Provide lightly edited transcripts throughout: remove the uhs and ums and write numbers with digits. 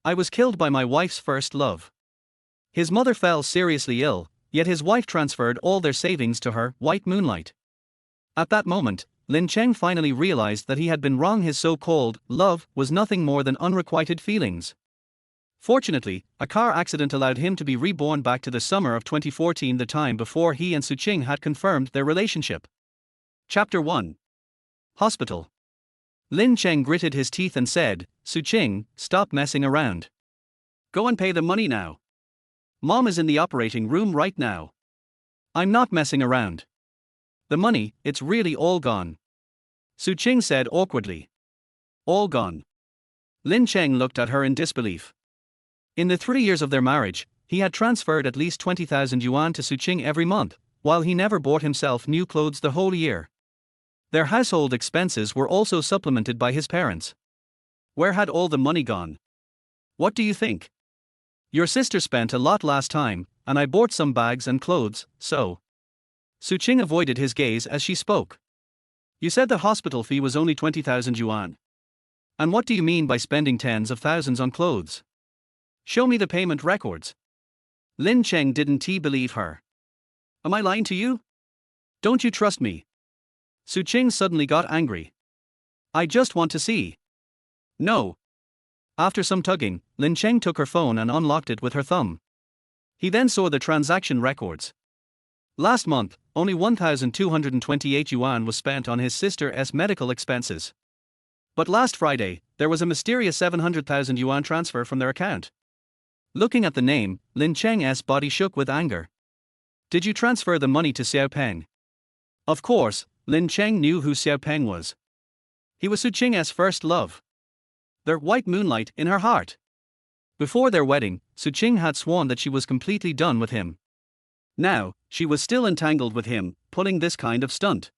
I was killed by my wife's first love. His mother fell seriously ill, yet his wife transferred all their savings to her, white moonlight. At that moment, Lin Cheng finally realized that he had been wrong. His so-called love was nothing more than unrequited feelings. Fortunately, a car accident allowed him to be reborn back to the summer of 2014, the time before he and Su Qing had confirmed their relationship. Chapter 1. Hospital. Lin Cheng gritted his teeth and said, "Su Qing, stop messing around. Go and pay the money now. Mom is in the operating room right now. I'm not messing around. The money, it's really all gone." Su Qing said awkwardly. All gone. Lin Cheng looked at her in disbelief. In the 3 years of their marriage, he had transferred at least 20,000 yuan to Su Qing every month, while he never bought himself new clothes the whole year. Their household expenses were also supplemented by his parents. Where had all the money gone? What do you think? Your sister spent a lot last time, and I bought some bags and clothes, so. Su Qing avoided his gaze as she spoke. You said the hospital fee was only 20,000 yuan. And what do you mean by spending tens of thousands on clothes? Show me the payment records. Lin Cheng didn't believe her. Am I lying to you? Don't you trust me? Su Qing suddenly got angry. I just want to see. No. After some tugging, Lin Cheng took her phone and unlocked it with her thumb. He then saw the transaction records. Last month, only 1,228 yuan was spent on his sister's medical expenses. But last Friday, there was a mysterious 700,000 yuan transfer from their account. Looking at the name, Lin Cheng's body shook with anger. Did you transfer the money to Xiaopeng? Of course, Lin Cheng knew who Xiaopeng was. He was Su Qing's first love. Their white moonlight in her heart. Before their wedding, Su Qing had sworn that she was completely done with him. Now, she was still entangled with him, pulling this kind of stunt.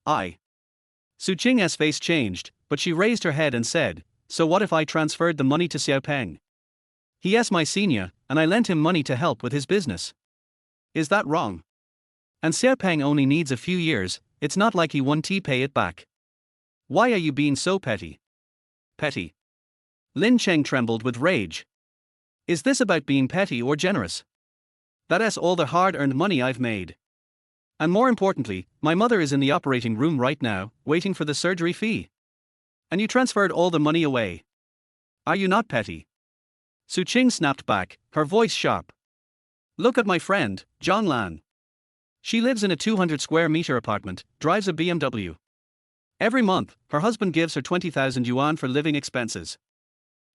Su Qing's face changed, but she raised her head and said, so what if I transferred the money to Xiaopeng? He is my senior, and I lent him money to help with his business. Is that wrong? And Xiaopeng only needs a few years, it's not like he won't pay it back. Why are you being so petty? Petty. Lin Cheng trembled with rage. Is this about being petty or generous? That's all the hard-earned money I've made. And more importantly, my mother is in the operating room right now, waiting for the surgery fee. And you transferred all the money away. Are you not petty? Su Qing snapped back, her voice sharp. Look at my friend, Zhonglan. She lives in a 200 square meter apartment, drives a BMW. Every month, her husband gives her 20,000 yuan for living expenses.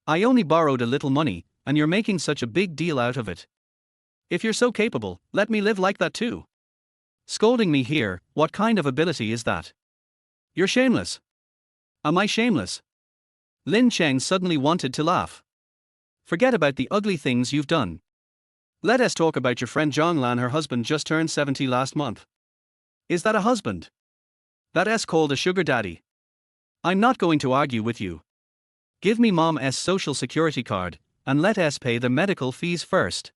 I only borrowed a little money, and you're making such a big deal out of it. If you're so capable, let me live like that too. Scolding me here, what kind of ability is that? You're shameless. Am I shameless? Lin Cheng suddenly wanted to laugh. Forget about the ugly things you've done. Let us talk about your friend Zhonglan. Her husband just turned 70 last month. Is that a husband? That's called a sugar daddy. I'm not going to argue with you. Give me mom's social security card, and let us pay the medical fees first.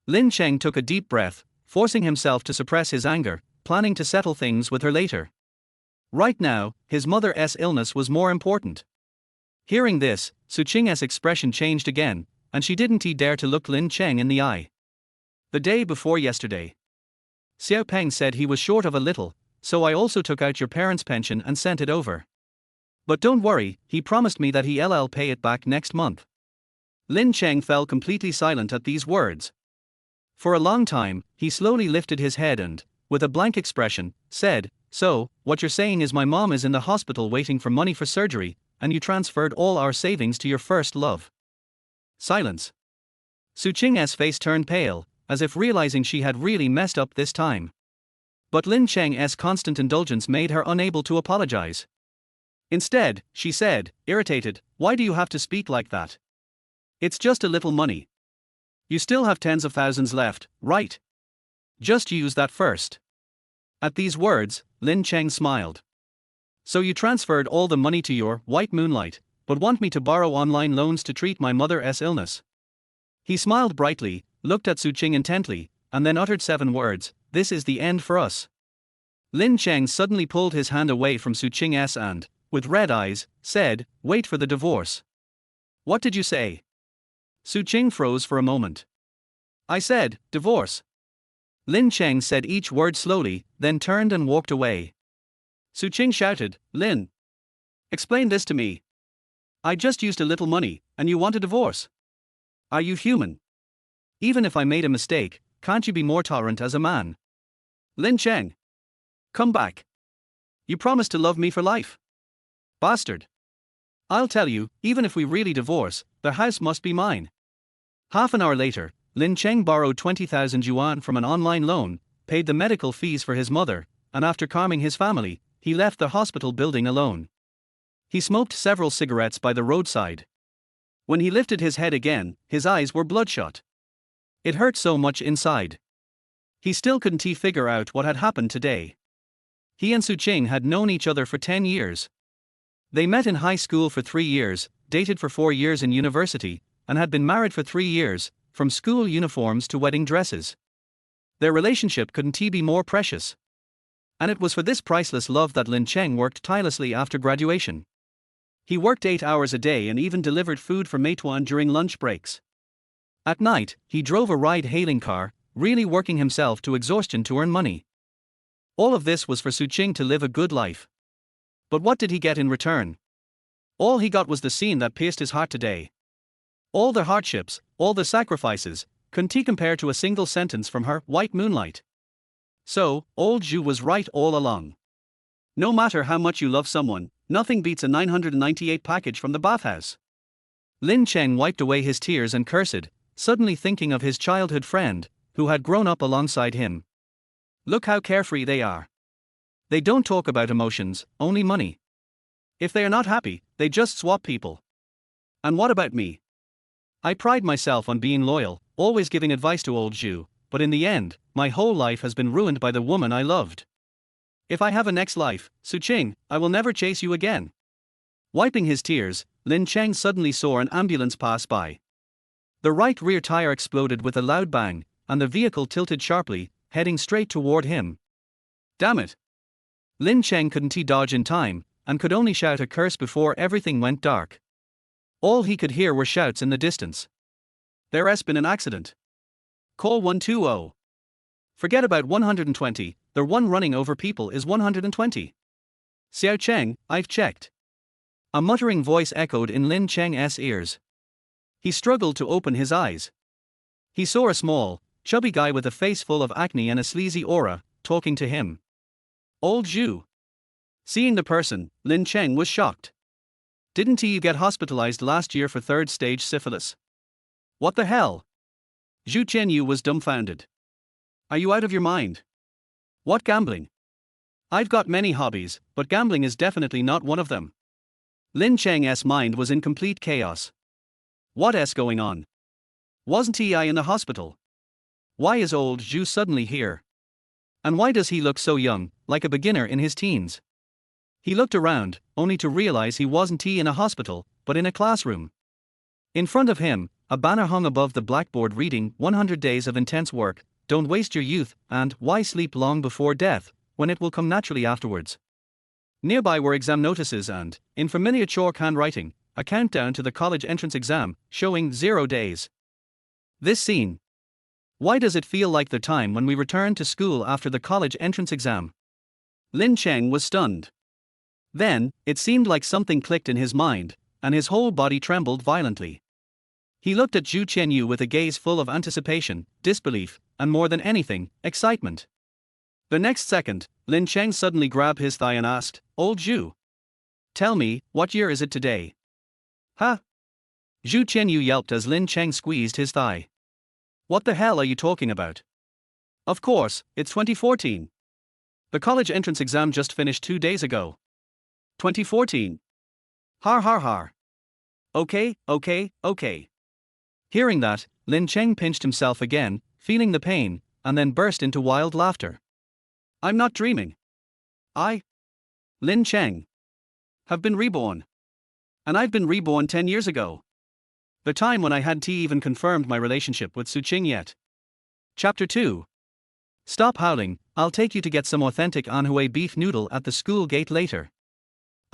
Lin Cheng took a deep breath, forcing himself to suppress his anger, planning to settle things with her later. Right now, his mother's illness was more important. Hearing this, Su Qing's expression changed again, and she didn't dare to look Lin Cheng in the eye. The day before yesterday, Xiaopeng said he was short of a little, so I also took out your parents' pension and sent it over. But don't worry, he promised me that he'll pay it back next month. Lin Cheng fell completely silent at these words. For a long time, he slowly lifted his head and, with a blank expression, said, so, what you're saying is my mom is in the hospital waiting for money for surgery, and you transferred all our savings to your first love. Silence. Su Qing's face turned pale, as if realizing she had really messed up this time. But Lin Cheng's constant indulgence made her unable to apologize. Instead, she said, irritated, why do you have to speak like that? It's just a little money. You still have tens of thousands left, right? Just use that first. At these words, Lin Cheng smiled. So you transferred all the money to your white moonlight, but want me to borrow online loans to treat my mother's illness? He smiled brightly, looked at Su Qing intently, and then uttered 7 words, this is the end for us. Lin Cheng suddenly pulled his hand away from Su Qing's and, with red eyes, said, wait for the divorce. What did you say? Su Qing froze for a moment. I said, divorce. Lin Cheng said each word slowly, then turned and walked away. Su Qing shouted, Lin, explain this to me. I just used a little money, and you want a divorce? Are you human? Even if I made a mistake, can't you be more tolerant as a man? Lin Cheng, come back. You promised to love me for life. Bastard. I'll tell you, even if we really divorce, the house must be mine. Half an hour later, Lin Cheng borrowed 20,000 yuan from an online loan, paid the medical fees for his mother, and after calming his family, he left the hospital building alone. He smoked several cigarettes by the roadside. When he lifted his head again, his eyes were bloodshot. It hurt so much inside. He still couldn't figure out what had happened today. He and Su Qing had known each other for 10 years. They met in high school for 3 years, dated for 4 years in university, and had been married for 3 years, from school uniforms to wedding dresses. Their relationship couldn't be more precious. And it was for this priceless love that Lin Cheng worked tirelessly after graduation. He worked 8 hours a day and even delivered food for Meituan during lunch breaks. At night, he drove a ride-hailing car, really working himself to exhaustion to earn money. All of this was for Su Qing to live a good life. But what did he get in return? All he got was the scene that pierced his heart today. All the hardships, all the sacrifices, couldn't compare to a single sentence from her, White Moonlight. So, old Zhu was right all along. No matter how much you love someone, nothing beats a 998 package from the bathhouse. Lin Cheng wiped away his tears and cursed, suddenly thinking of his childhood friend, who had grown up alongside him. Look how carefree they are. They don't talk about emotions, only money. If they are not happy, they just swap people. And what about me? I pride myself on being loyal, always giving advice to old Zhu, but in the end, my whole life has been ruined by the woman I loved. If I have a next life, Su Qing, I will never chase you again. Wiping his tears, Lin Cheng suddenly saw an ambulance pass by. The right rear tire exploded with a loud bang, and the vehicle tilted sharply, heading straight toward him. Damn it! Lin Cheng couldn't dodge in time, and could only shout a curse before everything went dark. All he could hear were shouts in the distance. There's been an accident. Call 120. Forget about 120, the one running over people is 120. Xiao Cheng, I've checked. A muttering voice echoed in Lin Cheng's ears. He struggled to open his eyes. He saw a small, chubby guy with a face full of acne and a sleazy aura, talking to him. Old Zhu. Seeing the person, Lin Cheng was shocked. Didn't you get hospitalized last year for third-stage syphilis? What the hell? Zhu Qianyu was dumbfounded. Are you out of your mind? What gambling? I've got many hobbies, but gambling is definitely not one of them. Lin Cheng's mind was in complete chaos. What's going on? Wasn't he in the hospital? Why is old Zhu suddenly here? And why does he look so young, like a beginner in his teens? He looked around, only to realize he wasn't in a hospital, but in a classroom. In front of him, a banner hung above the blackboard reading 100 Days of Intense Work, Don't Waste Your Youth, and Why Sleep Long Before Death, When It Will Come Naturally Afterwards. Nearby were exam notices and, in familiar chalk handwriting, a countdown to the college entrance exam, showing 0 days. This scene. Why does it feel like the time when we return to school after the college entrance exam? Lin Cheng was stunned. Then, it seemed like something clicked in his mind, and his whole body trembled violently. He looked at Zhu Qianyu with a gaze full of anticipation, disbelief, and more than anything, excitement. The next second, Lin Cheng suddenly grabbed his thigh and asked, Old Zhu, tell me, what year is it today? Huh? Zhu Qianyu yelped as Lin Cheng squeezed his thigh. What the hell are you talking about? Of course, it's 2014. The college entrance exam just finished 2 days ago. 2014. Har har har. Okay. Hearing that, Lin Cheng pinched himself again, feeling the pain, and then burst into wild laughter. I'm not dreaming. I, Lin Cheng, have been reborn. And I've been reborn 10 years ago. The time when I hadn't even confirmed my relationship with Su Qing yet. Chapter 2. Stop howling, I'll take you to get some authentic Anhui beef noodle at the school gate later.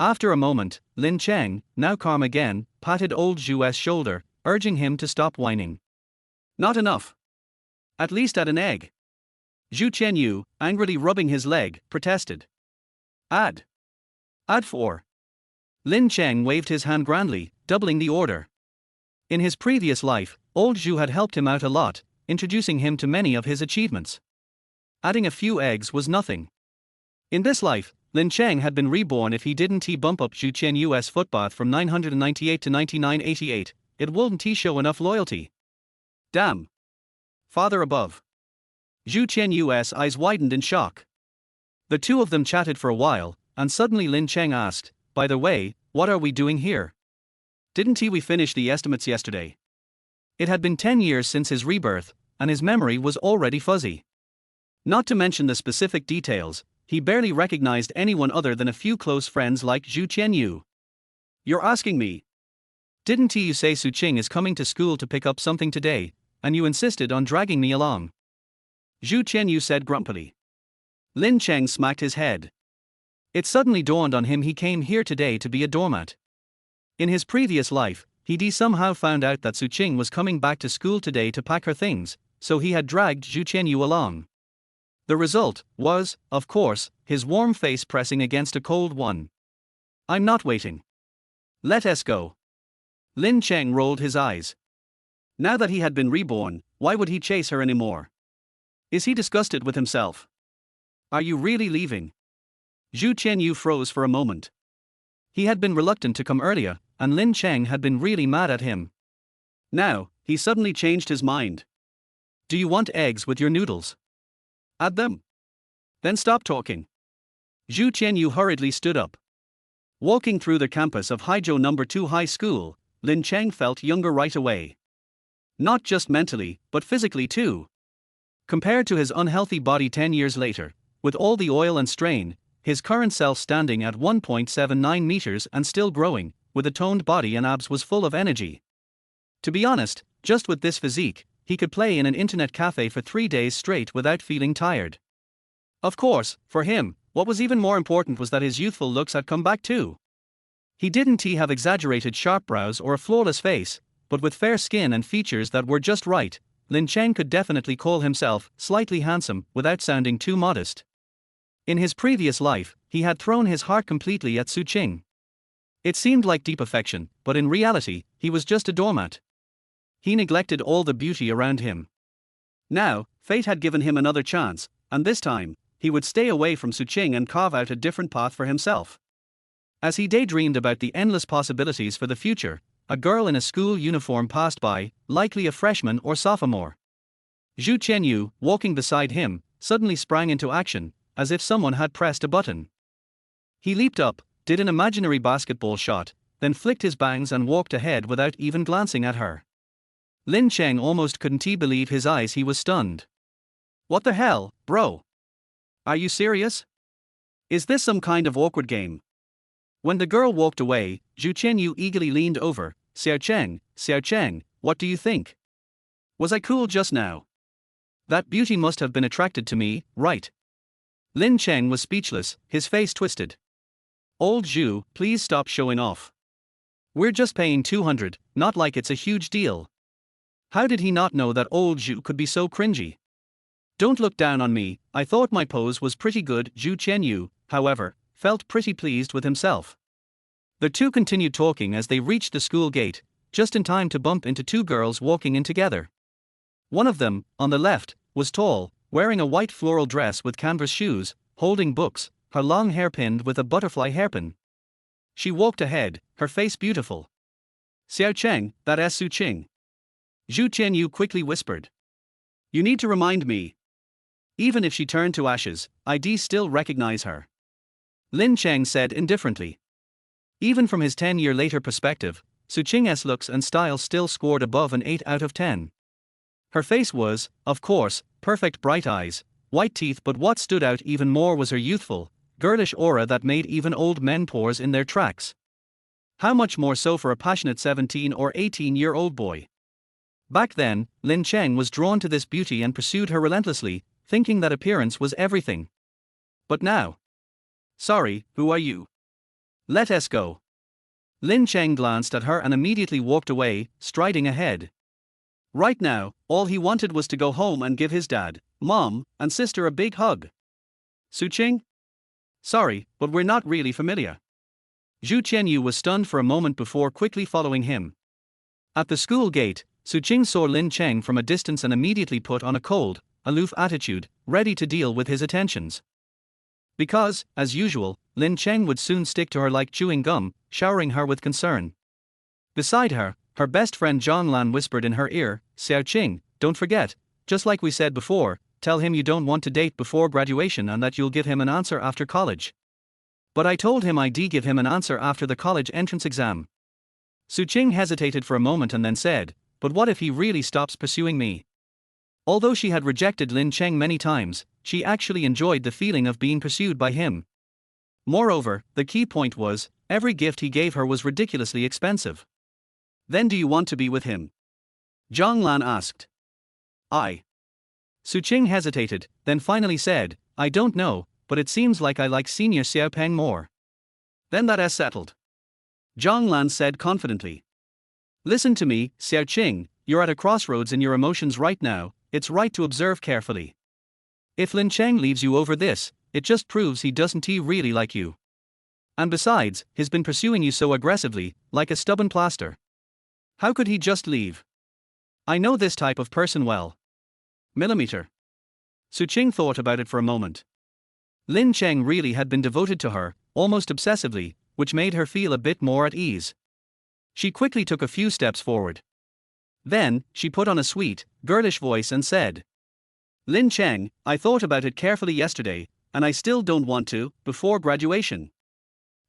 After a moment, Lin Cheng, now calm again, patted old Zhu's shoulder, urging him to stop whining. Not enough. At least add an egg. Zhu Qianyu, angrily rubbing his leg, protested. Add. Add 4. Lin Cheng waved his hand grandly, doubling the order. In his previous life, old Zhu had helped him out a lot, introducing him to many of his achievements. Adding a few eggs was nothing. In this life, Lin Cheng had been reborn. If he didn't bump up Zhu Qianyu's footbath from 998 to 9988, it wouldn't show enough loyalty. Damn. Father above. Zhu Qianyu's eyes widened in shock. The two of them chatted for a while, and suddenly Lin Cheng asked, by the way, what are we doing here? Didn't we finish the estimates yesterday? It had been 10 years since his rebirth, and his memory was already fuzzy. Not to mention the specific details, he barely recognized anyone other than a few close friends like Zhu Qianyu. You're asking me? Didn't you say Su Qing is coming to school to pick up something today, and you insisted on dragging me along? Zhu Qianyu said grumpily. Lin Cheng smacked his head. It suddenly dawned on him he came here today to be a doormat. In his previous life, he'd somehow found out that Su Qing was coming back to school today to pack her things, so he had dragged Zhu Qianyu along. The result was, of course, his warm face pressing against a cold one. I'm not waiting. Let us go. Lin Cheng rolled his eyes. Now that he had been reborn, why would he chase her anymore? Is he disgusted with himself? Are you really leaving? Zhu Qianyu froze for a moment. He had been reluctant to come earlier, and Lin Cheng had been really mad at him. Now, he suddenly changed his mind. Do you want eggs with your noodles? Add them. Then stop talking. Zhu Qianyu hurriedly stood up. Walking through the campus of Haizhou No. 2 High School, Lin Cheng felt younger right away. Not just mentally, but physically too. Compared to his unhealthy body 10 years later, with all the oil and strain, his current self standing at 1.79 meters and still growing, with a toned body and abs was full of energy. To be honest, just with this physique, he could play in an internet cafe for 3 days straight without feeling tired. Of course, for him, what was even more important was that his youthful looks had come back too. He didn't have exaggerated sharp brows or a flawless face, but with fair skin and features that were just right, Lin Cheng could definitely call himself slightly handsome without sounding too modest. In his previous life, he had thrown his heart completely at Su Qing. It seemed like deep affection, but in reality, he was just a doormat. He neglected all the beauty around him. Now, fate had given him another chance, and this time, he would stay away from Su Qing and carve out a different path for himself. As he daydreamed about the endless possibilities for the future, a girl in a school uniform passed by, likely a freshman or sophomore. Zhu Qianyu, walking beside him, suddenly sprang into action, as if someone had pressed a button. He leaped up, did an imaginary basketball shot, then flicked his bangs and walked ahead without even glancing at her. Lin Cheng almost couldn't believe his eyes. He was stunned. What the hell, bro? Are you serious? Is this some kind of awkward game? When the girl walked away, Zhu Qianyu eagerly leaned over. Xiao Cheng, what do you think? Was I cool just now? That beauty must have been attracted to me, right? Lin Cheng was speechless, his face twisted. Old Zhu, please stop showing off. We're just paying 200, not like it's a huge deal. How did he not know that old Zhu could be so cringy? Don't look down on me, I thought my pose was pretty good. Zhu Qianyu, however, felt pretty pleased with himself. The two continued talking as they reached the school gate, just in time to bump into two girls walking in together. One of them, on the left, was tall, wearing a white floral dress with canvas shoes, holding books, her long hair pinned with a butterfly hairpin. She walked ahead, her face beautiful. Xiao Cheng, that's Su Qing. Zhu Qianyu quickly whispered. You need to remind me. Even if she turned to ashes, I'd still recognize her. Lin Cheng said indifferently. Even from his 10-year later perspective, Su Qing's looks and style still scored above an 8 out of 10. Her face was, of course, perfect, bright eyes, white teeth, but what stood out even more was her youthful, girlish aura that made even old men pause in their tracks. How much more so for a passionate 17 or 18-year-old boy? Back then, Lin Cheng was drawn to this beauty and pursued her relentlessly, thinking that appearance was everything. But now. Sorry, who are you? Let us go. Lin Cheng glanced at her and immediately walked away, striding ahead. Right now, all he wanted was to go home and give his dad, mom, and sister a big hug. Su Qing? Sorry, but we're not really familiar. Zhu Qianyu was stunned for a moment before quickly following him. At the school gate, Su Qing saw Lin Cheng from a distance and immediately put on a cold, aloof attitude, ready to deal with his attentions. Because, as usual, Lin Cheng would soon stick to her like chewing gum, showering her with concern. Beside her, her best friend Zhang Lan whispered in her ear, "Xiao Qing, don't forget, just like we said before, tell him you don't want to date before graduation and that you'll give him an answer after college." But I told him I'd give him an answer after the college entrance exam. Su Qing hesitated for a moment and then said, "But what if he really stops pursuing me?" Although she had rejected Lin Cheng many times, she actually enjoyed the feeling of being pursued by him. Moreover, the key point was, every gift he gave her was ridiculously expensive. "Then do you want to be with him?" Zhang Lan asked. Su Qing hesitated, then finally said, "I don't know, but it seems like I like Senior Xiaopeng more." "Then that is settled," Zhang Lan said confidently. "Listen to me, Xiao Qing, you're at a crossroads in your emotions right now, it's right to observe carefully. If Lin Cheng leaves you over this, it just proves he doesn't really like you. And besides, he's been pursuing you so aggressively, like a stubborn plaster. How could he just leave? I know this type of person well." Millimeter. Su Qing thought about it for a moment. Lin Cheng really had been devoted to her, almost obsessively, which made her feel a bit more at ease. She quickly took a few steps forward. Then, she put on a sweet, girlish voice and said, "Lin Cheng, I thought about it carefully yesterday, and I still don't want to, before graduation."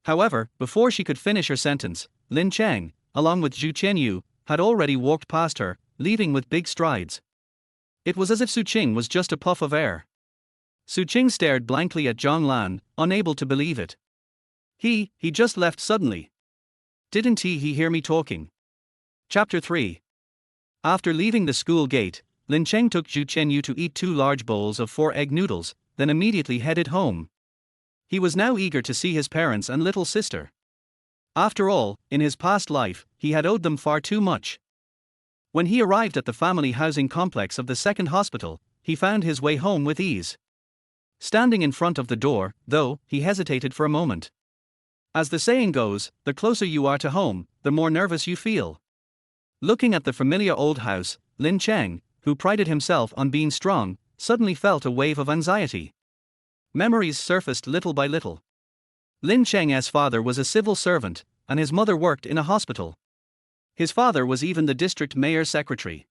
However, before she could finish her sentence, Lin Cheng, along with Zhu Qianyu, had already walked past her, leaving with big strides. It was as if Su Qing was just a puff of air. Su Qing stared blankly at Zhang Lan, unable to believe it. He just left suddenly. Didn't he hear me talking? Chapter 3. After leaving the school gate, Lin Cheng took Zhu Qianyu to eat 2 large bowls of 4 egg noodles, then immediately headed home. He was now eager to see his parents and little sister. After all, in his past life, he had owed them far too much. When he arrived at the family housing complex of the second hospital, he found his way home with ease. Standing in front of the door, though, he hesitated for a moment. As the saying goes, the closer you are to home, the more nervous you feel. Looking at the familiar old house, Lin Cheng, who prided himself on being strong, suddenly felt a wave of anxiety. Memories surfaced little by little. Lin Cheng's father was a civil servant, and his mother worked in a hospital. His father was even the district mayor's secretary.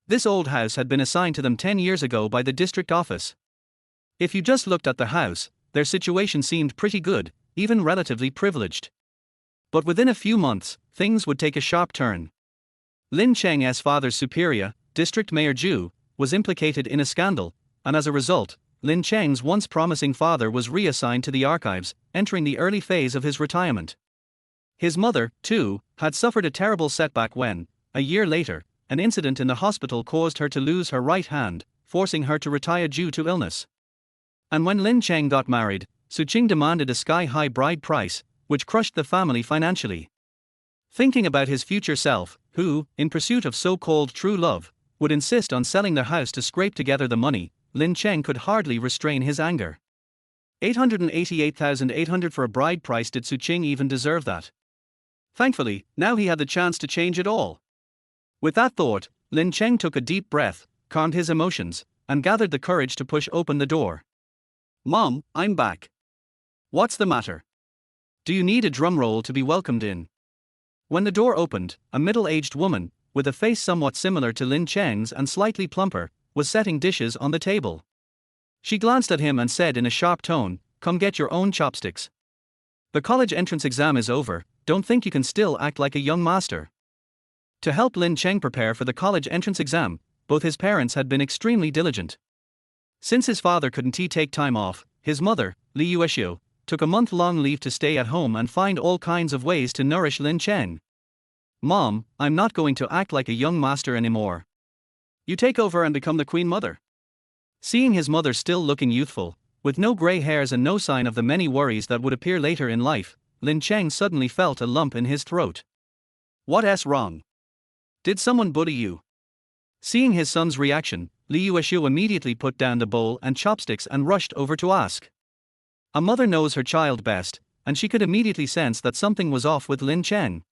This old house had been assigned to them 10 years ago by the district office. If you just looked at the house, their situation seemed pretty good, even relatively privileged. But within a few months, things would take a sharp turn. Lin Cheng's father's superior, District Mayor Zhu, was implicated in a scandal, and as a result, Lin Cheng's once promising father was reassigned to the archives, entering the early phase of his retirement. His mother, too, had suffered a terrible setback when, a year later, an incident in the hospital caused her to lose her right hand, forcing her to retire due to illness. And when Lin Cheng got married, Su Qing demanded a sky-high bride price, which crushed the family financially. Thinking about his future self, who, in pursuit of so-called true love, would insist on selling their house to scrape together the money, Lin Cheng could hardly restrain his anger. 888,800 for a bride price. Did Su Qing even deserve that? Thankfully, now he had the chance to change it all. With that thought, Lin Cheng took a deep breath, calmed his emotions, and gathered the courage to push open the door. "Mom, I'm back." "What's the matter? Do you need a drum roll to be welcomed in?" When the door opened, a middle-aged woman, with a face somewhat similar to Lin Cheng's and slightly plumper, was setting dishes on the table. She glanced at him and said in a sharp tone, "Come get your own chopsticks. The college entrance exam is over, don't think you can still act like a young master." To help Lin Cheng prepare for the college entrance exam, both his parents had been extremely diligent. Since his father couldn't take time off, his mother, Li Yueshio, took a month-long leave to stay at home and find all kinds of ways to nourish Lin Cheng. "Mom, I'm not going to act like a young master anymore. You take over and become the queen mother." Seeing his mother still looking youthful, with no gray hairs and no sign of the many worries that would appear later in life, Lin Cheng suddenly felt a lump in his throat. What's wrong? Did someone bully you? Seeing his son's reaction, Li Yuexiu immediately put down the bowl and chopsticks and rushed over to ask. A mother knows her child best, and she could immediately sense that something was off with Lin Cheng.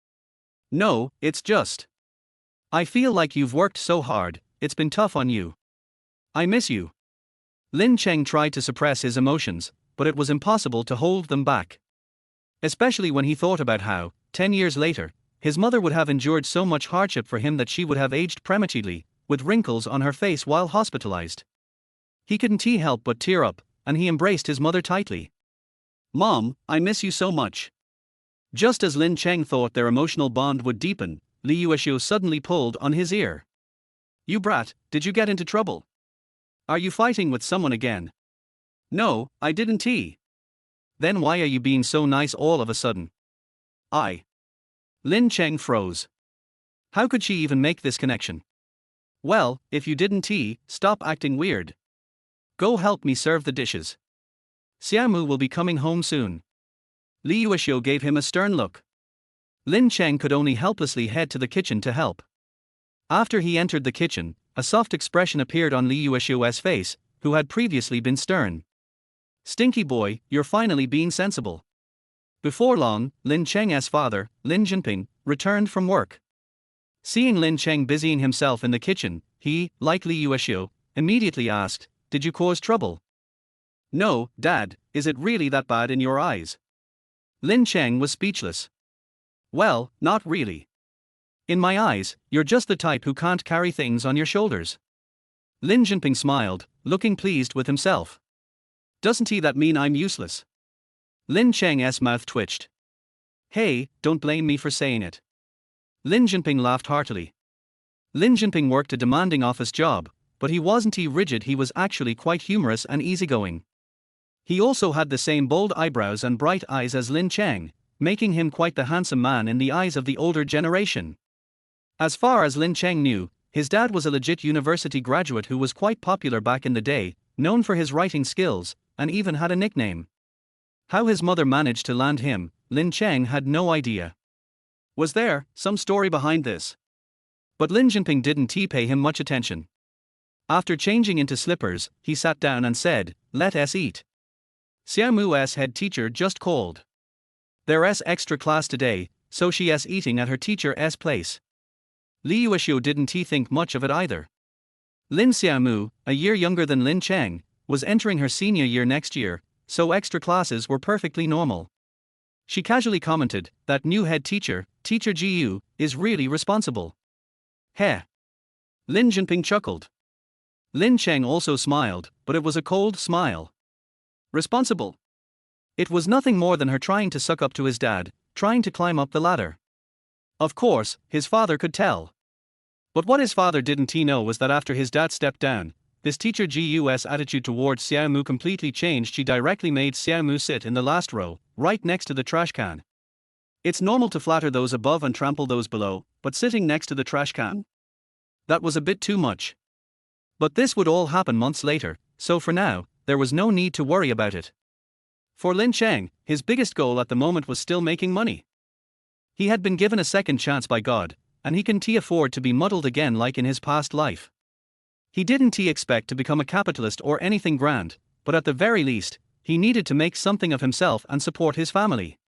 No, it's just. I feel like you've worked so hard, it's been tough on you. I miss you. Lin Cheng tried to suppress his emotions, but it was impossible to hold them back. Especially when he thought about how, 10 years later, his mother would have endured so much hardship for him that she would have aged prematurely, with wrinkles on her face while hospitalized. He couldn't help but tear up, and he embraced his mother tightly. Mom, I miss you so much. Just as Lin Cheng thought their emotional bond would deepen, Li Yuexiu suddenly pulled on his ear. You brat, did you get into trouble? Are you fighting with someone again? No, I didn't. Then why are you being so nice all of a sudden? Lin Cheng froze. How could she even make this connection? Well, if you didn't, stop acting weird. Go help me serve the dishes. Xiaomu will be coming home soon. Li Yuexiu gave him a stern look. Lin Cheng could only helplessly head to the kitchen to help. After he entered the kitchen, a soft expression appeared on Li Yuexiu's face, who had previously been stern. Stinky boy, you're finally being sensible. Before long, Lin Cheng's father, Lin Jinping, returned from work. Seeing Lin Cheng busying himself in the kitchen, he, like Li Yuexiu, immediately asked, Did you cause trouble? No, Dad, is it really that bad in your eyes? Lin Cheng was speechless. Well, not really. In my eyes, you're just the type who can't carry things on your shoulders. Lin Jinping smiled, looking pleased with himself. Doesn't that mean I'm useless? Lin Cheng's mouth twitched. Hey, don't blame me for saying it. Lin Jinping laughed heartily. Lin Jinping worked a demanding office job, but he wasn't rigid, he was actually quite humorous and easygoing. He also had the same bold eyebrows and bright eyes as Lin Cheng, making him quite the handsome man in the eyes of the older generation. As far as Lin Cheng knew, his dad was a legit university graduate who was quite popular back in the day, known for his writing skills, and even had a nickname. How his mother managed to land him, Lin Cheng had no idea. Was there some story behind this? But Lin Jinping didn't pay him much attention. After changing into slippers, he sat down and said, Let us eat. Xiaomu's head teacher just called. There's extra class today, so she's eating at her teacher's place. Li Yuexiu didn't think much of it either. Lin Xiaomu, a year younger than Lin Cheng, was entering her senior year next year, so extra classes were perfectly normal. She casually commented, that new head teacher, Teacher Jiu, is really responsible. Heh. Lin Jinping chuckled. Lin Cheng also smiled, but it was a cold smile. Responsible? It was nothing more than her trying to suck up to his dad, trying to climb up the ladder. Of course, his father could tell. But what his father didn't know was that after his dad stepped down, this teacher Gu's attitude towards Xiaomu completely changed. She directly made Xiaomu sit in the last row, right next to the trash can. It's normal to flatter those above and trample those below, but sitting next to the trash can? That was a bit too much. But this would all happen months later, so for now, there was no need to worry about it. For Lin Cheng, his biggest goal at the moment was still making money. He had been given a second chance by God, and he couldn't afford to be muddled again like in his past life. He didn't expect to become a capitalist or anything grand, but at the very least, he needed to make something of himself and support his family.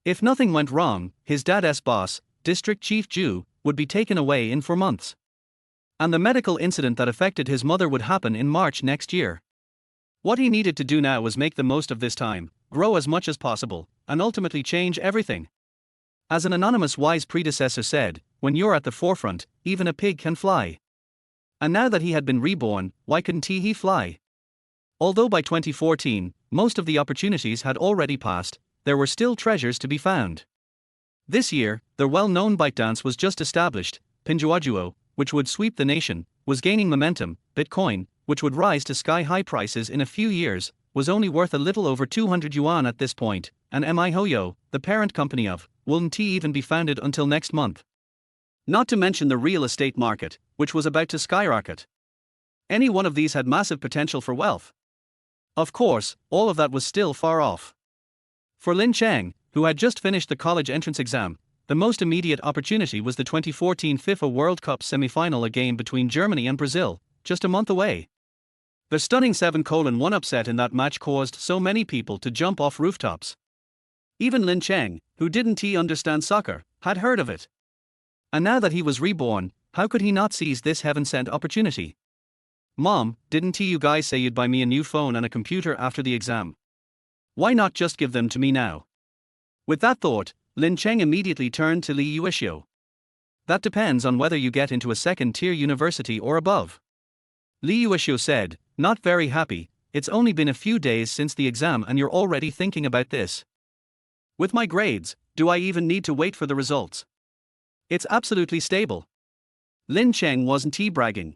If nothing went wrong, his dad's boss, District Chief Zhu, would be taken away in for months. And the medical incident that affected his mother would happen in March next year. What he needed to do now was make the most of this time, grow as much as possible, and ultimately change everything. As an anonymous wise predecessor said, when you're at the forefront, even a pig can fly. And now that he had been reborn, why couldn't he fly? Although by 2014, most of the opportunities had already passed, there were still treasures to be found. This year, the well-known ByteDance was just established. Pinduoduo, which would sweep the nation, was gaining momentum. Bitcoin, which would rise to sky-high prices in a few years, was only worth a little over 200 yuan at this point, and MiHoYo, the parent company of, wouldn't even be founded until next month. Not to mention the real estate market, which was about to skyrocket. Any one of these had massive potential for wealth. Of course, all of that was still far off. For Lin Cheng, who had just finished the college entrance exam, the most immediate opportunity was the 2014 FIFA World Cup semi-final, a game between Germany and Brazil, just a month away. The stunning 7-1 upset in that match caused so many people to jump off rooftops. Even Lin Cheng, who didn't understand soccer, had heard of it. And now that he was reborn, how could he not seize this heaven-sent opportunity? Mom, didn't you guys say you'd buy me a new phone and a computer after the exam? Why not just give them to me now? With that thought, Lin Cheng immediately turned to Li Yueshio. That depends on whether you get into a second-tier university or above. Li Yueshio said, not very happy. It's only been a few days since the exam and you're already thinking about this. With my grades, do I even need to wait for the results? It's absolutely stable. Lin Cheng wasn't bragging.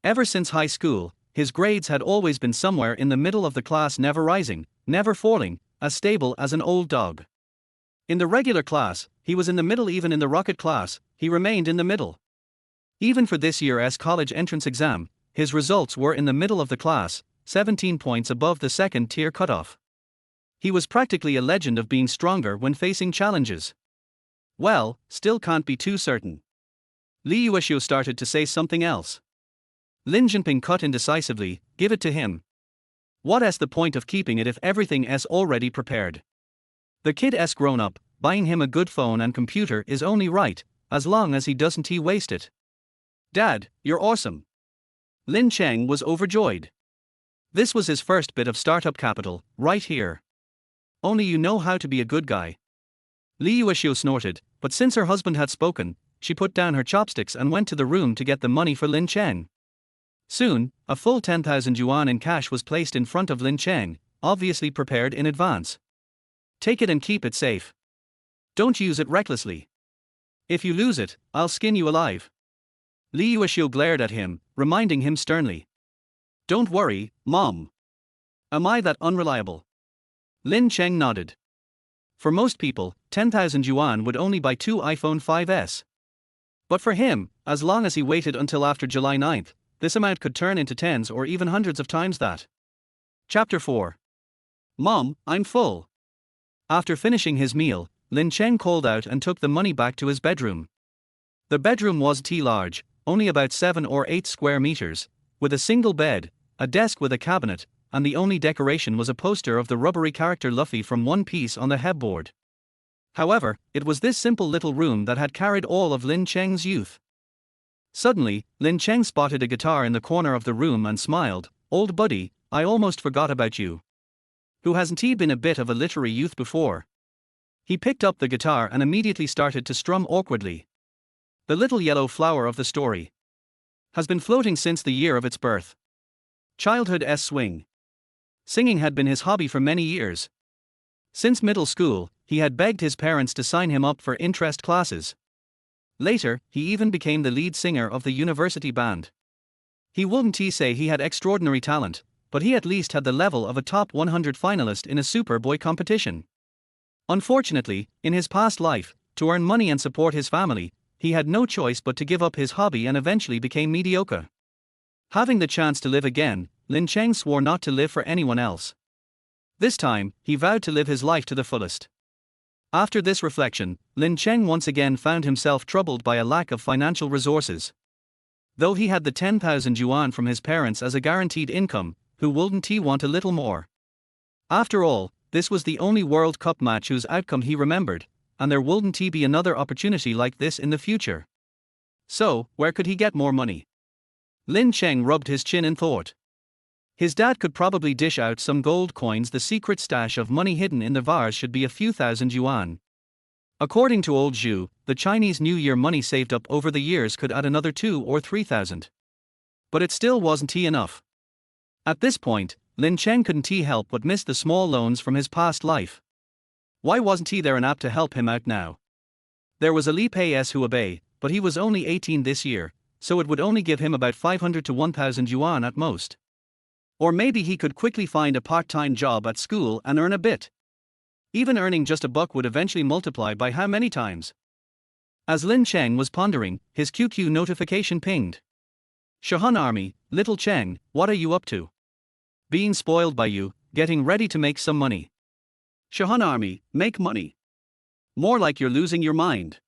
Ever since high school, his grades had always been somewhere in the middle of the class, never rising, never falling, as stable as an old dog. In the regular class, he was in the middle. Even in the rocket class, he remained in the middle. Even for this year's college entrance exam, his results were in the middle of the class, 17 points above the second-tier cutoff. He was practically a legend of being stronger when facing challenges. Well, still can't be too certain. Li Yueshio started to say something else. Lin Jinping cut in decisively, give it to him. What's the point of keeping it if everything's already prepared? The kid's grown up, buying him a good phone and computer is only right, as long as he doesn't waste it. Dad, you're awesome. Lin Cheng was overjoyed. This was his first bit of startup capital, right here. Only you know how to be a good guy. Li Yueshio snorted, but since her husband had spoken, she put down her chopsticks and went to the room to get the money for Lin Cheng. Soon, a full 10,000 yuan in cash was placed in front of Lin Cheng, obviously prepared in advance. Take it and keep it safe. Don't use it recklessly. If you lose it, I'll skin you alive. Li Yueshio glared at him, reminding him sternly. Don't worry, Mom. Am I that unreliable? Lin Cheng nodded. For most people, 10,000 yuan would only buy 2 iPhone 5s. But for him, as long as he waited until after July 9th, this amount could turn into tens or even hundreds of times that. Chapter 4. Mom, I'm full. After finishing his meal, Lin Cheng called out and took the money back to his bedroom. The bedroom wasn't large, only about 7 or 8 square meters, with a single bed, a desk with a cabinet, and the only decoration was a poster of the rubbery character Luffy from One Piece on the headboard. However, it was this simple little room that had carried all of Lin Cheng's youth. Suddenly, Lin Cheng spotted a guitar in the corner of the room and smiled. Old buddy, I almost forgot about you. Who hasn't he been a bit of a literary youth before? He picked up the guitar and immediately started to strum awkwardly. The little yellow flower of the story has been floating since the year of its birth. Childhood's swing. Singing had been his hobby for many years. Since middle school, he had begged his parents to sign him up for interest classes. Later, he even became the lead singer of the university band. He wouldn't say he had extraordinary talent, but he at least had the level of a top 100 finalist in a Superboy competition. Unfortunately, in his past life, to earn money and support his family, he had no choice but to give up his hobby and eventually became mediocre. Having the chance to live again, Lin Cheng swore not to live for anyone else. This time, he vowed to live his life to the fullest. After this reflection, Lin Cheng once again found himself troubled by a lack of financial resources. Though he had the 10,000 yuan from his parents as a guaranteed income, who wouldn't he want a little more? After all, this was the only World Cup match whose outcome he remembered, and there wouldn't be another opportunity like this in the future. So, where could he get more money? Lin Cheng rubbed his chin in thought. His dad could probably dish out some gold coins. The secret stash of money hidden in the vase should be a few thousand yuan. According to old Zhu, the Chinese New Year money saved up over the years could add another 2 or 3,000. But it still wasn't enough. At this point, Lin Cheng couldn't help but miss the small loans from his past life. Why wasn't there an app to help him out now? There was a Li Pay's Huabei, but he was only 18 this year, so it would only give him about 500 to 1,000 yuan at most. Or maybe he could quickly find a part-time job at school and earn a bit. Even earning just a buck would eventually multiply by how many times? As Lin Cheng was pondering, his QQ notification pinged. Shahan Army, Little Cheng, what are you up to? Being spoiled by you, getting ready to make some money. Shahan Army, make money. More like you're losing your mind.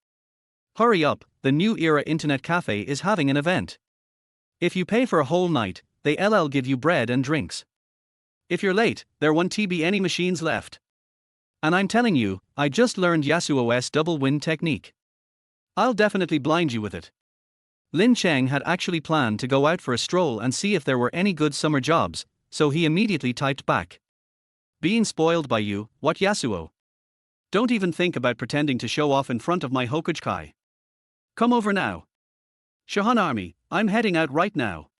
Hurry up, the New Era Internet Cafe is having an event. If you pay for a whole night, they LL give you bread and drinks. If you're late, there won't be any machines left. And I'm telling you, I just learned Yasuo's double win technique. I'll definitely blind you with it. Lin Cheng had actually planned to go out for a stroll and see if there were any good summer jobs, so he immediately typed back. Being spoiled by you, what Yasuo? Don't even think about pretending to show off in front of my Hokage. Come over now. Shahan Army, I'm heading out right now.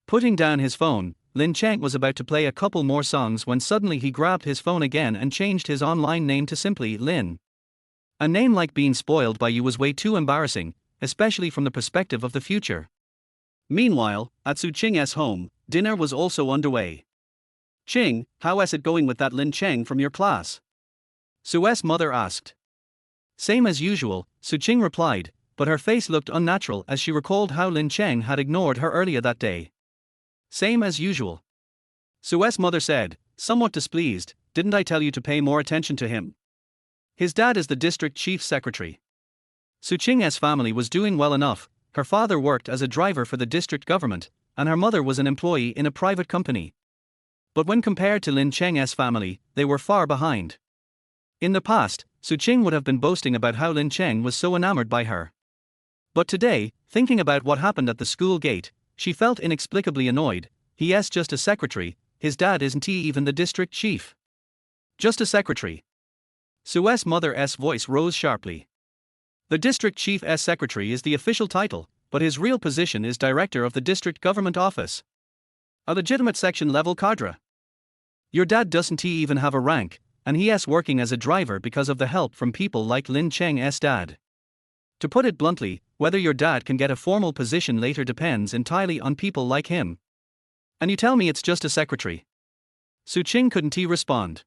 Putting down his phone, Lin Cheng was about to play a couple more songs when suddenly he grabbed his phone again and changed his online name to simply Lin. A name like being spoiled by you was way too embarrassing, especially from the perspective of the future. Meanwhile, at Su Qing's home, dinner was also underway. Qing, how is it going with that Lin Cheng from your class? Su's mother asked. Same as usual, Su Qing replied, but her face looked unnatural as she recalled how Lin Cheng had ignored her earlier that day. Same as usual. Su's mother said, somewhat displeased, didn't I tell you to pay more attention to him? His dad is the district chief secretary. Su Qing's family was doing well enough, her father worked as a driver for the district government, and her mother was an employee in a private company. But when compared to Lin Cheng's family, they were far behind. In the past, Su Qing would have been boasting about how Lin Cheng was so enamored by her. But today, thinking about what happened at the school gate, she felt inexplicably annoyed. He's just a secretary, his dad isn't even the district chief. Just a secretary. Su's mother's voice rose sharply. The district chief's secretary is the official title, but his real position is director of the district government office. A legitimate section level cadre. Your dad doesn't even have a rank, and he's working as a driver because of the help from people like Lin Cheng's dad. To put it bluntly, whether your dad can get a formal position later depends entirely on people like him. And you tell me it's just a secretary? Su Qing couldn't respond.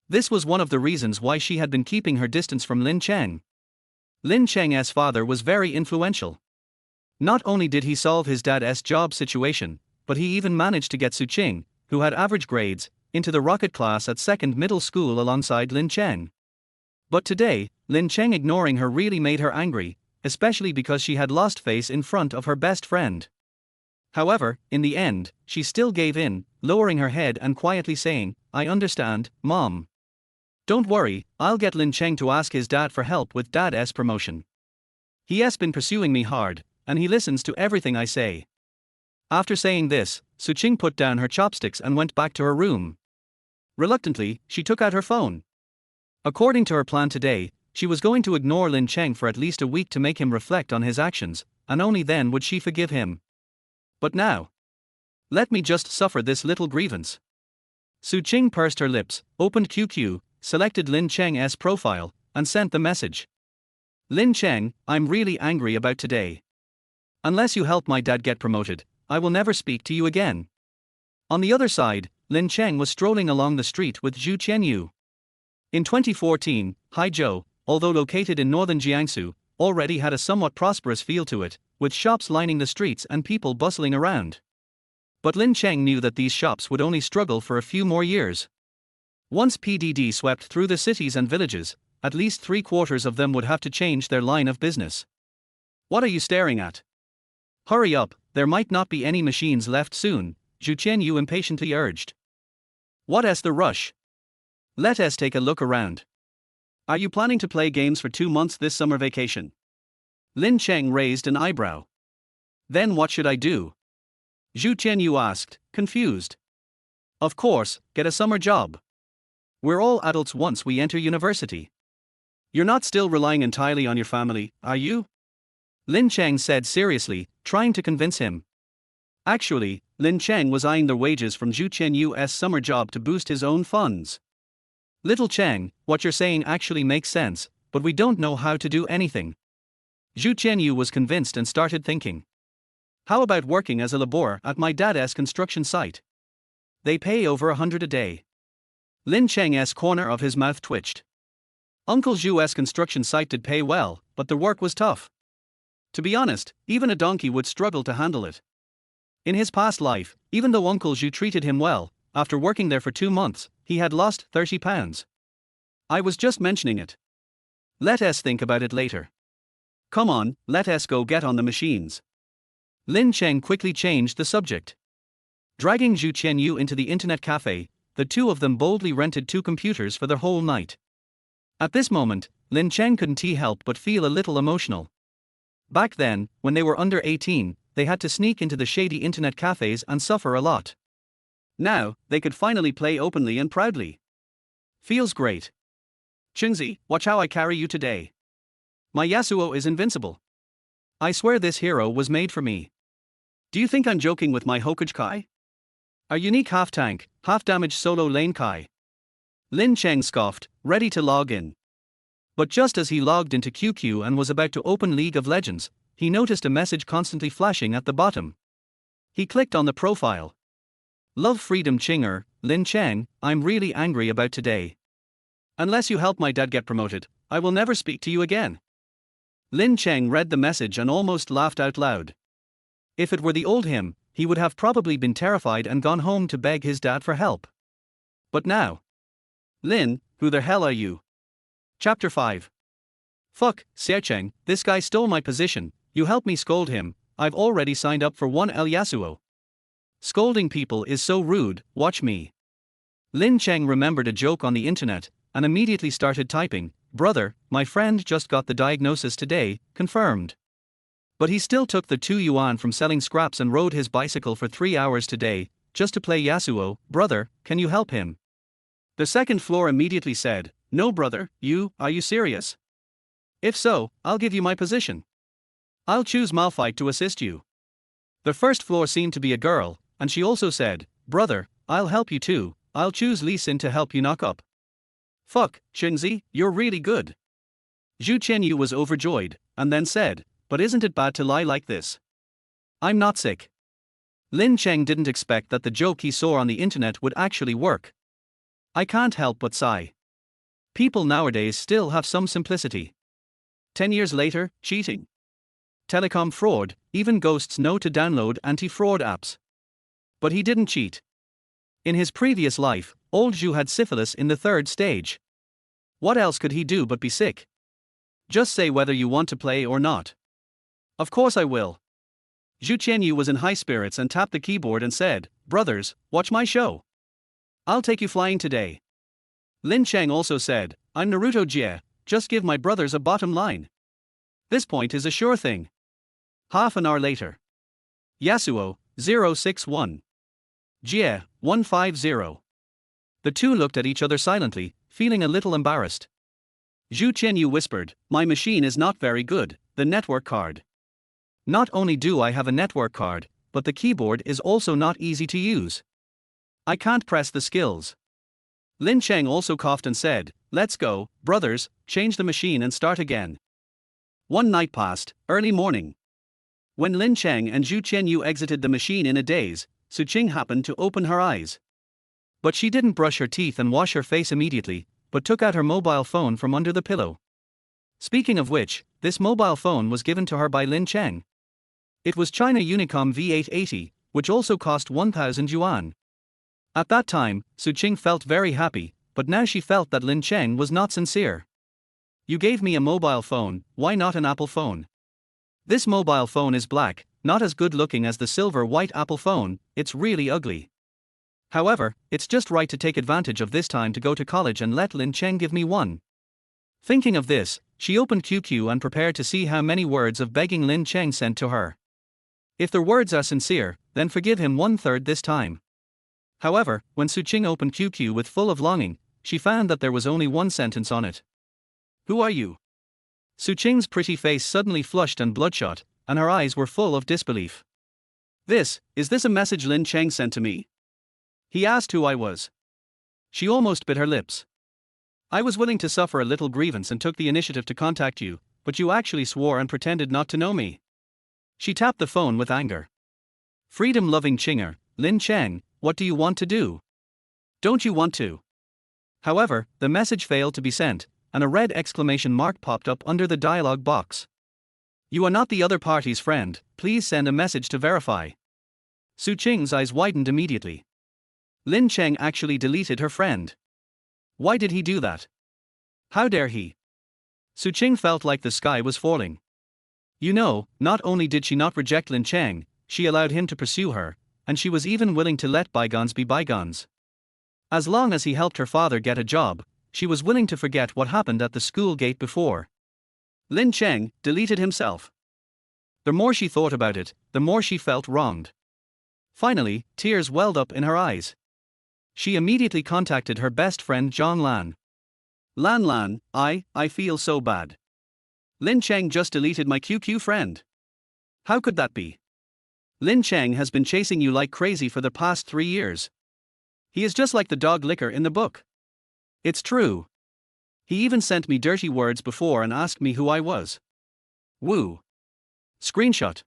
This was one of the reasons why she had been keeping her distance from Lin Cheng. Lin Cheng's father was very influential. Not only did he solve his dad's job situation, but he even managed to get Su Qing, who had average grades, into the rocket class at second middle school alongside Lin Cheng. But today, Lin Cheng ignoring her really made her angry, especially because she had lost face in front of her best friend. However, in the end, she still gave in, lowering her head and quietly saying, I understand, Mom. Don't worry, I'll get Lin Cheng to ask his dad for help with dad's promotion. He's been pursuing me hard, and he listens to everything I say. After saying this, Su Qing put down her chopsticks and went back to her room. Reluctantly, she took out her phone. According to her plan today, she was going to ignore Lin Cheng for at least a week to make him reflect on his actions, and only then would she forgive him. But now, let me just suffer this little grievance. Su Qing pursed her lips, opened QQ, selected Lin Cheng's profile, and sent the message. Lin Cheng, I'm really angry about today. Unless you help my dad get promoted, I will never speak to you again. On the other side, Lin Cheng was strolling along the street with Zhu Qianyu. In 2014, Haizhou, although located in northern Jiangsu, already had a somewhat prosperous feel to it, with shops lining the streets and people bustling around. But Lin Cheng knew that these shops would only struggle for a few more years. Once PDD swept through the cities and villages, at least 3/4 of them would have to change their line of business. What are you staring at? Hurry up, there might not be any machines left soon, Zhu Qianyu impatiently urged. What is the rush? Let us take a look around. Are you planning to play games for 2 months this summer vacation? Lin Cheng raised an eyebrow. Then what should I do? Zhu Qianyu asked, confused. Of course, get a summer job. We're all adults once we enter university. You're not still relying entirely on your family, are you? Lin Cheng said seriously, trying to convince him. Actually, Lin Cheng was eyeing the wages from Zhu Qianyu's summer job to boost his own funds. Little Cheng, what you're saying actually makes sense, but we don't know how to do anything. Zhu Qianyu was convinced and started thinking. How about working as a laborer at my dad's construction site? They pay over 100 a day. Lin Cheng's corner of his mouth twitched. Uncle Zhu's construction site did pay well, but the work was tough. To be honest, even a donkey would struggle to handle it. In his past life, even though Uncle Zhu treated him well, after working there for 2 months, he had lost 30 pounds. I was just mentioning it. Let us think about it later. Come on, let us go get on the machines. Lin Cheng quickly changed the subject. Dragging Zhu Qianyu into the internet cafe, the two of them boldly rented 2 computers for the whole night. At this moment, Lin Cheng couldn't help but feel a little emotional. Back then, when they were under 18, they had to sneak into the shady internet cafes and suffer a lot. Now, they could finally play openly and proudly. Feels great. Chingzi, watch how I carry you today. My Yasuo is invincible. I swear this hero was made for me. Do you think I'm joking with my Hokage Kai? A unique half-tank, half-damage solo lane Kai. Lin Cheng scoffed, ready to log in. But just as he logged into QQ and was about to open League of Legends, he noticed a message constantly flashing at the bottom. He clicked on the profile. Love freedom Chinger, Lin Cheng, I'm really angry about today. Unless you help my dad get promoted, I will never speak to you again. Lin Cheng read the message and almost laughed out loud. If it were the old him, he would have probably been terrified and gone home to beg his dad for help. But now. Lin, who the hell are you? Chapter 5. Fuck, Xiaocheng, this guy stole my position, you help me scold him, I've already signed up for 1L Yasuo. Scolding people is so rude, watch me. Lin Cheng remembered a joke on the internet, and immediately started typing, brother, my friend just got the diagnosis today, confirmed. But he still took the 2 yuan from selling scraps and rode his bicycle for 3 hours today, just to play Yasuo, brother, can you help him? The second floor immediately said, no brother, are you serious? If so, I'll give you my position. I'll choose Malphite to assist you. The first floor seemed to be a girl, and she also said, brother, I'll help you too, I'll choose Lee Sin to help you knock up. Fuck, Chengzi, you're really good. Zhu Qianyu was overjoyed, and then said, but isn't it bad to lie like this? I'm not sick. Lin Cheng didn't expect that the joke he saw on the internet would actually work. I can't help but sigh. People nowadays still have some simplicity. 10 years later, cheating. Telecom fraud, even ghosts know to download anti-fraud apps. But he didn't cheat. In his previous life, old Zhu had syphilis in the 3rd stage. What else could he do but be sick? Just say whether you want to play or not. Of course I will. Zhu Qianyu was in high spirits and tapped the keyboard and said, brothers, watch my show. I'll take you flying today. Lin Cheng also said, I'm Naruto Jie, just give my brothers a bottom line. This point is a sure thing. Half an hour later. Yasuo, 061. Jie, 150. The two looked at each other silently, feeling a little embarrassed. Zhu Qianyu whispered, my machine is not very good, the network card. Not only do I have a network card, but the keyboard is also not easy to use. I can't press the skills. Lin Cheng also coughed and said, let's go, brothers, change the machine and start again. One night passed, early morning. When Lin Cheng and Zhu Qianyu exited the machine in a daze, Su Qing happened to open her eyes. But she didn't brush her teeth and wash her face immediately, but took out her mobile phone from under the pillow. Speaking of which, this mobile phone was given to her by Lin Cheng. It was China Unicom V880, which also cost 1,000 yuan. At that time, Su Qing felt very happy, but now she felt that Lin Cheng was not sincere. You gave me a mobile phone, why not an Apple phone? This mobile phone is black, not as good looking as the silver-white Apple phone, it's really ugly. However, it's just right to take advantage of this time to go to college and let Lin Cheng give me one. Thinking of this, she opened QQ and prepared to see how many words of begging Lin Cheng sent to her. If the words are sincere, then forgive him 1/3 this time. However, when Su Qing opened QQ with full of longing, she found that there was only one sentence on it. Who are you? Su Qing's pretty face suddenly flushed and bloodshot, and her eyes were full of disbelief. Is this a message Lin Cheng sent to me? He asked who I was. She almost bit her lips. I was willing to suffer a little grievance and took the initiative to contact you, but you actually swore and pretended not to know me. She tapped the phone with anger. Freedom-loving Chinger, Lin Cheng, what do you want to do? Don't you want to? However, the message failed to be sent, and a red exclamation mark popped up under the dialog box. You are not the other party's friend, please send a message to verify. Su Qing's eyes widened immediately. Lin Cheng actually deleted her friend. Why did he do that? How dare he? Su Qing felt like the sky was falling. You know, not only did she not reject Lin Cheng, she allowed him to pursue her, and she was even willing to let bygones be bygones. As long as he helped her father get a job, she was willing to forget what happened at the school gate before. Lin Cheng deleted himself. The more she thought about it, the more she felt wronged. Finally, tears welled up in her eyes. She immediately contacted her best friend John Lan. Lan, I feel so bad. Lin Cheng just deleted my QQ friend. How could that be? Lin Cheng has been chasing you like crazy for the past 3 years. He is just like the dog licker in the book. It's true. He even sent me dirty words before and asked me who I was. Woo. Screenshot.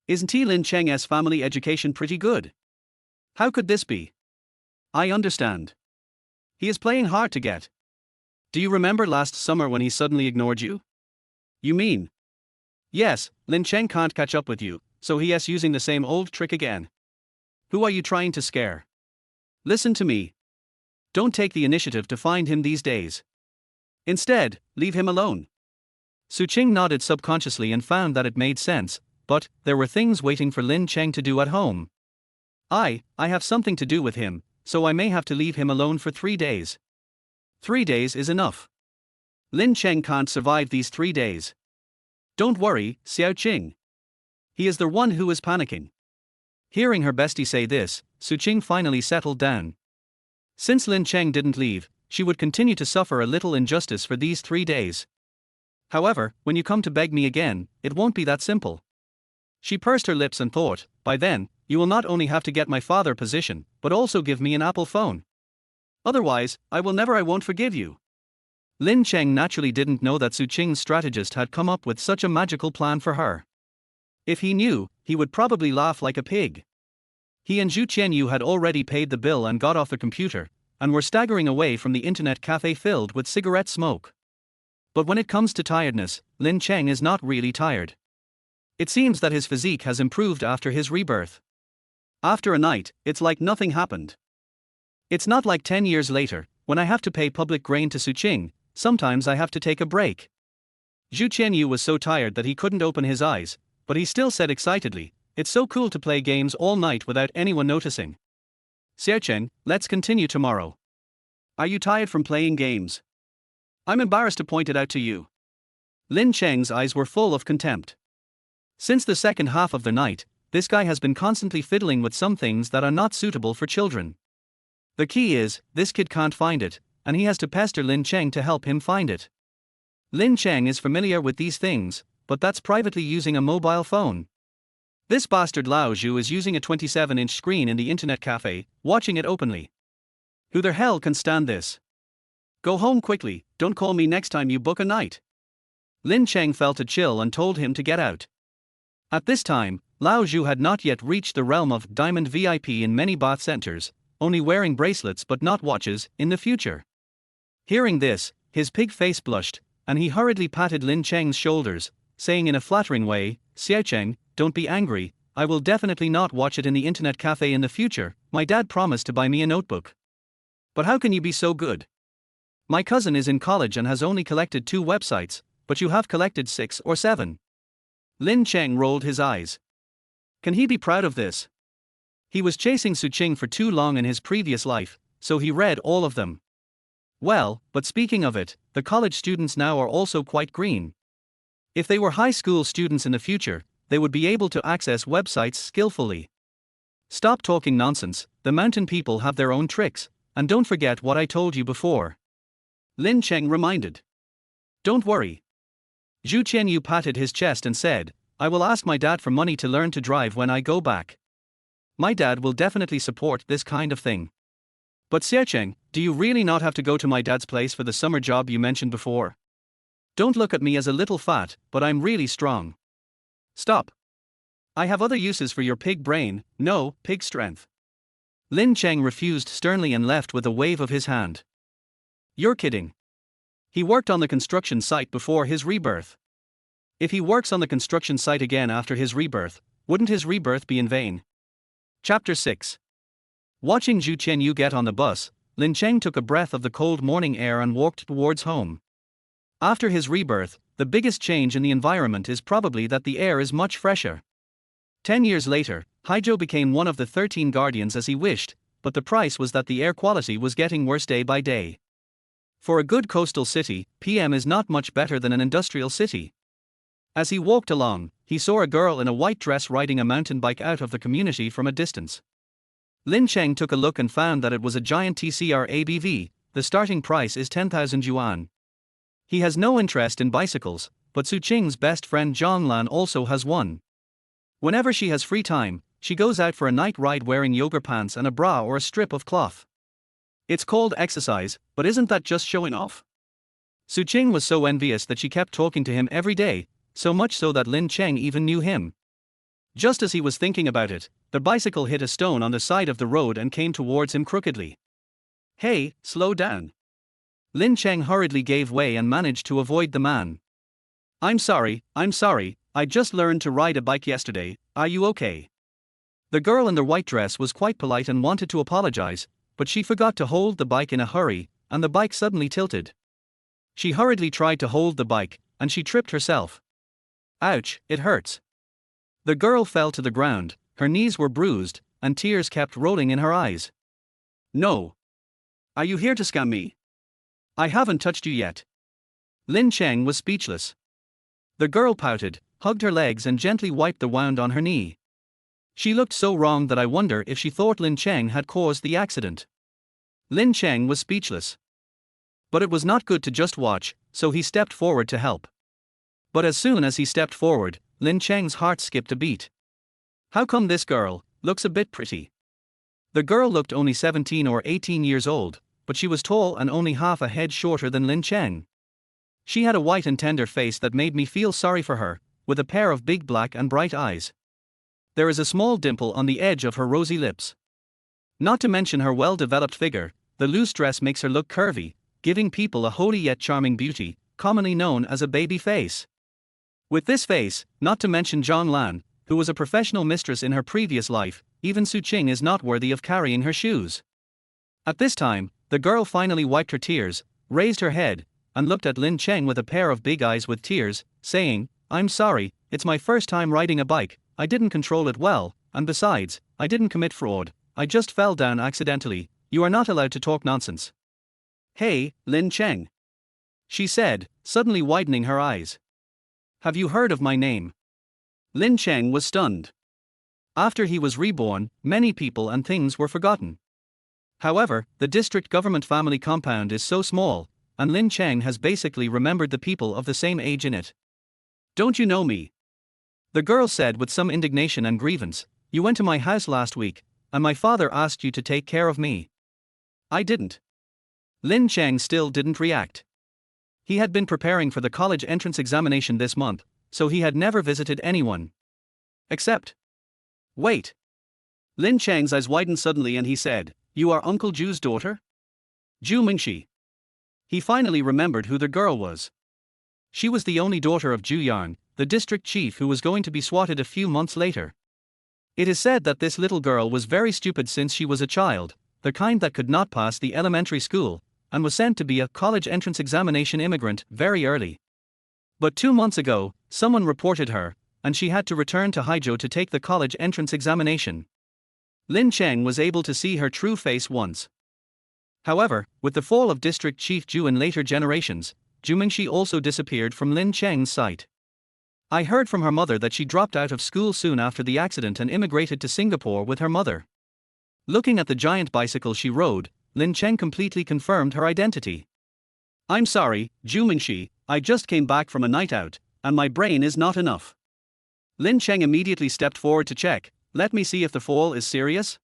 Isn't Lin Cheng's family education pretty good? How could this be? I understand. He is playing hard to get. Do you remember last summer when he suddenly ignored you? You mean? Yes, Lin Cheng can't catch up with you, so he is using the same old trick again. Who are you trying to scare? Listen to me. Don't take the initiative to find him these days. Instead, leave him alone. Su Qing nodded subconsciously and found that it made sense, but there were things waiting for Lin Cheng to do at home. I have something to do with him, so I may have to leave him alone for 3 days. 3 days is enough. Lin Cheng can't survive these 3 days. Don't worry, Xiao Qing. He is the one who is panicking. Hearing her bestie say this, Su Qing finally settled down. Since Lin Cheng didn't leave, she would continue to suffer a little injustice for these 3 days. However, when you come to beg me again, it won't be that simple. She pursed her lips and thought, by then, you will not only have to get my father a position, but also give me an Apple phone. Otherwise, I won't forgive you. Lin Cheng naturally didn't know that Su Qing's strategist had come up with such a magical plan for her. If he knew, he would probably laugh like a pig. He and Zhu Qianyu had already paid the bill and got off the computer, and were staggering away from the internet cafe filled with cigarette smoke. But when it comes to tiredness, Lin Cheng is not really tired. It seems that his physique has improved after his rebirth. After a night, it's like nothing happened. It's not like 10 years later, when I have to pay public grain to Su Qing, sometimes I have to take a break. Zhu Qianyu was so tired that he couldn't open his eyes, but he still said excitedly, it's so cool to play games all night without anyone noticing. Xiaochen, let's continue tomorrow. Are you tired from playing games? I'm embarrassed to point it out to you. Lin Cheng's eyes were full of contempt. Since the second half of the night, this guy has been constantly fiddling with some things that are not suitable for children. The key is, this kid can't find it, and he has to pester Lin Cheng to help him find it. Lin Cheng is familiar with these things, but that's privately using a mobile phone. This bastard Lao Zhu is using a 27-inch screen in the internet cafe, watching it openly. Who the hell can stand this? Go home quickly, don't call me next time you book a night. Lin Cheng felt a chill and told him to get out. At this time, Lao Zhu had not yet reached the realm of diamond VIP in many bath centers, only wearing bracelets but not watches, in the future. Hearing this, his pig face blushed, and he hurriedly patted Lin Cheng's shoulders, saying in a flattering way, Xiaocheng, don't be angry, I will definitely not watch it in the internet cafe in the future, my dad promised to buy me a notebook. But how can you be so good? My cousin is in college and has only collected 2 websites, but you have collected 6 or 7. Lin Cheng rolled his eyes. Can he be proud of this? He was chasing Su Qing for too long in his previous life, so he read all of them. Well, but speaking of it, the college students now are also quite green. If they were high school students in the future, they would be able to access websites skillfully. Stop talking nonsense, the mountain people have their own tricks, and don't forget what I told you before. Lin Cheng reminded. Don't worry. Zhu Qianyu patted his chest and said, I will ask my dad for money to learn to drive when I go back. My dad will definitely support this kind of thing. But Xiaocheng, do you really not have to go to my dad's place for the summer job you mentioned before? Don't look at me as a little fat, but I'm really strong. Stop. I have other uses for your pig brain, no, pig strength. Lin Cheng refused sternly and left with a wave of his hand. You're kidding. He worked on the construction site before his rebirth. If he works on the construction site again after his rebirth, wouldn't his rebirth be in vain? Chapter 6. Watching Zhu Qianyu get on the bus, Lin Cheng took a breath of the cold morning air and walked towards home. After his rebirth, the biggest change in the environment is probably that the air is much fresher. 10 years later, Haijo became one of the 13 guardians as he wished, but the price was that the air quality was getting worse day by day. For a good coastal city, PM is not much better than an industrial city. As he walked along, he saw a girl in a white dress riding a mountain bike out of the community from a distance. Lin Cheng took a look and found that it was a giant TCR ABV. The starting price is 10,000 yuan. He has no interest in bicycles, but Su Qing's best friend Zhonglan also has one. Whenever she has free time, she goes out for a night ride wearing yoga pants and a bra or a strip of cloth. It's called exercise, but isn't that just showing off? Su Qing was so envious that she kept talking to him every day, so much so that Lin Cheng even knew him. Just as he was thinking about it, the bicycle hit a stone on the side of the road and came towards him crookedly. Hey, slow down. Lin Cheng hurriedly gave way and managed to avoid the man. I'm sorry, I just learned to ride a bike yesterday, are you okay? The girl in the white dress was quite polite and wanted to apologize, but she forgot to hold the bike in a hurry, and the bike suddenly tilted. She hurriedly tried to hold the bike, and she tripped herself. Ouch, it hurts. The girl fell to the ground, her knees were bruised, and tears kept rolling in her eyes. No. Are you here to scam me? I haven't touched you yet. Lin Cheng was speechless. The girl pouted, hugged her legs and gently wiped the wound on her knee. She looked so wrong that I wonder if she thought Lin Cheng had caused the accident. Lin Cheng was speechless. But it was not good to just watch, so he stepped forward to help. But as soon as he stepped forward, Lin Cheng's heart skipped a beat. How come this girl looks a bit pretty? The girl looked only 17 or 18 years old, but she was tall and only half a head shorter than Lin Cheng. She had a white and tender face that made me feel sorry for her, with a pair of big black and bright eyes. There is a small dimple on the edge of her rosy lips. Not to mention her well-developed figure, the loose dress makes her look curvy, giving people a holy yet charming beauty, commonly known as a baby face. With this face, not to mention Zhonglan, who was a professional mistress in her previous life, even Su Qing is not worthy of carrying her shoes. At this time, the girl finally wiped her tears, raised her head, and looked at Lin Cheng with a pair of big eyes with tears, saying, I'm sorry, it's my first time riding a bike, I didn't control it well, and besides, I didn't commit fraud, I just fell down accidentally, you are not allowed to talk nonsense. Hey, Lin Cheng. She said, suddenly widening her eyes. Have you heard of my name? Lin Cheng was stunned. After he was reborn, many people and things were forgotten. However, the district government family compound is so small, and Lin Cheng has basically remembered the people of the same age in it. Don't you know me? The girl said with some indignation and grievance, you went to my house last week, and my father asked you to take care of me. I didn't. Lin Cheng still didn't react. He had been preparing for the college entrance examination this month, so he had never visited anyone. Except. Wait. Lin Cheng's eyes widened suddenly and he said, you are Uncle Ju's daughter? Ju Mingxi. He finally remembered who the girl was. She was the only daughter of Ju Yarn, the district chief who was going to be swatted a few months later. It is said that this little girl was very stupid since she was a child, the kind that could not pass the elementary school, and was sent to be a college entrance examination immigrant very early. But 2 months ago, someone reported her, and she had to return to Haijo to take the college entrance examination. Lin Cheng was able to see her true face once. However, with the fall of District Chief Ju in later generations, Ju Mingxi also disappeared from Lin Cheng's sight. I heard from her mother that she dropped out of school soon after the accident and immigrated to Singapore with her mother. Looking at the giant bicycle she rode, Lin Cheng completely confirmed her identity. I'm sorry, Ju Mingxi, I just came back from a night out, and my brain is not enough. Lin Cheng immediately stepped forward to check, let me see if the fall is serious.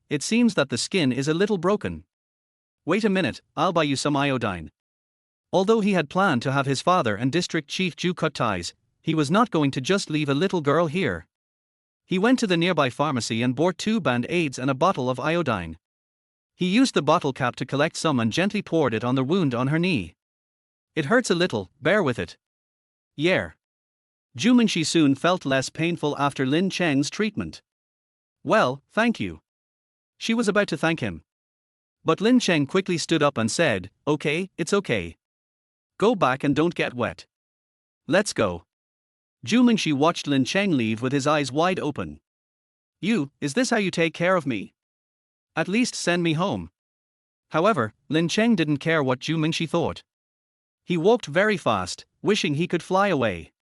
It seems that the skin is a little broken. Wait a minute, I'll buy you some iodine. Although he had planned to have his father and District Chief Ju cut ties, he was not going to just leave a little girl here. He went to the nearby pharmacy and bought 2 band-aids and a bottle of iodine. He used the bottle cap to collect some and gently poured it on the wound on her knee. It hurts a little, bear with it. Yeah. Ju Mingxi soon felt less painful after Lin Cheng's treatment. Well, thank you. She was about to thank him. But Lin Cheng quickly stood up and said, "Okay, it's okay. Go back and don't get wet. Let's go." Zhu Mingxi watched Lin Cheng leave with his eyes wide open. Is this how you take care of me? At least send me home." However, Lin Cheng didn't care what Zhu Mingxi thought. He walked very fast, wishing he could fly away.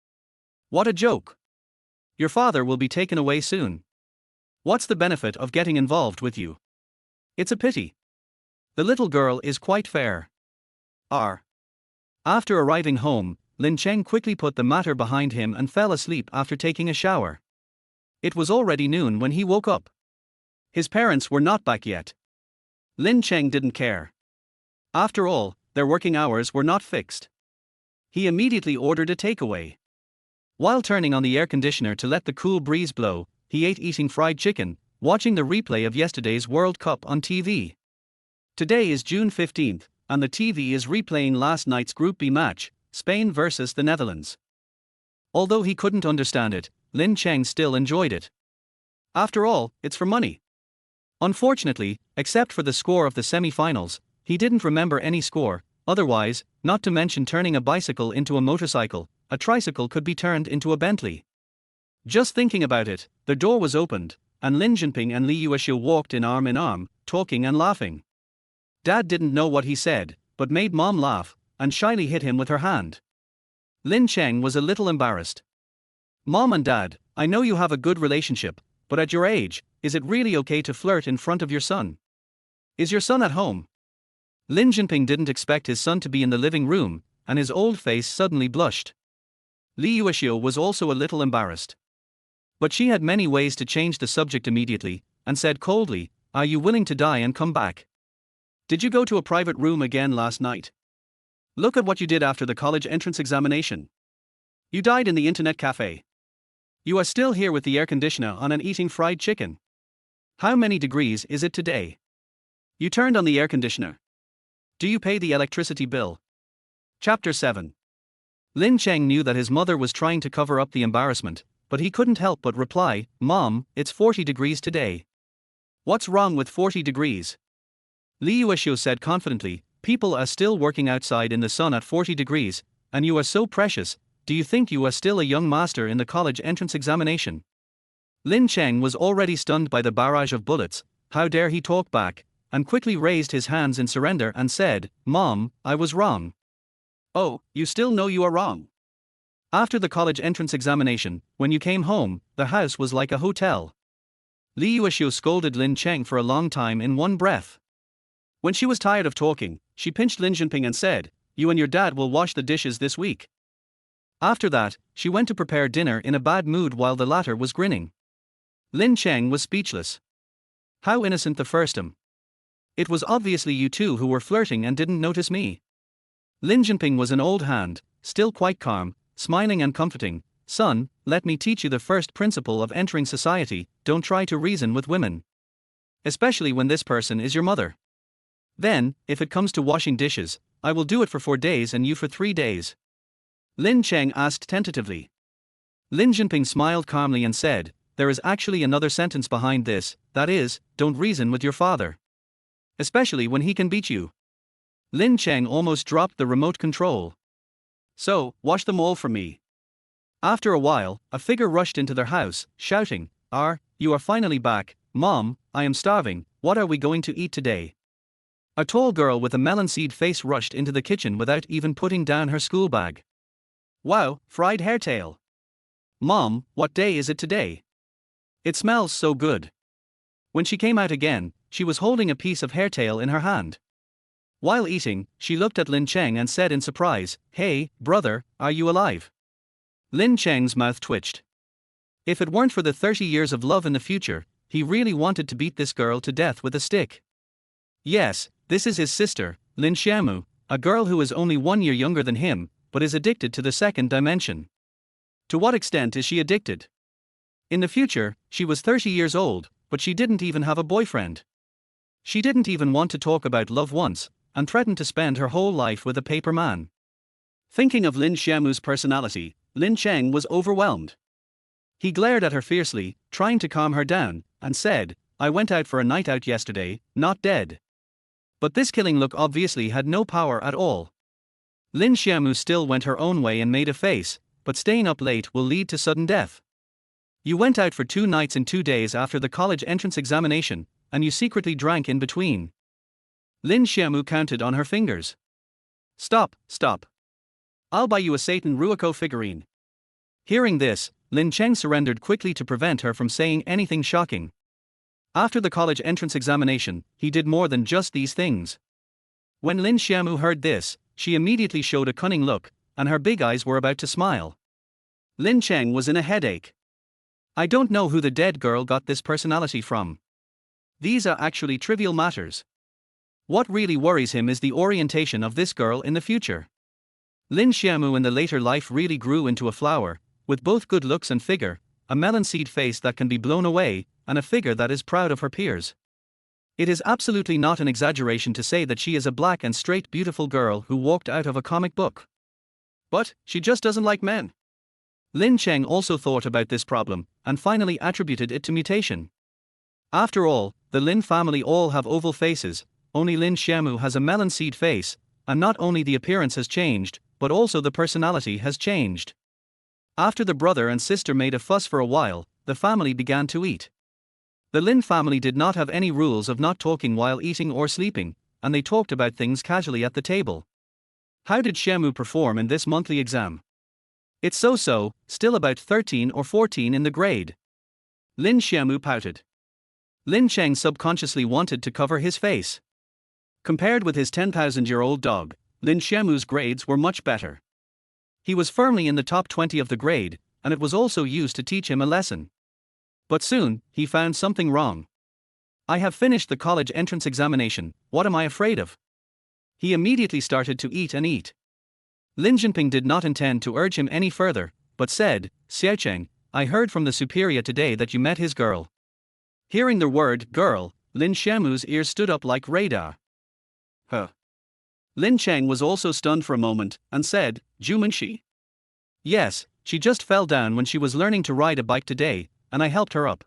What a joke! Your father will be taken away soon. What's the benefit of getting involved with you? It's a pity. The little girl is quite fair. After arriving home, Lin Cheng quickly put the matter behind him and fell asleep after taking a shower. It was already noon when he woke up. His parents were not back yet. Lin Cheng didn't care. After all, their working hours were not fixed. He immediately ordered a takeaway. While turning on the air conditioner to let the cool breeze blow, he ate eating fried chicken, watching the replay of yesterday's World Cup on TV. Today is June 15th, and the TV is replaying last night's Group B match, Spain versus the Netherlands. Although he couldn't understand it, Lin Cheng still enjoyed it. After all, it's for money. Unfortunately, except for the score of the semi-finals, he didn't remember any score. Otherwise, not to mention turning a bicycle into a motorcycle, a tricycle could be turned into a Bentley. Just thinking about it, the door was opened, and Lin Jinping and Li Yuexiu walked in arm, talking and laughing. Dad didn't know what he said, but made Mom laugh, and shyly hit him with her hand. Lin Cheng was a little embarrassed. "Mom and Dad, I know you have a good relationship, but at your age, is it really okay to flirt in front of your son? Is your son at home?" Lin Jinping didn't expect his son to be in the living room, and his old face suddenly blushed. Li Yuexiu was also a little embarrassed. But she had many ways to change the subject immediately, and said coldly, "Are you willing to die and come back? Did you go to a private room again last night? Look at what you did after the college entrance examination. You died in the internet cafe. You are still here with the air conditioner on and eating fried chicken. How many degrees is it today? You turned on the air conditioner. Do you pay the electricity bill?" Chapter 7. Lin Cheng knew that his mother was trying to cover up the embarrassment, but he couldn't help but reply, "Mom, it's 40 degrees today." "What's wrong with 40 degrees? Li Yuexiu said confidently, "People are still working outside in the sun at 40 degrees, and you are so precious. Do you think you are still a young master in the college entrance examination?" Lin Cheng was already stunned by the barrage of bullets. How dare he talk back, and quickly raised his hands in surrender and said, "Mom, I was wrong." "Oh, you still know you are wrong? After the college entrance examination, when you came home, the house was like a hotel." Li Yuexiu scolded Lin Cheng for a long time in one breath. When she was tired of talking, she pinched Lin Jinping and said, "You and your dad will wash the dishes this week." After that, she went to prepare dinner in a bad mood while the latter was grinning. Lin Cheng was speechless. How innocent the firstum. It was obviously you two who were flirting and didn't notice me. Lin Jinping was an old hand, still quite calm, smiling and comforting. "Son, let me teach you the first principle of entering society: don't try to reason with women. Especially when this person is your mother. Then, if it comes to washing dishes, I will do it for 4 days and you for 3 days." Lin Cheng asked tentatively. Lin Jinping smiled calmly and said, "There is actually another sentence behind this, that is, don't reason with your father. Especially when he can beat you." Lin Cheng almost dropped the remote control. "So, wash them all for me." After a while, a figure rushed into their house, shouting, You are finally back. Mom, I am starving, what are we going to eat today?" A tall girl with a melon seed face rushed into the kitchen without even putting down her school bag. "Wow, fried hairtail. Mom, what day is it today? It smells so good." When she came out again, she was holding a piece of hairtail in her hand. While eating, she looked at Lin Cheng and said in surprise, "Hey, brother, are you alive?" Lin Cheng's mouth twitched. If it weren't for the 30 years of love in the future, he really wanted to beat this girl to death with a stick. Yes, this is his sister, Lin Xiaomu, a girl who is only 1 year younger than him, but is addicted to the second dimension. To what extent is she addicted? In the future, she was 30 years old, but she didn't even have a boyfriend. She didn't even want to talk about love once, and threatened to spend her whole life with a paper man. Thinking of Lin Xiaomu's personality, Lin Cheng was overwhelmed. He glared at her fiercely, trying to calm her down, and said, "I went out for a night out yesterday, not dead." But this killing look obviously had no power at all. Lin Xiaomu still went her own way and made a face, but staying up late will lead to sudden death. You went out for 2 nights and 2 days after the college entrance examination, and you secretly drank in between. Lin Xiaomu counted on her fingers. Stop, stop. I'll buy you a Satan Ruiko figurine. Hearing this, Lin Cheng surrendered quickly to prevent her from saying anything shocking. After the college entrance examination, he did more than just these things. When Lin Xiaomu heard this, she immediately showed a cunning look, and her big eyes were about to smile. Lin Cheng was in a headache. I don't know who the dead girl got this personality from. These are actually trivial matters. What really worries him is the orientation of this girl in the future. Lin Xiaomu in the later life really grew into a flower, with both good looks and figure, a melon seed face that can be blown away, and a figure that is proud of her peers. It is absolutely not an exaggeration to say that she is a black and straight beautiful girl who walked out of a comic book. But, she just doesn't like men. Lin Cheng also thought about this problem, and finally attributed it to mutation. After all, the Lin family all have oval faces, only Lin Xiaomu has a melon seed face, and not only the appearance has changed, but also the personality has changed. After the brother and sister made a fuss for a while, the family began to eat. The Lin family did not have any rules of not talking while eating or sleeping, and they talked about things casually at the table. How did Xiaomu perform in this monthly exam? It's so-so, still about 13 or 14 in the grade. Lin Xiaomu pouted. Lin Cheng subconsciously wanted to cover his face. Compared with his 10,000-year-old dog, Lin Xiaomu's grades were much better. He was firmly in the top 20 of the grade, and it was also used to teach him a lesson. But soon, he found something wrong. I have finished the college entrance examination, what am I afraid of? He immediately started to eat and eat. Lin Jinping did not intend to urge him any further, but said, Xiaocheng, I heard from the superior today that you met his girl. Hearing the word girl, Lin Xiaomu's ears stood up like radar. Huh. Lin Cheng was also stunned for a moment, and said, Zhu Mengxi? Yes, she just fell down when she was learning to ride a bike today, and I helped her up.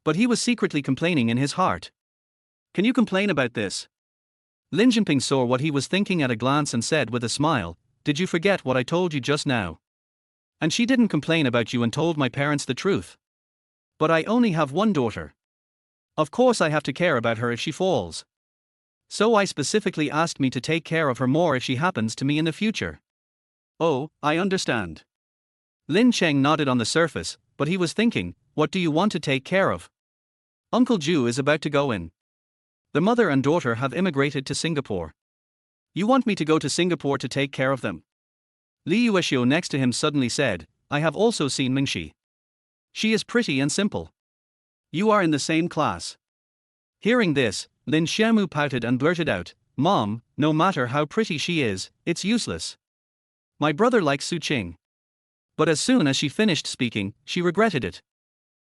But he was secretly complaining in his heart. Can you complain about this? Lin Jinping saw what he was thinking at a glance and said with a smile, did you forget what I told you just now? And she didn't complain about you and told my parents the truth. But I only have one daughter. Of course I have to care about her if she falls. So I specifically asked me to take care of her more if she happens to me in the future. Oh, I understand. Lin Cheng nodded on the surface, but he was thinking, what do you want to take care of? Uncle Zhu is about to go in. The mother and daughter have immigrated to Singapore. You want me to go to Singapore to take care of them? Li Yuexiu next to him suddenly said, I have also seen Mingxi. She is pretty and simple. You are in the same class. Hearing this, Lin Xiaomu pouted and blurted out, Mom, no matter how pretty she is, it's useless. My brother likes Su Qing. But as soon as she finished speaking, she regretted it.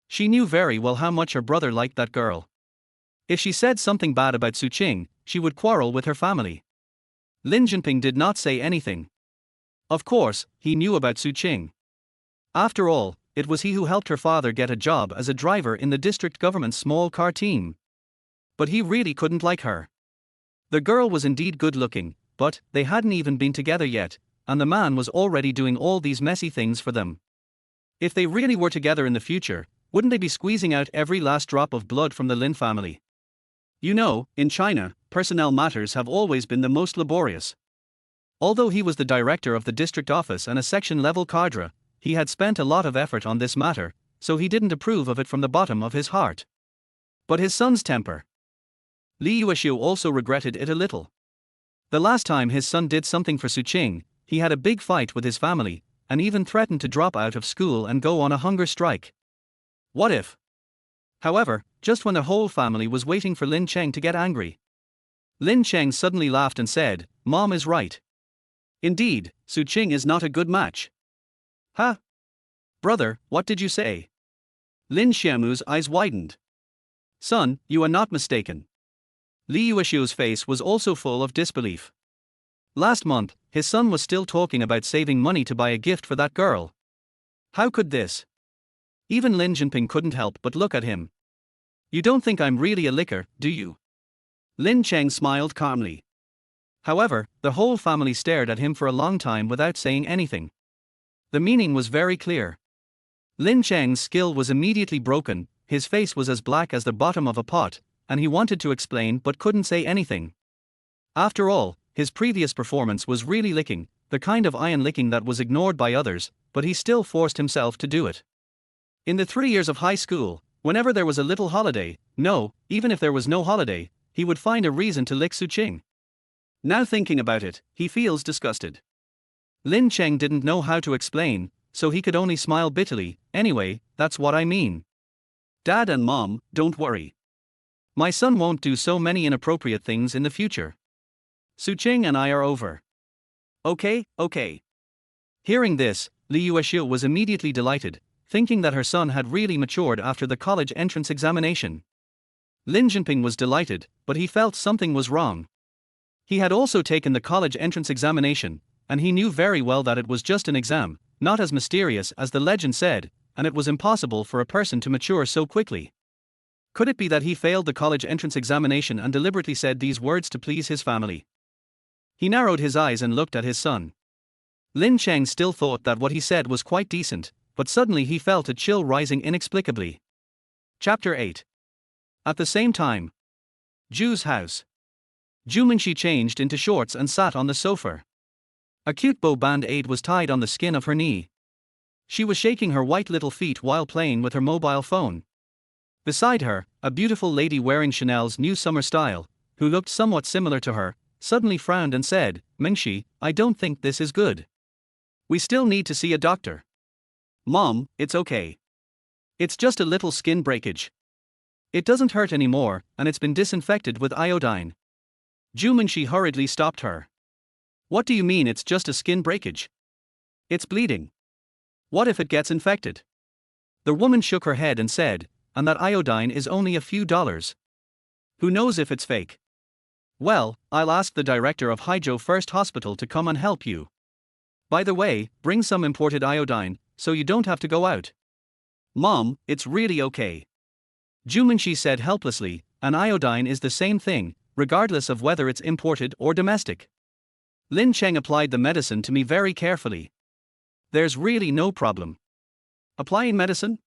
She knew very well how much her brother liked that girl. If she said something bad about Su Qing, she would quarrel with her family. Lin Jinping did not say anything. Of course, he knew about Su Qing. After all, it was he who helped her father get a job as a driver in the district government's small car team. But he really couldn't like her. The girl was indeed good-looking, but they hadn't even been together yet, and the man was already doing all these messy things for them. If they really were together in the future, wouldn't they be squeezing out every last drop of blood from the Lin family? You know, in China, personnel matters have always been the most laborious. Although he was the director of the district office and a section-level cadre, he had spent a lot of effort on this matter, so he didn't approve of it from the bottom of his heart. But his son's temper. Li Yuexiu also regretted it a little. The last time his son did something for Su Qing, he had a big fight with his family, and even threatened to drop out of school and go on a hunger strike. What if? However, just when the whole family was waiting for Lin Cheng to get angry, Lin Cheng suddenly laughed and said, Mom is right. Indeed, Su Qing is not a good match. Huh? Brother, what did you say? Lin Xiaomu's eyes widened. Son, you are not mistaken. Li Yuexiu's face was also full of disbelief. Last month, his son was still talking about saving money to buy a gift for that girl. How could this? Even Lin Jinping couldn't help but look at him. You don't think I'm really a licker, do you? Lin Cheng smiled calmly. However, the whole family stared at him for a long time without saying anything. The meaning was very clear. Lin Cheng's skill was immediately broken, his face was as black as the bottom of a pot, and he wanted to explain but couldn't say anything. After all, his previous performance was really licking, the kind of iron licking that was ignored by others, but he still forced himself to do it. In the 3 years of high school, whenever there was a little holiday, no, even if there was no holiday, he would find a reason to lick Su Qing. Now thinking about it, he feels disgusted. Lin Cheng didn't know how to explain, so he could only smile bitterly. Anyway, that's what I mean. Dad and Mom, don't worry. My son won't do so many inappropriate things in the future. Su Qing and I are over. Okay. Hearing this, Li Yuexiu was immediately delighted, thinking that her son had really matured after the college entrance examination. Lin Jinping was delighted, but he felt something was wrong. He had also taken the college entrance examination, and he knew very well that it was just an exam, not as mysterious as the legend said, and it was impossible for a person to mature so quickly. Could it be that he failed the college entrance examination and deliberately said these words to please his family? He narrowed his eyes and looked at his son. Lin Cheng still thought that what he said was quite decent, but suddenly he felt a chill rising inexplicably. Chapter 8. At the same time, Ju's house. Ju Mingxi changed into shorts and sat on the sofa. A cute bow band-aid was tied on the skin of her knee. She was shaking her white little feet while playing with her mobile phone. Beside her, a beautiful lady wearing Chanel's new summer style, who looked somewhat similar to her, suddenly frowned and said, "Mingxi, I don't think this is good. We still need to see a doctor." "Mom, it's okay. It's just a little skin breakage. It doesn't hurt anymore, and it's been disinfected with iodine." Ju Mingxi hurriedly stopped her. "What do you mean it's just a skin breakage? It's bleeding. What if it gets infected?" The woman shook her head and said, "And that iodine is only a few dollars. Who knows if it's fake? Well, I'll ask the director of Haizhou First Hospital to come and help you. By the way, bring some imported iodine, so you don't have to go out." "Mom, it's really okay." Ju Mingxi said helplessly, "An iodine is the same thing, regardless of whether it's imported or domestic. Lin Cheng applied the medicine to me very carefully. There's really no problem." "Applying medicine?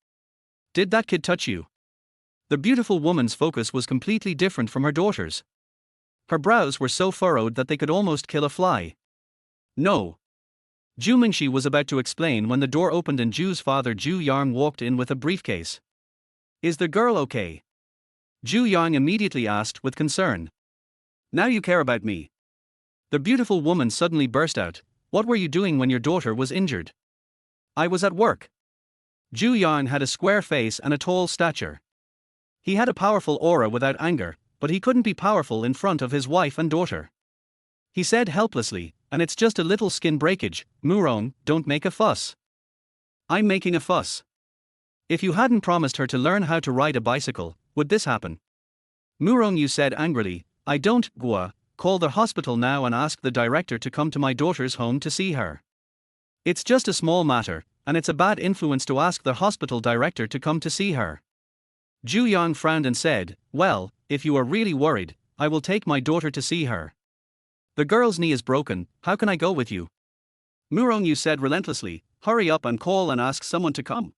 Did that kid touch you?" The beautiful woman's focus was completely different from her daughter's. Her brows were so furrowed that they could almost kill a fly. "No." Ju Mingxi was about to explain when the door opened and Ju's father Ju Yang walked in with a briefcase. "Is the girl okay?" Ju Yang immediately asked with concern. "Now you care about me." The beautiful woman suddenly burst out, "What were you doing when your daughter was injured?" "I was at work." Ju Yang had a square face and a tall stature. He had a powerful aura without anger, but he couldn't be powerful in front of his wife and daughter. He said helplessly, "And it's just a little skin breakage, Murong, don't make a fuss." "I'm making a fuss. If you hadn't promised her to learn how to ride a bicycle, would this happen?" "Murong," you said angrily, "I don't, Gua, call the hospital now and ask the director to come to my daughter's home to see her. It's just a small matter, and it's a bad influence to ask the hospital director to come to see her." Ju Yang frowned and said, "Well, if you are really worried, I will take my daughter to see her. The girl's knee is broken, how can I go with you?" "Murong," you said relentlessly, "hurry up and call and ask someone to come."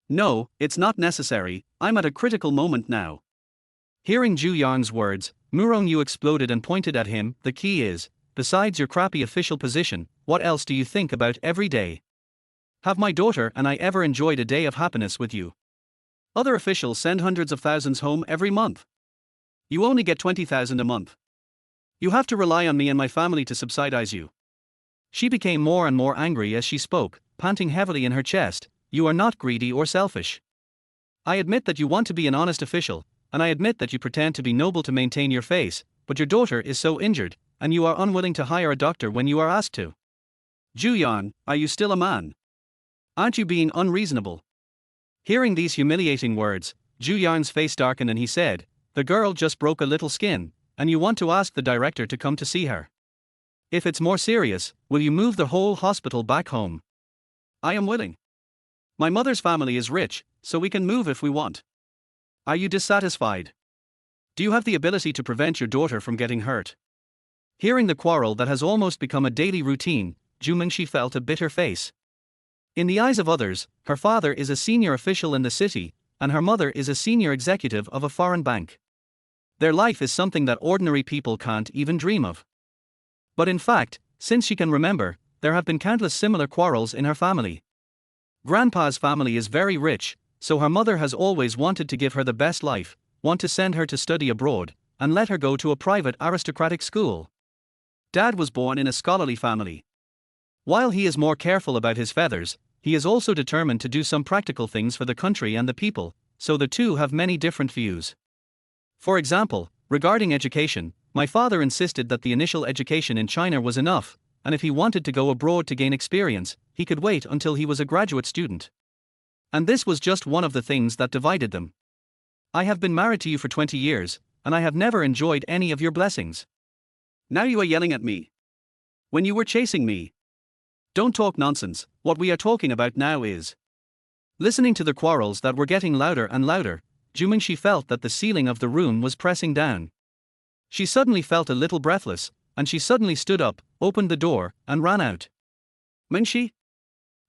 "No, it's not necessary, I'm at a critical moment now." Hearing Ju Yang's words, Murong Yu exploded and pointed at him. "The key is, besides your crappy official position, what else do you think about every day? Have my daughter and I ever enjoyed a day of happiness with you? Other officials send hundreds of thousands home every month. You only get 20,000 a month. You have to rely on me and my family to subsidize you." She became more and more angry as she spoke, panting heavily in her chest. "You are not greedy or selfish. I admit that you want to be an honest official, and I admit that you pretend to be noble to maintain your face, but your daughter is so injured, and you are unwilling to hire a doctor when you are asked to. Ju Yang, are you still a man? Aren't you being unreasonable?" Hearing these humiliating words, Ju Yang's face darkened and he said, "The girl just broke a little skin, and you want to ask the director to come to see her. If it's more serious, will you move the whole hospital back home?" "I am willing. My mother's family is rich, so we can move if we want. Are you dissatisfied?" Do you have the ability to prevent your daughter from getting hurt? Hearing the quarrel that has almost become a daily routine, Zhu Mingxi felt a bitter face. In the eyes of others, her father is a senior official in the city, and her mother is a senior executive of a foreign bank. Their life is something that ordinary people can't even dream of. But in fact, since she can remember, there have been countless similar quarrels in her family. Grandpa's family is very rich, so her mother has always wanted to give her the best life, want to send her to study abroad, and let her go to a private aristocratic school. Dad was born in a scholarly family. While he is more careful about his feathers, he is also determined to do some practical things for the country and the people, so the two have many different views. For example, regarding education, my father insisted that the initial education in China was enough, and if he wanted to go abroad to gain experience, he could wait until he was a graduate student. And this was just one of the things that divided them. I have been married to you for 20 years, and I have never enjoyed any of your blessings. Now you are yelling at me. When you were chasing me. Don't talk nonsense, what we are talking about now is. Listening to the quarrels that were getting louder and louder, Zhu Mingxi felt that the ceiling of the room was pressing down. She suddenly felt a little breathless, and she suddenly stood up, opened the door, and ran out. Mingxi?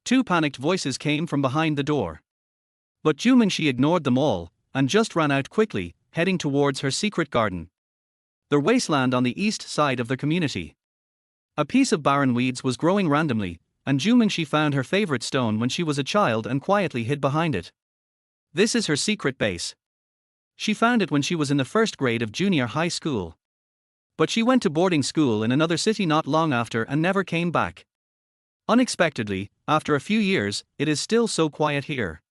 Two panicked voices came from behind the door. But Zhu Mingxi ignored them all, and just ran out quickly, heading towards her secret garden. The wasteland on the east side of the community. A piece of barren weeds was growing randomly, and Zhu Mingxi found her favorite stone when she was a child and quietly hid behind it. This is her secret base. She found it when she was in the first grade of junior high school. But she went to boarding school in another city not long after and never came back. Unexpectedly, after a few years, it is still so quiet here.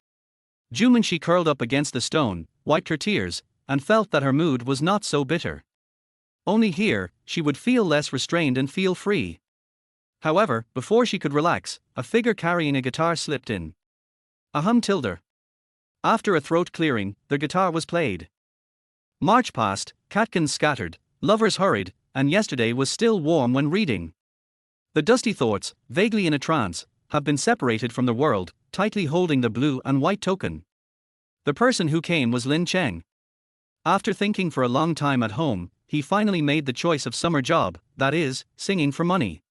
Zhu Mingxi curled up against the stone, wiped her tears, and felt that her mood was not so bitter. Only here, she would feel less restrained and feel free. However, before she could relax, a figure carrying a guitar slipped in. Ahum tilde. After a throat clearing, the guitar was played. March passed, catkins scattered, lovers hurried, and yesterday was still warm when reading. The dusty thoughts, vaguely in a trance, have been separated from the world, tightly holding the blue and white token. The person who came was Lin Cheng. After thinking for a long time at home, he finally made the choice of summer job, that is, singing for money.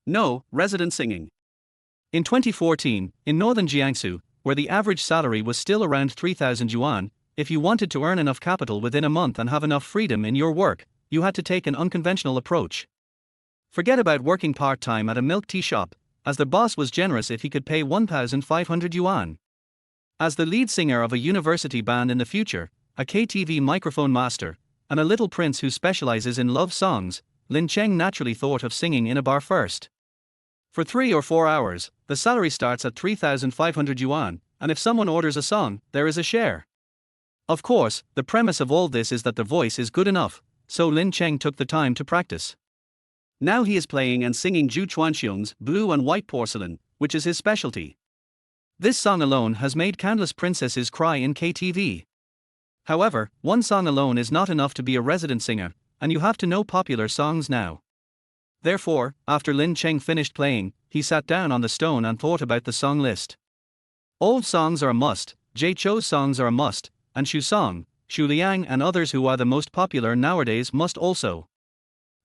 No, resident singing. In 2014, in northern Jiangsu, where the average salary was still around 3,000 yuan, if you wanted to earn enough capital within a month and have enough freedom in your work, you had to take an unconventional approach. Forget about working part-time at a milk tea shop, as the boss was generous if he could pay 1,500 yuan. As the lead singer of a university band in the future, a KTV microphone master, and a little prince who specializes in love songs, Lin Cheng naturally thought of singing in a bar first. For 3 or 4 hours, the salary starts at 3,500 yuan, and if someone orders a song, there is a share. Of course, the premise of all this is that the voice is good enough, so Lin Cheng took the time to practice. Now he is playing and singing Zhu Chuanxiong's Blue and White Porcelain, which is his specialty. This song alone has made countless princesses cry in KTV. However, one song alone is not enough to be a resident singer, and you have to know popular songs now. Therefore, after Lin Cheng finished playing, he sat down on the stone and thought about the song list. Old songs are a must, Jay Chou's songs are a must, and Shu Song, Shu Liang and others who are the most popular nowadays must also.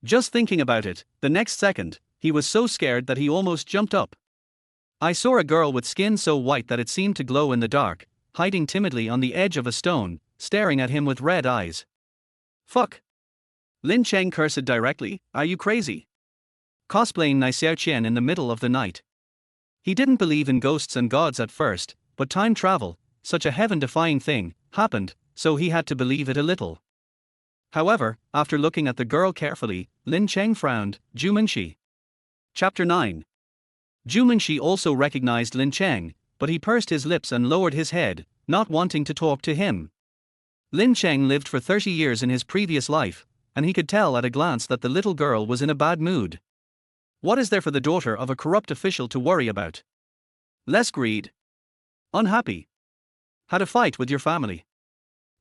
Just thinking about it, the next second, he was so scared that he almost jumped up. I saw a girl with skin so white that it seemed to glow in the dark, hiding timidly on the edge of a stone, staring at him with red eyes. Fuck. Lin Cheng cursed directly, are you crazy? Cosplaying Nai Xiaoqian in the middle of the night. He didn't believe in ghosts and gods at first, but time travel, such a heaven-defying thing, happened, so he had to believe it a little. However, after looking at the girl carefully, Lin Cheng frowned. Zhu Mingxi. Chapter 9. Zhu Mingxi also recognized Lin Cheng, but he pursed his lips and lowered his head, not wanting to talk to him. Lin Cheng lived for 30 years in his previous life, and he could tell at a glance that the little girl was in a bad mood. What is there for the daughter of a corrupt official to worry about? Less greed. Unhappy. Had a fight with your family.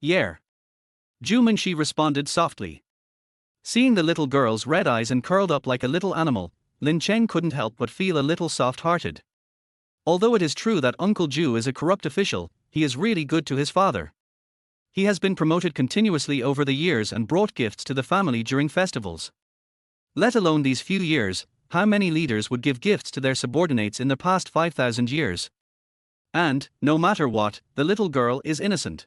Yeah. Zhu Mingxi responded softly. Seeing the little girl's red eyes and curled up like a little animal, Lin Cheng couldn't help but feel a little soft-hearted. Although it is true that Uncle Zhu is a corrupt official, he is really good to his father. He has been promoted continuously over the years and brought gifts to the family during festivals. Let alone these few years, how many leaders would give gifts to their subordinates in the past 5,000 years? And, no matter what, the little girl is innocent.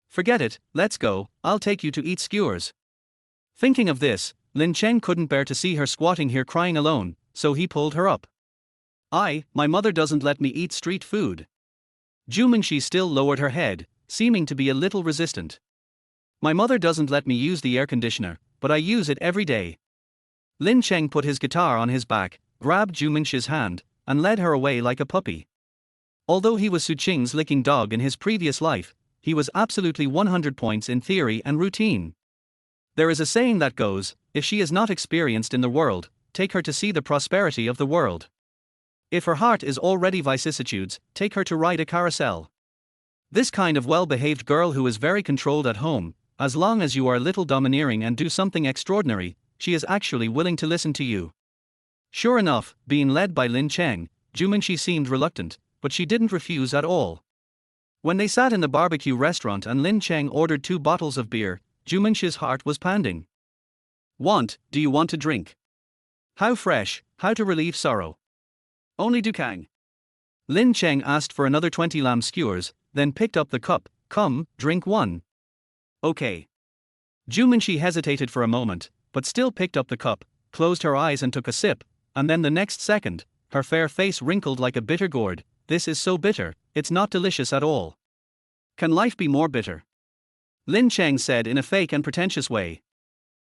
Forget it, let's go, I'll take you to eat skewers. Thinking of this, Lin Cheng couldn't bear to see her squatting here crying alone, so he pulled her up. My mother doesn't let me eat street food. Zhu Mingxi still lowered her head, seeming to be a little resistant. My mother doesn't let me use the air conditioner, but I use it every day. Lin Cheng put his guitar on his back, grabbed Zhu Mingxi's hand, and led her away like a puppy. Although he was Su Qing's licking dog in his previous life, he was absolutely 100 points in theory and routine. There is a saying that goes, if she is not experienced in the world, take her to see the prosperity of the world. If her heart is already vicissitudes, take her to ride a carousel. This kind of well-behaved girl who is very controlled at home, as long as you are a little domineering and do something extraordinary, she is actually willing to listen to you. Sure enough, being led by Lin Cheng, Zhu Mingxi seemed reluctant, but she didn't refuse at all. When they sat in the barbecue restaurant and Lin Cheng ordered 2 bottles of beer, Zhu Mingxi's heart was pounding. Do you want to drink? How fresh, how to relieve sorrow. Only Dukang. Lin Cheng asked for another 20 lamb skewers, then picked up the cup. Come, drink one. Okay. Zhu Mingxi hesitated for a moment, but still picked up the cup, closed her eyes and took a sip, and then the next second, her fair face wrinkled like a bitter gourd. This is so bitter, it's not delicious at all. Can life be more bitter? Lin Cheng said in a fake and pretentious way.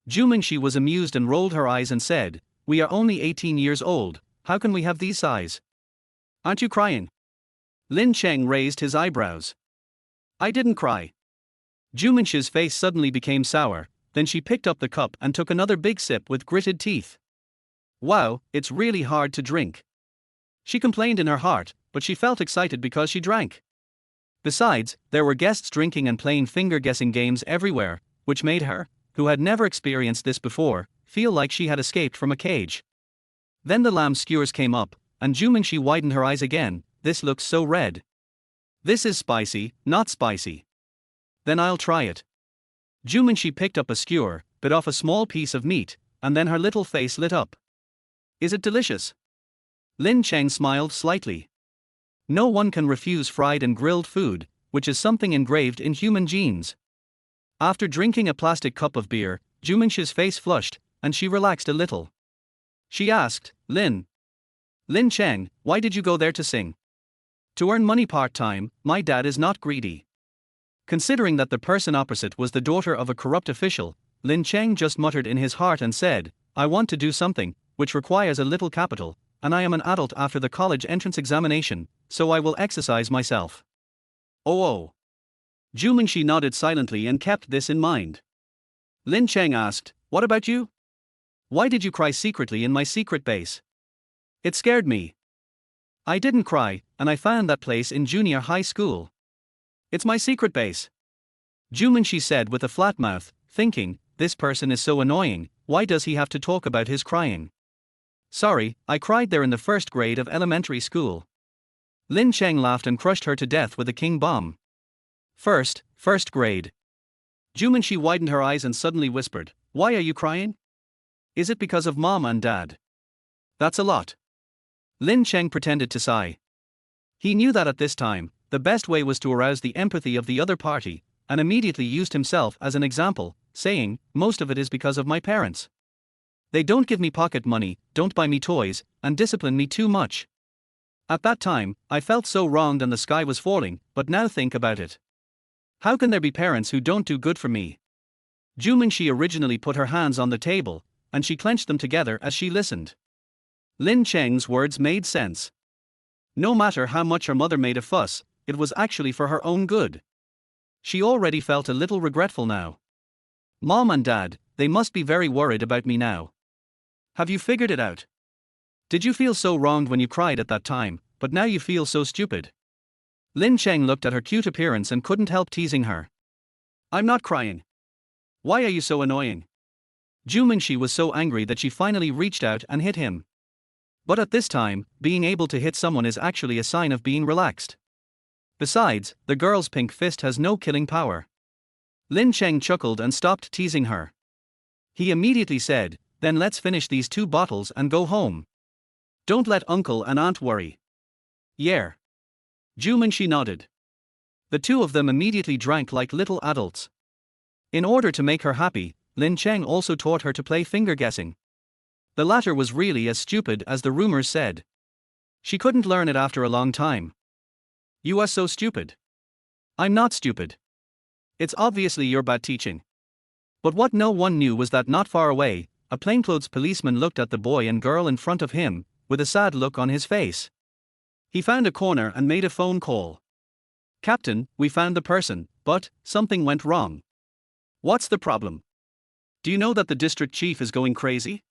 Zhu Mingxi was amused and rolled her eyes and said, we are only 18 years old, how can we have these sighs? Aren't you crying? Lin Cheng raised his eyebrows. I didn't cry. Zhu Mingxi's face suddenly became sour, then she picked up the cup and took another big sip with gritted teeth. Wow, it's really hard to drink. She complained in her heart, but she felt excited because she drank. Besides, there were guests drinking and playing finger-guessing games everywhere, which made her, who had never experienced this before, feel like she had escaped from a cage. Then the lamb skewers came up, and Zhu Mingxi widened her eyes again. This looks so red. This is spicy, not spicy. Then I'll try it. Zhu Mingxi picked up a skewer, bit off a small piece of meat, and then her little face lit up. Is it delicious? Lin Cheng smiled slightly. No one can refuse fried and grilled food, which is something engraved in human genes. After drinking a plastic cup of beer, Zhu Mingxi's face flushed, and she relaxed a little. She asked, Lin Cheng, why did you go there to sing? To earn money part-time. My dad is not greedy. Considering that the person opposite was the daughter of a corrupt official, Lin Cheng just muttered in his heart and said, I want to do something, which requires a little capital, and I am an adult after the college entrance examination, so I will exercise myself. Oh. Zhu Mingxi nodded silently and kept this in mind. Lin Cheng asked, what about you? Why did you cry secretly in my secret base? It scared me. I didn't cry, and I found that place in junior high school. It's my secret base. Zhu Mingxi said with a flat mouth, thinking, this person is so annoying, why does he have to talk about his crying? Sorry, I cried there in the 1st grade of elementary school. Lin Cheng laughed and crushed her to death with a king bomb. First grade. Zhu Mingxi widened her eyes and suddenly whispered, why are you crying? Is it because of mom and dad? That's a lot. Lin Cheng pretended to sigh. He knew that at this time, the best way was to arouse the empathy of the other party, and immediately used himself as an example, saying, most of it is because of my parents. They don't give me pocket money, don't buy me toys, and discipline me too much. At that time, I felt so wronged and the sky was falling, but now think about it. How can there be parents who don't do good for me? Zhu Mingxi originally put her hands on the table, and she clenched them together as she listened. Lin Cheng's words made sense. No matter how much her mother made a fuss, it was actually for her own good. She already felt a little regretful now. Mom and Dad, they must be very worried about me now. Have you figured it out? Did you feel so wronged when you cried at that time, but now you feel so stupid? Lin Cheng looked at her cute appearance and couldn't help teasing her. I'm not crying. Why are you so annoying? Zhu Mingxi was so angry that she finally reached out and hit him. But at this time, being able to hit someone is actually a sign of being relaxed. Besides, the girl's pink fist has no killing power. Lin Cheng chuckled and stopped teasing her. He immediately said, "Then let's finish these 2 bottles and go home. Don't let uncle and aunt worry." "Yeah." Zhu Mingxi nodded. The two of them immediately drank like little adults. In order to make her happy, Lin Cheng also taught her to play finger guessing. The latter was really as stupid as the rumors said. She couldn't learn it after a long time. "You are so stupid." "I'm not stupid. It's obviously your bad teaching." But what no one knew was that not far away, a plainclothes policeman looked at the boy and girl in front of him, with a sad look on his face. He found a corner and made a phone call. "Captain, we found the person, but something went wrong." "What's the problem?" "Do you know that the district chief is going crazy?"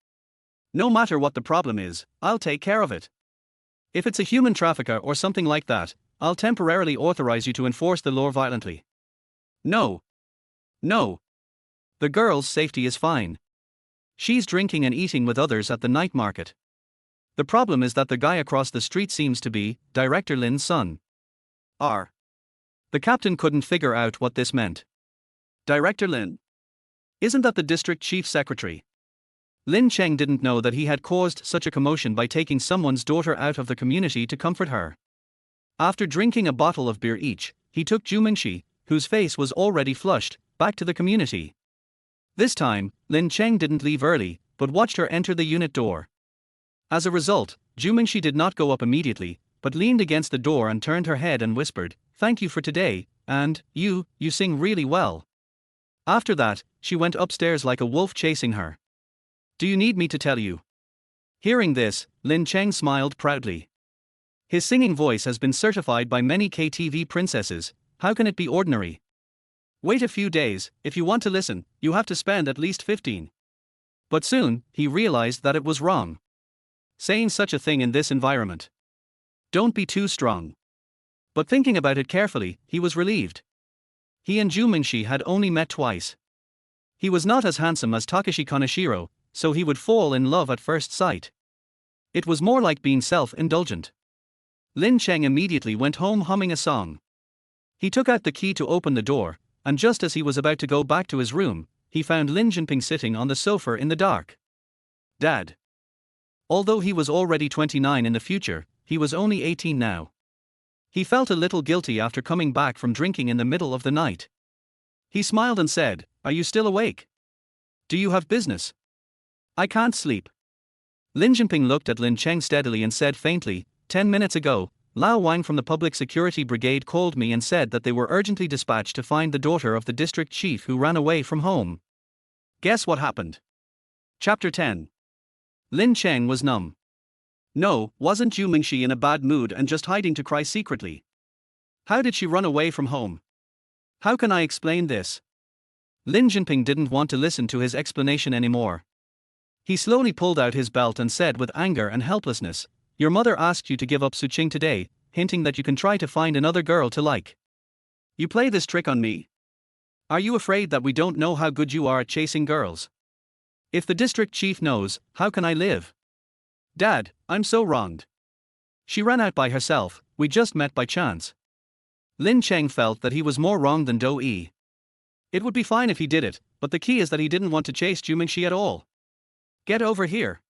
"No matter what the problem is, I'll take care of it. If it's a human trafficker or something like that, I'll temporarily authorize you to enforce the law violently." "No. No. The girl's safety is fine. She's drinking and eating with others at the night market. The problem is that the guy across the street seems to be Director Lin's son." R. The captain couldn't figure out what this meant. "Director Lin? Isn't that the district chief's secretary?" Lin Cheng didn't know that he had caused such a commotion by taking someone's daughter out of the community to comfort her. After drinking a bottle of beer each, he took Zhu Mingxi, whose face was already flushed, back to the community. This time, Lin Cheng didn't leave early, but watched her enter the unit door. As a result, Zhu Mingxi did not go up immediately, but leaned against the door and turned her head and whispered, "Thank you for today, and you sing really well." After that, she went upstairs like a wolf chasing her. "Do you need me to tell you?" Hearing this, Lin Cheng smiled proudly. His singing voice has been certified by many KTV princesses. How can it be ordinary? Wait a few days. If you want to listen, you have to spend at least 15. But soon, he realized that it was wrong. Saying such a thing in this environment. Don't be too strong. But thinking about it carefully, he was relieved. He and Zhu Mingxi had only met twice. He was not as handsome as Takashi Kaneshiro, so he would fall in love at first sight. It was more like being self-indulgent. Lin Cheng immediately went home humming a song. He took out the key to open the door, and just as he was about to go back to his room, he found Lin Jinping sitting on the sofa in the dark. "Dad." Although he was already 29 in the future, he was only 18 now. He felt a little guilty after coming back from drinking in the middle of the night. He smiled and said, "Are you still awake? Do you have business?" "I can't sleep." Lin Jinping looked at Lin Cheng steadily and said faintly, 10 minutes ago, Lao Wang from the Public Security Brigade called me and said that they were urgently dispatched to find the daughter of the district chief who ran away from home." Guess what happened? Chapter 10. Lin Cheng was numb. No, wasn't Zhu Mingxi in a bad mood and just hiding to cry secretly? How did she run away from home? How can I explain this? Lin Jinping didn't want to listen to his explanation anymore. He slowly pulled out his belt and said with anger and helplessness, "Your mother asked you to give up Su Qing today, hinting that you can try to find another girl to like. You play this trick on me? Are you afraid that we don't know how good you are at chasing girls? If the district chief knows, how can I live? Dad, I'm so wronged. She ran out by herself, we just met by chance." Lin Cheng felt that he was more wrong than Do Yi. It would be fine if he did it, but the key is that he didn't want to chase Zhu Mingxi at all. "Get over here.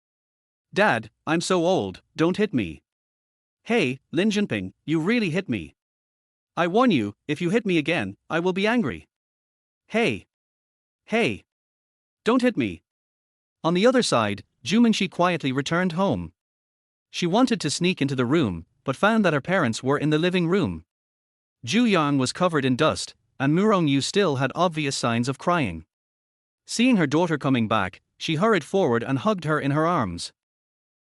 Dad, I'm so old, don't hit me." "Hey, Lin Jinping, you really hit me. I warn you, if you hit me again, I will be angry." Hey! Hey! Don't hit me." On the other side, Zhu Mingxi quietly returned home. She wanted to sneak into the room, but found that her parents were in the living room. Zhu Yang was covered in dust, and Murong Yu still had obvious signs of crying. Seeing her daughter coming back, she hurried forward and hugged her in her arms.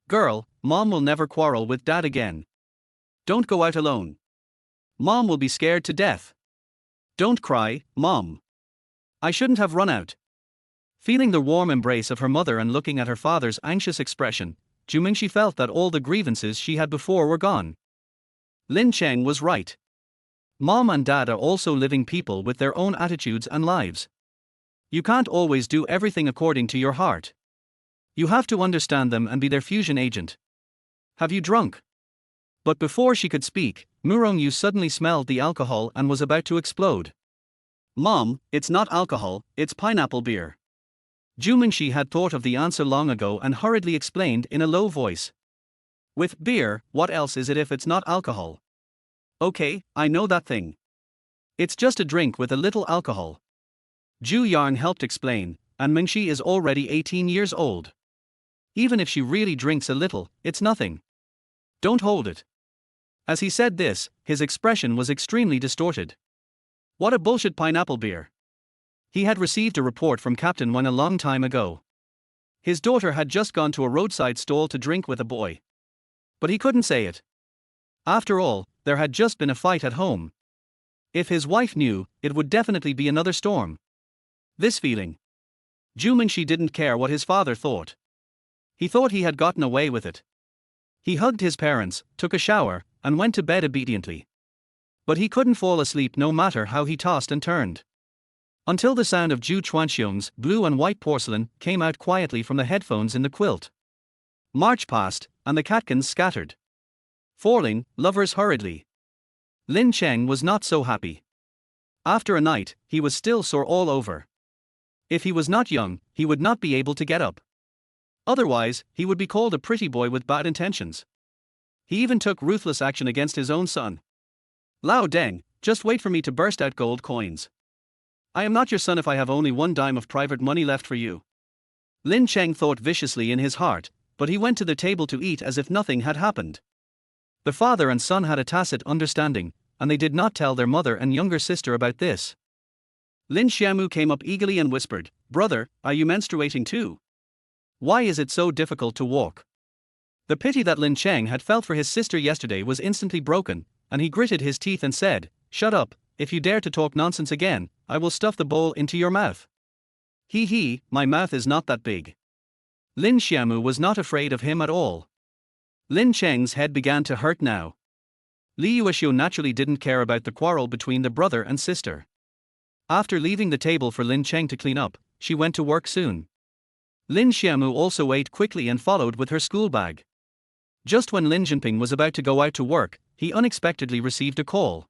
"Girl, Mom will never quarrel with Dad again. Don't go out alone. Mom will be scared to death. Don't cry, Mom. I shouldn't have run out." Feeling the warm embrace of her mother and looking at her father's anxious expression, Zhu Mingxi felt that all the grievances she had before were gone. Lin Cheng was right. Mom and Dad are also living people with their own attitudes and lives. You can't always do everything according to your heart. You have to understand them and be their fusion agent. "Have you drunk?" But before she could speak, Murong Yu suddenly smelled the alcohol and was about to explode. Mom, it's not alcohol, it's pineapple beer. Zhu Mingxi had thought of the answer long ago and hurriedly explained in a low voice. With beer, what else is it if it's not alcohol? Okay, I know that thing. It's just a drink with a little alcohol. Zhu Yang helped explain, and Mingxi is already 18 years old. Even if she really drinks a little, it's nothing. Don't hold it. As he said this, his expression was extremely distorted. What a bullshit pineapple beer. He had received a report from Captain Wang a long time ago. His daughter had just gone to a roadside stall to drink with a boy. But he couldn't say it. After all, there had just been a fight at home. If his wife knew, it would definitely be another storm. This feeling. Zhu Mingxi didn't care what his father thought. He thought he had gotten away with it. He hugged his parents, took a shower, and went to bed obediently. But he couldn't fall asleep no matter how he tossed and turned. Until the sound of Zhu Chuanxiong's blue and white porcelain came out quietly from the headphones in the quilt. March passed, and the catkins scattered. Falling, lovers hurriedly. Lin Cheng was not so happy. After a night, he was still sore all over. If he was not young, he would not be able to get up. Otherwise, he would be called a pretty boy with bad intentions. He even took ruthless action against his own son. Lao Deng, just wait for me to burst out gold coins. I am not your son if I have only 1 dime of private money left for you. Lin Cheng thought viciously in his heart, but he went to the table to eat as if nothing had happened. The father and son had a tacit understanding, and they did not tell their mother and younger sister about this. Lin Xiaomu came up eagerly and whispered, "Brother, are you menstruating too? Why is it so difficult to walk?" The pity that Lin Cheng had felt for his sister yesterday was instantly broken, and he gritted his teeth and said, "Shut up, if you dare to talk nonsense again, I will stuff the bowl into your mouth." He, my mouth is not that big." Lin Xiaomu was not afraid of him at all. Lin Cheng's head began to hurt now. Li Yuexiu naturally didn't care about the quarrel between the brother and sister. After leaving the table for Lin Cheng to clean up, she went to work soon. Lin Xiaomu also ate quickly and followed with her school bag. Just when Lin Jinping was about to go out to work, he unexpectedly received a call.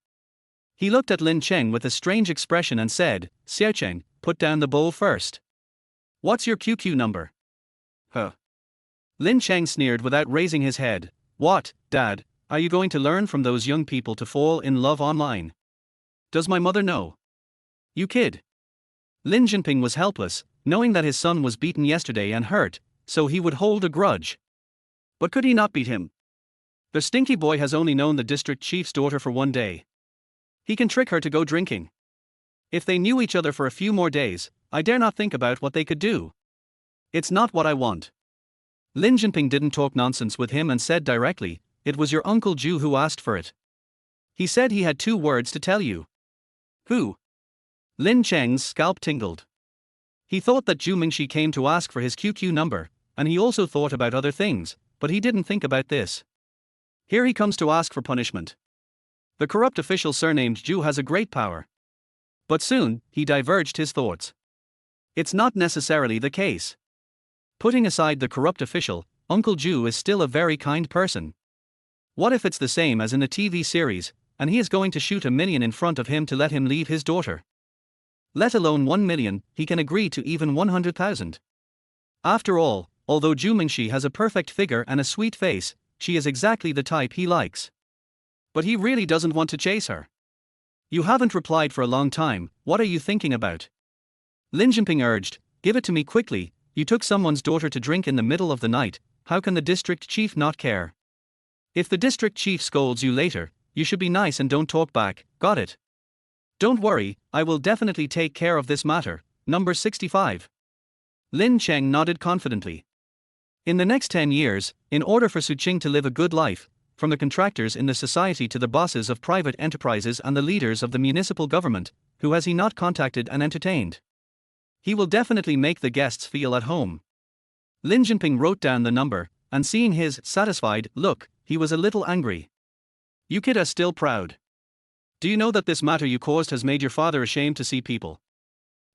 He looked at Lin Cheng with a strange expression and said, "Xiaocheng, put down the bowl first. What's your QQ number?" Huh. Lin Cheng sneered without raising his head. "What, Dad, are you going to learn from those young people to fall in love online? Does my mother know? You kid." Lin Jinping was helpless, knowing that his son was beaten yesterday and hurt, so he would hold a grudge. But could he not beat him? The stinky boy has only known the district chief's daughter for 1 day. He can trick her to go drinking. If they knew each other for a few more days, I dare not think about what they could do. It's not what I want. Lin Jinping didn't talk nonsense with him and said directly, "It was your Uncle Zhu who asked for it. He said he had 2 words to tell you." "Who?" Lin Cheng's scalp tingled. He thought that Zhu Mingxi came to ask for his QQ number, and he also thought about other things, but he didn't think about this. Here he comes to ask for punishment. The corrupt official surnamed Zhu has a great power. But soon, he diverged his thoughts. It's not necessarily the case. Putting aside the corrupt official, Uncle Zhu is still a very kind person. What if it's the same as in the TV series, and he is going to shoot 1 million in front of him to let him leave his daughter? Let alone 1 million, he can agree to even 100,000. After all, although Zhu Mingxi has a perfect figure and a sweet face, she is exactly the type he likes. But he really doesn't want to chase her. "You haven't replied for a long time, what are you thinking about?" Lin Jinping urged, "Give it to me quickly. You took someone's daughter to drink in the middle of the night, how can the district chief not care? If the district chief scolds you later, you should be nice and don't talk back, got it? Don't worry, I will definitely take care of this matter." Number 65. Lin Cheng nodded confidently. In the next 10 years, in order for Su Qing to live a good life, from the contractors in the society to the bosses of private enterprises and the leaders of the municipal government, who has he not contacted and entertained? He will definitely make the guests feel at home. Lin Jinping wrote down the number, and seeing his satisfied look, he was a little angry. "You kid are still proud. Do you know that this matter you caused has made your father ashamed to see people?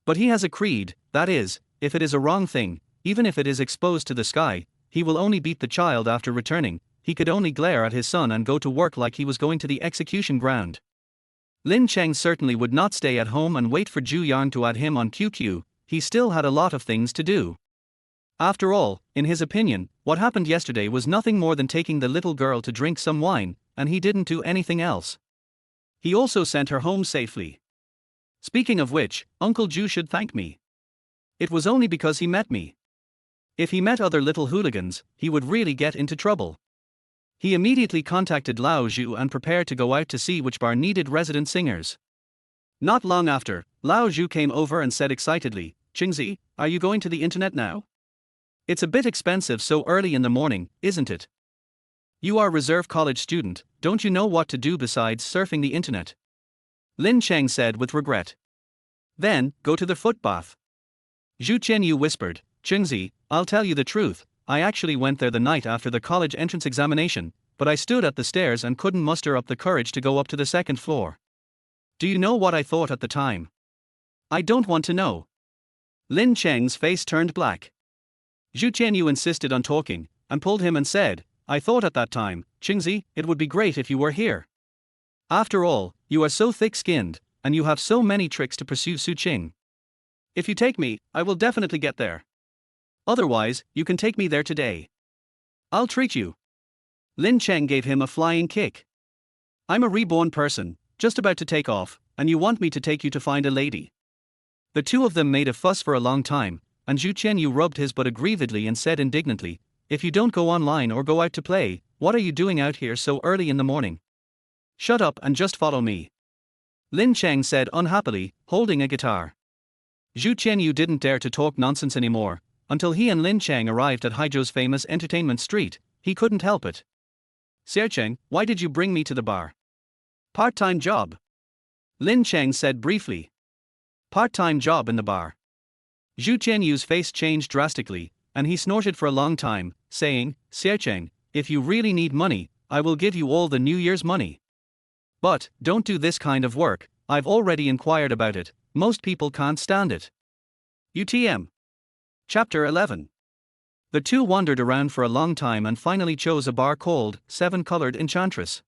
But he has a creed, that is, if it is a wrong thing, even if it is exposed to the sky, he will only beat the child after returning. He could only glare at his son and go to work like he was going to the execution ground." Lin Cheng certainly would not stay at home and wait for Zhu Yang to add him on QQ, he still had a lot of things to do. After all, in his opinion, what happened yesterday was nothing more than taking the little girl to drink some wine, and he didn't do anything else. He also sent her home safely. Speaking of which, Uncle Zhu should thank me. It was only because he met me. If he met other little hooligans, he would really get into trouble. He immediately contacted Lao Zhu and prepared to go out to see which bar needed resident singers. Not long after, Lao Zhu came over and said excitedly, "Qingzi, are you going to the internet now? It's a bit expensive so early in the morning, isn't it? You are a reserve college student, don't you know what to do besides surfing the internet?" Lin Cheng said with regret. "Then, go to the foot bath." Zhu Qianyu whispered, "Qingzi, I'll tell you the truth, I actually went there the night after the college entrance examination, but I stood at the stairs and couldn't muster up the courage to go up to the second floor. Do you know what I thought at the time?" "I don't want to know." Lin Cheng's face turned black. Zhu Qianyu insisted on talking, and pulled him and said, "I thought at that time, Qingzi, it would be great if you were here. After all, you are so thick-skinned, and you have so many tricks to pursue Su Qing. If you take me, I will definitely get there. Otherwise, you can take me there today. I'll treat you." Lin Cheng gave him a flying kick. "I'm a reborn person, just about to take off, and you want me to take you to find a lady?" The two of them made a fuss for a long time, and Zhu Qianyu rubbed his butt aggrievedly and said indignantly, "If you don't go online or go out to play, what are you doing out here so early in the morning? Shut up and just follow me." Lin Cheng said unhappily, holding a guitar. Zhu Qianyu didn't dare to talk nonsense anymore. Until he and Lin Cheng arrived at Haizhou's famous entertainment street, he couldn't help it. "Su Qing, why did you bring me to the bar?" "Part-time job." Lin Cheng said briefly. "Part-time job in the bar." Zhu Qianyu's face changed drastically, and he snorted for a long time, saying, "Su Qing, if you really need money, I will give you all the New Year's money. But, don't do this kind of work, I've already inquired about it, most people can't stand it." UTM. Chapter 11. The two wandered around for a long time and finally chose a bar called Seven-Colored Enchantress.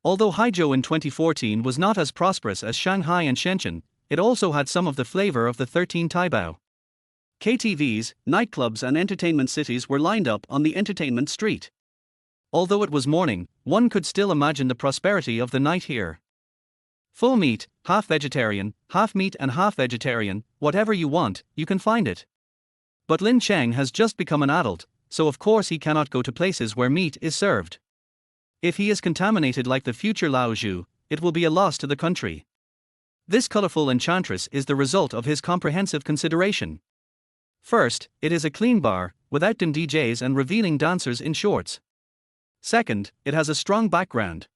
Although Haizhou in 2014 was not as prosperous as Shanghai and Shenzhen, it also had some of the flavor of the 13 Taibao. KTVs, nightclubs and entertainment cities were lined up on the entertainment street. Although it was morning, one could still imagine the prosperity of the night here. Full meat, half vegetarian, half meat and half vegetarian, whatever you want, you can find it. But Lin Cheng has just become an adult, so of course he cannot go to places where meat is served. If he is contaminated like the future Lao Zhu, it will be a loss to the country. This colorful enchantress is the result of his comprehensive consideration. First, it is a clean bar, without dim DJs and revealing dancers in shorts. Second, it has a strong background.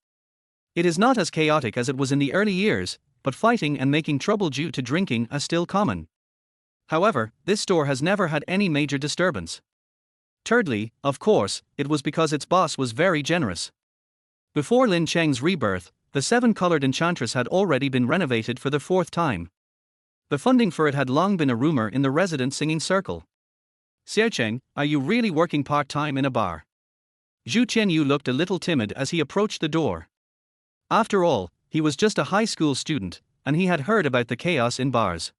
It is not as chaotic as it was in the early years, but fighting and making trouble due to drinking are still common. However, this store has never had any major disturbance. Thirdly, of course, it was because its boss was very generous. Before Lin Cheng's rebirth, the Seven-Colored Enchantress had already been renovated for the 4th time. The funding for it had long been a rumor in the resident singing circle. "Su Qing, are you really working part-time in a bar?" Zhu Qianyu looked a little timid as he approached the door. After all, he was just a high school student, and he had heard about the chaos in bars.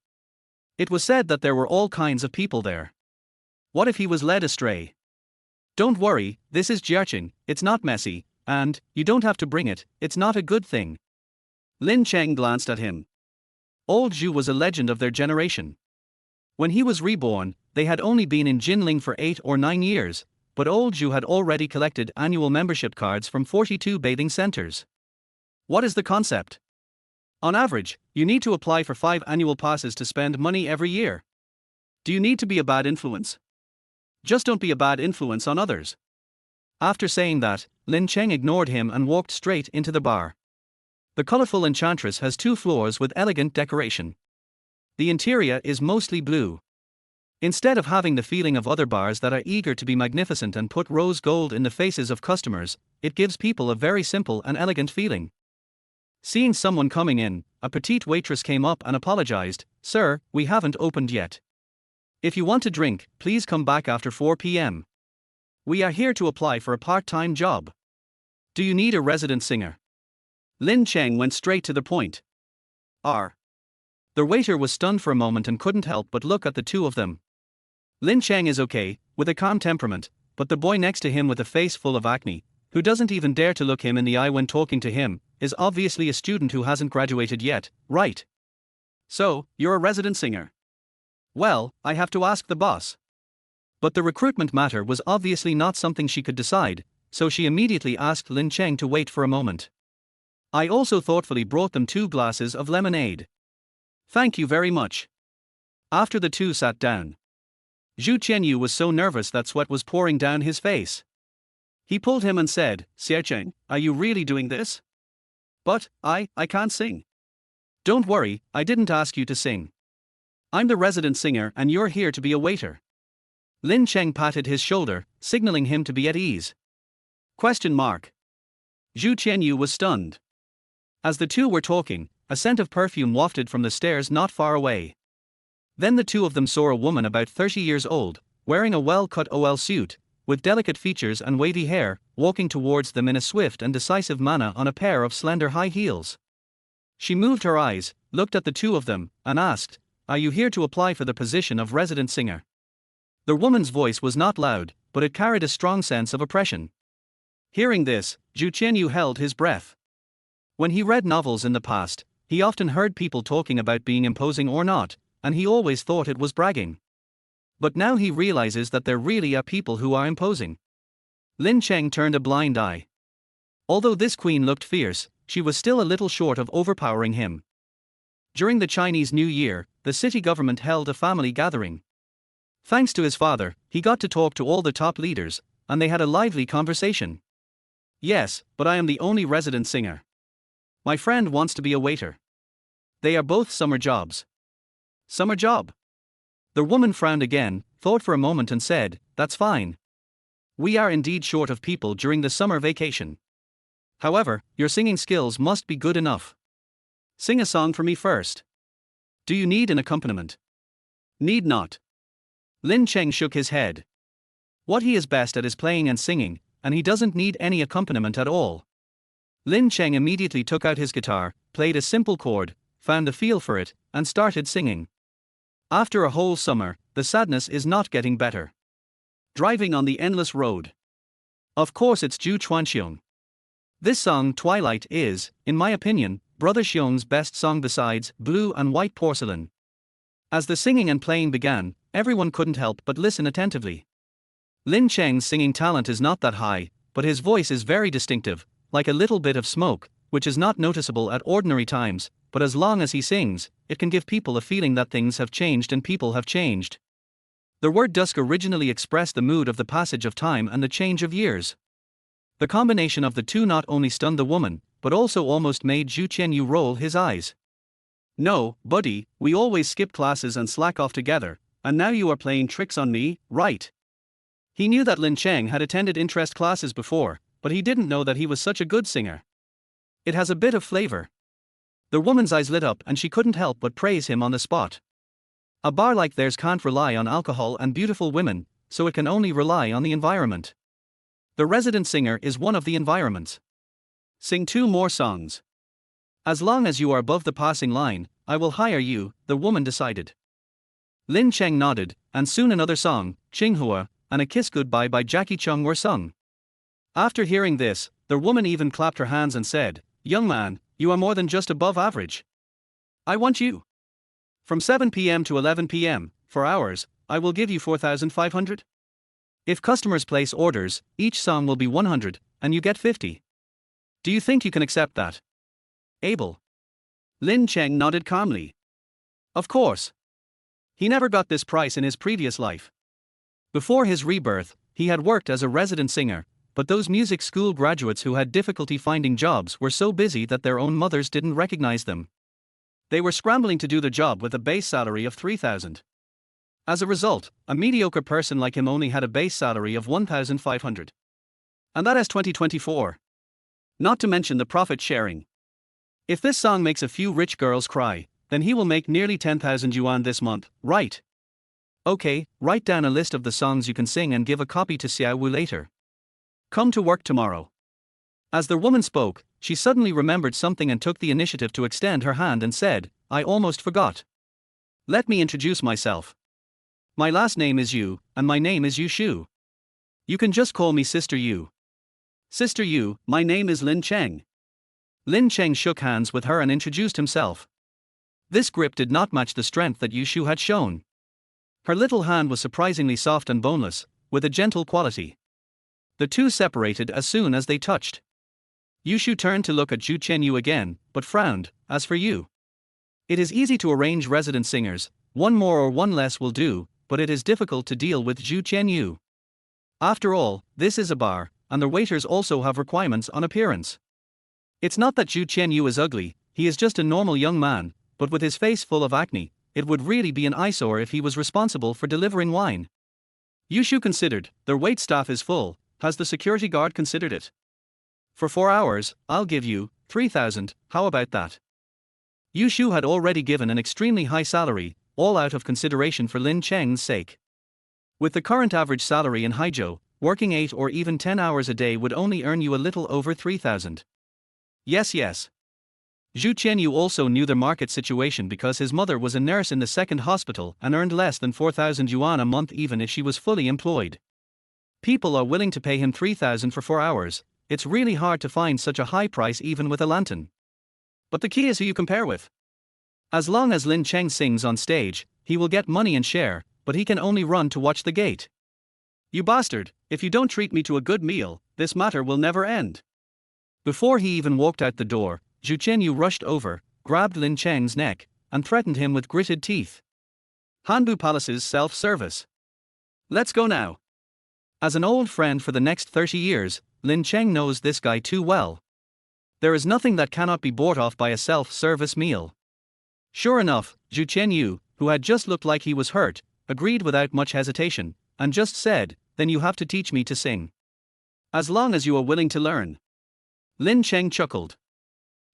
It was said that there were all kinds of people there. What if he was led astray? "Don't worry, this is Jiaqing, it's not messy, and, you don't have to bring it, it's not a good thing." Lin Cheng glanced at him. Old Zhu was a legend of their generation. When he was reborn, they had only been in Jinling for 8 or 9 years, but old Zhu had already collected annual membership cards from 42 bathing centers. What is the concept? On average, you need to apply for 5 annual passes to spend money every year. Do you need to be a bad influence? Just don't be a bad influence on others. After saying that, Lin Cheng ignored him and walked straight into the bar. The colorful enchantress has 2 floors with elegant decoration. The interior is mostly blue. Instead of having the feeling of other bars that are eager to be magnificent and put rose gold in the faces of customers, it gives people a very simple and elegant feeling. Seeing someone coming in, a petite waitress came up and apologized, "Sir, we haven't opened yet. If you want a drink, please come back after 4 p.m. We are here to apply for a part-time job. Do you need a resident singer?" Lin Cheng went straight to the point. R. The waiter was stunned for a moment and couldn't help but look at the two of them. Lin Cheng is okay, with a calm temperament, but the boy next to him with a face full of acne, who doesn't even dare to look him in the eye when talking to him, is obviously a student who hasn't graduated yet, right? So, you're a resident singer. Well, I have to ask the boss. But the recruitment matter was obviously not something she could decide, so she immediately asked Lin Cheng to wait for a moment. I also thoughtfully brought them 2 glasses of lemonade. Thank you very much. After the two sat down, Zhu Qianyu was so nervous that sweat was pouring down his face. He pulled him and said, Su Qing, are you really doing this? But, I can't sing. Don't worry, I didn't ask you to sing. I'm the resident singer and you're here to be a waiter. Lin Cheng patted his shoulder, signaling him to be at ease. Question mark. Zhu Qianyu was stunned. As the two were talking, a scent of perfume wafted from the stairs not far away. Then the two of them saw a woman about 30 years old, wearing a well-cut OL suit, with delicate features and wavy hair, walking towards them in a swift and decisive manner on a pair of slender high heels. She moved her eyes, looked at the two of them, and asked, Are you here to apply for the position of resident singer? The woman's voice was not loud, but it carried a strong sense of oppression. Hearing this, Zhu Qianyu held his breath. When he read novels in the past, he often heard people talking about being imposing or not, and he always thought it was bragging. But now he realizes that there really are people who are imposing. Lin Cheng turned a blind eye. Although this queen looked fierce, she was still a little short of overpowering him. During the Chinese New Year, the city government held a family gathering. Thanks to his father, he got to talk to all the top leaders, and they had a lively conversation. Yes, but I am the only resident singer. My friend wants to be a waiter. They are both summer jobs. Summer job? The woman frowned again, thought for a moment and said, That's fine. We are indeed short of people during the summer vacation. However, your singing skills must be good enough. Sing a song for me first. Do you need an accompaniment? Need not. Lin Cheng shook his head. What he is best at is playing and singing, and he doesn't need any accompaniment at all. Lin Cheng immediately took out his guitar, played a simple chord, found the feel for it, and started singing. After a whole summer, the sadness is not getting better. Driving on the endless road. Of course it's Zhu Chuanxiong. This song, Twilight, is, in my opinion, Brother Xiong's best song besides Blue and White Porcelain. As the singing and playing began, everyone couldn't help but listen attentively. Lin Cheng's singing talent is not that high, but his voice is very distinctive, like a little bit of smoke, which is not noticeable at ordinary times, but as long as he sings, it can give people a feeling that things have changed and people have changed. The word dusk originally expressed the mood of the passage of time and the change of years. The combination of the two not only stunned the woman, but also almost made Zhu Qianyu roll his eyes. No, buddy, we always skip classes and slack off together, and now you are playing tricks on me, right? He knew that Lin Cheng had attended interest classes before, but he didn't know that he was such a good singer. It has a bit of flavor. The woman's eyes lit up and she couldn't help but praise him on the spot. A bar like theirs can't rely on alcohol and beautiful women, so it can only rely on the environment. The resident singer is one of the environments. Sing 2 more songs. As long as you are above the passing line, I will hire you, the woman decided. Lin Cheng nodded, and soon another song, Qinghua, and A Kiss Goodbye by Jackie Chung were sung. After hearing this, the woman even clapped her hands and said, Young man, you are more than just above average. I want you. From 7 p.m. to 11 p.m., for hours, I will give you 4,500. If customers place orders, each song will be 100, and you get 50. Do you think you can accept that? Able. Lin Cheng nodded calmly. Of course. He never got this price in his previous life. Before his rebirth, he had worked as a resident singer, but those music school graduates who had difficulty finding jobs were so busy that their own mothers didn't recognize them. They were scrambling to do the job with a base salary of 3,000. As a result, a mediocre person like him only had a base salary of 1,500. And that is 2024. Not to mention the profit sharing. If this song makes a few rich girls cry, then he will make nearly 10,000 yuan this month, right? Okay, write down a list of the songs you can sing and give a copy to Xiao Wu later. Come to work tomorrow. As the woman spoke, she suddenly remembered something and took the initiative to extend her hand and said, I almost forgot. Let me introduce myself. My last name is Yu, and my name is Yu Shu. You can just call me Sister Yu. Sister Yu, my name is Lin Cheng. Lin Cheng shook hands with her and introduced himself. This grip did not match the strength that Yu Shu had shown. Her little hand was surprisingly soft and boneless, with a gentle quality. The two separated as soon as they touched. Yu Shu turned to look at Zhu Chenyu again, but frowned. As for you, it is easy to arrange resident singers, one more or one less will do, but it is difficult to deal with Zhu Chenyu. After all, this is a bar, and the waiters also have requirements on appearance. It's not that Zhu Chenyu is ugly, he is just a normal young man, but with his face full of acne, it would really be an eyesore if he was responsible for delivering wine. Yu Shu considered, their wait staff is full, has the security guard considered it? For 4 hours, I'll give you 3,000, how about that? Yu Shu had already given an extremely high salary, all out of consideration for Lin Cheng's sake. With the current average salary in Haizhou, working 8 or even 10 hours a day would only earn you a little over 3,000. Yes. Zhu Chenyu also knew the market situation because his mother was a nurse in the second hospital and earned less than 4,000 yuan a month even if she was fully employed. People are willing to pay him 3,000 for 4 hours. It's really hard to find such a high price even with a lantern. But the key is who you compare with. As long as Lin Cheng sings on stage, he will get money and share, but he can only run to watch the gate. You bastard, if you don't treat me to a good meal, this matter will never end. Before he even walked out the door, Zhu Chenyu rushed over, grabbed Lin Cheng's neck, and threatened him with gritted teeth. Hanbu Palace's self-service. Let's go now. As an old friend for the next 30 years, Lin Cheng knows this guy too well. There is nothing that cannot be bought off by a self-service meal. Sure enough, Zhu Chenyu, who had just looked like he was hurt, agreed without much hesitation, and just said, then you have to teach me to sing. As long as you are willing to learn. Lin Cheng chuckled.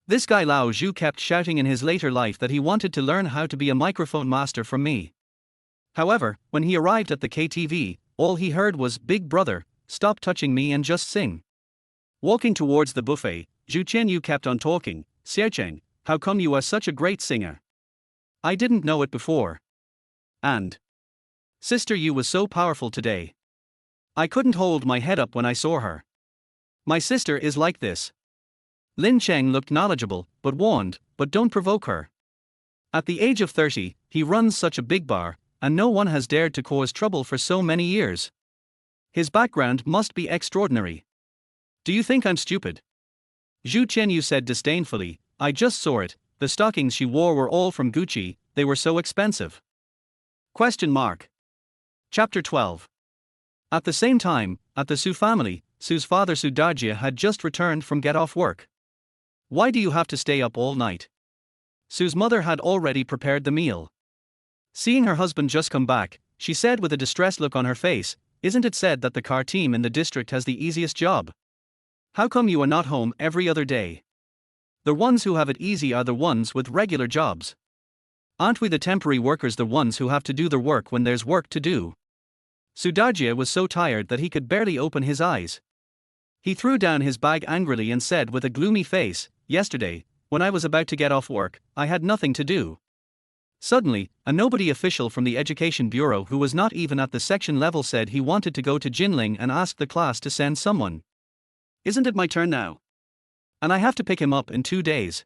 This guy Lao Zhu kept shouting in his later life that he wanted to learn how to be a microphone master from me. However, when he arrived at the KTV, all he heard was, Big brother, stop touching me and just sing. Walking towards the buffet, Zhu Chenyu kept on talking, Xiaocheng, how come you are such a great singer? I didn't know it before. And Sister Yu was so powerful today. I couldn't hold my head up when I saw her. My sister is like this. Lin Cheng looked knowledgeable, but warned, but don't provoke her. At the age of 30, he runs such a big bar, and no one has dared to cause trouble for so many years. His background must be extraordinary. Do you think I'm stupid? Zhu Chenyu said disdainfully, I just saw it, the stockings she wore were all from Gucci, they were so expensive. Chapter 12. At the same time, at the Su family, Su's father Su Dajia had just returned from get-off work. Why do you have to stay up all night? Su's mother had already prepared the meal. Seeing her husband just come back, she said with a distressed look on her face, isn't it said that the car team in the district has the easiest job? How come you are not home every other day? The ones who have it easy are the ones with regular jobs. Aren't we the temporary workers the ones who have to do their work when there's work to do? Su Dajia was so tired that he could barely open his eyes. He threw down his bag angrily and said with a gloomy face, yesterday, when I was about to get off work, I had nothing to do. Suddenly, a nobody official from the Education Bureau who was not even at the section level said he wanted to go to Jinling and ask the class to send someone. Isn't it my turn now? And I have to pick him up in 2 days.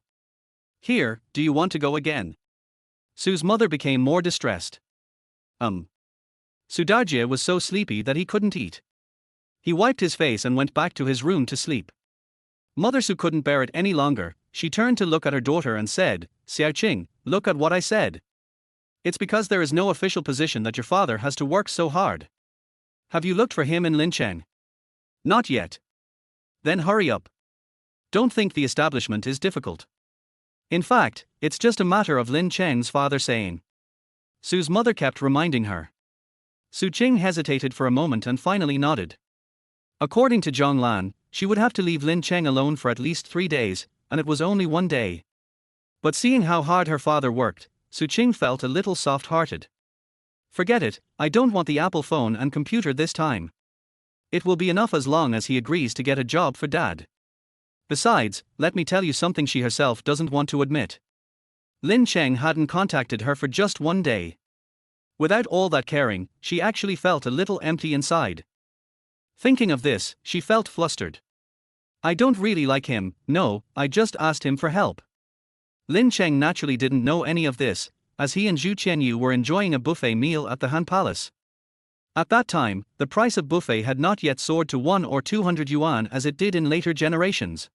Here, do you want to go again? Su's mother became more distressed. Su Dajia was so sleepy that he couldn't eat. He wiped his face and went back to his room to sleep. Mother Su couldn't bear it any longer. She turned to look at her daughter and said, Xiaoqing, look at what I said. It's because there is no official position that your father has to work so hard. Have you looked for him in Lin Cheng? Not yet. Then hurry up. Don't think the establishment is difficult. In fact, it's just a matter of Lin Cheng's father saying. Su's mother kept reminding her. Su Qing hesitated for a moment and finally nodded. According to Zhang Lan, she would have to leave Lin Cheng alone for at least 3 days, and it was only 1 day. But seeing how hard her father worked, Su Qing felt a little soft-hearted. Forget it, I don't want the Apple phone and computer this time. It will be enough as long as he agrees to get a job for Dad. Besides, let me tell you something she herself doesn't want to admit. Lin Cheng hadn't contacted her for just one day. Without all that caring, she actually felt a little empty inside. Thinking of this, she felt flustered. I don't really like him, no, I just asked him for help. Lin Cheng naturally didn't know any of this, as he and Zhu Qianyu were enjoying a buffet meal at the Han Palace. At that time, the price of buffet had not yet soared to 1 or 200 yuan as it did in later generations.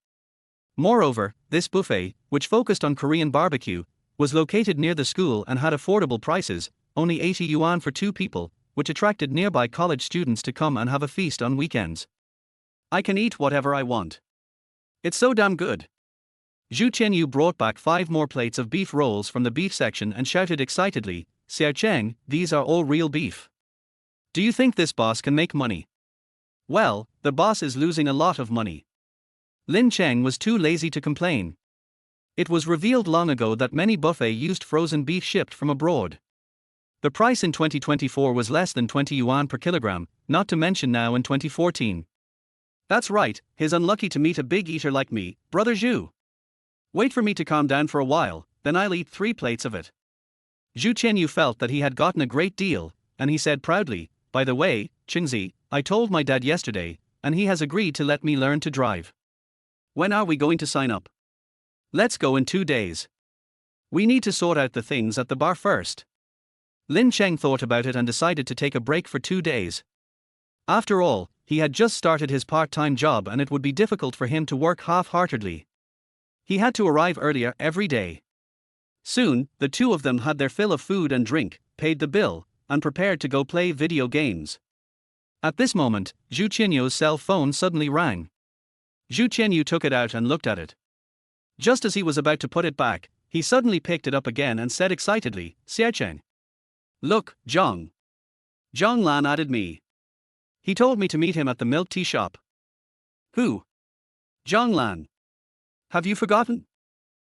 Moreover, this buffet, which focused on Korean barbecue, was located near the school and had affordable prices, only 80 yuan for 2 people, which attracted nearby college students to come and have a feast on weekends. I can eat whatever I want. It's so damn good. Zhu Qianyu brought back 5 more plates of beef rolls from the beef section and shouted excitedly, Xiao Cheng, these are all real beef. Do you think this boss can make money? Well, the boss is losing a lot of money. Lin Cheng was too lazy to complain. It was revealed long ago that many buffet used frozen beef shipped from abroad. The price in 2024 was less than 20 yuan per kilogram, not to mention now in 2014. That's right, he's unlucky to meet a big eater like me, brother Zhu. Wait for me to calm down for a while, then I'll eat 3 plates of it. Zhu Qianyu felt that he had gotten a great deal, and he said proudly, by the way, Qingzi, I told my dad yesterday, and he has agreed to let me learn to drive. When are we going to sign up? Let's go in 2 days. We need to sort out the things at the bar first. Lin Cheng thought about it and decided to take a break for 2 days. After all, he had just started his part-time job and it would be difficult for him to work half-heartedly. He had to arrive earlier every day. Soon, the two of them had their fill of food and drink, paid the bill, and prepared to go play video games. At this moment, Zhu Qianyu's cell phone suddenly rang. Zhu Qianyu took it out and looked at it. Just as he was about to put it back, he suddenly picked it up again and said excitedly, Xiaocheng. Look, Zhang. Zhang Lan added me. He told me to meet him at the milk tea shop. Who? Zhang Lan. Have you forgotten?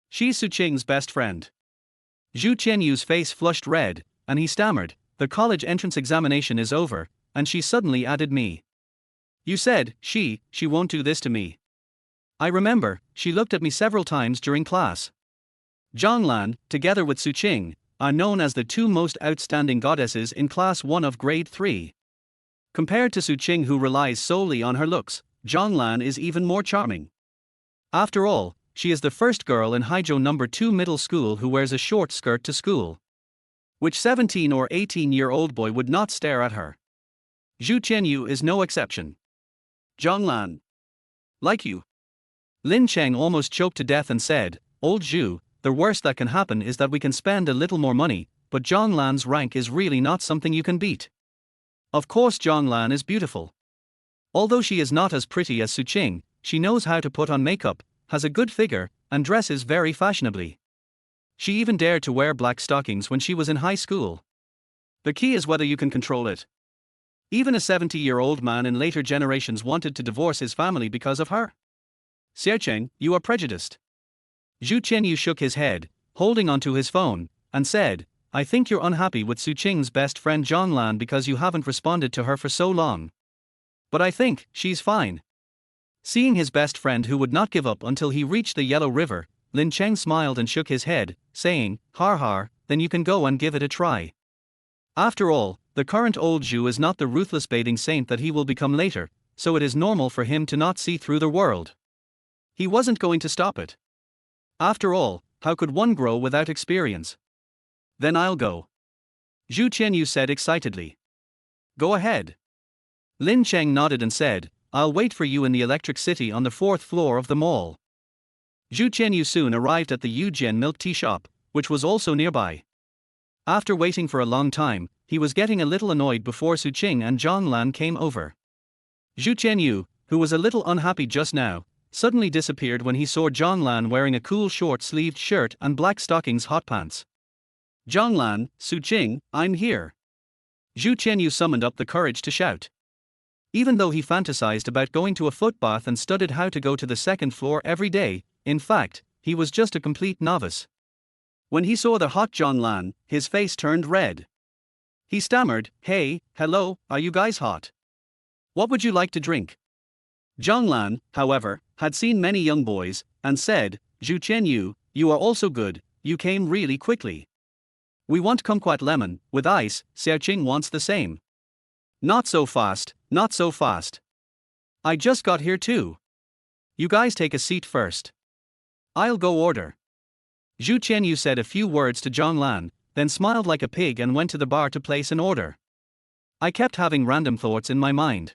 She's Su Qing's best friend. Zhu Qianyu's face flushed red, and he stammered, the college entrance examination is over, and she suddenly added me. You said, she won't do this to me. I remember, she looked at me several times during class. Zhang Lan, together with Su Qing, are known as the 2 most outstanding goddesses in class 1 of grade 3. Compared to Su Qing, who relies solely on her looks, Zhang Lan is even more charming. After all, she is the first girl in Haizhou No. 2 middle school who wears a short skirt to school. Which 17 or 18-year-old boy would not stare at her? Zhu Qianyu is no exception. Zhang Lan. Like you. Lin Cheng almost choked to death and said, Old Zhu, the worst that can happen is that we can spend a little more money, but Zhang Lan's rank is really not something you can beat. Of course Zhang Lan is beautiful. Although she is not as pretty as Su Qing, she knows how to put on makeup, has a good figure, and dresses very fashionably. She even dared to wear black stockings when she was in high school. The key is whether you can control it. Even a 70-year-old man in later generations wanted to divorce his family because of her. Xiaocheng, you are prejudiced. Zhu Qianyu shook his head, holding onto his phone, and said, I think you're unhappy with Su Qing's best friend Zhang Lan because you haven't responded to her for so long. But I think she's fine. Seeing his best friend who would not give up until he reached the Yellow River, Lin Cheng smiled and shook his head, saying, Har, then you can go and give it a try. After all, the current old Zhu is not the ruthless bathing saint that he will become later, so it is normal for him to not see through the world. He wasn't going to stop it. After all, how could one grow without experience? Then I'll go. Zhu Qianyu said excitedly. Go ahead. Lin Cheng nodded and said, I'll wait for you in the Electric City on the 4th floor of the mall. Zhu Qianyu soon arrived at the Yujian milk tea shop, which was also nearby. After waiting for a long time, he was getting a little annoyed before Su Qing and Zhang Lan came over. Zhu Qianyu, who was a little unhappy just now, suddenly disappeared when he saw Zhang Lan wearing a cool short-sleeved shirt and black stockings hot pants. Zhang Lan, Su Qing, I'm here. Zhu Qianyu summoned up the courage to shout. Even though he fantasized about going to a footbath and studied how to go to the 2nd floor every day, in fact, he was just a complete novice. When he saw the hot Zhang Lan, his face turned red. He stammered, Hey, hello, are you guys hot? What would you like to drink? Zhonglan, however, had seen many young boys, and said, Zhu Qianyu, you are also good, you came really quickly. We want kumquat lemon, with ice, Su Qing wants the same. Not so fast, not so fast. I just got here too. You guys take a seat first. I'll go order. Zhu Qianyu said a few words to Zhonglan, then smiled like a pig and went to the bar to place an order. I kept having random thoughts in my mind.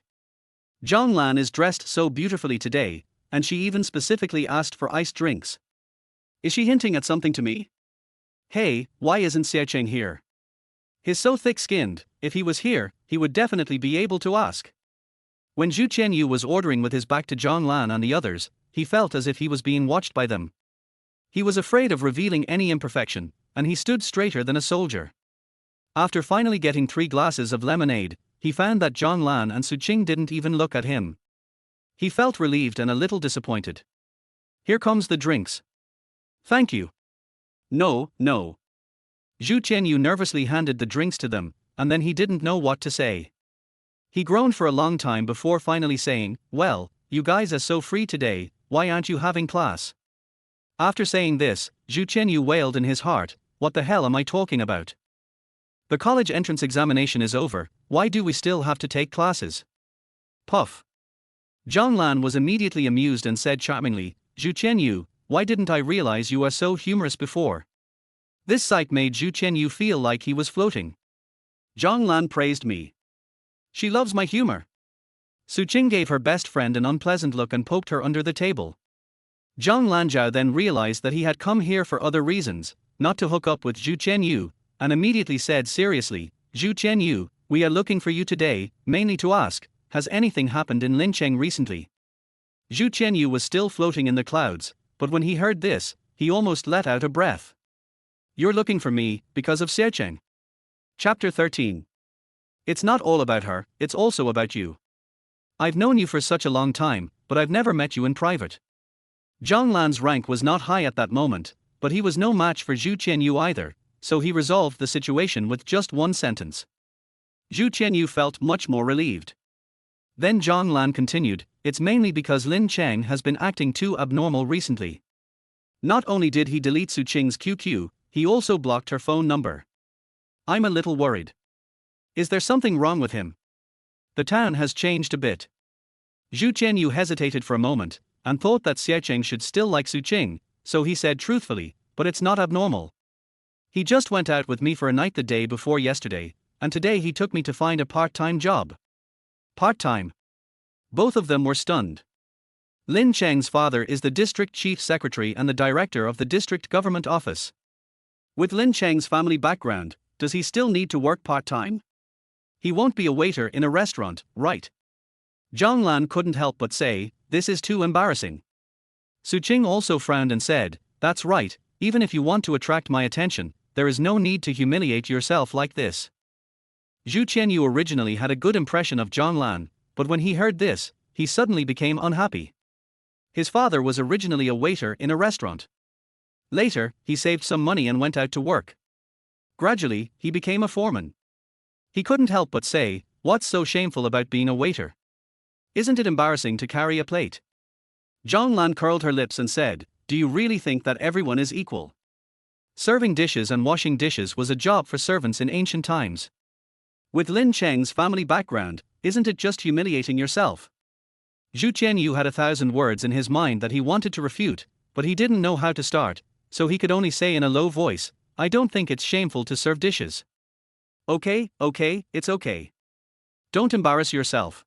Zhonglan is dressed so beautifully today, and she even specifically asked for iced drinks. Is she hinting at something to me? Hey, why isn't Su Qing here? He's so thick-skinned, if he was here, he would definitely be able to ask. When Zhu Qianyu was ordering with his back to Zhonglan and the others, he felt as if he was being watched by them. He was afraid of revealing any imperfection, and he stood straighter than a soldier. After finally getting 3 glasses of lemonade, he found that Zhonglan and Su Qing didn't even look at him. He felt relieved and a little disappointed. Here comes the drinks. Thank you. No, no. Zhu Qianyu nervously handed the drinks to them, and then he didn't know what to say. He groaned for a long time before finally saying, well, you guys are so free today, why aren't you having class? After saying this, Zhu Qianyu wailed in his heart, what the hell am I talking about? The college entrance examination is over, why do we still have to take classes? Puff. Zhonglan was immediately amused and said charmingly, Zhu Qianyu, why didn't I realize you are so humorous before? This sight made Zhu Qianyu feel like he was floating. Zhonglan praised me. She loves my humor. Su Qing gave her best friend an unpleasant look and poked her under the table. Zhang Lanzhao then realized that he had come here for other reasons, not to hook up with Zhu Qianyu, and immediately said seriously, Zhu Qianyu, we are looking for you today, mainly to ask, has anything happened in Lin Cheng recently? Zhu Qianyu was still floating in the clouds, but when he heard this, he almost let out a breath. You're looking for me, because of Su Qing. Chapter 13. It's not all about her, it's also about you. I've known you for such a long time, but I've never met you in private. Zhonglan's rank was not high at that moment, but he was no match for Zhu Qianyu either, so he resolved the situation with just one sentence. Zhu Qianyu felt much more relieved. Then Zhonglan continued, it's mainly because Lin Cheng has been acting too abnormal recently. Not only did he delete Su Qing's QQ, he also blocked her phone number. I'm a little worried. Is there something wrong with him? The town has changed a bit. Zhu Qianyu hesitated for a moment, and thought that Su Qing should still like Su Qing, so he said truthfully, but it's not abnormal. He just went out with me for a night the day before yesterday, and today he took me to find a part-time job. Part-time? Both of them were stunned. Lin Cheng's father is the district chief secretary and the director of the district government office. With Lin Cheng's family background, does he still need to work part-time? He won't be a waiter in a restaurant, right? Zhonglan couldn't help but say, this is too embarrassing. Su Qing also frowned and said, that's right, even if you want to attract my attention, there is no need to humiliate yourself like this. Zhu Qianyu originally had a good impression of Zhonglan, but when he heard this, he suddenly became unhappy. His father was originally a waiter in a restaurant. Later, he saved some money and went out to work. Gradually, he became a foreman. He couldn't help but say, what's so shameful about being a waiter? Isn't it embarrassing to carry a plate? Zhonglan curled her lips and said, do you really think that everyone is equal? Serving dishes and washing dishes was a job for servants in ancient times. With Lin Cheng's family background, isn't it just humiliating yourself? Zhu Qianyu had 1,000 words in his mind that he wanted to refute, but he didn't know how to start, so he could only say in a low voice, I don't think it's shameful to serve dishes. Okay, it's okay. Don't embarrass yourself.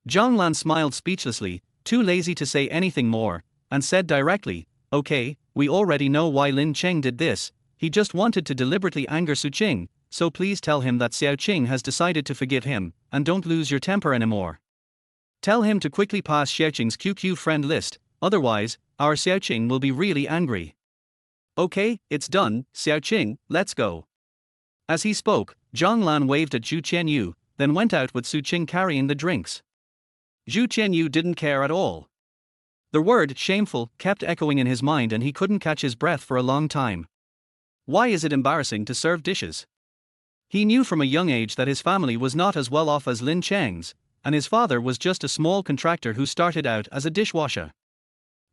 Zhonglan smiled speechlessly, too lazy to say anything more, and said directly, okay, we already know why Lin Cheng did this, he just wanted to deliberately anger Su Qing, so please tell him that Su Qing has decided to forgive him, and don't lose your temper anymore. Tell him to quickly pass Su Qing's QQ friend list, otherwise, our Su Qing will be really angry. Okay, it's done, Su Qing, let's go. As he spoke, Zhonglan waved at Zhu Qianyu, then went out with Su Qing carrying the drinks. Zhu Qianyu didn't care at all. The word shameful kept echoing in his mind and he couldn't catch his breath for a long time. Why is it embarrassing to serve dishes? He knew from a young age that his family was not as well off as Lin Cheng's, and his father was just a small contractor who started out as a dishwasher.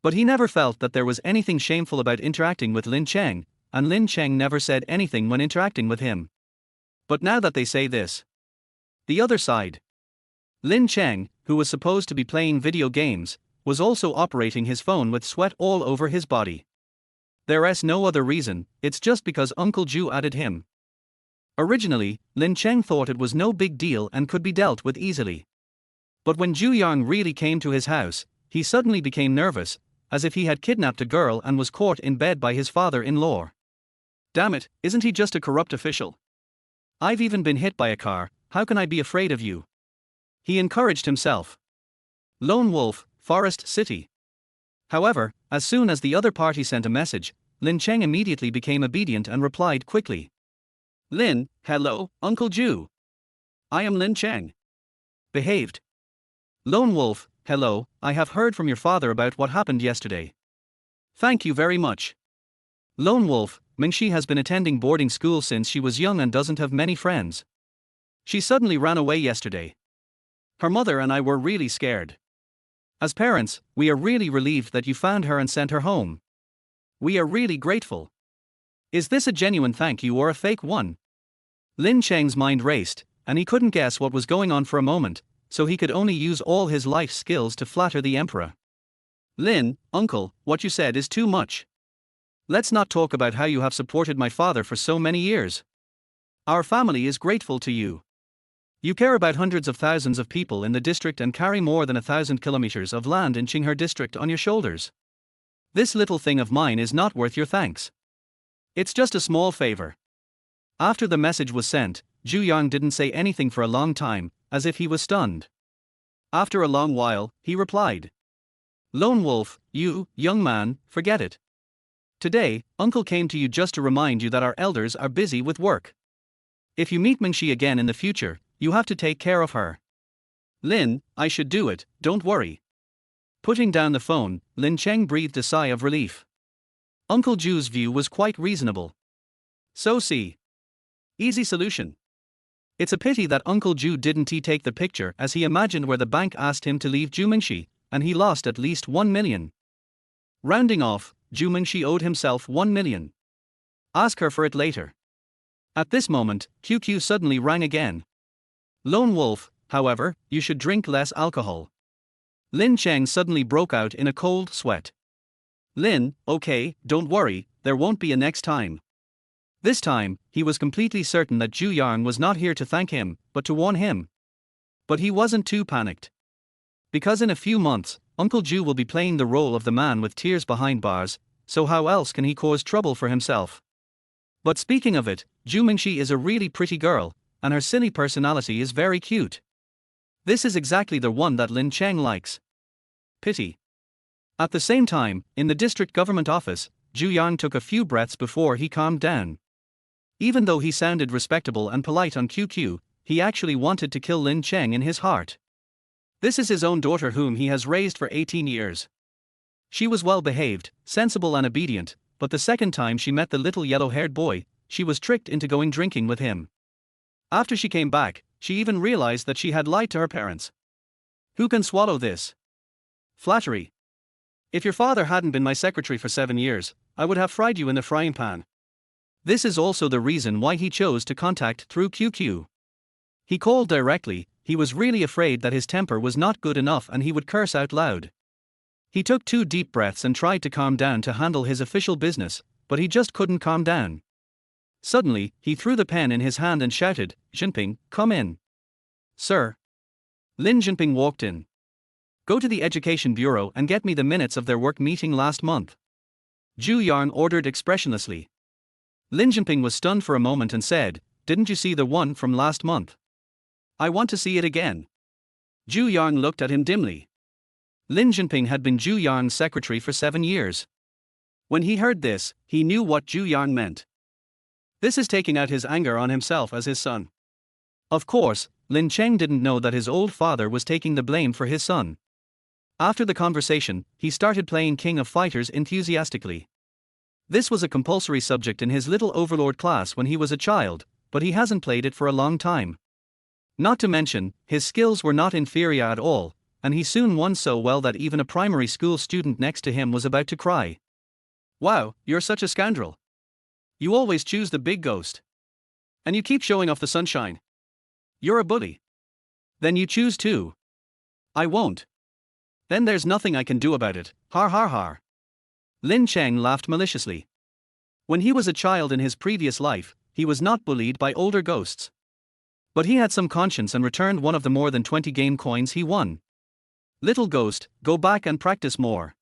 But he never felt that there was anything shameful about interacting with Lin Cheng, and Lin Cheng never said anything when interacting with him. But now that they say this, the other side. Lin Cheng, who was supposed to be playing video games, was also operating his phone with sweat all over his body. There's no other reason, it's just because Uncle Ju added him. Originally, Lin Cheng thought it was no big deal and could be dealt with easily. But when Ju Yang really came to his house, he suddenly became nervous, as if he had kidnapped a girl and was caught in bed by his father-in-law. Damn it, isn't he just a corrupt official? I've even been hit by a car, how can I be afraid of you? He encouraged himself. Lone Wolf, Forest City. However, as soon as the other party sent a message, Lin Cheng immediately became obedient and replied quickly. Lin, hello, Uncle Ju. I am Lin Cheng. Behaved. Lone Wolf, hello, I have heard from your father about what happened yesterday. Thank you very much. Lone Wolf, Mingxi has been attending boarding school since she was young and doesn't have many friends. She suddenly ran away yesterday. Her mother and I were really scared. As parents, we are really relieved that you found her and sent her home. We are really grateful. Is this a genuine thank you or a fake one? Lin Cheng's mind raced, and he couldn't guess what was going on for a moment, so he could only use all his life skills to flatter the emperor. Lin, uncle, what you said is too much. Let's not talk about how you have supported my father for so many years. Our family is grateful to you. You care about hundreds of thousands of people in the district and carry more than 1,000 kilometers of land in Qinghe district on your shoulders. This little thing of mine is not worth your thanks. It's just a small favor. After the message was sent, Ju Yang didn't say anything for a long time, as if he was stunned. After a long while, he replied. Lone Wolf, you, young man, forget it. Today, Uncle came to you just to remind you that our elders are busy with work. If you meet Mingxi again in the future, you have to take care of her. Lin, I should do it, don't worry. Putting down the phone, Lin Cheng breathed a sigh of relief. Uncle Ju's view was quite reasonable. So see. Easy solution. It's a pity that Uncle Ju didn't take the picture as he imagined where the bank asked him to leave Ju Mingxi, and he lost at least 1 million. Rounding off, Ju Mingxi owed himself 1 million. Ask her for it later. At this moment, QQ suddenly rang again. Lone Wolf, however, you should drink less alcohol. Lin Cheng suddenly broke out in a cold sweat. Lin, okay, don't worry, there won't be a next time. This time, he was completely certain that Ju Yang was not here to thank him, but to warn him. But he wasn't too panicked. Because in a few months, Uncle Ju will be playing the role of the man with tears behind bars, so how else can he cause trouble for himself? But speaking of it, Ju Mingxi is a really pretty girl, and her silly personality is very cute. This is exactly the one that Lin Cheng likes. Pity. At the same time, in the district government office, Ju Yang took a few breaths before he calmed down. Even though he sounded respectable and polite on QQ, he actually wanted to kill Lin Cheng in his heart. This is his own daughter whom he has raised for 18 years. She was well behaved, sensible and obedient, but the second time she met the little yellow-haired boy, she was tricked into going drinking with him. After she came back, she even realized that she had lied to her parents. Who can swallow this? Flattery. If your father hadn't been my secretary for 7 years, I would have fried you in the frying pan. This is also the reason why he chose to contact through QQ. He called directly, he was really afraid that his temper was not good enough and he would curse out loud. He took 2 deep breaths and tried to calm down to handle his official business, but he just couldn't calm down. Suddenly, he threw the pen in his hand and shouted, Jinping, come in. Sir. Lin Jinping walked in. Go to the Education Bureau and get me the minutes of their work meeting last month. Ju Yang ordered expressionlessly. Lin Jinping was stunned for a moment and said, didn't you see the one from last month? I want to see it again. Ju Yang looked at him dimly. Lin Jinping had been Ju Yang's secretary for 7 years. When he heard this, he knew what Ju Yang meant. This is taking out his anger on himself as his son. Of course, Lin Cheng didn't know that his old father was taking the blame for his son. After the conversation, he started playing King of Fighters enthusiastically. This was a compulsory subject in his little overlord class when he was a child, but he hasn't played it for a long time. Not to mention, his skills were not inferior at all, and he soon won so well that even a primary school student next to him was about to cry. Wow, you're such a scoundrel. You always choose the big ghost. And you keep showing off the sunshine. You're a bully. Then you choose too. I won't. Then there's nothing I can do about it, har har har. Lin Cheng laughed maliciously. When he was a child in his previous life, he was not bullied by older ghosts. But he had some conscience and returned one of the more than 20 game coins he won. Little ghost, go back and practice more.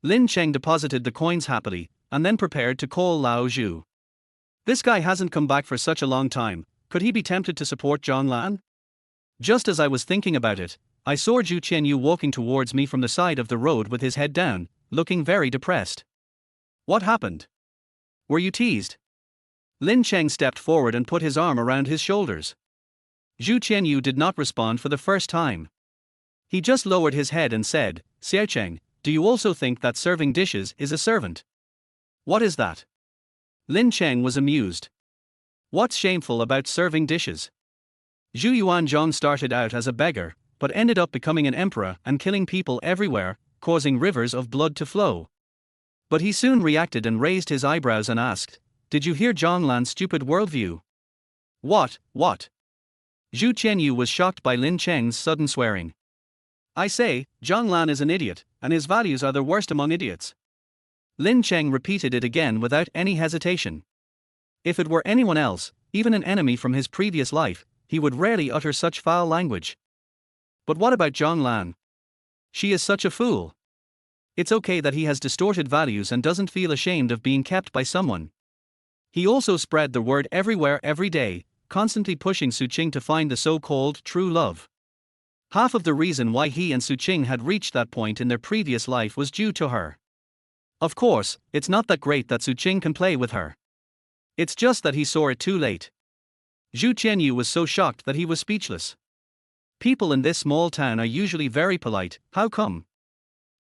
Lin Cheng deposited the coins happily, and then prepared to call Lao Zhu. This guy hasn't come back for such a long time, could he be tempted to support Zhang Lan? Just as I was thinking about it, I saw Zhu Qianyu walking towards me from the side of the road with his head down, looking very depressed. What happened? Were you teased? Lin Cheng stepped forward and put his arm around his shoulders. Zhu Qianyu did not respond for the first time. He just lowered his head and said, Xiaocheng, do you also think that serving dishes is a servant? What is that? Lin Cheng was amused. What's shameful about serving dishes? Zhu Yuanzhong started out as a beggar, but ended up becoming an emperor and killing people everywhere, causing rivers of blood to flow. But he soon reacted and raised his eyebrows and asked, did you hear Zhang Lan's stupid worldview? What? Zhu Qianyu was shocked by Lin Cheng's sudden swearing. I say, Zhang Lan is an idiot, and his values are the worst among idiots. Lin Cheng repeated it again without any hesitation. If it were anyone else, even an enemy from his previous life, he would rarely utter such foul language. But what about Zhang Lan? She is such a fool. It's okay that he has distorted values and doesn't feel ashamed of being kept by someone. He also spread the word everywhere every day, constantly pushing Su Qing to find the so-called true love. Half of the reason why he and Su Qing had reached that point in their previous life was due to her. Of course, it's not that great that Su Qing can play with her. It's just that he saw it too late. Zhu Qianyu was so shocked that he was speechless. People in this small town are usually very polite, how come?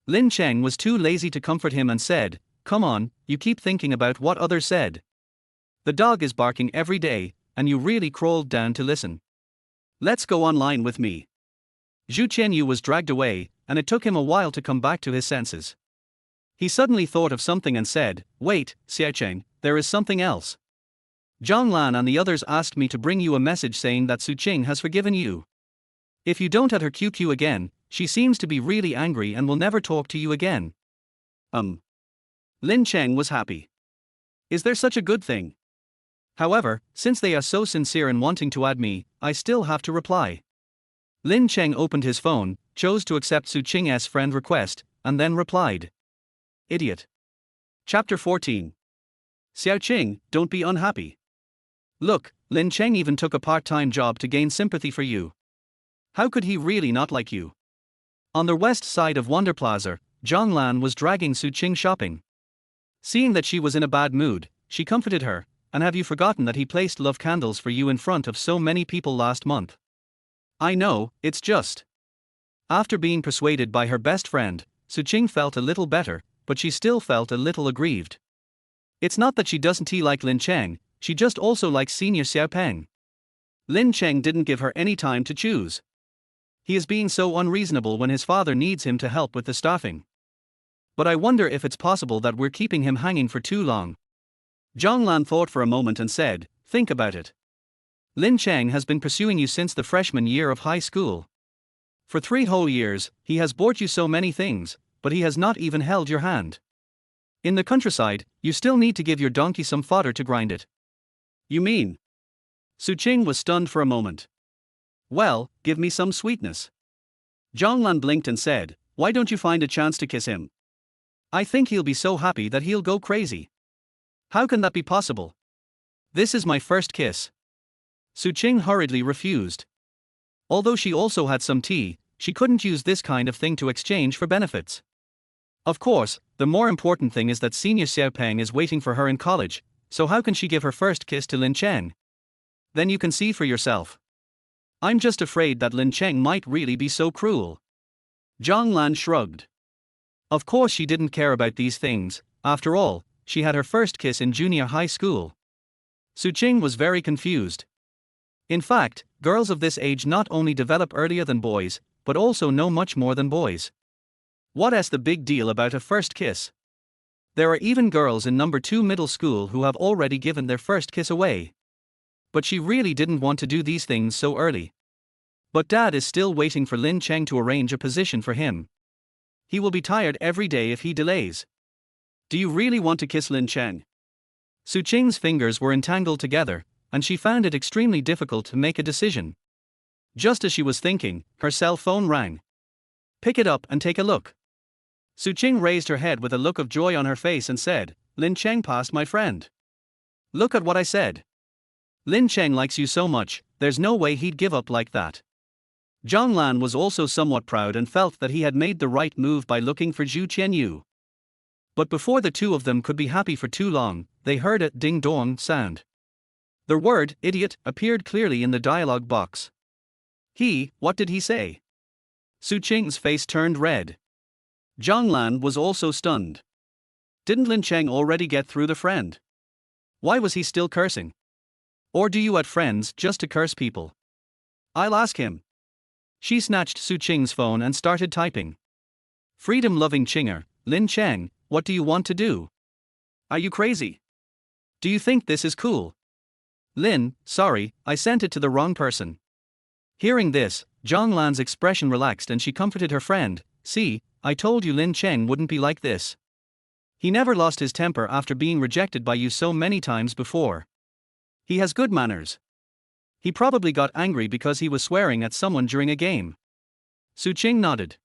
Lin Cheng was too lazy to comfort him and said, come on, you keep thinking about what others said. The dog is barking every day, and you really crawled down to listen. Let's go online with me. Zhu Qianyu was dragged away, and it took him a while to come back to his senses. He suddenly thought of something and said, wait, Xiaocheng, there is something else. Zhang Lan and the others asked me to bring you a message saying that Su Qing has forgiven you. If you don't at her QQ again, she seems to be really angry and will never talk to you again. Lin Cheng was happy. Is there such a good thing? However, since they are so sincere in wanting to add me, I still have to reply. Lin Cheng opened his phone, chose to accept Su Qing's friend request, and then replied. Idiot. Chapter 14. Xiaoqing, don't be unhappy. Look, Lin Cheng even took a part-time job to gain sympathy for you. How could he really not like you? On the west side of Wonder Plaza, Zhang Lan was dragging Su Qing shopping. Seeing that she was in a bad mood, she comforted her, and have you forgotten that he placed love candles for you in front of so many people last month? I know, it's just. After being persuaded by her best friend, Su Qing felt a little better, but she still felt a little aggrieved. It's not that she doesn't like Lin Cheng, she just also likes Senior Xiaopeng. Lin Cheng didn't give her any time to choose. He is being so unreasonable when his father needs him to help with the staffing. But I wonder if it's possible that we're keeping him hanging for too long. Zhang Lan thought for a moment and said, think about it. Lin Cheng has been pursuing you since the freshman year of high school. For 3 whole years, he has bought you so many things, but he has not even held your hand. In the countryside, you still need to give your donkey some fodder to grind it. You mean? Su Qing was stunned for a moment. Well, give me some sweetness. Zhang Lan blinked and said, why don't you find a chance to kiss him? I think he'll be so happy that he'll go crazy. How can that be possible? This is my first kiss. Su Qing hurriedly refused. Although she also had some tea, she couldn't use this kind of thing to exchange for benefits. Of course, the more important thing is that Senior Xiaopeng is waiting for her in college, so how can she give her first kiss to Lin Cheng? Then you can see for yourself. I'm just afraid that Lin Cheng might really be so cruel. Zhang Lan shrugged. Of course she didn't care about these things, after all, she had her first kiss in junior high school. Su Qing was very confused. In fact, girls of this age not only develop earlier than boys, but also know much more than boys. What's the big deal about a first kiss? There are even girls in number 2 middle school who have already given their first kiss away. But she really didn't want to do these things so early. But Dad is still waiting for Lin Cheng to arrange a position for him. He will be tired every day if he delays. Do you really want to kiss Lin Cheng? Su Qing's fingers were entangled together, and she found it extremely difficult to make a decision. Just as she was thinking, her cell phone rang. Pick it up and take a look. Su Qing raised her head with a look of joy on her face and said, Lin Cheng passed my friend. Look at what I said. Lin Cheng likes you so much, there's no way he'd give up like that. Zhang Lan was also somewhat proud and felt that he had made the right move by looking for Zhu Qianyu. But before the two of them could be happy for too long, they heard a ding-dong sound. The word, idiot, appeared clearly in the dialogue box. What did he say? Su Qing's face turned red. Zhang Lan was also stunned. Didn't Lin Cheng already get through the friend? Why was he still cursing? Or do you add friends just to curse people? I'll ask him. She snatched Su Qing's phone and started typing. Freedom-loving Chinger, Lin Cheng, what do you want to do? Are you crazy? Do you think this is cool? Lin, sorry, I sent it to the wrong person. Hearing this, Zhang Lan's expression relaxed and she comforted her friend. See, I told you Lin Cheng wouldn't be like this. He never lost his temper after being rejected by you so many times before. He has good manners. He probably got angry because he was swearing at someone during a game. Su Qing nodded.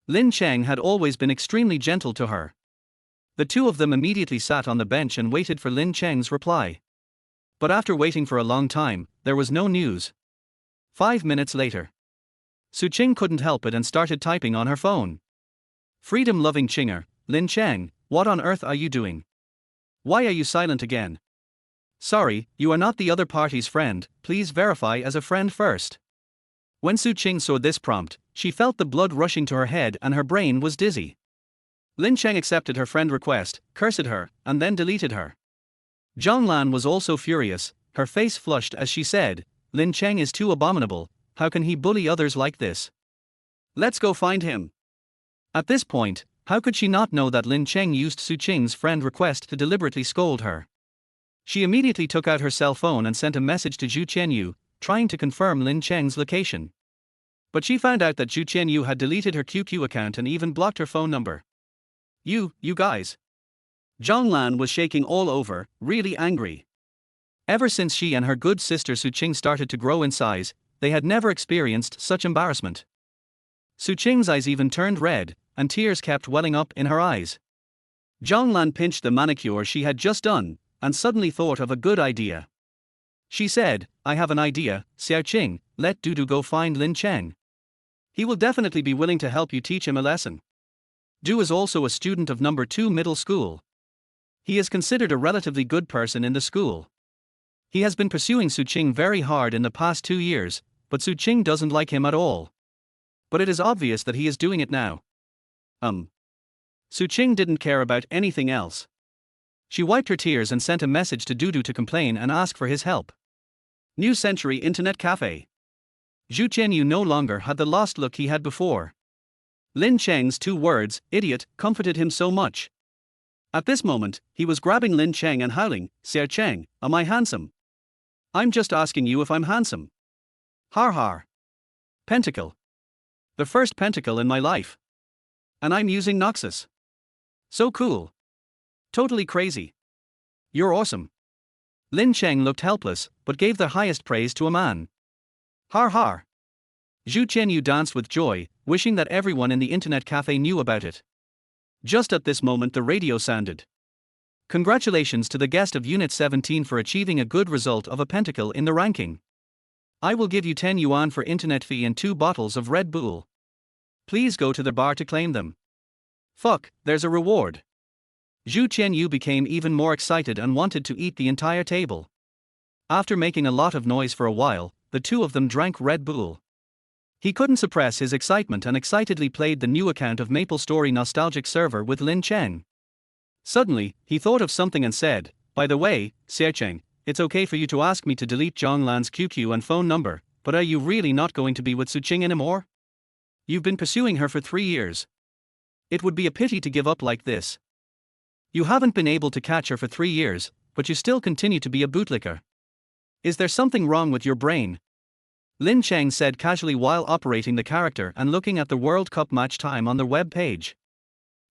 Lin Cheng had always been extremely gentle to her. The two of them immediately sat on the bench and waited for Lin Cheng's reply. But after waiting for a long time, there was no news. 5 minutes later. Su Qing couldn't help it and started typing on her phone. Freedom-loving Chinger, Lin Cheng, what on earth are you doing? Why are you silent again? Sorry, you are not the other party's friend, please verify as a friend first. When Su Qing saw this prompt, she felt the blood rushing to her head and her brain was dizzy. Lin Cheng accepted her friend request, cursed her, and then deleted her. Zhang Lan was also furious, her face flushed as she said, Lin Cheng is too abominable, how can he bully others like this? Let's go find him. At this point, how could she not know that Lin Cheng used Su Qing's friend request to deliberately scold her? She immediately took out her cell phone and sent a message to Zhu Qianyu, trying to confirm Lin Cheng's location. But she found out that Zhu Qianyu had deleted her QQ account and even blocked her phone number. You guys. Zhang Lan was shaking all over, really angry. Ever since she and her good sister Su Qing started to grow in size, they had never experienced such embarrassment. Su Qing's eyes even turned red, and tears kept welling up in her eyes. Zhang Lan pinched the manicure she had just done, and suddenly thought of a good idea. She said, I have an idea, Xiao Qing, let Dudu go find Lin Cheng. He will definitely be willing to help you teach him a lesson. Du is also a student of number 2 middle school. He is considered a relatively good person in the school. He has been pursuing Su Qing very hard in the past 2 years, but Su Qing doesn't like him at all. But it is obvious that he is doing it now. Su Qing didn't care about anything else. She wiped her tears and sent a message to Dudu to complain and ask for his help. New Century Internet Cafe. Zhu Qianyu no longer had the lost look he had before. Lin Cheng's 2 words, idiot, comforted him so much. At this moment, he was grabbing Lin Cheng and howling, Xiao Cheng, am I handsome? I'm just asking you if I'm handsome. Har har. Pentacle. The first pentacle in my life. And I'm using Noxus. So cool. Totally crazy. You're awesome. Lin Cheng looked helpless, but gave the highest praise to a man. Har har. Zhu Qianyu danced with joy, wishing that everyone in the internet cafe knew about it. Just at this moment the radio sounded. Congratulations to the guest of Unit 17 for achieving a good result of a pentacle in the ranking. I will give you 10 yuan for internet fee and 2 bottles of Red Bull. Please go to the bar to claim them. Fuck, there's a reward. Zhu Qianyu became even more excited and wanted to eat the entire table. After making a lot of noise for a while, the two of them drank Red Bull. He couldn't suppress his excitement and excitedly played the new account of MapleStory Nostalgic Server with Lin Cheng. Suddenly, he thought of something and said, by the way, Xiao Cheng, it's okay for you to ask me to delete Zhonglan's QQ and phone number, but are you really not going to be with Su Qing anymore? You've been pursuing her for 3 years. It would be a pity to give up like this. You haven't been able to catch her for 3 years, but you still continue to be a bootlicker. Is there something wrong with your brain? Lin Cheng said casually while operating the character and looking at the World Cup match time on the web page.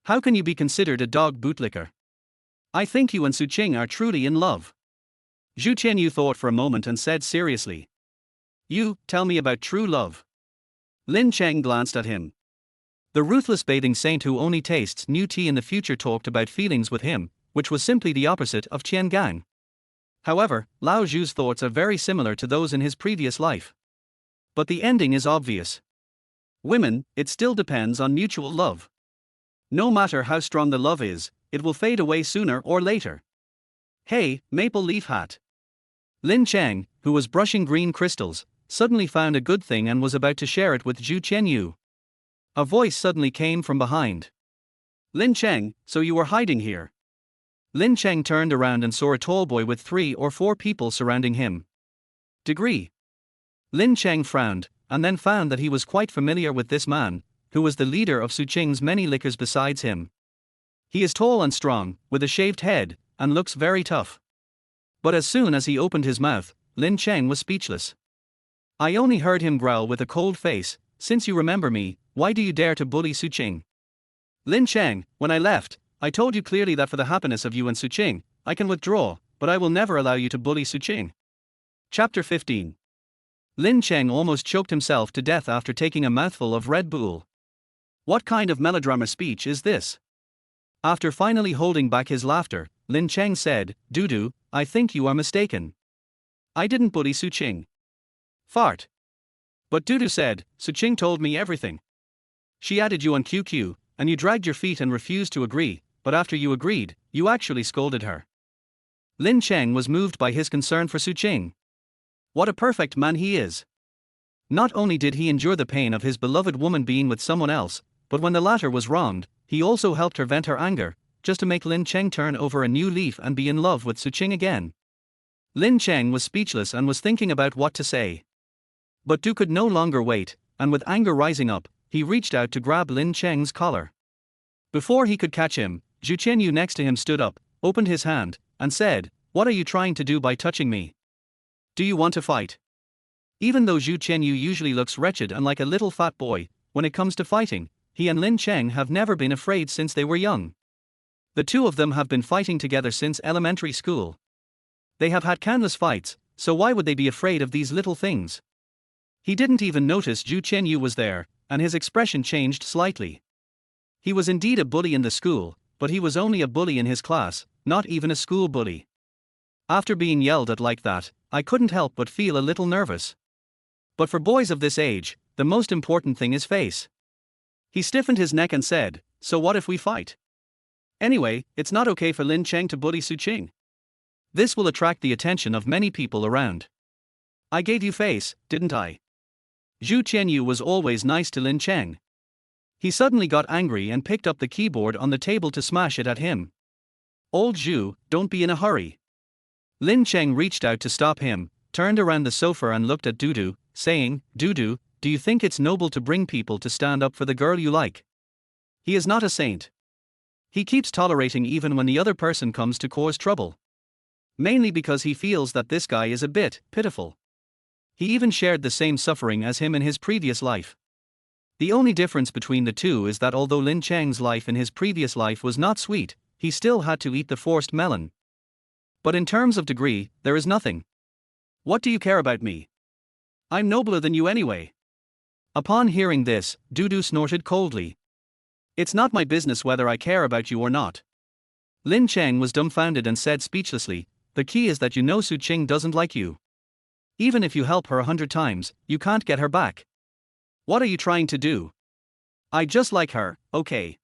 How can you be considered a dog bootlicker? I think you and Su Qing are truly in love. Zhu Qianyu thought for a moment and said seriously. You, tell me about true love. Lin Cheng glanced at him. The ruthless bathing saint who only tastes new tea in the future talked about feelings with him, which was simply the opposite of Qian Gang. However, Lao Zhu's thoughts are very similar to those in his previous life. But the ending is obvious. Women, it still depends on mutual love. No matter how strong the love is, it will fade away sooner or later. Hey, Maple Leaf Hat. Lin Cheng, who was brushing green crystals, suddenly found a good thing and was about to share it with Zhu Qianyu. A voice suddenly came from behind. Lin Cheng, so you were hiding here. Lin Cheng turned around and saw a tall boy with 3 or 4 people surrounding him. Degree. Lin Cheng frowned, and then found that he was quite familiar with this man, who was the leader of Su Qing's many lickers besides him. He is tall and strong, with a shaved head, and looks very tough. But as soon as he opened his mouth, Lin Cheng was speechless. I only heard him growl with a cold face, since you remember me, why do you dare to bully Su Qing? Lin Cheng, when I left, I told you clearly that for the happiness of you and Su Qing, I can withdraw, but I will never allow you to bully Su Qing. Chapter 15. Lin Cheng almost choked himself to death after taking a mouthful of Red Bull. What kind of melodrama speech is this? After finally holding back his laughter, Lin Cheng said, Dudu, I think you are mistaken. I didn't bully Su Qing. Fart. But Dudu said, Su Qing told me everything. She added you on QQ, and you dragged your feet and refused to agree, but after you agreed, you actually scolded her. Lin Cheng was moved by his concern for Su Qing. What a perfect man he is. Not only did he endure the pain of his beloved woman being with someone else, but when the latter was wronged, he also helped her vent her anger, just to make Lin Cheng turn over a new leaf and be in love with Su Qing again. Lin Cheng was speechless and was thinking about what to say. But Du could no longer wait, and with anger rising up, he reached out to grab Lin Cheng's collar. Before he could catch him, Zhu Qianyu next to him stood up, opened his hand, and said, What are you trying to do by touching me? Do you want to fight? Even though Zhu Qianyu usually looks wretched and like a little fat boy, when it comes to fighting, he and Lin Cheng have never been afraid since they were young. The two of them have been fighting together since elementary school. They have had countless fights, so why would they be afraid of these little things? He didn't even notice Zhu Qianyu was there, and his expression changed slightly. He was indeed a bully in the school, but he was only a bully in his class, not even a school bully. After being yelled at like that, I couldn't help but feel a little nervous. But for boys of this age, the most important thing is face. He stiffened his neck and said, So what if we fight? Anyway, it's not okay for Lin Cheng to bully Su Qing. This will attract the attention of many people around. I gave you face, didn't I? Zhu Qianyu was always nice to Lin Cheng. He suddenly got angry and picked up the keyboard on the table to smash it at him. Old Zhu, don't be in a hurry. Lin Cheng reached out to stop him, turned around the sofa and looked at Dudu, saying, Dudu, do you think it's noble to bring people to stand up for the girl you like? He is not a saint. He keeps tolerating even when the other person comes to cause trouble. Mainly because he feels that this guy is a bit pitiful. He even shared the same suffering as him in his previous life. The only difference between the two is that although Lin Cheng's life in his previous life was not sweet, he still had to eat the forced melon. But in terms of degree, there is nothing. What do you care about me? I'm nobler than you anyway. Upon hearing this, Dudu snorted coldly. It's not my business whether I care about you or not. Lin Cheng was dumbfounded and said speechlessly, The key is that you know Su Qing doesn't like you. Even if you help her 100 times, you can't get her back. What are you trying to do? I just like her, okay.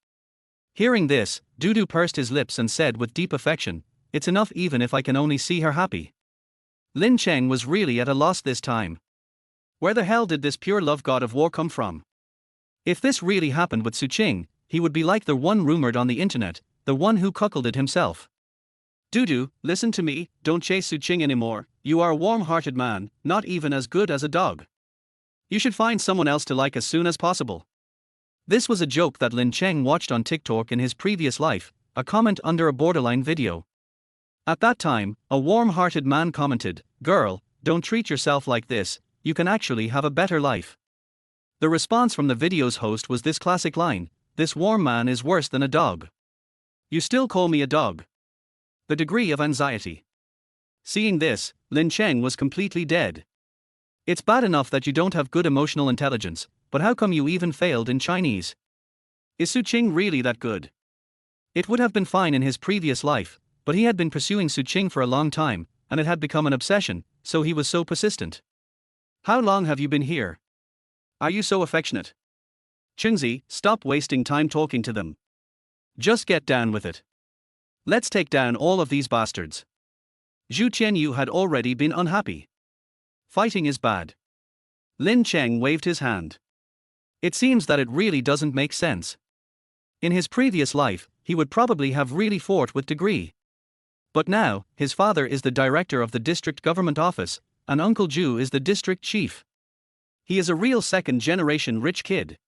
Hearing this, Dudu pursed his lips and said with deep affection, It's enough even if I can only see her happy. Lin Cheng was really at a loss this time. Where the hell did this pure love god of war come from? If this really happened with Su Qing, he would be like the one rumored on the internet, the one who cuckolded himself. Dudu, listen to me, don't chase Su Qing anymore, you are a warm-hearted man, not even as good as a dog. You should find someone else to like as soon as possible. This was a joke that Lin Cheng watched on TikTok in his previous life, a comment under a borderline video. At that time, a warm-hearted man commented, "Girl, don't treat yourself like this, you can actually have a better life." The response from the video's host was this classic line, "This warm man is worse than a dog. You still call me a dog." The degree of anxiety. Seeing this, Lin Cheng was completely dead. It's bad enough that you don't have good emotional intelligence, but how come you even failed in Chinese? Is Su Qing really that good? It would have been fine in his previous life, but he had been pursuing Su Qing for a long time, and it had become an obsession, so he was so persistent. How long have you been here? Are you so affectionate? Chungzi, stop wasting time talking to them. Just get down with it. Let's take down all of these bastards. Zhu Qianyu had already been unhappy. Fighting is bad. Lin Cheng waved his hand. It seems that it really doesn't make sense. In his previous life, he would probably have really fought with degree. But now, his father is the director of the district government office, and Uncle Zhu is the district chief. He is a real second-generation rich kid.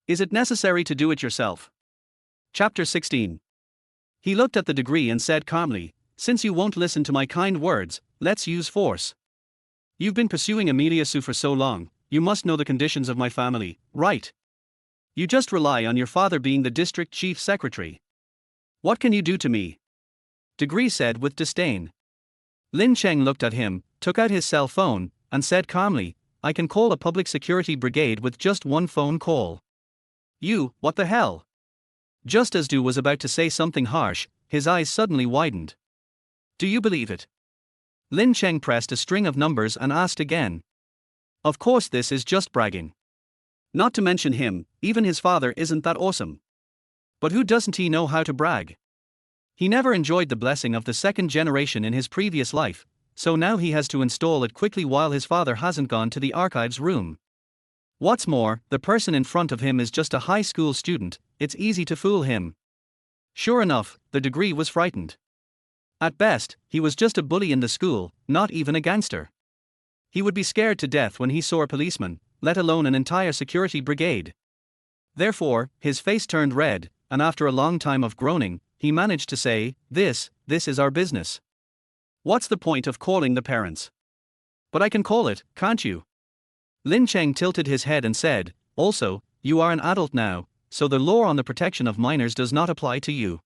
Is it necessary to do it yourself? Chapter 16. He looked at the degree and said calmly, "Since you won't listen to my kind words, let's use force. You've been pursuing Amelia Su for so long, you must know the conditions of my family, right? You just rely on your father being the district chief secretary. What can you do to me?" Degree said with disdain. Lin Cheng looked at him, took out his cell phone, and said calmly, "I can call a public security brigade with just one phone call." You, what the hell? Just as Du was about to say something harsh, his eyes suddenly widened. Do you believe it? Lin Cheng pressed a string of numbers and asked again. Of course, this is just bragging. Not to mention him, even his father isn't that awesome. But who doesn't he know how to brag? He never enjoyed the blessing of the second generation in his previous life, so now he has to install it quickly while his father hasn't gone to the archives room. What's more, the person in front of him is just a high school student, it's easy to fool him. Sure enough, the degree was frightened. At best, he was just a bully in the school, not even a gangster. He would be scared to death when he saw a policeman, let alone an entire security brigade. Therefore, his face turned red, and after a long time of groaning, he managed to say, This is our business. What's the point of calling the parents? But I can call it, can't you? Lin Cheng tilted his head and said, Also, you are an adult now, so the law on the protection of minors does not apply to you.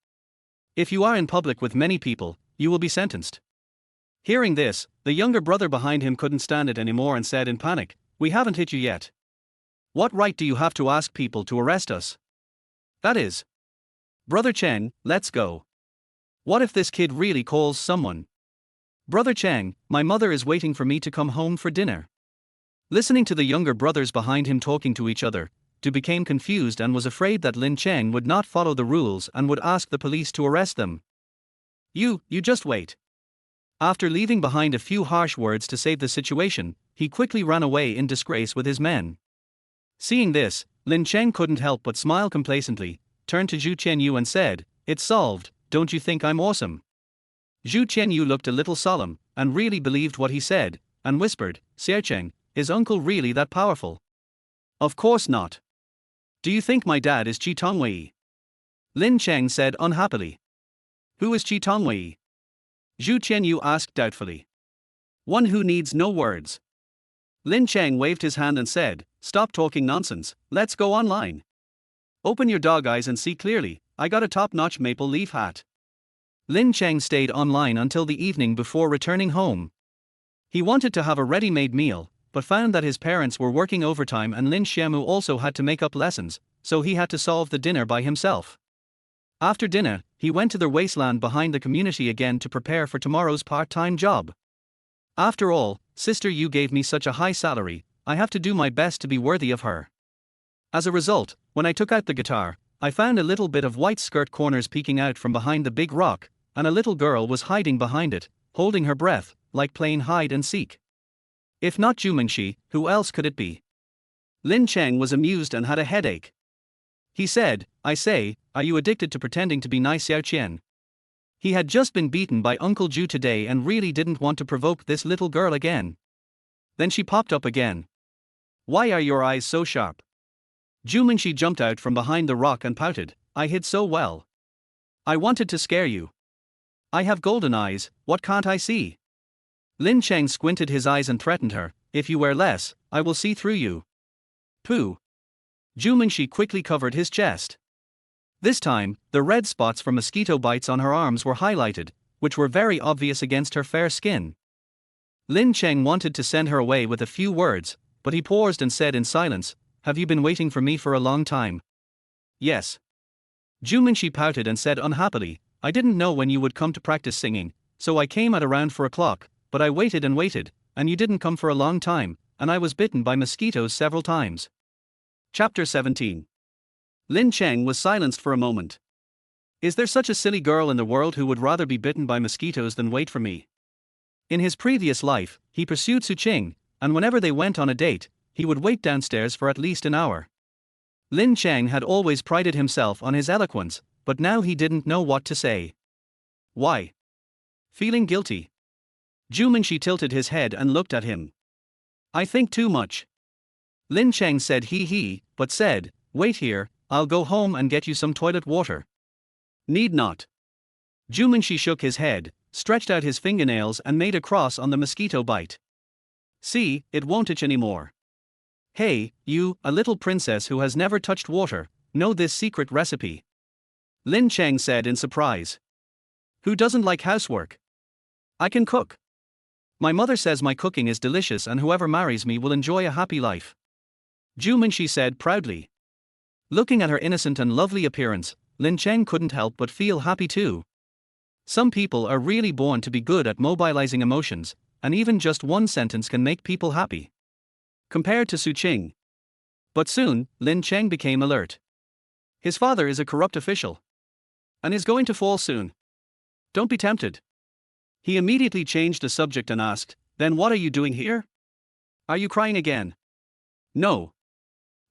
If you are in public with many people, you will be sentenced. Hearing this, the younger brother behind him couldn't stand it anymore and said in panic, We haven't hit you yet. What right do you have to ask people to arrest us? That is. Brother Cheng, let's go. What if this kid really calls someone? Brother Cheng, my mother is waiting for me to come home for dinner. Listening to the younger brothers behind him talking to each other, Du became confused and was afraid that Lin Cheng would not follow the rules and would ask the police to arrest them. You just wait. After leaving behind a few harsh words to save the situation, he quickly ran away in disgrace with his men. Seeing this, Lin Cheng couldn't help but smile complacently, turned to Zhu Qianyu and said, It's solved, don't you think I'm awesome? Zhu Qianyu looked a little solemn, and really believed what he said, and whispered, Xiaocheng, is uncle really that powerful? Of course not. Do you think my dad is Qi Tongwei? Lin Cheng said unhappily. Who is Qi Tongwei? Zhu Qianyu asked doubtfully. One who needs no words. Lin Cheng waved his hand and said, Stop talking nonsense, let's go online. Open your dog eyes and see clearly, I got a top-notch maple leaf hat. Lin Cheng stayed online until the evening before returning home. He wanted to have a ready-made meal, but found that his parents were working overtime and Lin Xiaomu also had to make up lessons, so he had to solve the dinner by himself. After dinner, he went to the wasteland behind the community again to prepare for tomorrow's part-time job. After all, Sister Yu gave me such a high salary, I have to do my best to be worthy of her. As a result, when I took out the guitar, I found a little bit of white skirt corners peeking out from behind the big rock, and a little girl was hiding behind it, holding her breath, like playing hide and seek. If not Zhu Mingxi, who else could it be? Lin Cheng was amused and had a headache. He said, I say, are you addicted to pretending to be nice, Xiao Qian? He had just been beaten by Uncle Ju today and really didn't want to provoke this little girl again. Then she popped up again. Why are your eyes so sharp? Ju Mingxi jumped out from behind the rock and pouted. I hid so well. I wanted to scare you. I have golden eyes, what can't I see? Lin Cheng squinted his eyes and threatened her, if you wear less, I will see through you. Pooh. Ju Mingxi quickly covered his chest. This time, the red spots from mosquito bites on her arms were highlighted, which were very obvious against her fair skin. Lin Cheng wanted to send her away with a few words, but he paused and said in silence, have you been waiting for me for a long time? Yes. Ju Mingxi pouted and said unhappily, I didn't know when you would come to practice singing, so I came at around 4 o'clock, but I waited, and you didn't come for a long time, and I was bitten by mosquitoes several times. Chapter 17. Lin Cheng was silenced for a moment. Is there such a silly girl in the world who would rather be bitten by mosquitoes than wait for me? In his previous life, he pursued Su Qing, and whenever they went on a date, he would wait downstairs for at least an hour. Lin Cheng had always prided himself on his eloquence, but now he didn't know what to say. Why? Feeling guilty. Ju Mingxi tilted his head and looked at him. I think too much. Lin Cheng said he, but said, wait here, I'll go home and get you some toilet water. Need not. Ju Mingxi shook his head, stretched out his fingernails and made a cross on the mosquito bite. See, it won't itch anymore. Hey, you, a little princess who has never touched water, know this secret recipe? Lin Cheng said in surprise. Who doesn't like housework? I can cook. My mother says my cooking is delicious and whoever marries me will enjoy a happy life. Ju Mingxi said proudly. Looking at her innocent and lovely appearance, Lin Cheng couldn't help but feel happy too. Some people are really born to be good at mobilizing emotions, and even just one sentence can make people happy. Compared to Su Qing. But soon, Lin Cheng became alert. His father is a corrupt official. And is going to fall soon. Don't be tempted. He immediately changed the subject and asked, then what are you doing here? Are you crying again? No.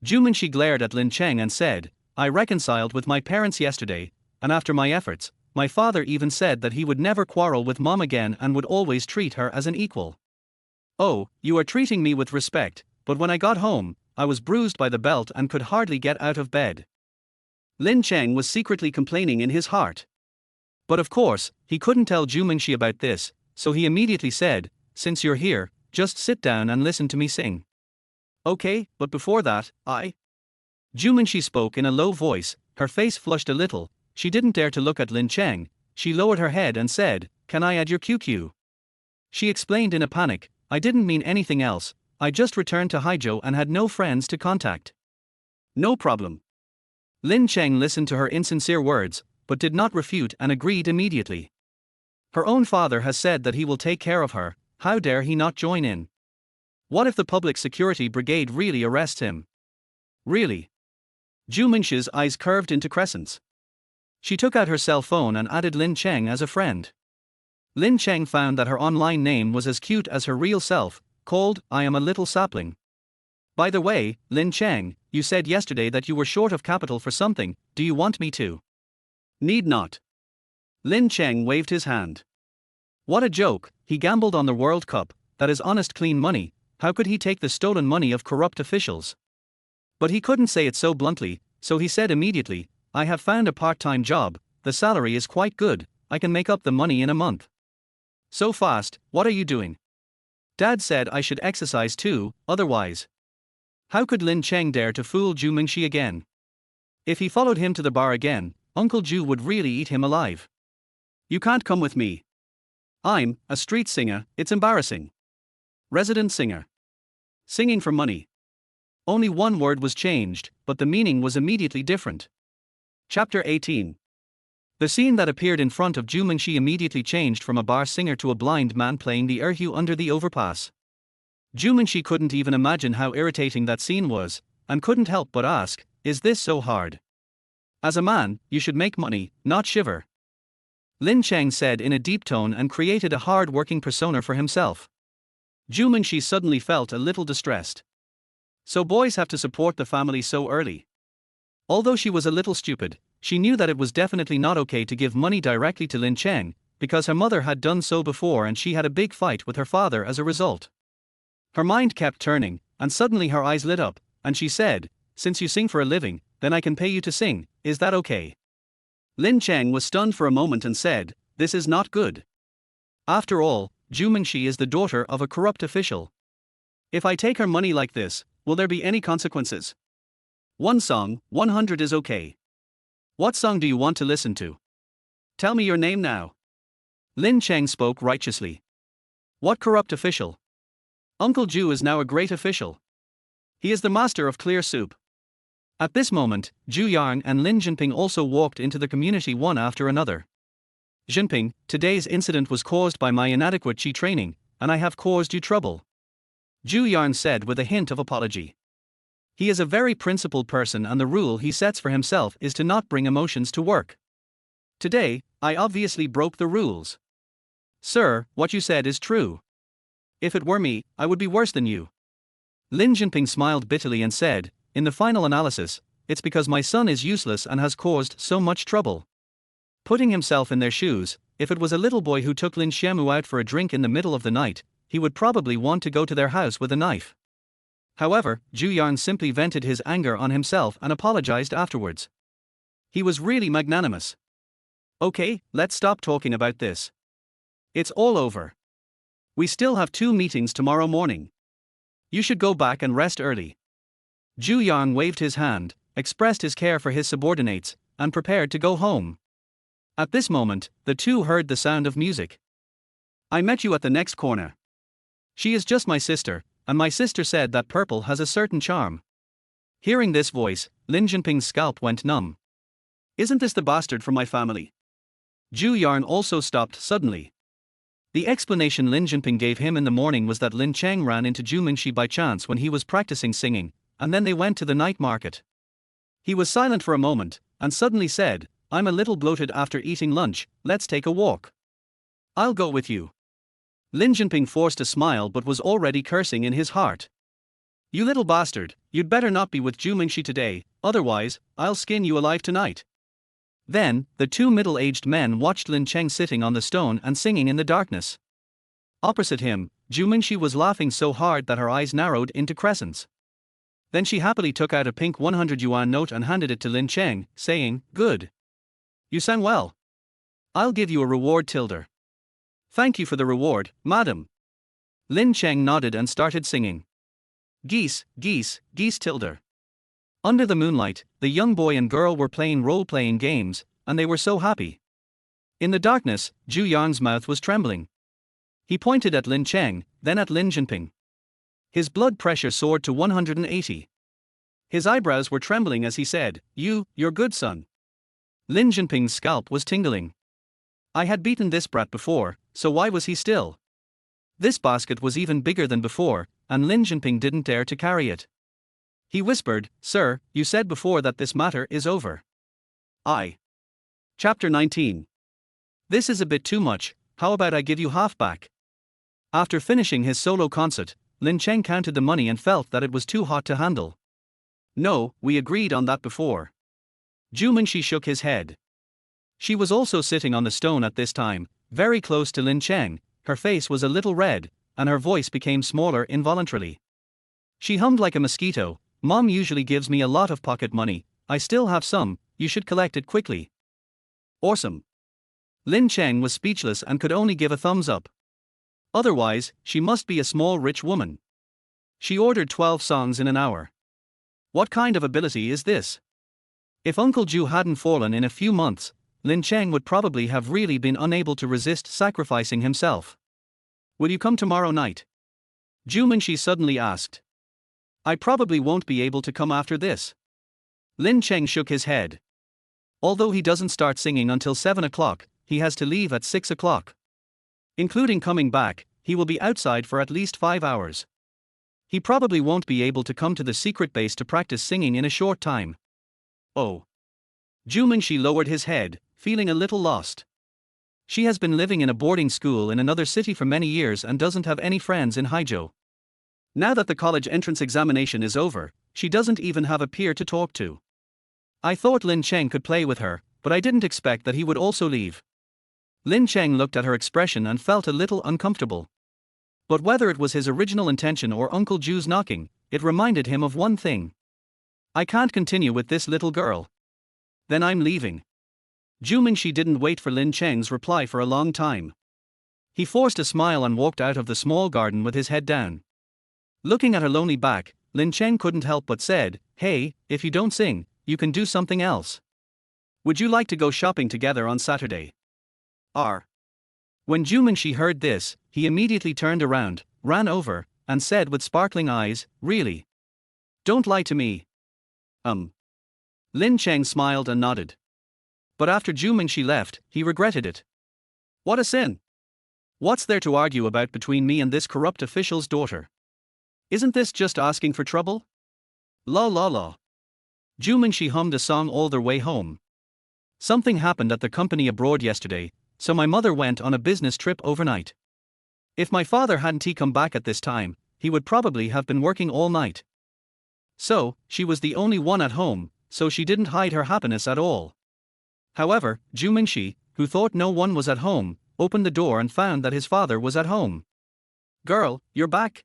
Ju Mingxi glared at Lin Cheng and said, I reconciled with my parents yesterday, and after my efforts, my father even said that he would never quarrel with mom again and would always treat her as an equal. Oh, you are treating me with respect, but when I got home, I was bruised by the belt and could hardly get out of bed. Lin Cheng was secretly complaining in his heart. But of course, he couldn't tell Ju Mingxi about this, so he immediately said, since you're here, just sit down and listen to me sing. Okay, but before that, Ju Mingxi spoke in a low voice, her face flushed a little, she didn't dare to look at Lin Cheng, she lowered her head and said, can I add your QQ? She explained in a panic, I didn't mean anything else, I just returned to Haizhou and had no friends to contact. No problem. Lin Cheng listened to her insincere words, but did not refute and agreed immediately. Her own father has said that he will take care of her, how dare he not join in? What if the public security brigade really arrests him? Really? Ju Mingxi's eyes curved into crescents. She took out her cell phone and added Lin Cheng as a friend. Lin Cheng found that her online name was as cute as her real self, called, I am a little sapling. By the way, Lin Cheng, you said yesterday that you were short of capital for something, do you want me to? Need not. Lin Cheng waved his hand. What a joke, he gambled on the World Cup, that is honest clean money, how could he take the stolen money of corrupt officials? But he couldn't say it so bluntly, so he said immediately, I have found a part-time job, the salary is quite good, I can make up the money in a month. So fast, what are you doing? Dad said I should exercise too, otherwise. How could Lin Cheng dare to fool Ju Mingxi again? If he followed him to the bar again, Uncle Ju would really eat him alive. You can't come with me. I'm a street singer, it's embarrassing. Resident singer. Singing for money. Only one word was changed, but the meaning was immediately different. Chapter 18. The scene that appeared in front of Ju Mingxi immediately changed from a bar singer to a blind man playing the erhu under the overpass. Ju Mingxi couldn't even imagine how irritating that scene was, and couldn't help but ask, is this so hard? As a man, you should make money, not shiver. Lin Cheng said in a deep tone and created a hard-working persona for himself. Ju Mingxi suddenly felt a little distressed. So boys have to support the family so early. Although she was a little stupid, she knew that it was definitely not okay to give money directly to Lin Cheng, because her mother had done so before and she had a big fight with her father as a result. Her mind kept turning, and suddenly her eyes lit up, and she said, "Since you sing for a living, then I can pay you to sing, is that okay?" Lin Cheng was stunned for a moment and said, "This is not good. After all, Zhu Mingxi is the daughter of a corrupt official. If I take her money like this, will there be any consequences? One song, 100 is okay. What song do you want to listen to? Tell me your name now." Lin Cheng spoke righteously. "What corrupt official? Uncle Zhu is now a great official. He is the master of clear soup." At this moment, Zhu Yang and Lin Jinping also walked into the community one after another. "Jinping, today's incident was caused by my inadequate Qi training, and I have caused you trouble," Zhu Yang said with a hint of apology. He is a very principled person and the rule he sets for himself is to not bring emotions to work. Today, I obviously broke the rules. "Sir, what you said is true. If it were me, I would be worse than you." Lin Jinping smiled bitterly and said, "In the final analysis, it's because my son is useless and has caused so much trouble." Putting himself in their shoes, if it was a little boy who took Lin Xiaomu out for a drink in the middle of the night, he would probably want to go to their house with a knife. However, Zhu Yang simply vented his anger on himself and apologized afterwards. He was really magnanimous. "Okay, let's stop talking about this. It's all over. We still have 2 meetings tomorrow morning. You should go back and rest early." Zhu Yang waved his hand, expressed his care for his subordinates, and prepared to go home. At this moment, the two heard the sound of music. "I met you at the next corner. She is just my sister, and my sister said that purple has a certain charm." Hearing this voice, Lin Jinping's scalp went numb. "Isn't this the bastard from my family?" Zhu Yang also stopped suddenly. The explanation Lin Jinping gave him in the morning was that Lin Cheng ran into Zhu Mingxi by chance when he was practicing singing, and then they went to the night market. He was silent for a moment, and suddenly said, "I'm a little bloated after eating lunch, let's take a walk." "I'll go with you." Lin Jinping forced a smile but was already cursing in his heart. "You little bastard, you'd better not be with Zhu Mingxi today, otherwise, I'll skin you alive tonight." Then, the two middle-aged men watched Lin Cheng sitting on the stone and singing in the darkness. Opposite him, Zhu Mingxi was laughing so hard that her eyes narrowed into crescents. Then she happily took out a pink 100 yuan note and handed it to Lin Cheng, saying, "Good. You sang well. I'll give you a reward tilde." "Thank you for the reward, madam." Lin Cheng nodded and started singing. "Geese, geese, geese tilde." Under the moonlight, the young boy and girl were playing role-playing games, and they were so happy. In the darkness, Zhu Yang's mouth was trembling. He pointed at Lin Cheng, then at Lin Jinping. His blood pressure soared to 180. His eyebrows were trembling as he said, "You're good son." Lin Jinping's scalp was tingling. I had beaten this brat before, so why was he still? This basket was even bigger than before, and Lin Jinping didn't dare to carry it. He whispered, "Sir, you said before that this matter is over." Chapter 19. "This is a bit too much, how about I give you half back?" After finishing his solo concert, Lin Cheng counted the money and felt that it was too hot to handle. "No, we agreed on that before." Zhu Mingxi shook his head. She was also sitting on the stone at this time, very close to Lin Cheng. Her face was a little red, and her voice became smaller involuntarily. She hummed like a mosquito, "Mom usually gives me a lot of pocket money, I still have some, you should collect it quickly." "Awesome." Lin Cheng was speechless and could only give a thumbs up. Otherwise, she must be a small rich woman. She ordered 12 songs in an hour. What kind of ability is this? If Uncle Zhu hadn't fallen in a few months, Lin Cheng would probably have really been unable to resist sacrificing himself. "Will you come tomorrow night?" Zhu Mingxi suddenly asked. "I probably won't be able to come after this." Lin Cheng shook his head. Although he doesn't start singing until 7 o'clock, he has to leave at 6 o'clock. Including coming back, he will be outside for at least 5 hours. He probably won't be able to come to the secret base to practice singing in a short time. Oh. Zhu Mingxi lowered his head, feeling a little lost. She has been living in a boarding school in another city for many years and doesn't have any friends in Haizhou. Now that the college entrance examination is over, she doesn't even have a peer to talk to. I thought Lin Cheng could play with her, but I didn't expect that he would also leave. Lin Cheng looked at her expression and felt a little uncomfortable. But whether it was his original intention or Uncle Ju's knocking, it reminded him of one thing. I can't continue with this little girl. Then I'm leaving. Zhu Mingxi didn't wait for Lin Cheng's reply for a long time. He forced a smile and walked out of the small garden with his head down. Looking at her lonely back, Lin Cheng couldn't help but said, "Hey, if you don't sing, you can do something else. Would you like to go shopping together on Saturday?" When Zhu Mingxi heard this, he immediately turned around, ran over, and said with sparkling eyes, "Really? Don't lie to me." Lin Cheng smiled and nodded. But after Zhu Mingxi left, he regretted it. What a sin! What's there to argue about between me and this corrupt official's daughter? Isn't this just asking for trouble? La la la. Zhu Mingxi hummed a song all their way home. Something happened at the company abroad yesterday, so my mother went on a business trip overnight. If my father hadn't come back at this time, he would probably have been working all night. So, she was the only one at home, so she didn't hide her happiness at all. However, Zhu Mingxi, who thought no one was at home, opened the door and found that his father was at home. "Girl, you're back.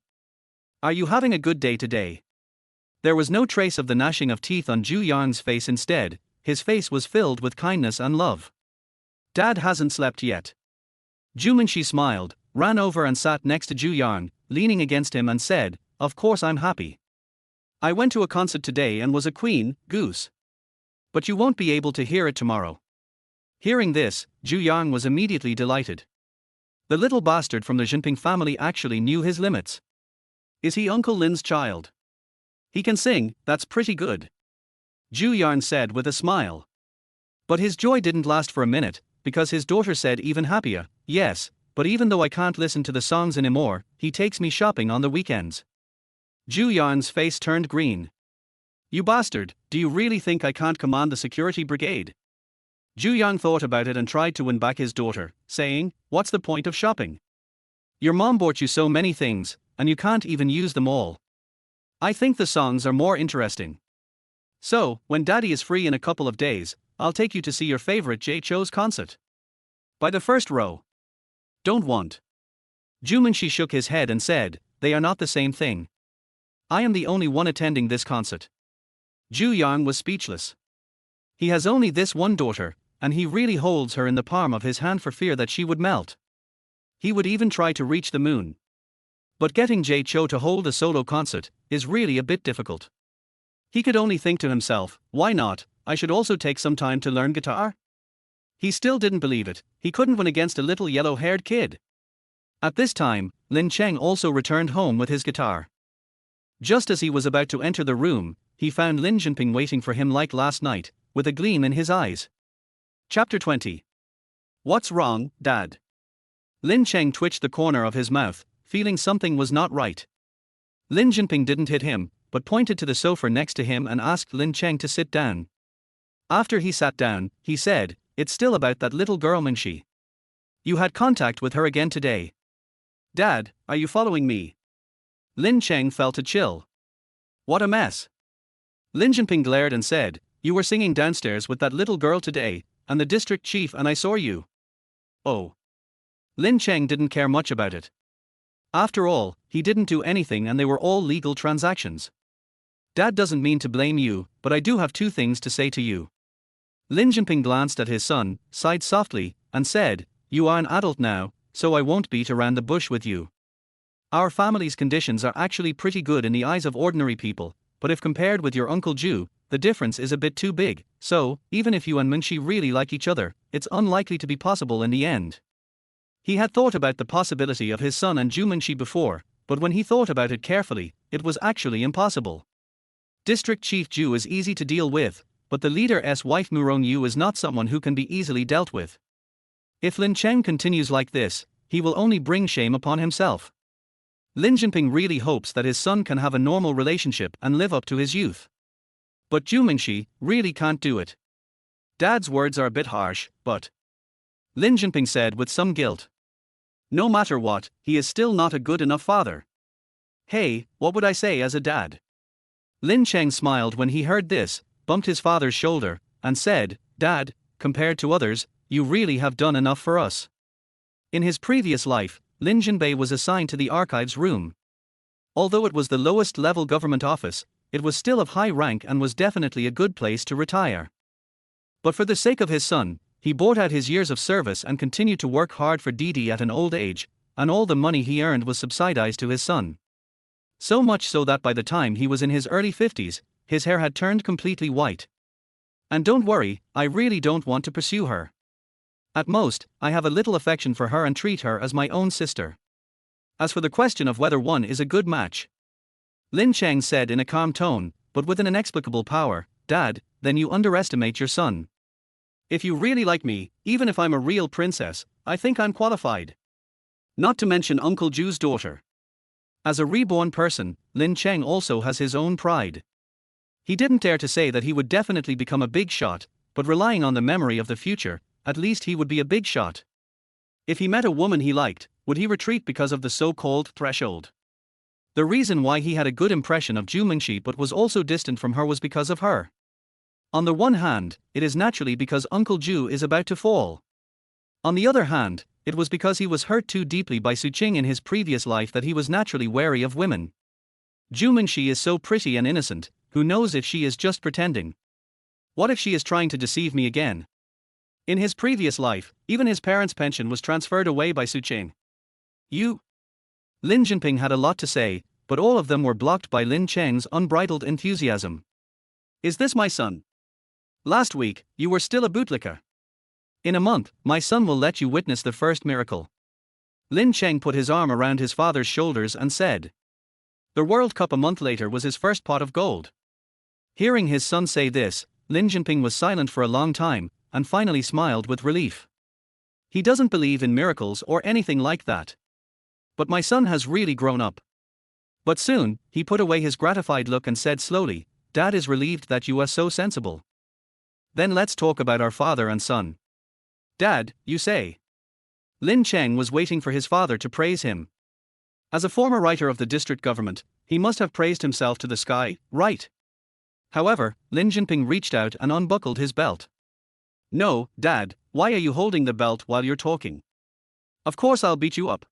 Are you having a good day today?" There was no trace of the gnashing of teeth on Zhu Yang's face. Instead, his face was filled with kindness and love. "Dad hasn't slept yet." Zhu Mingxi smiled, ran over and sat next to Zhu Yang, leaning against him and said, "Of course I'm happy. I went to a concert today and was a queen, goose. But you won't be able to hear it tomorrow." Hearing this, Zhu Yang was immediately delighted. The little bastard from the Jinping family actually knew his limits. Is he Uncle Lin's child? He can sing, that's pretty good. Zhu Yang said with a smile. But his joy didn't last for a minute, because his daughter said even happier, "Yes, but even though I can't listen to the songs anymore, he takes me shopping on the weekends." Zhu Yang's face turned green. "You bastard, do you really think I can't command the security brigade?" Zhu Yang thought about it and tried to win back his daughter, saying, "What's the point of shopping? Your mom bought you so many things, and you can't even use them all. I think the songs are more interesting. So, when Daddy is free in a couple of days, I'll take you to see your favorite Jay Chou's concert. By the first row." "Don't want." Zhu Mingxi shook his head and said, "They are not the same thing. I am the only one attending this concert." Zhu Yang was speechless. He has only this one daughter, and he really holds her in the palm of his hand for fear that she would melt. He would even try to reach the moon. But getting Jay Chou to hold a solo concert is really a bit difficult. He could only think to himself, why not, I should also take some time to learn guitar? He still didn't believe it, he couldn't win against a little yellow-haired kid. At this time, Lin Cheng also returned home with his guitar. Just as he was about to enter the room, he found Lin Jinping waiting for him like last night, with a gleam in his eyes. Chapter 20. What's wrong, Dad? Lin Cheng twitched the corner of his mouth, feeling something was not right. Lin Jinping didn't hit him, but pointed to the sofa next to him and asked Lin Cheng to sit down. After he sat down, he said, "It's still about that little girl Mingxi. You had contact with her again today. Dad, are you following me?" Lin Cheng felt a chill. What a mess. Lin Jinping glared and said, "You were singing downstairs with that little girl today, and the district chief and I saw you." Oh. Lin Cheng didn't care much about it. After all, he didn't do anything and they were all legal transactions. "Dad doesn't mean to blame you, but I do have two things to say to you." Lin Jinping glanced at his son, sighed softly, and said, "You are an adult now, so I won't beat around the bush with you. Our family's conditions are actually pretty good in the eyes of ordinary people, but if compared with your Uncle Ju, the difference is a bit too big, so, even if you and Mingxi really like each other, it's unlikely to be possible in the end." He had thought about the possibility of his son and Zhu Mingxi before, but when he thought about it carefully, it was actually impossible. District Chief Zhu is easy to deal with, but the leader's wife Murong Yu is not someone who can be easily dealt with. If Lin Cheng continues like this, he will only bring shame upon himself. Lin Jinping really hopes that his son can have a normal relationship and live up to his youth. But Zhu Mingxi really can't do it. Dad's words are a bit harsh, but Lin Jinping said with some guilt. No matter what, he is still not a good enough father. Hey, what would I say as a dad? Lin Cheng smiled when he heard this, bumped his father's shoulder, and said, "Dad, compared to others, you really have done enough for us." In his previous life, Lin Jinbei was assigned to the archives room. Although it was the lowest level government office, it was still of high rank and was definitely a good place to retire. But for the sake of his son, he bought out his years of service and continued to work hard for Didi at an old age, and all the money he earned was subsidized to his son. So much so that by the time he was in his early 50s, his hair had turned completely white. And don't worry, I really don't want to pursue her. At most, I have a little affection for her and treat her as my own sister. As for the question of whether one is a good match, Lin Cheng said in a calm tone, but with an inexplicable power, "Dad, then you underestimate your son. If you really like me, even if I'm a real princess, I think I'm qualified. Not to mention Uncle Ju's daughter." As a reborn person, Lin Cheng also has his own pride. He didn't dare to say that he would definitely become a big shot, but relying on the memory of the future, at least he would be a big shot. If he met a woman he liked, would he retreat because of the so-called threshold? The reason why he had a good impression of Ju Mingxi but was also distant from her was because of her. On the one hand, it is naturally because Uncle Ju is about to fall. On the other hand, it was because he was hurt too deeply by Su Qing in his previous life that he was naturally wary of women. Ju Mingxi is so pretty and innocent, who knows if she is just pretending? What if she is trying to deceive me again? In his previous life, even his parents' pension was transferred away by Su Qing. Lin Jinping had a lot to say, but all of them were blocked by Lin Cheng's unbridled enthusiasm. "Is this my son? Last week, you were still a bootlicker. In a month, my son will let you witness the first miracle." Lin Cheng put his arm around his father's shoulders and said. The World Cup a month later was his first pot of gold. Hearing his son say this, Lin Jinping was silent for a long time, and finally smiled with relief. He doesn't believe in miracles or anything like that. But my son has really grown up. But soon, he put away his gratified look and said slowly, "Dad is relieved that you are so sensible. Then let's talk about our father and son." "Dad, you say?" Lin Cheng was waiting for his father to praise him. As a former writer of the district government, he must have praised himself to the sky, right? However, Lin Jinping reached out and unbuckled his belt. "No, Dad, why are you holding the belt while you're talking? Of course I'll beat you up."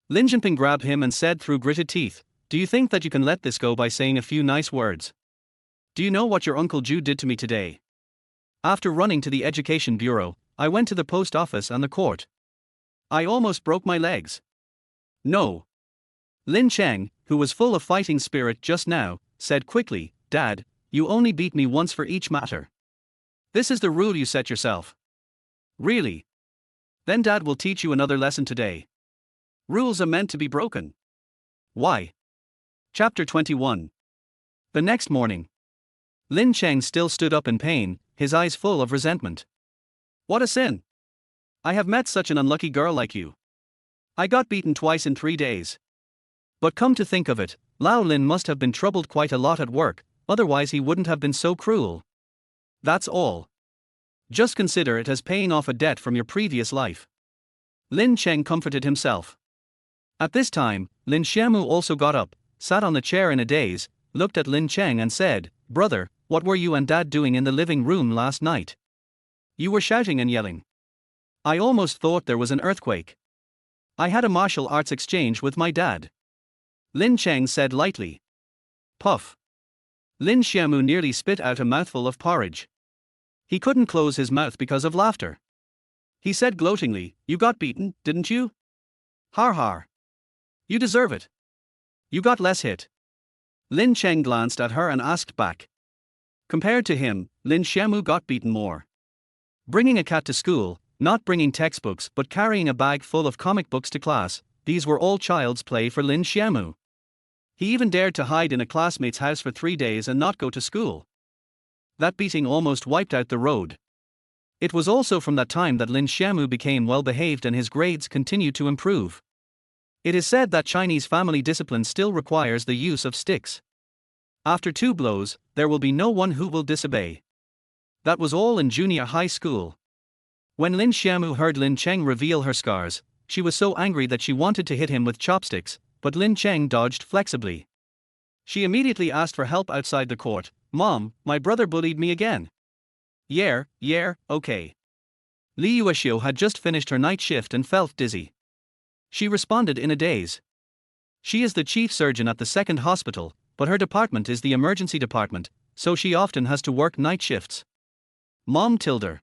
Lin Jinping grabbed him and said through gritted teeth, "Do you think that you can let this go by saying a few nice words? Do you know what your Uncle Ju did to me today? After running to the Education Bureau, I went to the post office and the court. I almost broke my legs." "No." Lin Cheng, who was full of fighting spirit just now, said quickly, "Dad, you only beat me once for each matter. This is the rule you set yourself." "Really? Then Dad will teach you another lesson today. Rules are meant to be broken." "Why?" Chapter 21. The next morning, Lin Cheng still stood up in pain, his eyes full of resentment. "What a sin! I have met such an unlucky girl like you. I got beaten twice in 3 days. But come to think of it, Lao Lin must have been troubled quite a lot at work, otherwise he wouldn't have been so cruel. That's all. Just consider it as paying off a debt from your previous life." Lin Cheng comforted himself. At this time, Lin Xiaomu also got up, sat on the chair in a daze, looked at Lin Cheng and said, "Brother, what were you and Dad doing in the living room last night? You were shouting and yelling. I almost thought there was an earthquake. I had a martial arts exchange with my dad." Lin Cheng said lightly. Puff. Lin Xiaomu nearly spit out a mouthful of porridge. He couldn't close his mouth because of laughter. He said gloatingly, "You got beaten, didn't you? Har har. You deserve it. You got less hit." Lin Cheng glanced at her and asked back. Compared to him, Lin Xiaomu got beaten more. Bringing a cat to school, not bringing textbooks but carrying a bag full of comic books to class, these were all child's play for Lin Xiaomu. He even dared to hide in a classmate's house for 3 days and not go to school. That beating almost wiped out the road. It was also from that time that Lin Xiaomu became well-behaved and his grades continued to improve. It is said that Chinese family discipline still requires the use of sticks. After 2 blows, there will be no one who will disobey. That was all in junior high school. When Lin Xiaomu heard Lin Cheng reveal her scars, she was so angry that she wanted to hit him with chopsticks, but Lin Cheng dodged flexibly. She immediately asked for help outside the court, Mom, my brother bullied me again. Yeah, okay. Li Yuexiu had just finished her night shift and felt dizzy. She responded in a daze. She is the chief surgeon at the second hospital, but her department is the emergency department, so she often has to work night shifts. Mom tilde.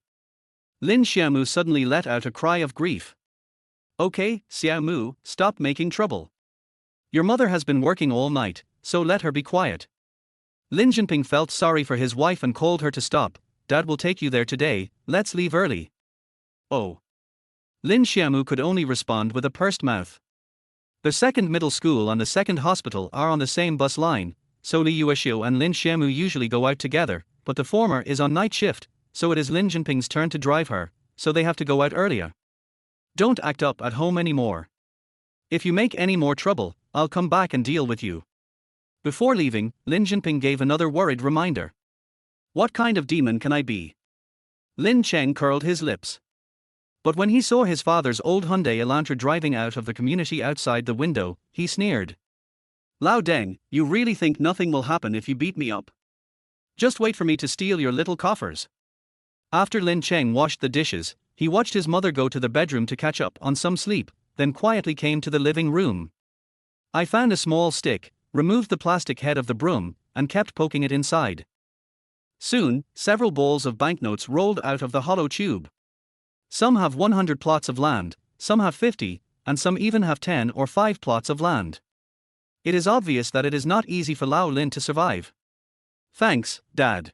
Lin Xiaomu suddenly let out a cry of grief. Okay, Xiaomu, stop making trouble. Your mother has been working all night, so let her be quiet. Lin Jinping felt sorry for his wife and called her to stop. Dad will take you there today, let's leave early. Oh. Lin Xiaomu could only respond with a pursed mouth. The second middle school and the second hospital are on the same bus line, so Li Yuexiu and Lin Xiaomu usually go out together, but the former is on night shift, so it is Lin Jinping's turn to drive her, so they have to go out earlier. Don't act up at home anymore. If you make any more trouble, I'll come back and deal with you. Before leaving, Lin Jinping gave another worried reminder. What kind of demon can I be? Lin Cheng curled his lips. But when he saw his father's old Hyundai Elantra driving out of the community outside the window, he sneered. Lao Deng, you really think nothing will happen if you beat me up? Just wait for me to steal your little coffers. After Lin Cheng washed the dishes, he watched his mother go to the bedroom to catch up on some sleep, then quietly came to the living room. I found a small stick, removed the plastic head of the broom, and kept poking it inside. Soon, several balls of banknotes rolled out of the hollow tube. Some have 100 plots of land, some have 50, and some even have 10 or 5 plots of land. It is obvious that it is not easy for Lao Lin to survive. Thanks, Dad.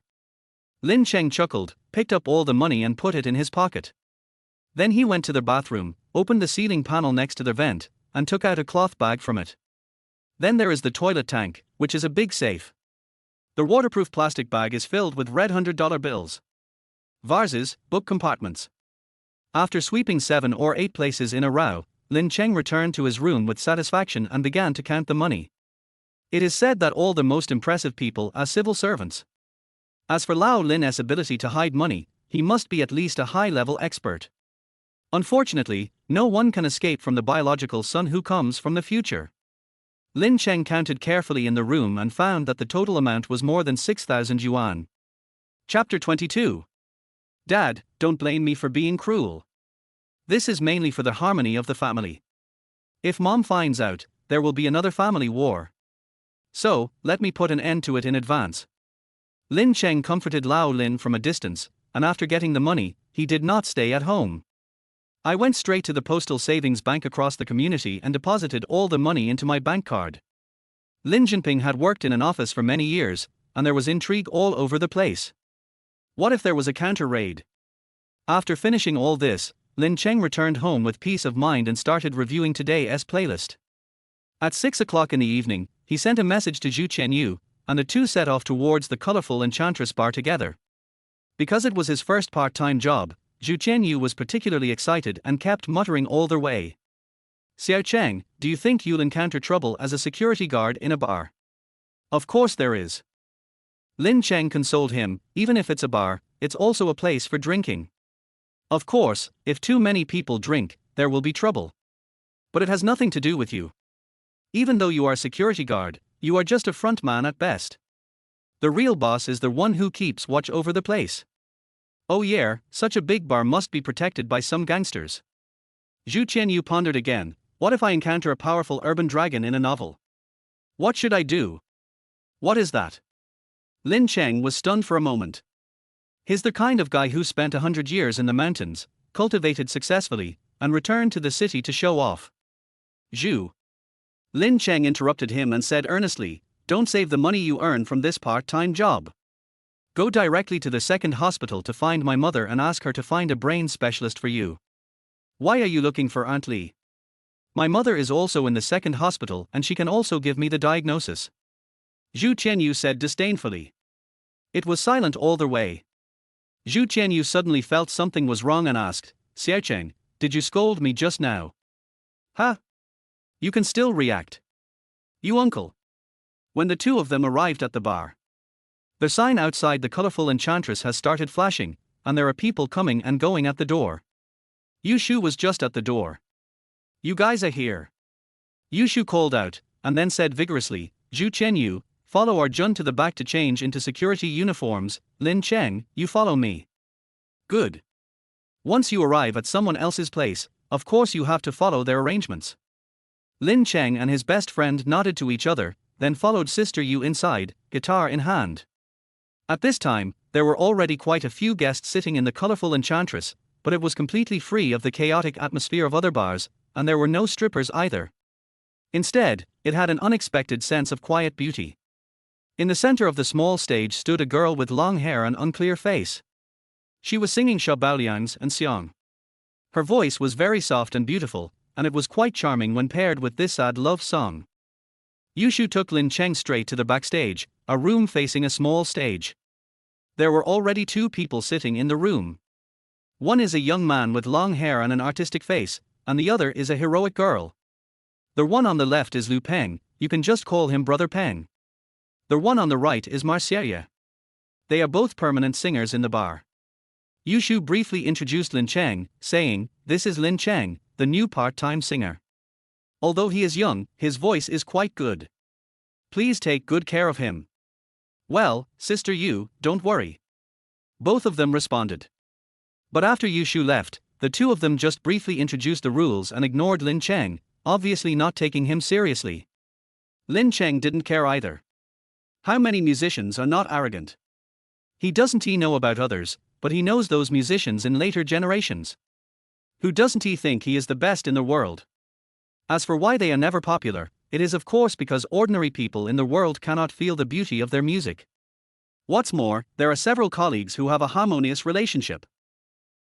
Lin Cheng chuckled, picked up all the money and put it in his pocket. Then he went to the bathroom, opened the ceiling panel next to the vent, and took out a cloth bag from it. Then there is the toilet tank, which is a big safe. The waterproof plastic bag is filled with red $100 bills. Vases, book compartments. After sweeping 7 or 8 places in a row, Lin Cheng returned to his room with satisfaction and began to count the money. It is said that all the most impressive people are civil servants. As for Lao Lin's ability to hide money, he must be at least a high-level expert. Unfortunately, no one can escape from the biological son who comes from the future. Lin Cheng counted carefully in the room and found that the total amount was more than 6,000 yuan. Chapter 22. Dad, don't blame me for being cruel. This is mainly for the harmony of the family. If Mom finds out, there will be another family war. So, let me put an end to it in advance. Lin Cheng comforted Lao Lin from a distance, and after getting the money, he did not stay at home. I went straight to the postal savings bank across the community and deposited all the money into my bank card. Lin Jinping had worked in an office for many years, and there was intrigue all over the place. What if there was a counter-raid? After finishing all this, Lin Cheng returned home with peace of mind and started reviewing today's playlist. At 6 o'clock in the evening, he sent a message to Zhu Chenyu, and the two set off towards the colorful Enchantress bar together. Because it was his first part-time job, Zhu Chenyu was particularly excited and kept muttering all the way. Xiao Cheng, do you think you'll encounter trouble as a security guard in a bar? Of course there is. Lin Cheng consoled him, even if it's a bar, it's also a place for drinking. Of course, if too many people drink, there will be trouble. But it has nothing to do with you. Even though you are a security guard, you are just a front man at best. The real boss is the one who keeps watch over the place. Oh yeah, such a big bar must be protected by some gangsters. Zhu Qianyu pondered again, what if I encounter a powerful urban dragon in a novel? What should I do? What is that? Lin Cheng was stunned for a moment. He's the kind of guy who spent 100 years in the mountains, cultivated successfully, and returned to the city to show off. Zhu. Lin Cheng interrupted him and said earnestly, don't save the money you earn from this part-time job. Go directly to the second hospital to find my mother and ask her to find a brain specialist for you. Why are you looking for Aunt Li? My mother is also in the second hospital and she can also give me the diagnosis. Zhu Qianyu said disdainfully. It was silent all the way. Zhu Qianyu suddenly felt something was wrong and asked, Xiaocheng, did you scold me just now? Huh? You can still react. You uncle. When the two of them arrived at the bar. The sign outside the colorful Enchantress has started flashing, and there are people coming and going at the door. Yushu was just at the door. You guys are here. Yushu called out, and then said vigorously, Zhu Chenyu, follow our Jun to the back to change into security uniforms. Lin Cheng, you follow me. Good. Once you arrive at someone else's place, of course you have to follow their arrangements. Lin Cheng and his best friend nodded to each other, then followed Sister Yu inside, guitar in hand. At this time, there were already quite a few guests sitting in the colorful Enchantress, but it was completely free of the chaotic atmosphere of other bars, and there were no strippers either. Instead, it had an unexpected sense of quiet beauty. In the center of the small stage stood a girl with long hair and unclear face. She was singing Shaobaoliang's and Xiang. Her voice was very soft and beautiful, and it was quite charming when paired with this sad love song. Yushu took Lin Cheng straight to the backstage, a room facing a small stage. There were already 2 people sitting in the room. One is a young man with long hair and an artistic face, and the other is a heroic girl. The one on the left is Lu Peng, you can just call him Brother Peng. The one on the right is Marcia. They are both permanent singers in the bar. Yushu briefly introduced Lin Cheng, saying, "This is Lin Cheng, the new part-time singer. Although he is young, his voice is quite good. Please take good care of him." "Well, Sister Yu, don't worry." Both of them responded. But after Yushu left, the 2 of them just briefly introduced the rules and ignored Lin Cheng, obviously not taking him seriously. Lin Cheng didn't care either. How many musicians are not arrogant? He doesn't know about others, but he knows those musicians in later generations. Who doesn't think he is the best in the world? As for why they are never popular, it is of course because ordinary people in the world cannot feel the beauty of their music. What's more, there are several colleagues who have a harmonious relationship.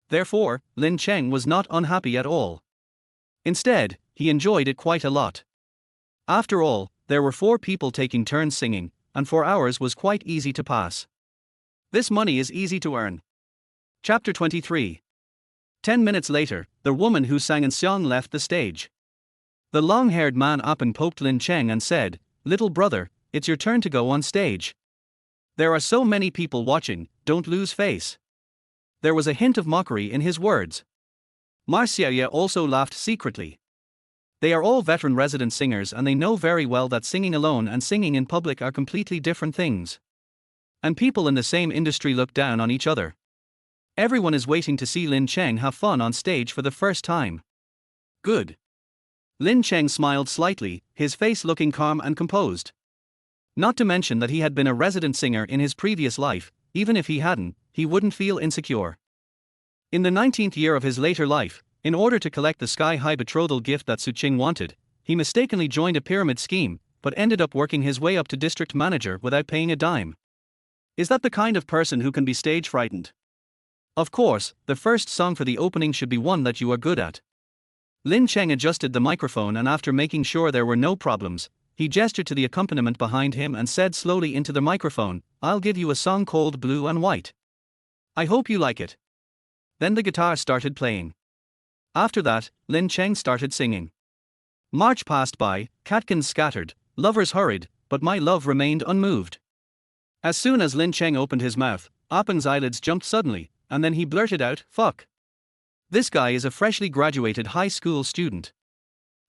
Therefore, Lin Cheng was not unhappy at all. Instead, he enjoyed it quite a lot. After all, there were 4 people taking turns singing, and 4 hours was quite easy to pass. This money is easy to earn. Chapter 23. 10 minutes later, the woman who sang in Xiang left the stage. The long-haired man up and poked Lin Cheng and said, "Little brother, it's your turn to go on stage. There are so many people watching, don't lose face." There was a hint of mockery in his words. Marcia also laughed secretly. They are all veteran resident singers and they know very well that singing alone and singing in public are completely different things. And people in the same industry look down on each other. Everyone is waiting to see Lin Cheng have fun on stage for the first time. Good. Lin Cheng smiled slightly, his face looking calm and composed. Not to mention that he had been a resident singer in his previous life, even if he hadn't, he wouldn't feel insecure. In the 19th year of his later life, in order to collect the sky-high betrothal gift that Su Qing wanted, he mistakenly joined a pyramid scheme, but ended up working his way up to district manager without paying a dime. Is that the kind of person who can be stage frightened? Of course, the first song for the opening should be one that you are good at. Lin Cheng adjusted the microphone and after making sure there were no problems, he gestured to the accompaniment behind him and said slowly into the microphone, "I'll give you a song called Blue and White. I hope you like it." Then the guitar started playing. After that, Lin Cheng started singing. March passed by, catkins scattered, lovers hurried, but my love remained unmoved. As soon as Lin Cheng opened his mouth, Apeng's eyelids jumped suddenly, and then he blurted out, "Fuck. This guy is a freshly graduated high school student."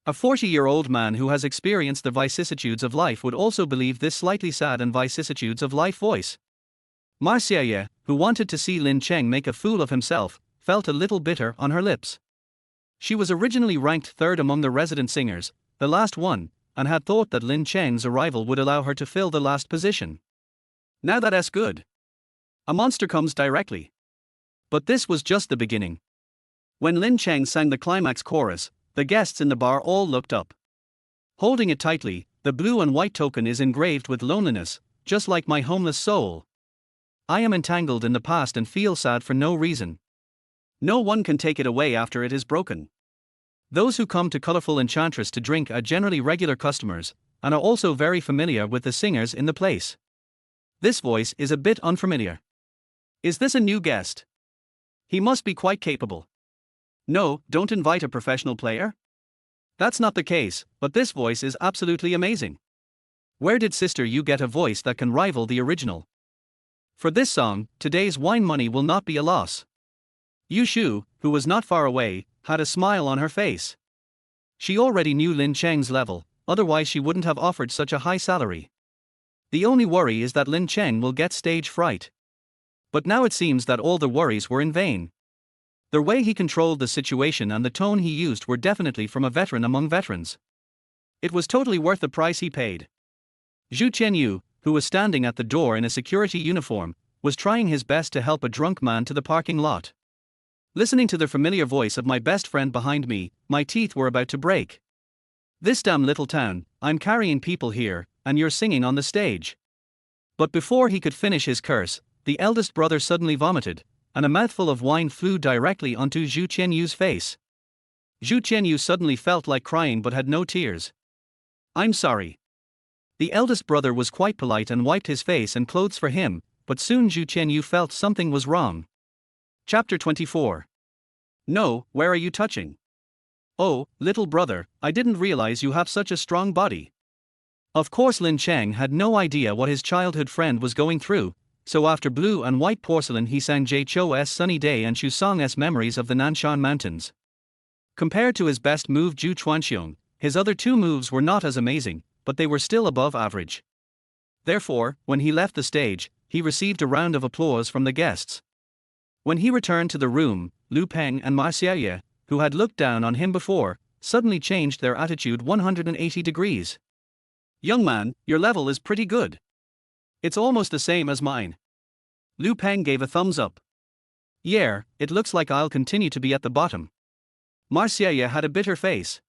A 40-year-old man who has experienced the vicissitudes of life would also believe this slightly sad and vicissitudes of life voice. Marcia, who wanted to see Lin Cheng make a fool of himself, felt a little bitter on her lips. She was originally ranked 3rd among the resident singers, the last one, and had thought that Lin Cheng's arrival would allow her to fill the last position. Now that's good. A monster comes directly. But this was just the beginning. When Lin Cheng sang the climax chorus, the guests in the bar all looked up. Holding it tightly, the blue and white token is engraved with loneliness, just like my homeless soul. I am entangled in the past and feel sad for no reason. No one can take it away after it is broken. Those who come to Colorful Enchantress to drink are generally regular customers, and are also very familiar with the singers in the place. This voice is a bit unfamiliar. Is this a new guest? He must be quite capable. No, don't invite a professional player? That's not the case, but this voice is absolutely amazing. Where did Sister Yu get a voice that can rival the original? For this song, today's wine money will not be a loss. Yushu, who was not far away, had a smile on her face. She already knew Lin Cheng's level, otherwise she wouldn't have offered such a high salary. The only worry is that Lin Cheng will get stage fright. But now it seems that all the worries were in vain. The way he controlled the situation and the tone he used were definitely from a veteran among veterans. It was totally worth the price he paid. Zhu Qianyu, who was standing at the door in a security uniform, was trying his best to help a drunk man to the parking lot. Listening to the familiar voice of my best friend behind me, my teeth were about to break. This damn little town, I'm carrying people here, and you're singing on the stage. But before he could finish his curse, the eldest brother suddenly vomited, and a mouthful of wine flew directly onto Zhu Qianyu's face. Zhu Qianyu suddenly felt like crying but had no tears. I'm sorry. The eldest brother was quite polite and wiped his face and clothes for him, but soon Zhu Qianyu felt something was wrong. Chapter 24. No, where are you touching? Oh, little brother, I didn't realize you have such a strong body. Of course Lin Cheng had no idea what his childhood friend was going through, so after Blue and White Porcelain he sang Jay Cho's Sunny Day and Shu Song's Memories of the Nanshan Mountains. Compared to his best move Ju Chuanxiong, his other two moves were not as amazing, but they were still above average. Therefore, when he left the stage, he received a round of applause from the guests. When he returned to the room, Lu Peng and Ma Xiaoye, who had looked down on him before, suddenly changed their attitude 180 degrees. Young man, your level is pretty good. It's almost the same as mine. Lu Peng gave a thumbs up. Yeah, it looks like I'll continue to be at the bottom. Ma Xiaoye had a bitter face.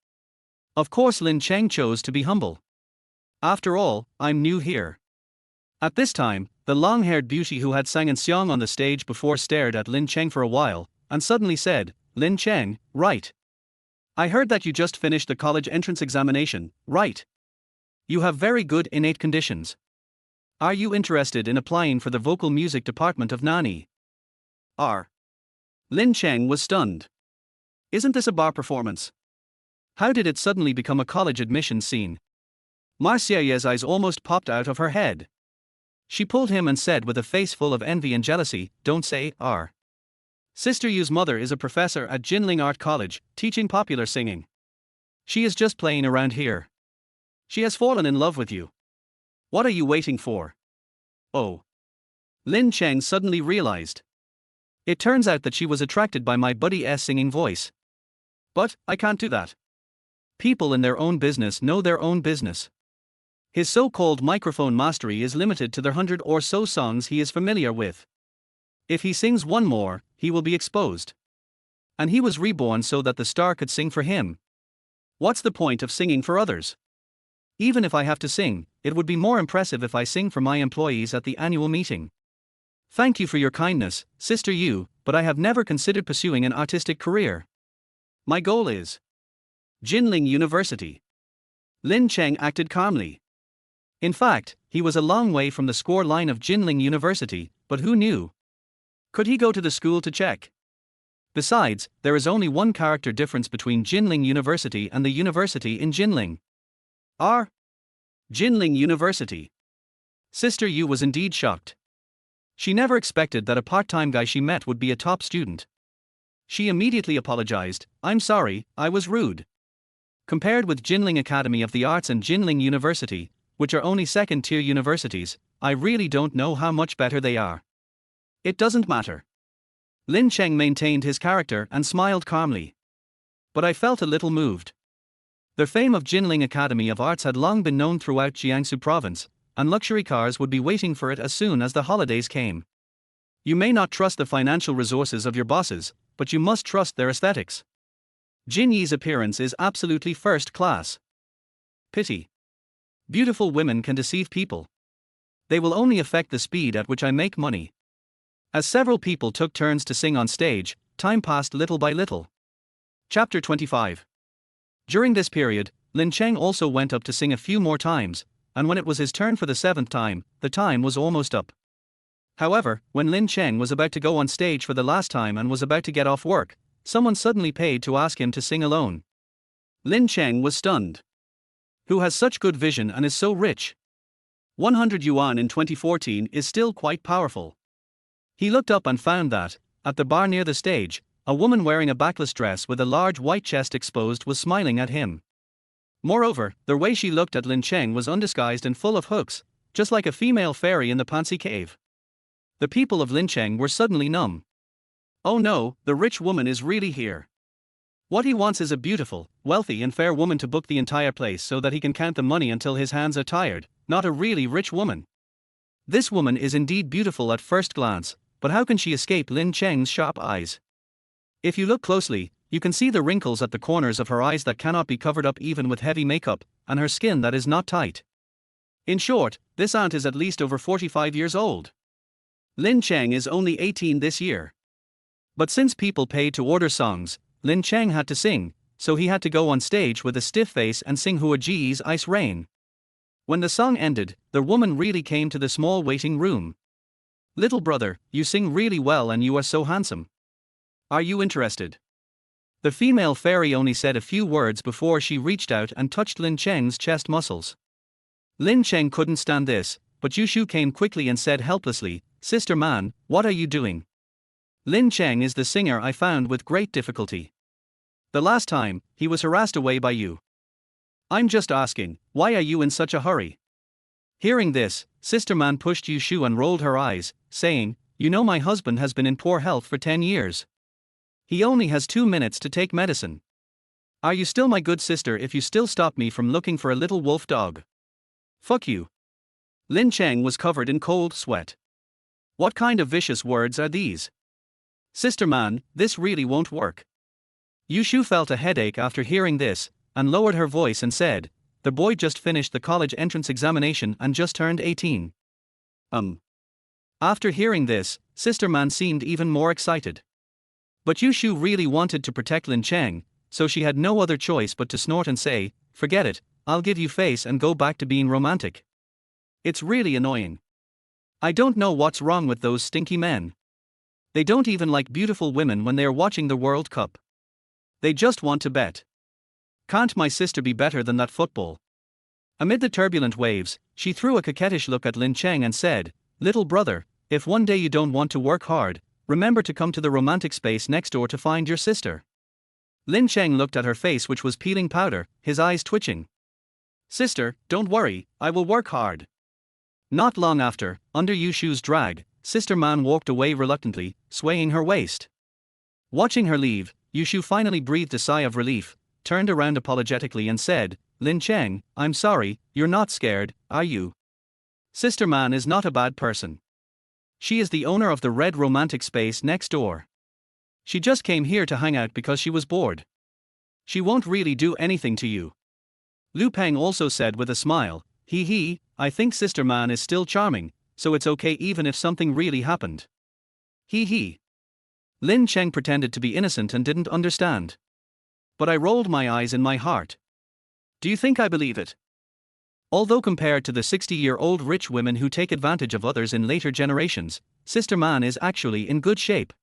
Of course Lin Cheng chose to be humble. After all, I'm new here. At this time, the long-haired beauty who had sang in Xiong on the stage before stared at Lin Cheng for a while, and suddenly said, Lin Cheng, right. I heard that you just finished the college entrance examination, right? You have very good innate conditions. Are you interested in applying for the vocal music department of Nani? R. Lin Cheng was stunned. Isn't this a bar performance? How did it suddenly become a college admissions scene? Ma Xiaoye's eyes almost popped out of her head. She pulled him and said with a face full of envy and jealousy, don't say, R. Sister Yu's mother is a professor at Jinling Art College, teaching popular singing. She is just playing around here. She has fallen in love with you. What are you waiting for? Oh. Lin Cheng suddenly realized. It turns out that she was attracted by my buddy's singing voice. But, I can't do that. People in their own business know their own business. His so-called microphone mastery is limited to the 100 or so songs he is familiar with. If he sings one more, he will be exposed. And he was reborn so that the star could sing for him. What's the point of singing for others? Even if I have to sing, it would be more impressive if I sing for my employees at the annual meeting. Thank you for your kindness, Sister Yu, but I have never considered pursuing an artistic career. My goal is Jinling University. Lin Cheng acted calmly. In fact, he was a long way from the score line of Jinling University, but who knew? Could he go to the school to check? Besides, there is only one character difference between Jinling University and the university in Jinling. R. Jinling University. Sister Yu was indeed shocked. She never expected that a part-time guy she met would be a top student. She immediately apologized, I'm sorry, I was rude. Compared with Jinling Academy of the Arts and Jinling University, which are only second-tier universities, I really don't know how much better they are. It doesn't matter. Lin Cheng maintained his character and smiled calmly. But I felt a little moved. The fame of Jinling Academy of Arts had long been known throughout Jiangsu province, and luxury cars would be waiting for it as soon as the holidays came. You may not trust the financial resources of your bosses, but you must trust their aesthetics. Jin Yi's appearance is absolutely first class. Pity. Beautiful women can deceive people. They will only affect the speed at which I make money. As several people took turns to sing on stage, time passed little by little. Chapter 25. During this period, Lin Cheng also went up to sing a few more times, and when it was his turn for the 7th time, the time was almost up. However, when Lin Cheng was about to go on stage for the last time and was about to get off work, someone suddenly paid to ask him to sing alone. Lin Cheng was stunned. Who has such good vision and is so rich? 100 yuan in 2014 is still quite powerful. He looked up and found that, at the bar near the stage, a woman wearing a backless dress with a large white chest exposed was smiling at him. Moreover, the way she looked at Lin Cheng was undisguised and full of hooks, just like a female fairy in the Pansy Cave. The people of Lin Cheng were suddenly numb. Oh no, the rich woman is really here. What he wants is a beautiful, wealthy and fair woman to book the entire place so that he can count the money until his hands are tired, not a really rich woman. This woman is indeed beautiful at first glance, but how can she escape Lin Cheng's sharp eyes? If you look closely, you can see the wrinkles at the corners of her eyes that cannot be covered up even with heavy makeup, and her skin that is not tight. In short, this aunt is at least over 45 years old. Lin Cheng is only 18 this year. But since people paid to order songs, Lin Cheng had to sing, so he had to go on stage with a stiff face and sing Hua Ji's Ice Rain. When the song ended, the woman really came to the small waiting room. Little brother, you sing really well and you are so handsome. Are you interested? The female fairy only said a few words before she reached out and touched Lin Cheng's chest muscles. Lin Cheng couldn't stand this, but Yushu came quickly and said helplessly, "Sister Man, what are you doing? Lin Cheng is the singer I found with great difficulty. The last time, he was harassed away by you. I'm just asking, why are you in such a hurry?" Hearing this, Sister Man pushed Yushu and rolled her eyes, saying, "You know my husband has been in poor health for 10 years. He only has 2 minutes to take medicine. Are you still my good sister if you still stop me from looking for a little wolf dog? Fuck you." Lin Cheng was covered in cold sweat. What kind of vicious words are these? Sister Man, this really won't work. Yushu felt a headache after hearing this, and lowered her voice and said, "The boy just finished the college entrance examination and just turned 18. After hearing this, Sister Man seemed even more excited. But Yushu really wanted to protect Lin Cheng, so she had no other choice but to snort and say, "Forget it, I'll give you face and go back to being romantic." It's really annoying. I don't know what's wrong with those stinky men. They don't even like beautiful women when they are watching the World Cup. They just want to bet. Can't my sister be better than that football? Amid the turbulent waves, she threw a coquettish look at Lin Cheng and said, "Little brother, if one day you don't want to work hard, remember to come to the romantic space next door to find your sister." Lin Cheng looked at her face, which was peeling powder, his eyes twitching. "Sister, don't worry, I will work hard." Not long after, under Yushu's drag, Sister Man walked away reluctantly, swaying her waist. Watching her leave, Yushu finally breathed a sigh of relief, turned around apologetically and said, "Lin Cheng, I'm sorry, you're not scared, are you? Sister Man is not a bad person. She is the owner of the red romantic space next door. She just came here to hang out because she was bored. She won't really do anything to you." Lu Peng also said with a smile, "Hee, I think Sister Man is still charming, so it's okay even if something really happened. Hee." Lin Cheng pretended to be innocent and didn't understand. But I rolled my eyes in my heart. Do you think I believe it? Although compared to the 60-year-old rich women who take advantage of others in later generations, Sister Man is actually in good shape.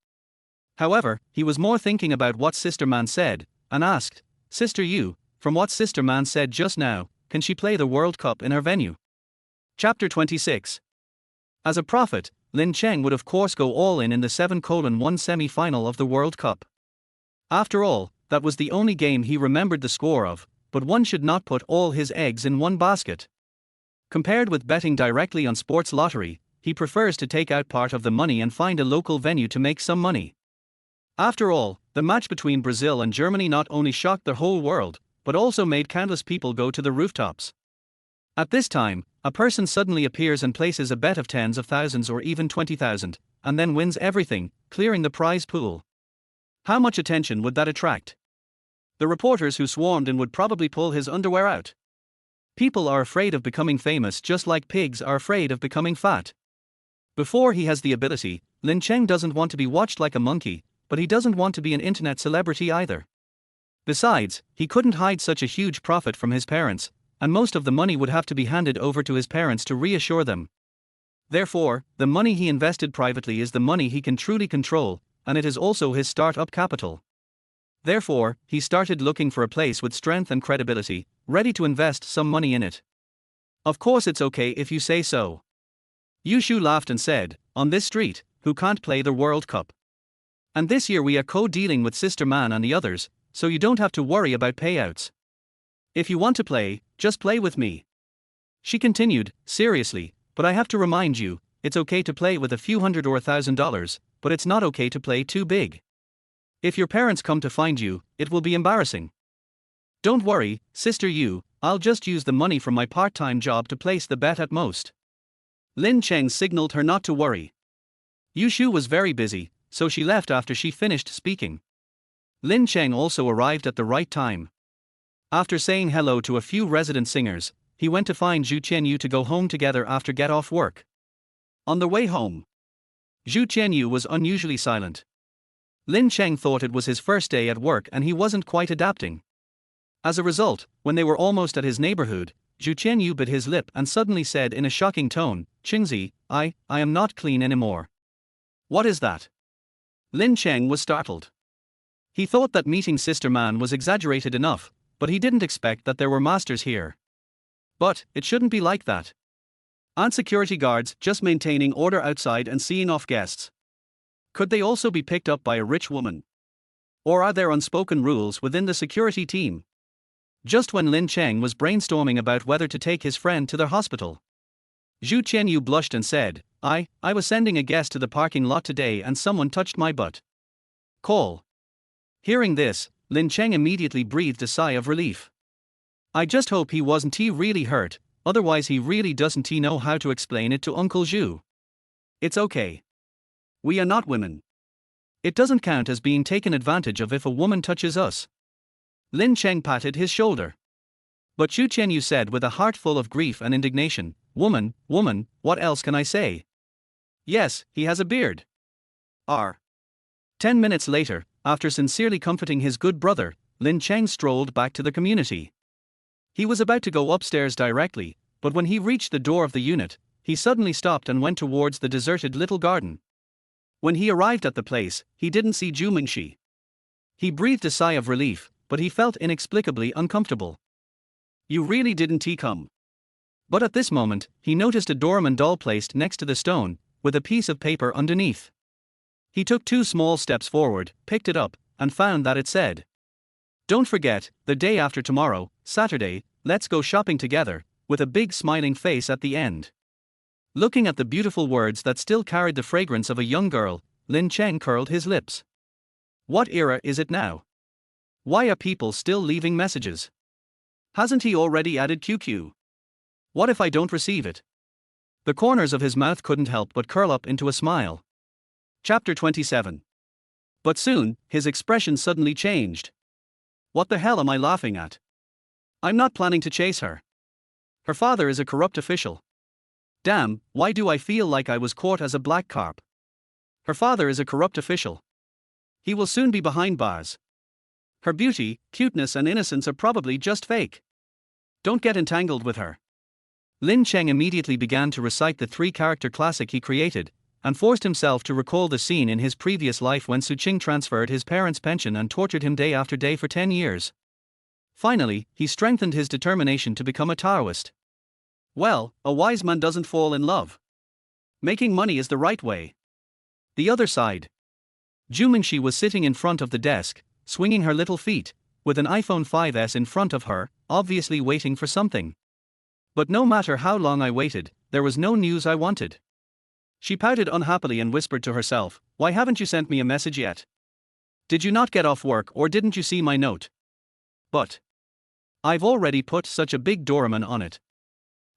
However, he was more thinking about what Sister Man said, and asked, "Sister Yu, from what Sister Man said just now, can she play the World Cup in our venue?" Chapter 26. As a prophet, Lin Cheng would of course go all in the 7:1 semi-final of the World Cup. After all, that was the only game he remembered the score of, but one should not put all his eggs in one basket. Compared with betting directly on sports lottery, he prefers to take out part of the money and find a local venue to make some money. After all, the match between Brazil and Germany not only shocked the whole world, but also made countless people go to the rooftops. At this time, a person suddenly appears and places a bet of tens of thousands or even 20,000, and then wins everything, clearing the prize pool. How much attention would that attract? The reporters who swarmed in would probably pull his underwear out. People are afraid of becoming famous just like pigs are afraid of becoming fat. Before he has the ability, Lin Cheng doesn't want to be watched like a monkey, but he doesn't want to be an internet celebrity either. Besides, he couldn't hide such a huge profit from his parents, and most of the money would have to be handed over to his parents to reassure them. Therefore, the money he invested privately is the money he can truly control, and it is also his start-up capital. Therefore, he started looking for a place with strength and credibility, ready to invest some money in it. Of course it's okay if you say so. Yushu laughed and said, "On this street, who can't play the World Cup? And this year we are co-dealing with Sister Man and the others, so you don't have to worry about payouts. If you want to play, just play with me." She continued, seriously, But I have to remind you, it's okay to play with a few hundred or $1,000, but it's not okay to play too big. If your parents come to find you, it will be embarrassing. Don't worry, Sister Yu, I'll just use the money from my part-time job to place the bet at most. Lin Cheng signaled her not to worry. Yu Shu was very busy, so she left after she finished speaking. Lin Cheng also arrived at the right time. After saying hello to a few resident singers, he went to find Zhu Qianyu to go home together after get off work. On the way home, Zhu Qianyu was unusually silent. Lin Cheng thought it was his first day at work and he wasn't quite adapting. As a result, when they were almost at his neighborhood, Zhu Qianyu bit his lip and suddenly said in a shocking tone, "Qingzi, I am not clean anymore." What is that? Lin Cheng was startled. He thought that meeting Sister Man was exaggerated enough, but he didn't expect that there were masters here. But it shouldn't be like that. Aren't security guards just maintaining order outside and seeing off guests? Could they also be picked up by a rich woman? Or are there unspoken rules within the security team? Just when Lin Cheng was brainstorming about whether to take his friend to the hospital, Zhu Qianyu blushed and said, I was sending a guest to the parking lot today and someone touched my butt. Call. Hearing this, Lin Cheng immediately breathed a sigh of relief. I just hope he wasn't really hurt, otherwise he really doesn't know how to explain it to Uncle Zhu. It's okay. We are not women. It doesn't count as being taken advantage of if a woman touches us. Lin Cheng patted his shoulder. But Zhu Qianyu said with a heart full of grief and indignation, woman, what else can I say? Yes, he has a beard. 10 minutes later, after sincerely comforting his good brother, Lin Cheng strolled back to the community. He was about to go upstairs directly, but when he reached the door of the unit, he suddenly stopped and went towards the deserted little garden. When he arrived at the place, he didn't see Zhu Mingxi. He breathed a sigh of relief, but he felt inexplicably uncomfortable. You really didn't come. But at this moment, he noticed a Doraemon doll placed next to the stone, with a piece of paper underneath. He took 2 small steps forward, picked it up, and found that it said, "Don't forget, the day after tomorrow, Saturday, let's go shopping together," with a big smiling face at the end. Looking at the beautiful words that still carried the fragrance of a young girl, Lin Cheng curled his lips. What era is it now? Why are people still leaving messages? Hasn't he already added QQ? What if I don't receive it? The corners of his mouth couldn't help but curl up into a smile. Chapter 27. But soon, his expression suddenly changed. What the hell am I laughing at? I'm not planning to chase her. Her father is a corrupt official. Damn, why do I feel like I was caught as a black carp? Her father is a corrupt official. He will soon be behind bars. Her beauty, cuteness and innocence are probably just fake. Don't get entangled with her. Lin Cheng immediately began to recite the 3-character classic he created, and forced himself to recall the scene in his previous life when Su Qing transferred his parents' pension and tortured him day after day for 10 years. Finally, he strengthened his determination to become a Taoist. Well, a wise man doesn't fall in love. Making money is the right way. The other side. Zhu Mingxi was sitting in front of the desk, swinging her little feet, with an iPhone 5S in front of her, obviously waiting for something. But no matter how long I waited, there was no news I wanted. She pouted unhappily and whispered to herself, "Why haven't you sent me a message yet? Did you not get off work or didn't you see my note? But I've already put such a big Doraemon on it."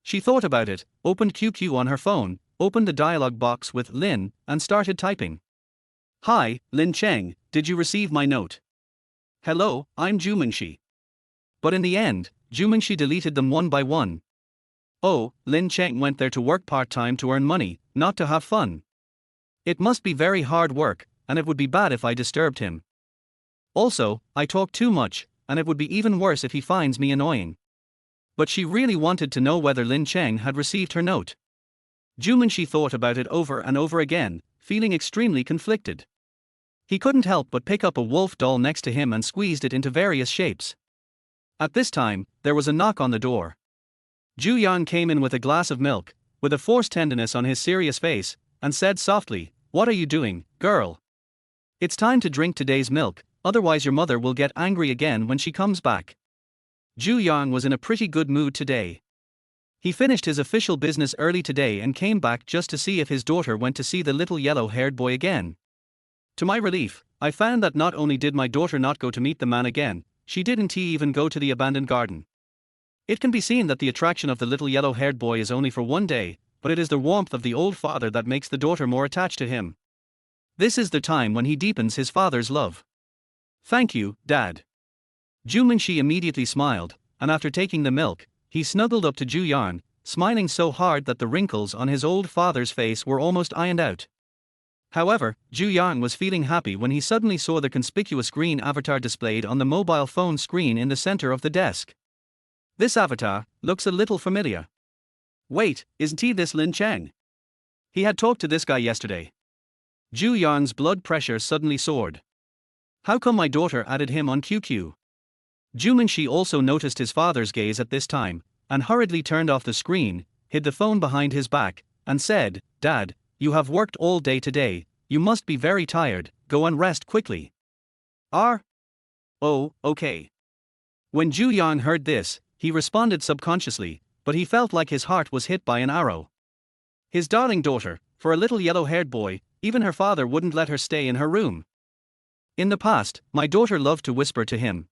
She thought about it, opened QQ on her phone, opened the dialog box with Lin, and started typing. Hi, Lin Cheng, did you receive my note? Hello, I'm Zhu Mingxi. But in the end, Zhu Mingxi deleted them one by one. Oh, Lin Cheng went there to work part-time to earn money, not to have fun. It must be very hard work, and it would be bad if I disturbed him. Also, I talk too much, and it would be even worse if he finds me annoying. But she really wanted to know whether Lin Cheng had received her note. Zhu Mingxi thought about it over and over again, feeling extremely conflicted. He couldn't help but pick up a wolf doll next to him and squeezed it into various shapes. At this time, there was a knock on the door. Zhu Yang came in with a glass of milk, with a forced tenderness on his serious face, and said softly, "What are you doing, girl? It's time to drink today's milk, otherwise your mother will get angry again when she comes back." Zhu Yang was in a pretty good mood today. He finished his official business early today and came back just to see if his daughter went to see the little yellow-haired boy again. To my relief, I found that not only did my daughter not go to meet the man again, she didn't even go to the abandoned garden. It can be seen that the attraction of the little yellow-haired boy is only for one day, but it is the warmth of the old father that makes the daughter more attached to him. This is the time when he deepens his father's love. Thank you, Dad. Zhu Mingxi immediately smiled, and after taking the milk, he snuggled up to Zhu Yan, smiling so hard that the wrinkles on his old father's face were almost ironed out. However, Zhu Yan was feeling happy when he suddenly saw the conspicuous green avatar displayed on the mobile phone screen in the center of the desk. This avatar looks a little familiar. Wait, isn't he this Lin Cheng? He had talked to this guy yesterday. Zhu Yan's blood pressure suddenly soared. How come my daughter added him on QQ? Zhu Mingxi also noticed his father's gaze at this time, and hurriedly turned off the screen, hid the phone behind his back, and said, Dad, you have worked all day today, you must be very tired, go and rest quickly. Oh, okay. When Zhu Yan heard this, he responded subconsciously, but he felt like his heart was hit by an arrow. His darling daughter, for a little yellow-haired boy, even her father wouldn't let her stay in her room. In the past, my daughter loved to whisper to him.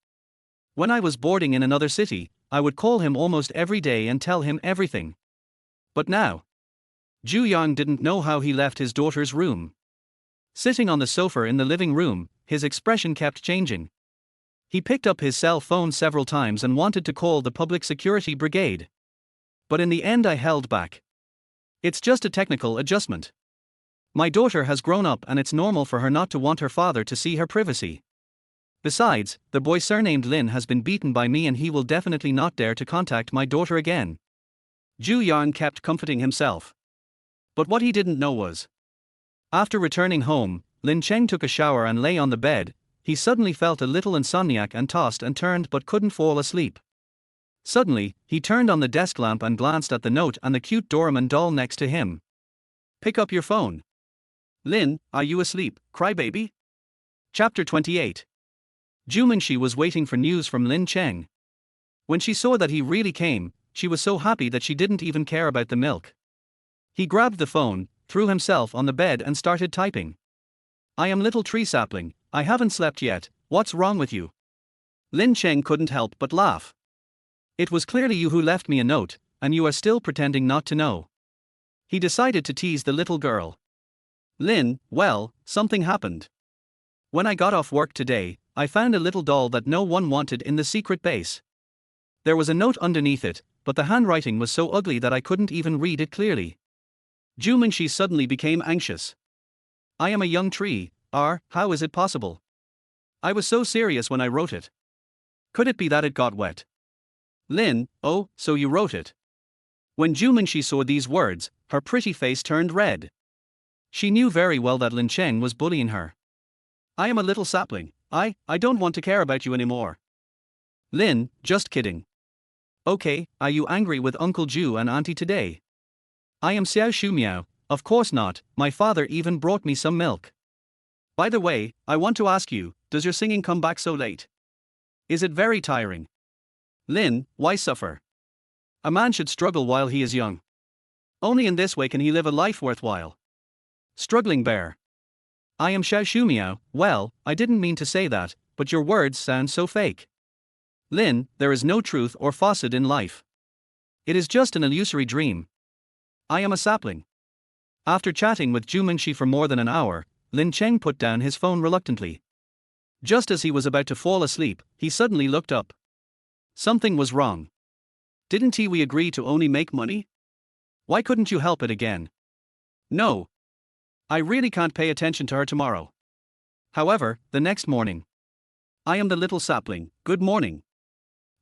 When I was boarding in another city, I would call him almost every day and tell him everything. But now, Zhu Yang didn't know how he left his daughter's room. Sitting on the sofa in the living room, his expression kept changing. He picked up his cell phone several times and wanted to call the public security brigade. But in the end I held back. It's just a technical adjustment. My daughter has grown up and it's normal for her not to want her father to see her privacy. Besides, the boy surnamed Lin has been beaten by me and he will definitely not dare to contact my daughter again. Zhu Yan kept comforting himself. But what he didn't know was, after returning home, Lin Cheng took a shower and lay on the bed. He suddenly felt a little insomniac and tossed and turned but couldn't fall asleep. Suddenly, he turned on the desk lamp and glanced at the note and the cute Doraemon doll next to him. Pick up your phone. Lin, are you asleep, crybaby? Chapter 28. Zhu Mingxi was waiting for news from Lin Cheng. When she saw that he really came, she was so happy that she didn't even care about the milk. He grabbed the phone, threw himself on the bed and started typing. I am little tree sapling, I haven't slept yet, what's wrong with you? Lin Cheng couldn't help but laugh. It was clearly you who left me a note, and you are still pretending not to know. He decided to tease the little girl. Lin, well, something happened. When I got off work today, I found a little doll that no one wanted in the secret base. There was a note underneath it, but the handwriting was so ugly that I couldn't even read it clearly. Zhu Mingxi suddenly became anxious. I am a young tree, how is it possible? I was so serious when I wrote it. Could it be that it got wet? Lin, oh, so you wrote it. When Zhu Mingxi saw these words, her pretty face turned red. She knew very well that Lin Cheng was bullying her. I am a little sapling, I don't want to care about you anymore. Lin, just kidding. Okay, are you angry with Uncle Zhu and Auntie today? I am Xiao Shu Miao, of course not, my father even brought me some milk. By the way, I want to ask you, does your singing come back so late? Is it very tiring? Lin, why suffer? A man should struggle while he is young. Only in this way can he live a life worthwhile. Struggling bear. I am Xiao Shu Miao, well, I didn't mean to say that, but your words sound so fake. Lin, there is no truth or falsehood in life. It is just an illusory dream. I am a sapling. After chatting with Zhu Mingxi for more than an hour, Lin Cheng put down his phone reluctantly. Just as he was about to fall asleep, he suddenly looked up. Something was wrong. Didn't we agree to only make money? Why couldn't you help it again? No. I really can't pay attention to her tomorrow. However, the next morning. I am the little sapling, good morning.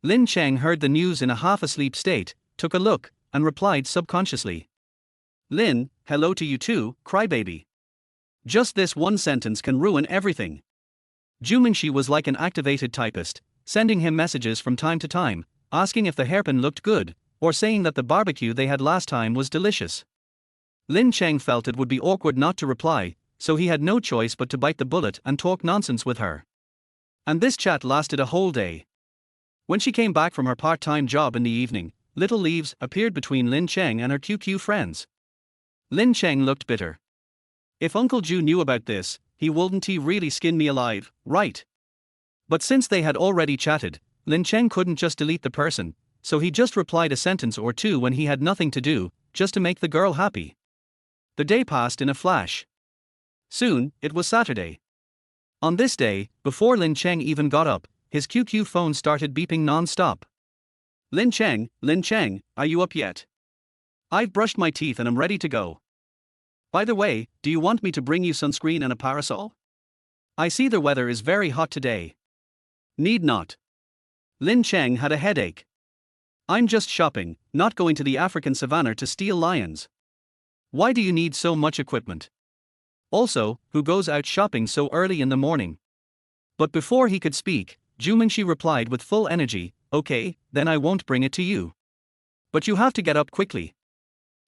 Lin Cheng heard the news in a half-asleep state, took a look, and replied subconsciously. Lin, hello to you too, crybaby. Just this one sentence can ruin everything. Zhu Mingxi was like an activated typist, sending him messages from time to time, asking if the hairpin looked good, or saying that the barbecue they had last time was delicious. Lin Cheng felt it would be awkward not to reply, so he had no choice but to bite the bullet and talk nonsense with her. And this chat lasted a whole day. When she came back from her part-time job in the evening, little leaves appeared between Lin Cheng and her QQ friends. Lin Cheng looked bitter. If Uncle Ju knew about this, he wouldn't he really skin me alive, right? But since they had already chatted, Lin Cheng couldn't just delete the person, so he just replied a sentence or two when he had nothing to do, just to make the girl happy. The day passed in a flash. Soon, it was Saturday. On this day, before Lin Cheng even got up, his QQ phone started beeping non-stop. Lin Cheng, are you up yet? I've brushed my teeth and I'm ready to go. By the way, do you want me to bring you sunscreen and a parasol? I see the weather is very hot today. Need not. Lin Cheng had a headache. I'm just shopping, not going to the African savannah to steal lions. Why do you need so much equipment? Also, who goes out shopping so early in the morning? But before he could speak, Ju Mingxi replied with full energy, okay, then I won't bring it to you. But you have to get up quickly.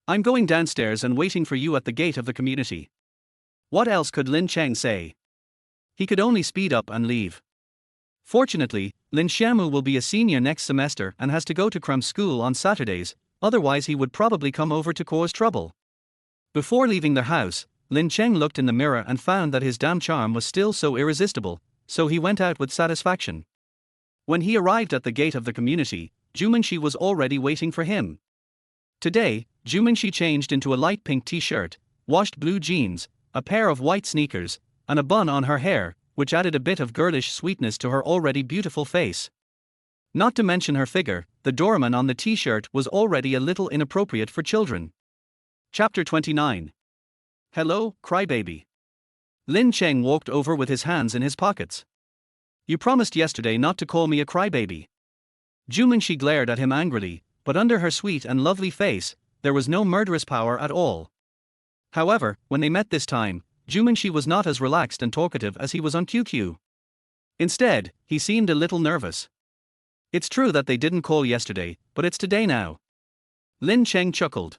I'm going downstairs and waiting for you at the gate of the community. What else could Lin Cheng say? He could only speed up and leave. Fortunately, Lin Xiamu will be a senior next semester and has to go to cram school on Saturdays, otherwise he would probably come over to cause trouble. Before leaving their house, Lin Cheng looked in the mirror and found that his damn charm was still so irresistible, so he went out with satisfaction. When he arrived at the gate of the community, Ju Mingxi was already waiting for him. Today, Ju Mingxi changed into a light pink t-shirt, washed blue jeans, a pair of white sneakers, and a bun on her hair, which added a bit of girlish sweetness to her already beautiful face. Not to mention her figure, the doorman on the t-shirt was already a little inappropriate for children. Chapter 29. Hello, crybaby. Lin Cheng walked over with his hands in his pockets. You promised yesterday not to call me a crybaby. Ju Mingxi glared at him angrily, but under her sweet and lovely face, there was no murderous power at all. However, when they met this time, Ju Mingxi was not as relaxed and talkative as he was on QQ. Instead, he seemed a little nervous. It's true that they didn't call yesterday, but it's today now. Lin Cheng chuckled.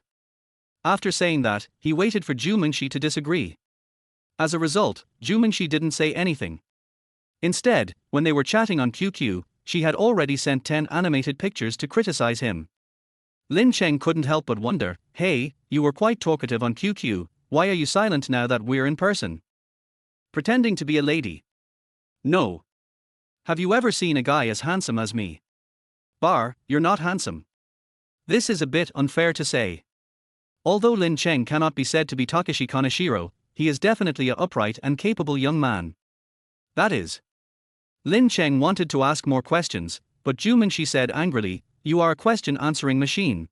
After saying that, he waited for Ju Mingxi to disagree. As a result, Ju Mingxi didn't say anything. Instead, when they were chatting on QQ, she had already sent 10 animated pictures to criticize him. Lin Cheng couldn't help but wonder, hey, you were quite talkative on QQ, why are you silent now that we're in person? Pretending to be a lady. No. Have you ever seen a guy as handsome as me? You're not handsome. This is a bit unfair to say. Although Lin Cheng cannot be said to be Takeshi Kaneshiro, he is definitely a upright and capable young man. That is. Lin Cheng wanted to ask more questions, but Ju Mingxi said angrily, you are a question-answering machine.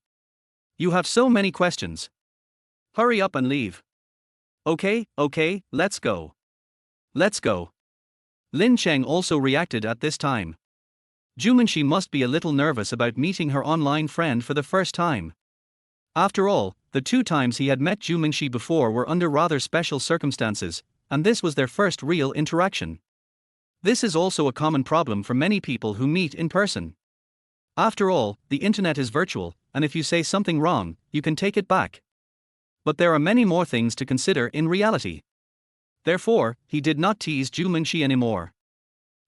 You have so many questions. Hurry up and leave. Okay, let's go. Let's go. Lin Cheng also reacted at this time. Ju Mingxi must be a little nervous about meeting her online friend for the first time. After all, the 2 times he had met Ju Mingxi before were under rather special circumstances, and this was their first real interaction. This is also a common problem for many people who meet in person. After all, the internet is virtual, and if you say something wrong, you can take it back. But there are many more things to consider in reality. Therefore, he did not tease Ju Mingxi anymore.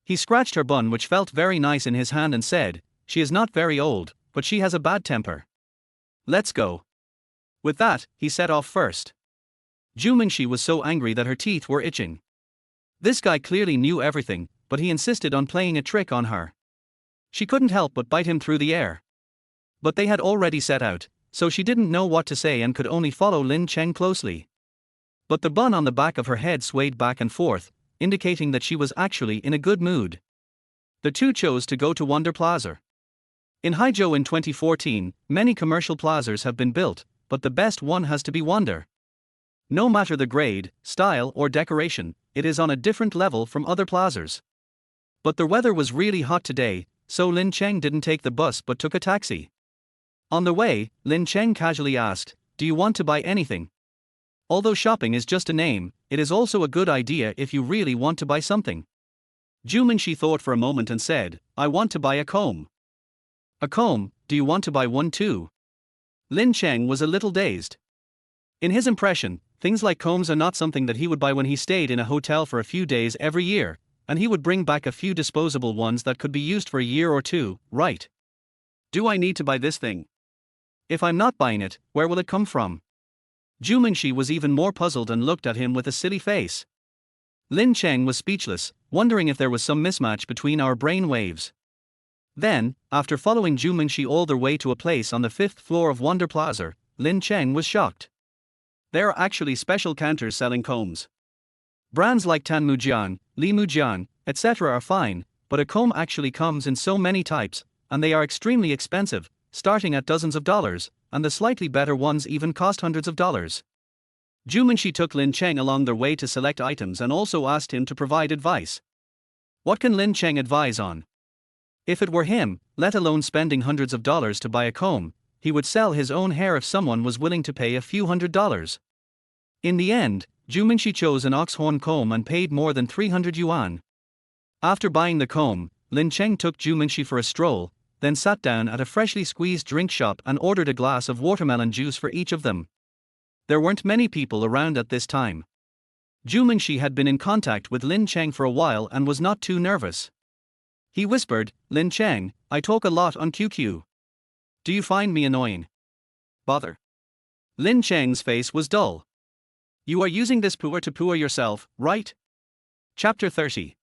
He scratched her bun, which felt very nice in his hand, and said, she is not very old, but she has a bad temper. Let's go. With that, he set off first. Ju Mingxi was so angry that her teeth were itching. This guy clearly knew everything, but he insisted on playing a trick on her. She couldn't help but bite him through the air. But they had already set out, so she didn't know what to say and could only follow Lin Cheng closely. But the bun on the back of her head swayed back and forth, indicating that she was actually in a good mood. The two chose to go to Wonder Plaza. In Haizhou in 2014, many commercial plazas have been built, but the best one has to be Wonder. No matter the grade, style or decoration, it is on a different level from other plazas. But the weather was really hot today, so Lin Cheng didn't take the bus but took a taxi. On the way, Lin Cheng casually asked, do you want to buy anything? Although shopping is just a name, it is also a good idea if you really want to buy something. Ju Mingxi thought for a moment and said, I want to buy a comb. A comb, do you want to buy one too? Lin Cheng was a little dazed. In his impression, things like combs are not something that he would buy when he stayed in a hotel for a few days every year, and he would bring back a few disposable ones that could be used for a year or two, right? Do I need to buy this thing? If I'm not buying it, where will it come from? Zhu Mingxi was even more puzzled and looked at him with a silly face. Lin Cheng was speechless, wondering if there was some mismatch between our brain waves. Then, after following Zhu Mingxi all the way to a place on the 5th floor of Wonder Plaza, Lin Cheng was shocked. There are actually special counters selling combs. Brands like Tan Mujian, Li Mujian, etc. are fine, but a comb actually comes in so many types, and they are extremely expensive, starting at dozens of dollars, and the slightly better ones even cost hundreds of dollars. Zhu Mingxi took Lin Cheng along their way to select items and also asked him to provide advice. What can Lin Cheng advise on? If it were him, let alone spending hundreds of dollars to buy a comb, he would sell his own hair if someone was willing to pay a few $100s. In the end, Zhu Mingxi chose an ox-horn comb and paid more than 300 yuan. After buying the comb, Lin Cheng took Zhu Mingxi for a stroll, then sat down at a freshly squeezed drink shop and ordered a glass of watermelon juice for each of them. There weren't many people around at this time. Zhu Mingxi had been in contact with Lin Cheng for a while and was not too nervous. He whispered, "Lin Cheng, I talk a lot on QQ. Do you find me annoying? Bother." Lin Cheng's face was dull. "You are using this puer to puer yourself, right?" Chapter 30.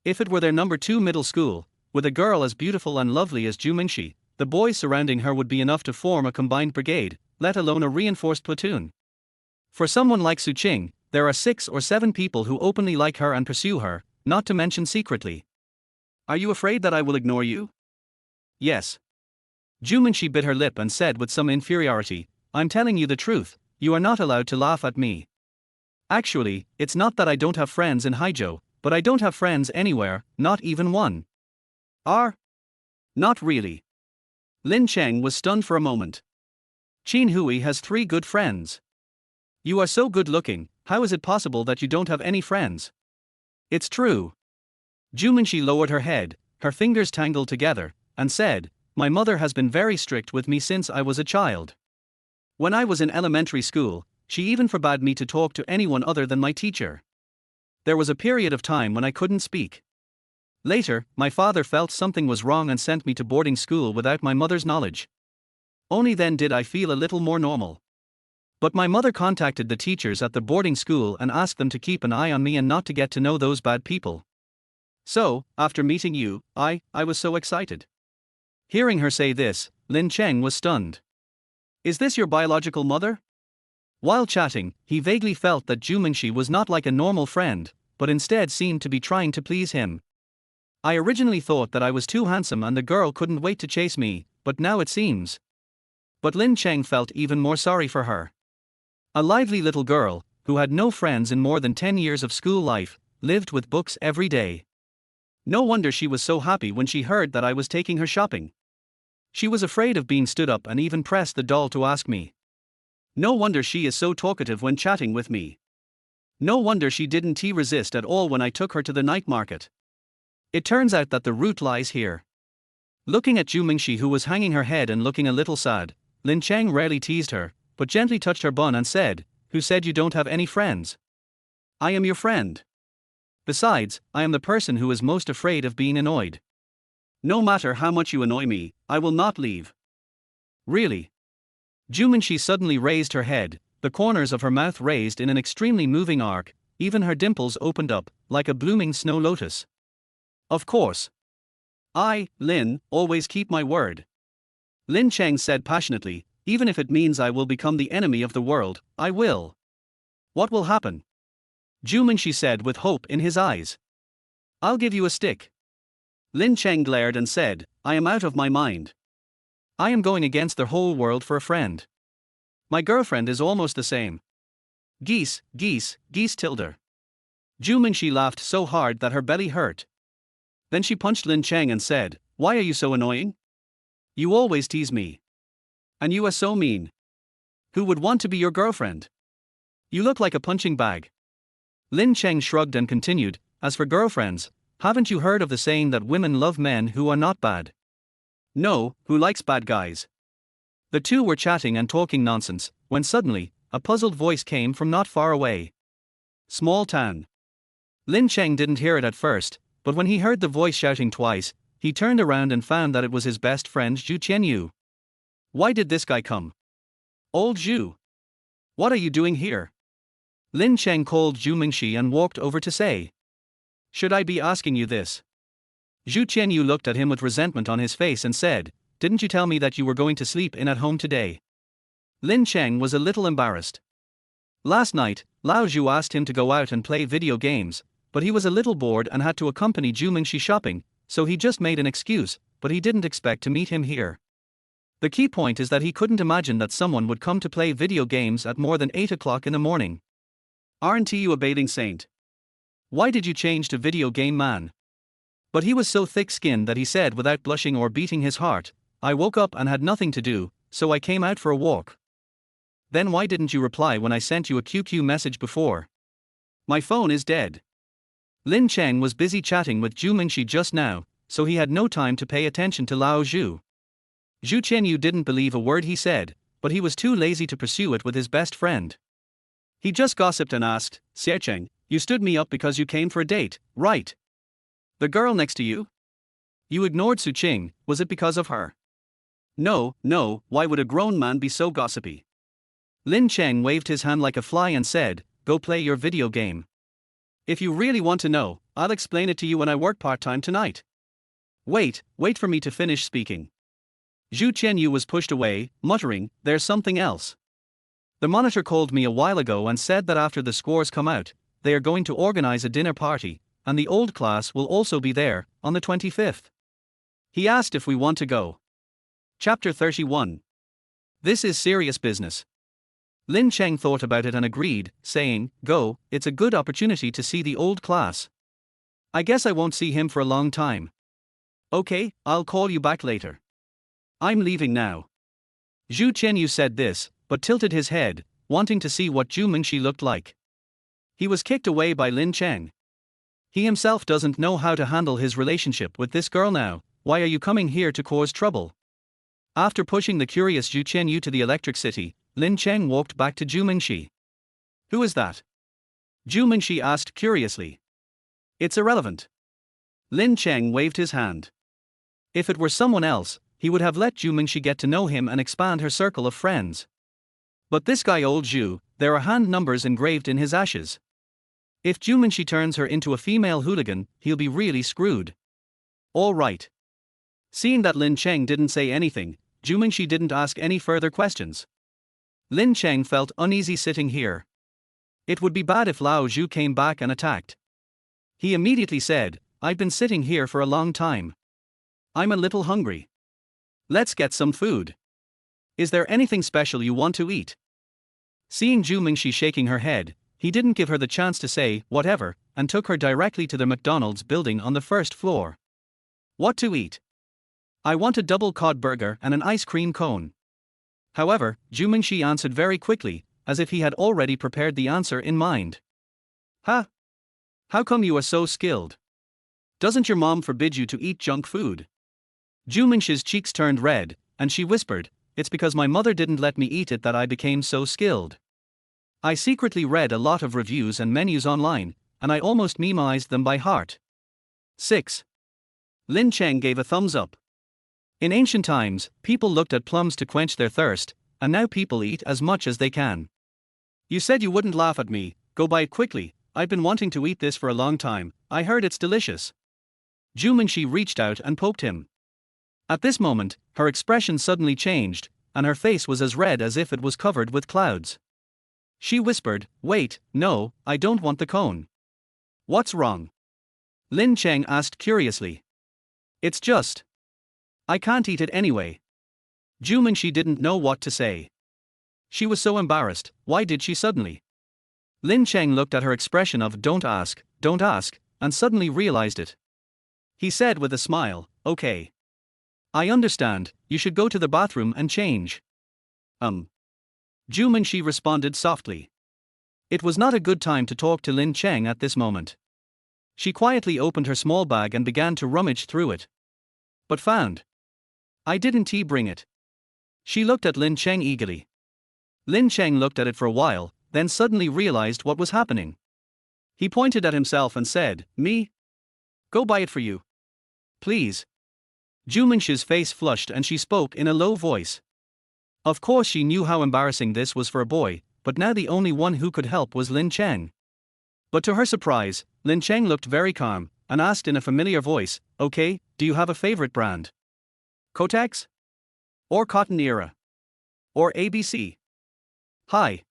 If it were their number 2 middle school, with a girl as beautiful and lovely as Zhu Mingxi, the boys surrounding her would be enough to form a combined brigade, let alone a reinforced platoon. For someone like Su Qing, there are 6 or 7 people who openly like her and pursue her, not to mention secretly. "Are you afraid that I will ignore you?" "Yes." Zhu Mingxi bit her lip and said with some inferiority, "I'm telling you the truth, you are not allowed to laugh at me. Actually, it's not that I don't have friends in Haizhou, but I don't have friends anywhere, not even one." "Are? Not really." Lin Cheng was stunned for a moment. "Qin Hui has 3 good friends. You are so good looking, how is it possible that you don't have any friends?" "It's true." Zhu Mingxi lowered her head, her fingers tangled together, and said, "My mother has been very strict with me since I was a child. When I was in elementary school, she even forbade me to talk to anyone other than my teacher. There was a period of time when I couldn't speak. Later, my father felt something was wrong and sent me to boarding school without my mother's knowledge. Only then did I feel a little more normal. But my mother contacted the teachers at the boarding school and asked them to keep an eye on me and not to get to know those bad people. So, after meeting you, I was so excited." Hearing her say this, Lin Cheng was stunned. "Is this your biological mother?" While chatting, he vaguely felt that Zhu Mingxi was not like a normal friend, but instead seemed to be trying to please him. "I originally thought that I was too handsome and the girl couldn't wait to chase me, but now it seems." But Lin Cheng felt even more sorry for her. A lively little girl, who had no friends in more than 10 years of school life, lived with books every day. No wonder she was so happy when she heard that I was taking her shopping. She was afraid of being stood up and even pressed the doll to ask me. No wonder she is so talkative when chatting with me. No wonder she didn't resist at all when I took her to the night market. It turns out that the root lies here." Looking at Zhu Mingxi, who was hanging her head and looking a little sad, Lin Cheng rarely teased her, but gently touched her bun and said, "Who said you don't have any friends? I am your friend. Besides, I am the person who is most afraid of being annoyed. No matter how much you annoy me, I will not leave." "Really?" Zhu Mingxi suddenly raised her head, the corners of her mouth raised in an extremely moving arc, even her dimples opened up, like a blooming snow lotus. "Of course. I, Lin, always keep my word." Lin Cheng said passionately, "Even if it means I will become the enemy of the world, I will." "What will happen?" Zhu Mingxi said with hope in his eyes. "I'll give you a stick." Lin Cheng glared and said, "I am out of my mind. I am going against the whole world for a friend. My girlfriend is almost the same. Geese tilde." Zhu Mingxi laughed so hard that her belly hurt. Then she punched Lin Cheng and said, "Why are you so annoying? You always tease me. And you are so mean. Who would want to be your girlfriend? You look like a punching bag." Lin Cheng shrugged and continued, "As for girlfriends, haven't you heard of the saying that women love men who are not bad? No, who likes bad guys?" The two were chatting and talking nonsense, when suddenly, a puzzled voice came from not far away. "Small town." Lin Cheng didn't hear it at first, but when he heard the voice shouting twice, he turned around and found that it was his best friend Zhu Qianyu. Why did this guy come? Old Zhu. What are you doing here? Lin Cheng called Zhu Mingxi and walked over to say. Should I be asking you this? Zhu Qianyu looked at him with resentment on his face and said, Didn't you tell me that you were going to sleep in at home today? Lin Cheng was a little embarrassed. Last night, Lao Zhu asked him to go out and play video games, but he was a little bored and had to accompany Zhu Mingxi shopping, so he just made an excuse, but he didn't expect to meet him here. The key point is that he couldn't imagine that someone would come to play video games at more than 8 o'clock in the morning. Aren't you a bathing saint? Why did you change to video game man? But he was so thick-skinned that he said without blushing or beating his heart, I woke up and had nothing to do, so I came out for a walk. Then why didn't you reply when I sent you a QQ message before? My phone is dead. Lin Cheng was busy chatting with Zhu Mingxi just now, so he had no time to pay attention to Lao Zhu. Zhu Qianyu didn't believe a word he said, but he was too lazy to pursue it with his best friend. He just gossiped and asked, Su Qing, you stood me up because you came for a date, right? The girl next to you? You ignored Su Qing, was it because of her? No, why would a grown man be so gossipy? Lin Cheng waved his hand like a fly and said, Go play your video game. If you really want to know, I'll explain it to you when I work part-time tonight. Wait for me to finish speaking. Zhu Qianyu was pushed away, muttering, There's something else. The monitor called me a while ago and said that after the scores come out, they are going to organize a dinner party, and the old class will also be there, on the 25th. He asked if we want to go. Chapter 31. This is serious business. Lin Cheng thought about it and agreed, saying, Go, it's a good opportunity to see the old class. I guess I won't see him for a long time. Okay, I'll call you back later. I'm leaving now. Zhu Qianyu said this, but tilted his head, wanting to see what Zhu Mingxi looked like. He was kicked away by Lin Cheng. He himself doesn't know how to handle his relationship with this girl now. Why are you coming here to cause trouble? After pushing the curious Zhu Qianyu to the electric city, Lin Cheng walked back to Zhu Mingxi. Who is that? Zhu Mingxi asked curiously. It's irrelevant. Lin Cheng waved his hand. If it were someone else, he would have let Zhu Mingxi get to know him and expand her circle of friends. But this guy old Zhu, there are hand numbers engraved in his ashes. If Zhu Mingxi turns her into a female hooligan, he'll be really screwed. All right. Seeing that Lin Cheng didn't say anything, Zhu Mingxi didn't ask any further questions. Lin Cheng felt uneasy sitting here. It would be bad if Lao Zhu came back and attacked. He immediately said, I've been sitting here for a long time. I'm a little hungry. Let's get some food. Is there anything special you want to eat? Seeing Zhu Mingxi shaking her head, he didn't give her the chance to say, whatever, and took her directly to the McDonald's building on the first floor. What to eat? I want a double cod burger and an ice cream cone. However, Zhu Mingxi answered very quickly, as if he had already prepared the answer in mind. Huh? How come you are so skilled? Doesn't your mom forbid you to eat junk food? Zhu Mingxi's cheeks turned red, and she whispered, It's because my mother didn't let me eat it that I became so skilled. I secretly read a lot of reviews and menus online, and I almost memorized them by heart. 6. Lin Cheng gave a thumbs up. In ancient times, people looked at plums to quench their thirst, and now people eat as much as they can. You said you wouldn't laugh at me, go buy it quickly, I've been wanting to eat this for a long time, I heard it's delicious. Zhu Mingxi reached out and poked him. At this moment, her expression suddenly changed, and her face was as red as if it was covered with clouds. She whispered, Wait, no, I don't want the cone. What's wrong? Lin Cheng asked curiously. It's just. I can't eat it anyway. Zhu Mingxi didn't know what to say. She was so embarrassed, why did she suddenly? Lin Cheng looked at her expression of don't ask, and suddenly realized it. He said with a smile, Okay. I understand, you should go to the bathroom and change. Zhu Mingxi responded softly. It was not a good time to talk to Lin Cheng at this moment. She quietly opened her small bag and began to rummage through it. But found. I didn't bring it. She looked at Lin Cheng eagerly. Lin Cheng looked at it for a while, then suddenly realized what was happening. He pointed at himself and said, Me? Go buy it for you. Please. Zhu Mingxi's face flushed and she spoke in a low voice. Of course she knew how embarrassing this was for a boy, but now the only one who could help was Lin Cheng. But to her surprise, Lin Cheng looked very calm, and asked in a familiar voice, "Okay, do you have a favorite brand? Kotex? Or Cotton Era? Or ABC?" "Hi."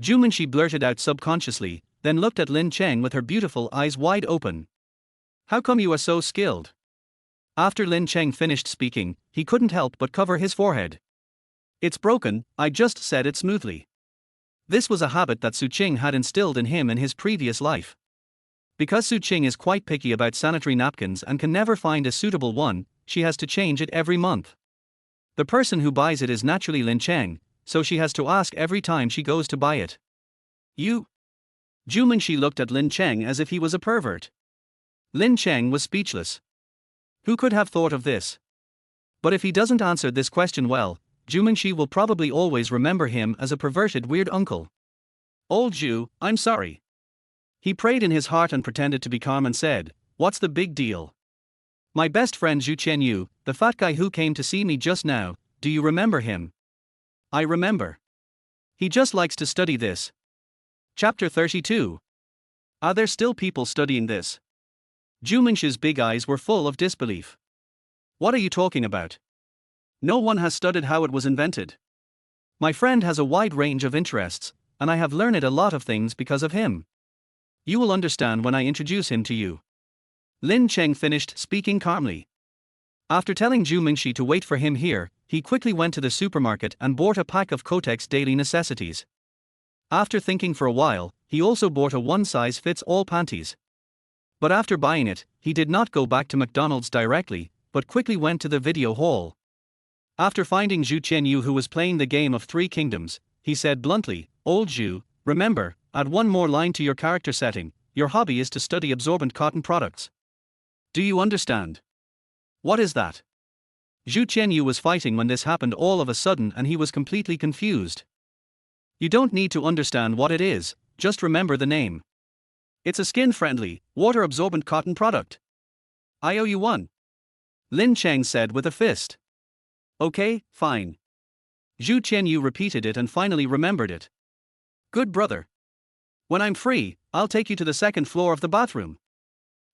Jumanshi blurted out subconsciously, then looked at Lin Cheng with her beautiful eyes wide open. "How come you are so skilled?" After Lin Cheng finished speaking, he couldn't help but cover his forehead. "It's broken, I just said it smoothly." This was a habit that Su Qing had instilled in him in his previous life. Because Su Qing is quite picky about sanitary napkins and can never find a suitable one, she has to change it every month. The person who buys it is naturally Lin Cheng, so she has to ask every time she goes to buy it. "You?" Jumanshi looked at Lin Cheng as if he was a pervert. Lin Cheng was speechless. Who could have thought of this? But if he doesn't answer this question well, Jumanshi will probably always remember him as a perverted weird uncle. "Old Ju, I'm sorry." He prayed in his heart and pretended to be calm and said, "What's the big deal? My best friend Zhu Qianyu, the fat guy who came to see me just now, do you remember him?" "I remember. He just likes to study this." Chapter 32. Are there still people studying this? Jumanshi's big eyes were full of disbelief. "What are you talking about? No one has studied how it was invented. My friend has a wide range of interests, and I have learned a lot of things because of him. You will understand when I introduce him to you." Lin Cheng finished speaking calmly. After telling Jumanshi to wait for him here, he quickly went to the supermarket and bought a pack of Kotex daily necessities. After thinking for a while, he also bought a one-size-fits-all panties. But after buying it, he did not go back to McDonald's directly, but quickly went to the video hall. After finding Zhu Qianyu who was playing the game of Three Kingdoms, he said bluntly, "Old Zhu, remember, add one more line to your character setting, your hobby is to study absorbent cotton products. Do you understand?" "What is that?" Zhu Qianyu was fighting when this happened all of a sudden and he was completely confused. "You don't need to understand what it is, just remember the name. It's a skin-friendly, water-absorbent cotton product. I owe you one," Lin Cheng said with a fist. "Okay, fine." Zhu Qianyu repeated it and finally remembered it. "Good brother. When I'm free, I'll take you to the second floor of the bathroom."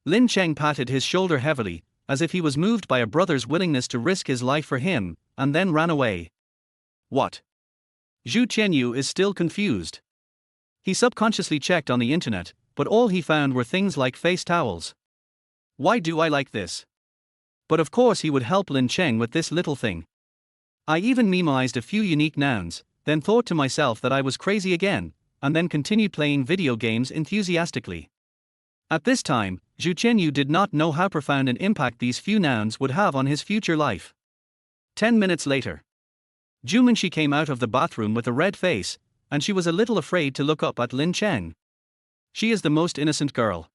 Lin Cheng patted his shoulder heavily, as if he was moved by a brother's willingness to risk his life for him, and then ran away. "What?" Zhu Qianyu is still confused. He subconsciously checked on the internet, but all he found were things like face towels. Why do I like this? But of course he would help Lin Cheng with this little thing. I even memoized a few unique nouns, then thought to myself that I was crazy again, and then continued playing video games enthusiastically. At this time, Zhu Qianyu did not know how profound an impact these few nouns would have on his future life. 10 minutes later, Jumanshi came out of the bathroom with a red face, and she was a little afraid to look up at Lin Cheng. She is the most innocent girl.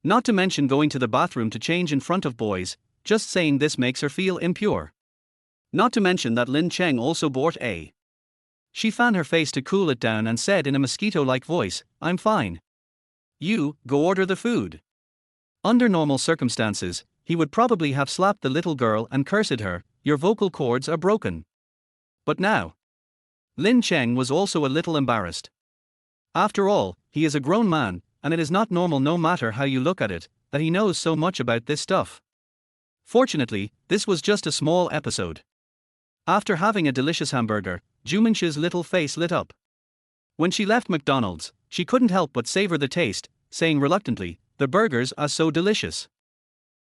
Not to mention going to the bathroom to change in front of boys, just saying this makes her feel impure. Not to mention that Lin Cheng also bought a. She fanned her face to cool it down and said in a mosquito-like voice, "I'm fine. You, go order the food." Under normal circumstances, he would probably have slapped the little girl and cursed her, "Your vocal cords are broken." But now, Lin Cheng was also a little embarrassed. After all, he is a grown man, and it is not normal no matter how you look at it, that he knows so much about this stuff. Fortunately, this was just a small episode. After having a delicious hamburger, Jumanshi's little face lit up. When she left McDonald's, she couldn't help but savor the taste, saying reluctantly, "The burgers are so delicious."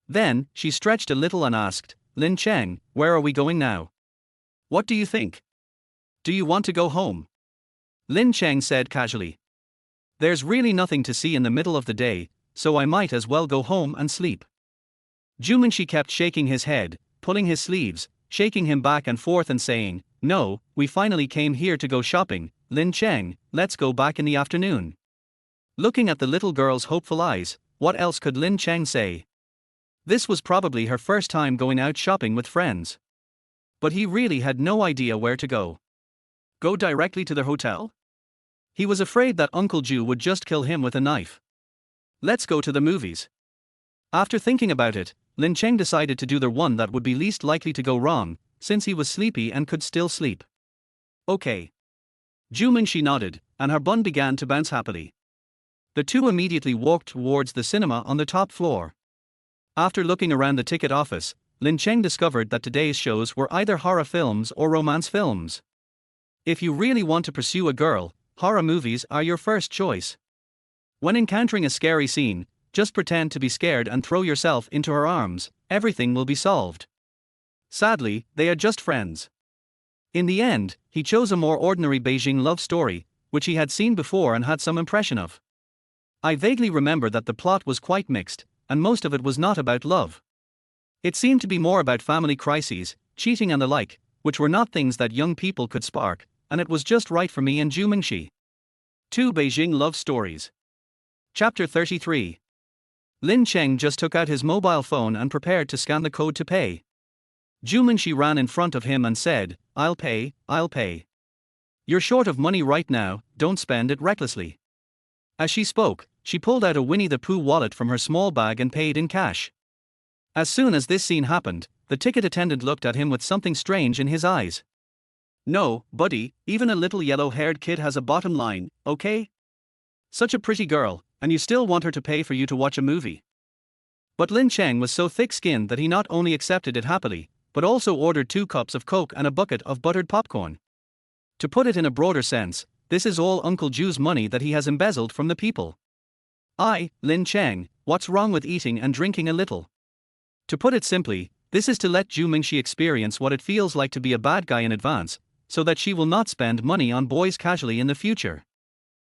Then, she stretched a little and asked, "Lin Cheng, where are we going now? What do you think? Do you want to go home?" Lin Cheng said casually, "There's really nothing to see in the middle of the day, so I might as well go home and sleep." Jumanshi kept shaking his head, pulling his sleeves, shaking him back and forth and saying, "No, we finally came here to go shopping, Lin Cheng, let's go back in the afternoon." Looking at the little girl's hopeful eyes, what else could Lin Cheng say? This was probably her first time going out shopping with friends. But he really had no idea where to go. Go directly to the hotel? He was afraid that Uncle Ju would just kill him with a knife. Let's go to the movies. After thinking about it, Lin Cheng decided to do the one that would be least likely to go wrong, since he was sleepy and could still sleep. Okay. Zhu Mingxi nodded, and her bun began to bounce happily. The two immediately walked towards the cinema on the top floor. After looking around the ticket office, Lin Cheng discovered that today's shows were either horror films or romance films. If you really want to pursue a girl, horror movies are your first choice. When encountering a scary scene, just pretend to be scared and throw yourself into her arms, everything will be solved. Sadly, they are just friends. In the end, he chose a more ordinary Beijing love story, which he had seen before and had some impression of. I vaguely remember that the plot was quite mixed, and most of it was not about love. It seemed to be more about family crises, cheating and the like, which were not things that young people could spark, and it was just right for me and Zhu Mingxi. 2 Beijing Love Stories. Chapter 33. Lin Cheng just took out his mobile phone and prepared to scan the code to pay. Zhu Mingxi ran in front of him and said, I'll pay. You're short of money right now, don't spend it recklessly. As she spoke, she pulled out a Winnie the Pooh wallet from her small bag and paid in cash. As soon as this scene happened, the ticket attendant looked at him with something strange in his eyes. No, buddy, even a little yellow-haired kid has a bottom line, okay? Such a pretty girl, and you still want her to pay for you to watch a movie. But Lin Cheng was so thick-skinned that he not only accepted it happily, but also ordered 2 cups of Coke and a bucket of buttered popcorn. To put it in a broader sense, this is all Uncle Zhu's money that he has embezzled from the people. Lin Cheng, what's wrong with eating and drinking a little? To put it simply, this is to let Zhu Mingxi experience what it feels like to be a bad guy in advance, so that she will not spend money on boys casually in the future.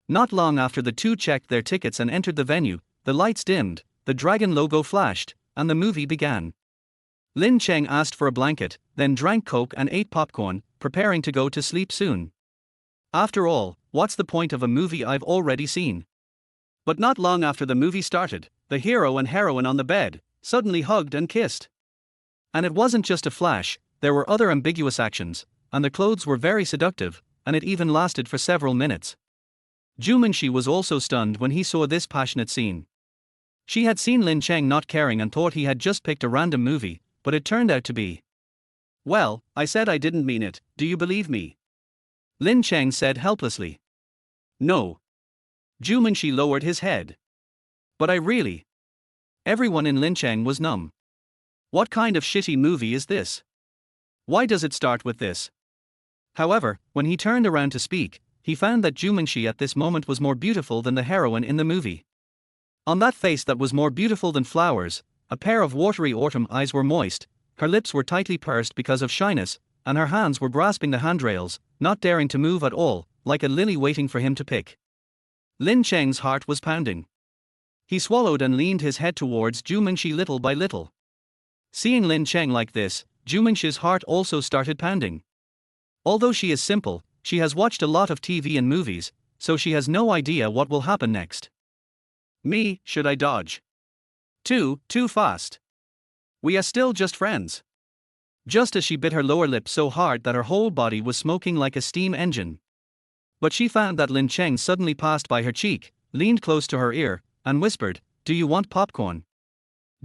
Not long after the two checked their tickets and entered the venue, the lights dimmed, the dragon logo flashed, and the movie began. Lin Cheng asked for a blanket, then drank Coke and ate popcorn, preparing to go to sleep soon. After all, what's the point of a movie I've already seen? But not long after the movie started, the hero and heroine on the bed suddenly hugged and kissed. And it wasn't just a flash, there were other ambiguous actions, and the clothes were very seductive, and it even lasted for several minutes. Zhu Mingxi was also stunned when he saw this passionate scene. She had seen Lin Cheng not caring and thought he had just picked a random movie, but it turned out to be. Well, I said I didn't mean it, do you believe me? Lin Cheng said helplessly. No. Zhu Mingxi lowered his head. But I really. Everyone in Lin Cheng was numb. What kind of shitty movie is this? Why does it start with this? However, when he turned around to speak, he found that Zhu Mingxi at this moment was more beautiful than the heroine in the movie. On that face that was more beautiful than flowers, a pair of watery autumn eyes were moist, her lips were tightly pursed because of shyness, and her hands were grasping the handrails, not daring to move at all, like a lily waiting for him to pick. Lin Cheng's heart was pounding. He swallowed and leaned his head towards Zhu Mingxi little by little. Seeing Lin Cheng like this, Zhu Mingxi's heart also started pounding. Although she is simple, she has watched a lot of TV and movies, so she has no idea what will happen next. Me, should I dodge? Too fast. We are still just friends. Just as she bit her lower lip so hard that her whole body was smoking like a steam engine. But she found that Lin Cheng suddenly passed by her cheek, leaned close to her ear, and whispered, "Do you want popcorn?"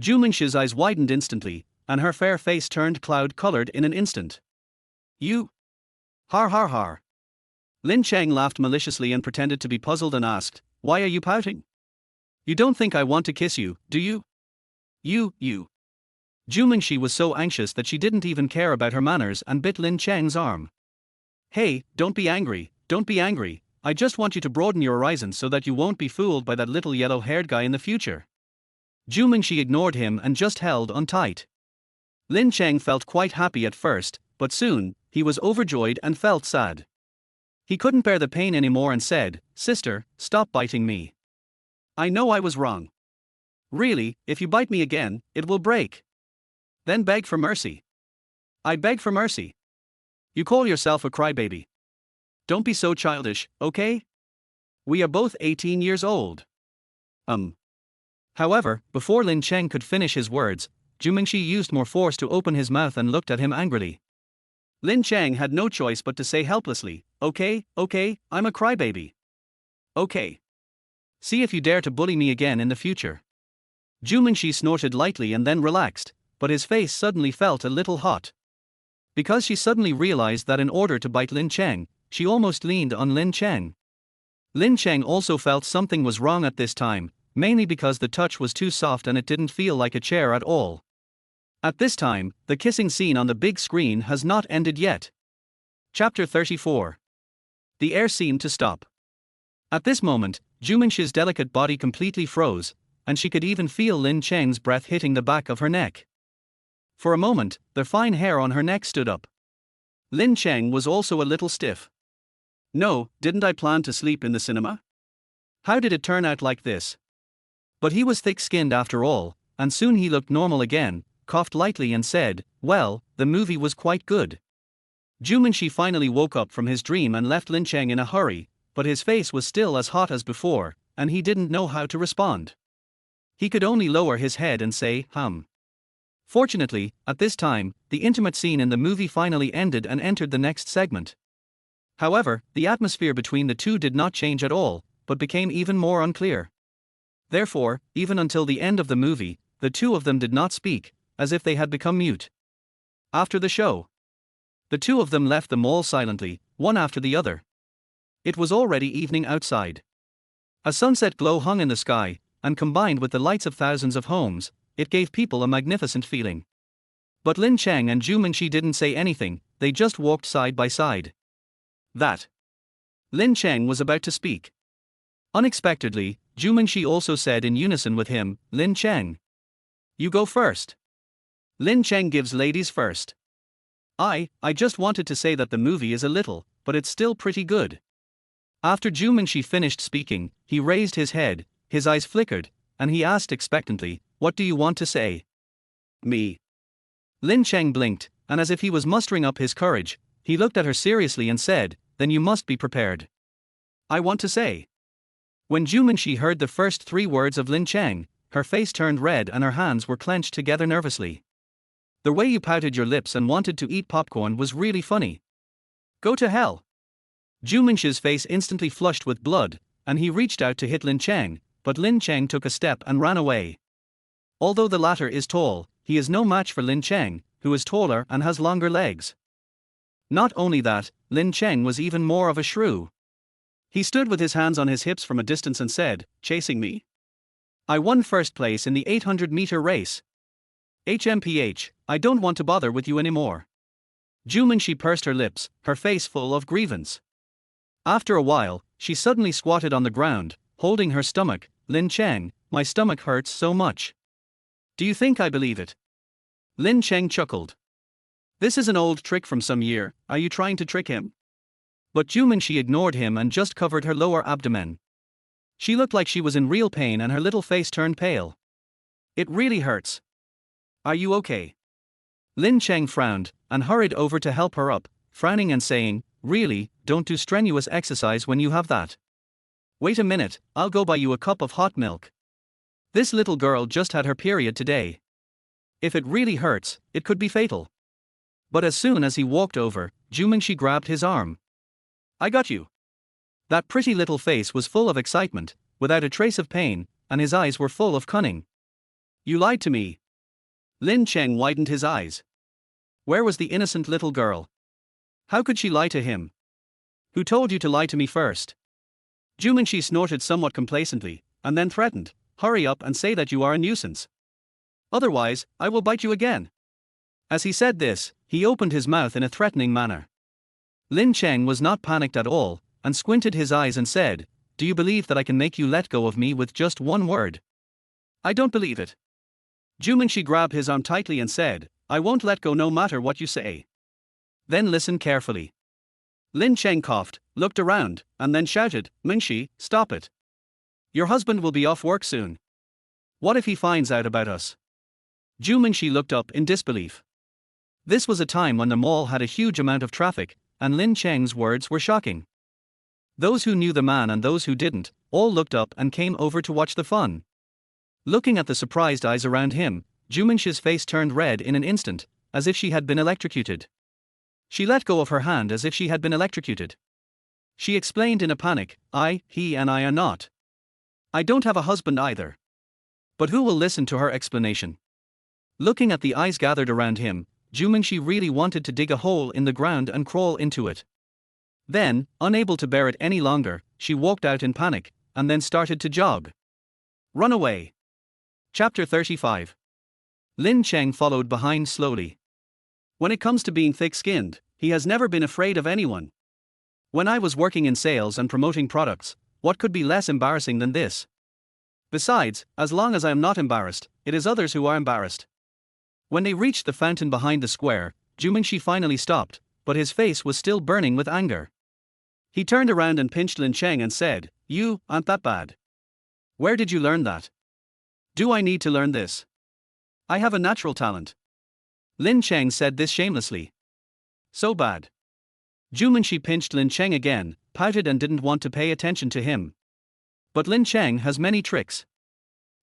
Zhu Mingxi's eyes widened instantly, and her fair face turned cloud-colored in an instant. You? Har har har. Lin Cheng laughed maliciously and pretended to be puzzled and asked, "Why are you pouting? You don't think I want to kiss you, do you?" You. Zhu Mingxi was so anxious that she didn't even care about her manners and bit Lin Cheng's arm. "Hey, don't be angry, I just want you to broaden your horizons so that you won't be fooled by that little yellow-haired guy in the future." Zhu Mingxi ignored him and just held on tight. Lin Cheng felt quite happy at first, but soon, he was overjoyed and felt sad. He couldn't bear the pain anymore and said, "Sister, stop biting me. I know I was wrong. Really, if you bite me again, it will break. Then beg for mercy." "I beg for mercy. You call yourself a crybaby. Don't be so childish, okay? We are both 18 years old." However, before Lin Cheng could finish his words, Zhu Mingxi used more force to open his mouth and looked at him angrily. Lin Cheng had no choice but to say helplessly, Okay, I'm a crybaby. Okay. See if you dare to bully me again in the future." Zhu Mingxi snorted lightly and then relaxed, but his face suddenly felt a little hot. Because she suddenly realized that in order to bite Lin Cheng, she almost leaned on Lin Cheng. Lin Cheng also felt something was wrong at this time, mainly because the touch was too soft and it didn't feel like a chair at all. At this time, the kissing scene on the big screen has not ended yet. Chapter 34. The air seemed to stop. At this moment, Juminxi's delicate body completely froze, and she could even feel Lin Cheng's breath hitting the back of her neck. For a moment, the fine hair on her neck stood up. Lin Cheng was also a little stiff. No, didn't I plan to sleep in the cinema? How did it turn out like this? But he was thick-skinned after all, and soon he looked normal again, coughed lightly and said, "Well, the movie was quite good." Juminxi finally woke up from his dream and left Lin Cheng in a hurry, but his face was still as hot as before, and he didn't know how to respond. He could only lower his head and say, Fortunately, at this time, the intimate scene in the movie finally ended and entered the next segment. However, the atmosphere between the two did not change at all, but became even more unclear. Therefore, even until the end of the movie, the two of them did not speak, as if they had become mute. After the show, the two of them left the mall silently, one after the other. It was already evening outside. A sunset glow hung in the sky, and combined with the lights of thousands of homes, it gave people a magnificent feeling. But Lin Cheng and Juminxi didn't say anything, they just walked side by side. Lin Cheng was about to speak. Unexpectedly, Juminxi also said in unison with him, "Lin Cheng, you go first." Lin Cheng gives ladies first. I just wanted to say that the movie is a little, but it's still pretty good. After Juminxi finished speaking, he raised his head, his eyes flickered, and he asked expectantly, "What do you want to say?" "Me." Lin Cheng blinked, and as if he was mustering up his courage, he looked at her seriously and said, "Then you must be prepared." "I want to say." When Juminxi heard the first three words of Lin Cheng, her face turned red and her hands were clenched together nervously. "The way you pouted your lips and wanted to eat popcorn was really funny." "Go to hell." Juminxi's face instantly flushed with blood, and he reached out to hit Lin Cheng, but Lin Cheng took a step and ran away. Although the latter is tall, he is no match for Lin Cheng, who is taller and has longer legs. Not only that, Lin Cheng was even more of a shrew. He stood with his hands on his hips from a distance and said, "Chasing me? I won first place in the 800-meter race. HMPH, I don't want to bother with you anymore." Juminxi pursed her lips, her face full of grievance. After a while, she suddenly squatted on the ground, holding her stomach. "Lin Cheng, my stomach hurts so much. Do you think I believe it?" Lin Cheng chuckled. "This is an old trick from some year, are you trying to trick him?" But Juminxi ignored him and just covered her lower abdomen. She looked like she was in real pain and her little face turned pale. "It really hurts. Are you okay?" Lin Cheng frowned, and hurried over to help her up, frowning and saying, "Really, don't do strenuous exercise when you have that. Wait a minute, I'll go buy you a cup of hot milk. This little girl just had her period today. If it really hurts, it could be fatal." But as soon as he walked over, Juminxi grabbed his arm. "I got you." That pretty little face was full of excitement, without a trace of pain, and his eyes were full of cunning. "You lied to me." Lin Cheng widened his eyes. Where was the innocent little girl? How could she lie to him? "Who told you to lie to me first?" Juminxi snorted somewhat complacently, and then threatened, "Hurry up and say that you are a nuisance. Otherwise, I will bite you again." As he said this, he opened his mouth in a threatening manner. Lin Cheng was not panicked at all, and squinted his eyes and said, "Do you believe that I can make you let go of me with just one word?" "I don't believe it." Juminxi grabbed his arm tightly and said, "I won't let go no matter what you say." "Then listen carefully." Lin Cheng coughed, looked around, and then shouted, "Mingxi, stop it. Your husband will be off work soon. What if he finds out about us?" Juminxi looked up in disbelief. This was a time when the mall had a huge amount of traffic, and Lin Cheng's words were shocking. Those who knew the man and those who didn't, all looked up and came over to watch the fun. Looking at the surprised eyes around him, Juminxi's face turned red in an instant, as if she had been electrocuted. She let go of her hand as if she had been electrocuted. She explained in a panic, he and I are not. I don't have a husband either." But who will listen to her explanation? Looking at the eyes gathered around him, Mingxi really wanted to dig a hole in the ground and crawl into it. Then, unable to bear it any longer, she walked out in panic, and then started to jog. Run away. Chapter 35. Lin Cheng followed behind slowly. When it comes to being thick-skinned, he has never been afraid of anyone. When I was working in sales and promoting products, what could be less embarrassing than this? Besides, as long as I am not embarrassed, it is others who are embarrassed. When they reached the fountain behind the square, Mingxi finally stopped, but his face was still burning with anger. He turned around and pinched Lin Cheng and said, "You aren't that bad. Where did you learn that? Do I need to learn this? I have a natural talent." Lin Cheng said this shamelessly. So bad. Mingxi pinched Lin Cheng again, pouted and didn't want to pay attention to him. But Lin Cheng has many tricks.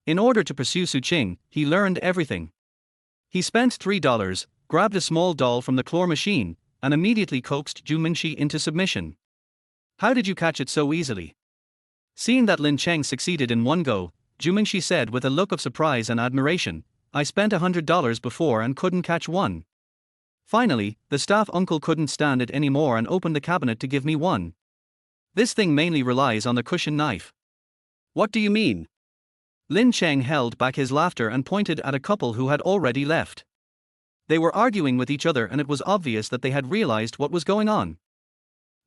In order to pursue Su Qing, he learned everything. He spent $3, grabbed a small doll from the claw machine, and immediately coaxed Mingxi into submission. "How did you catch it so easily?" Seeing that Lin Cheng succeeded in one go, Mingxi said with a look of surprise and admiration, "I spent $100 before and couldn't catch one." Finally, the staff uncle couldn't stand it anymore and opened the cabinet to give me one. "This thing mainly relies on the cushion knife." "What do you mean?" Lin Cheng held back his laughter and pointed at a couple who had already left. They were arguing with each other and it was obvious that they had realized what was going on.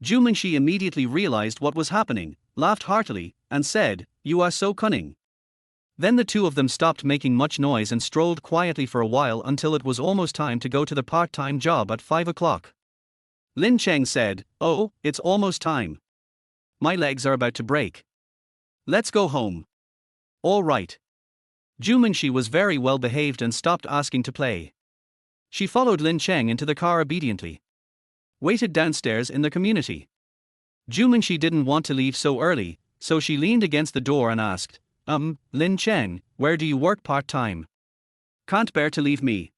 Mingxi immediately realized what was happening, laughed heartily, and said, "You are so cunning." Then the two of them stopped making much noise and strolled quietly for a while until it was almost time to go to the part-time job at 5 o'clock. Lin Cheng said, "Oh, it's almost time. My legs are about to break. Let's go home." "All right." Mingxi was very well behaved and stopped asking to play. She followed Lin Cheng into the car obediently. Waited downstairs in the community. Mingxi didn't want to leave so early, so she leaned against the door and asked, Lin Cheng, where do you work part-time?" "Can't bear to leave me."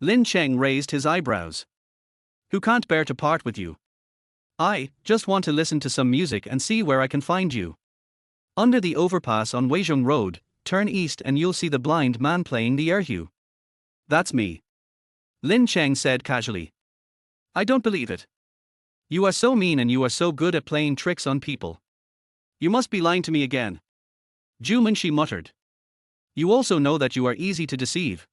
Lin Cheng raised his eyebrows. "Who can't bear to part with you?" "I just want to listen to some music and see where I can find you." "Under the overpass on Weizhong Road, turn east and you'll see the blind man playing the erhu." "That's me." Lin Cheng said casually. "I don't believe it. You are so mean and you are so good at playing tricks on people. You must be lying to me again." Mingxi muttered. "You also know that you are easy to deceive."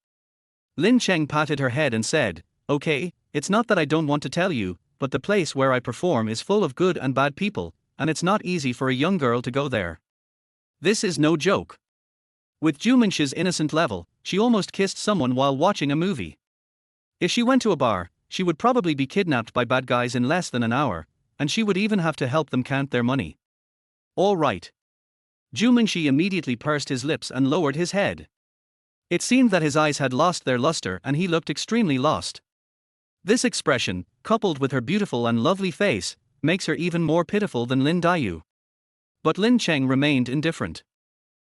Lin Cheng patted her head and said, "Okay, it's not that I don't want to tell you, but the place where I perform is full of good and bad people, and it's not easy for a young girl to go there. This is no joke." With Mingxi's innocent level, she almost kissed someone while watching a movie. If she went to a bar, she would probably be kidnapped by bad guys in less than an hour, and she would even have to help them count their money. "All right." Mingxi immediately pursed his lips and lowered his head. It seemed that his eyes had lost their luster and he looked extremely lost. This expression, coupled with her beautiful and lovely face, makes her even more pitiful than Lin Dayu. But Lin Cheng remained indifferent.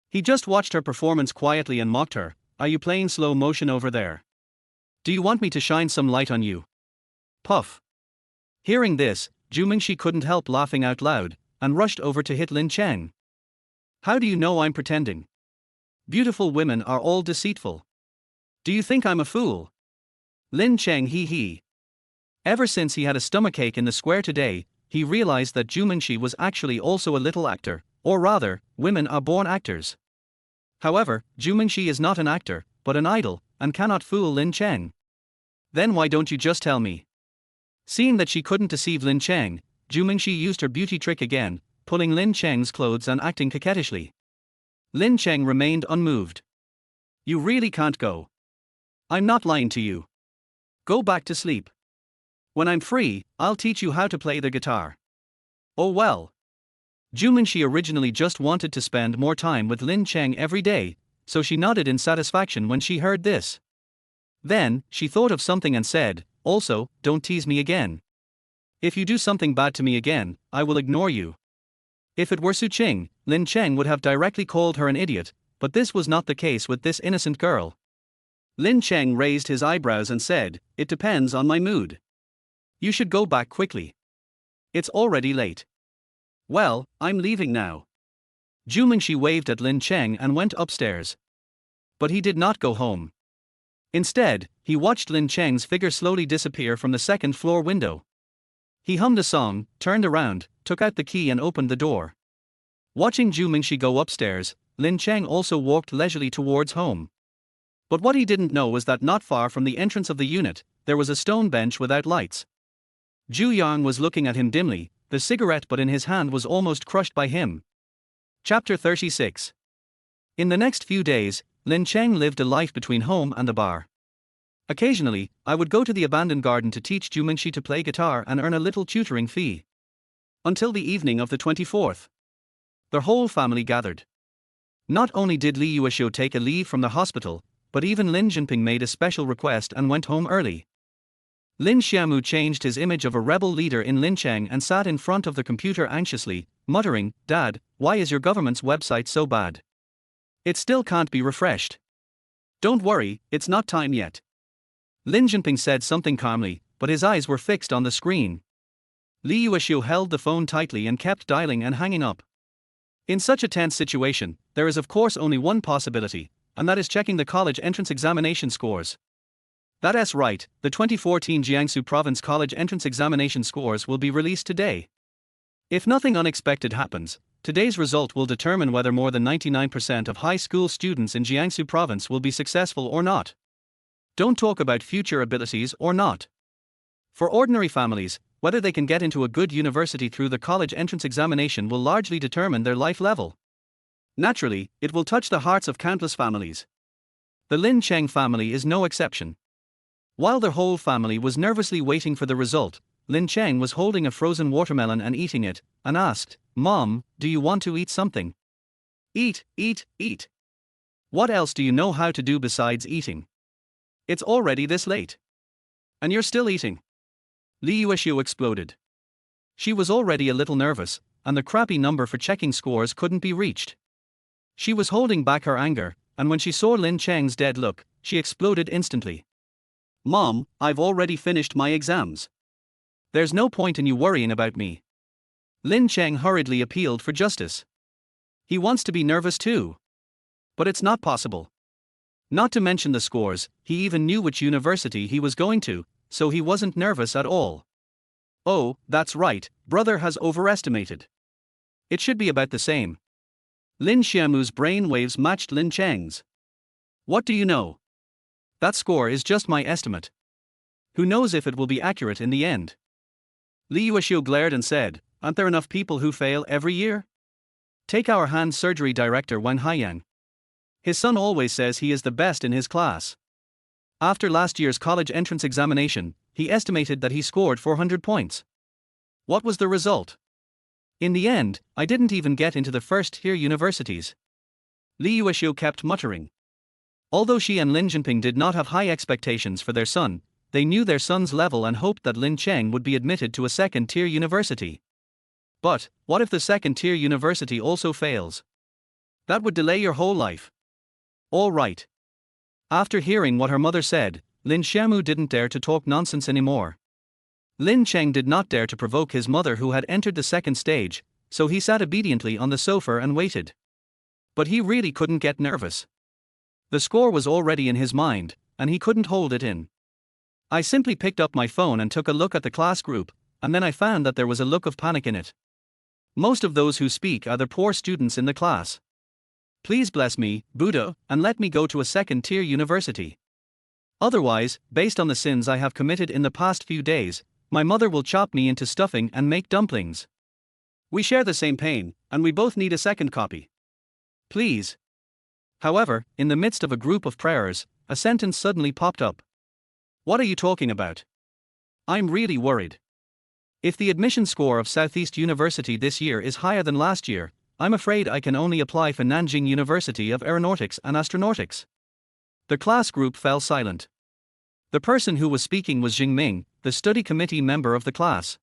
He just watched her performance quietly and mocked her, "Are you playing slow motion over there? Do you want me to shine some light on you?" Puff. Hearing this, Mingxi couldn't help laughing out loud, and rushed over to hit Lin Cheng. "How do you know I'm pretending? Beautiful women are all deceitful. Do you think I'm a fool?" Lin Cheng hee. Ever since he had a stomachache in the square today, he realized that Mingxi was actually also a little actor, or rather, women are born actors. However, Mingxi is not an actor, but an idol, and cannot fool Lin Cheng. "Then why don't you just tell me?" Seeing that she couldn't deceive Lin Cheng, Mingxi used her beauty trick again, pulling Lin Cheng's clothes and acting coquettishly. Lin Cheng remained unmoved. "You really can't go. I'm not lying to you. Go back to sleep. When I'm free, I'll teach you how to play the guitar." "Oh well." Mingxi originally just wanted to spend more time with Lin Cheng every day, so she nodded in satisfaction when she heard this. Then, she thought of something and said, "Also, don't tease me again. If you do something bad to me again, I will ignore you." If it were Su Qing, Lin Cheng would have directly called her an idiot, but this was not the case with this innocent girl. Lin Cheng raised his eyebrows and said, "It depends on my mood. You should go back quickly. It's already late." "Well, I'm leaving now." Mingxi waved at Lin Cheng and went upstairs. But he did not go home. Instead, he watched Lin Cheng's figure slowly disappear from the second-floor window. He hummed a song, turned around, took out the key and opened the door. Watching Zhu Mingxi go upstairs, Lin Cheng also walked leisurely towards home. But what he didn't know was that not far from the entrance of the unit, there was a stone bench without lights. Zhu Yang was looking at him dimly, the cigarette butt in his hand was almost crushed by him. Chapter 36. In the next few days, Lin Cheng lived a life between home and the bar. Occasionally, I would go to the abandoned garden to teach Zhu Mingxi to play guitar and earn a little tutoring fee. Until the evening of the 24th. The whole family gathered. Not only did Li Yuexiu take a leave from the hospital, but even Lin Jinping made a special request and went home early. Lin Xiaomu changed his image of a rebel leader in Lin Cheng and sat in front of the computer anxiously, muttering, "Dad, why is your government's website so bad? It still can't be refreshed." "Don't worry, it's not time yet." Lin Jinping said something calmly, but his eyes were fixed on the screen. Li Yuexiu held the phone tightly and kept dialing and hanging up. In such a tense situation, there is of course only one possibility, and that is checking the college entrance examination scores. That's right, the 2014 Jiangsu Province College entrance examination scores will be released today. If nothing unexpected happens, today's result will determine whether more than 99% of high school students in Jiangsu Province will be successful or not. Don't talk about future abilities or not. For ordinary families, whether they can get into a good university through the college entrance examination will largely determine their life level. Naturally, it will touch the hearts of countless families. The Lin Cheng family is no exception. While the whole family was nervously waiting for the result, Lin Cheng was holding a frozen watermelon and eating it, and asked, "Mom, do you want to eat something?" "Eat, eat, eat. What else do you know how to do besides eating? It's already this late. And you're still eating." Li Yuexiu exploded. She was already a little nervous, and the crappy number for checking scores couldn't be reached. She was holding back her anger, and when she saw Lin Cheng's dead look, she exploded instantly. "Mom, I've already finished my exams. There's no point in you worrying about me." Lin Cheng hurriedly appealed for justice. He wants to be nervous too. But it's not possible. Not to mention the scores, he even knew which university he was going to, so he wasn't nervous at all. "Oh, that's right, brother has overestimated. It should be about the same." Lin Xiaomu's brain waves matched Lin Cheng's. "What do you know? That score is just my estimate. Who knows if it will be accurate in the end?" Li Yuexiu glared and said, "Aren't there enough people who fail every year? Take our hand surgery director Wang Haiyang. His son always says he is the best in his class. After last year's college entrance examination, he estimated that he scored 400 points. What was the result? In the end, I didn't even get into the first-tier universities." Li Yuexiu kept muttering. Although she and Lin Jinping did not have high expectations for their son, they knew their son's level and hoped that Lin Cheng would be admitted to a second-tier university. But, what if the second-tier university also fails? That would delay your whole life. All right. After hearing what her mother said, Lin Xiaomu didn't dare to talk nonsense anymore. Lin Cheng did not dare to provoke his mother who had entered the second stage, so he sat obediently on the sofa and waited. But he really couldn't get nervous. The score was already in his mind, and he couldn't hold it in. "I simply picked up my phone and took a look at the class group, and then I found that there was a look of panic in it. Most of those who speak are the poor students in the class. Please bless me, Buddha, and let me go to a second-tier university. Otherwise, based on the sins I have committed in the past few days, my mother will chop me into stuffing and make dumplings. We share the same pain, and we both need a second copy. Please." However, in the midst of a group of prayers, a sentence suddenly popped up. "What are you talking about? I'm really worried. If the admission score of Southeast University this year is higher than last year, I'm afraid I can only apply for Nanjing University of Aeronautics and Astronautics." The class group fell silent. The person who was speaking was Jing Ming, the study committee member of the class.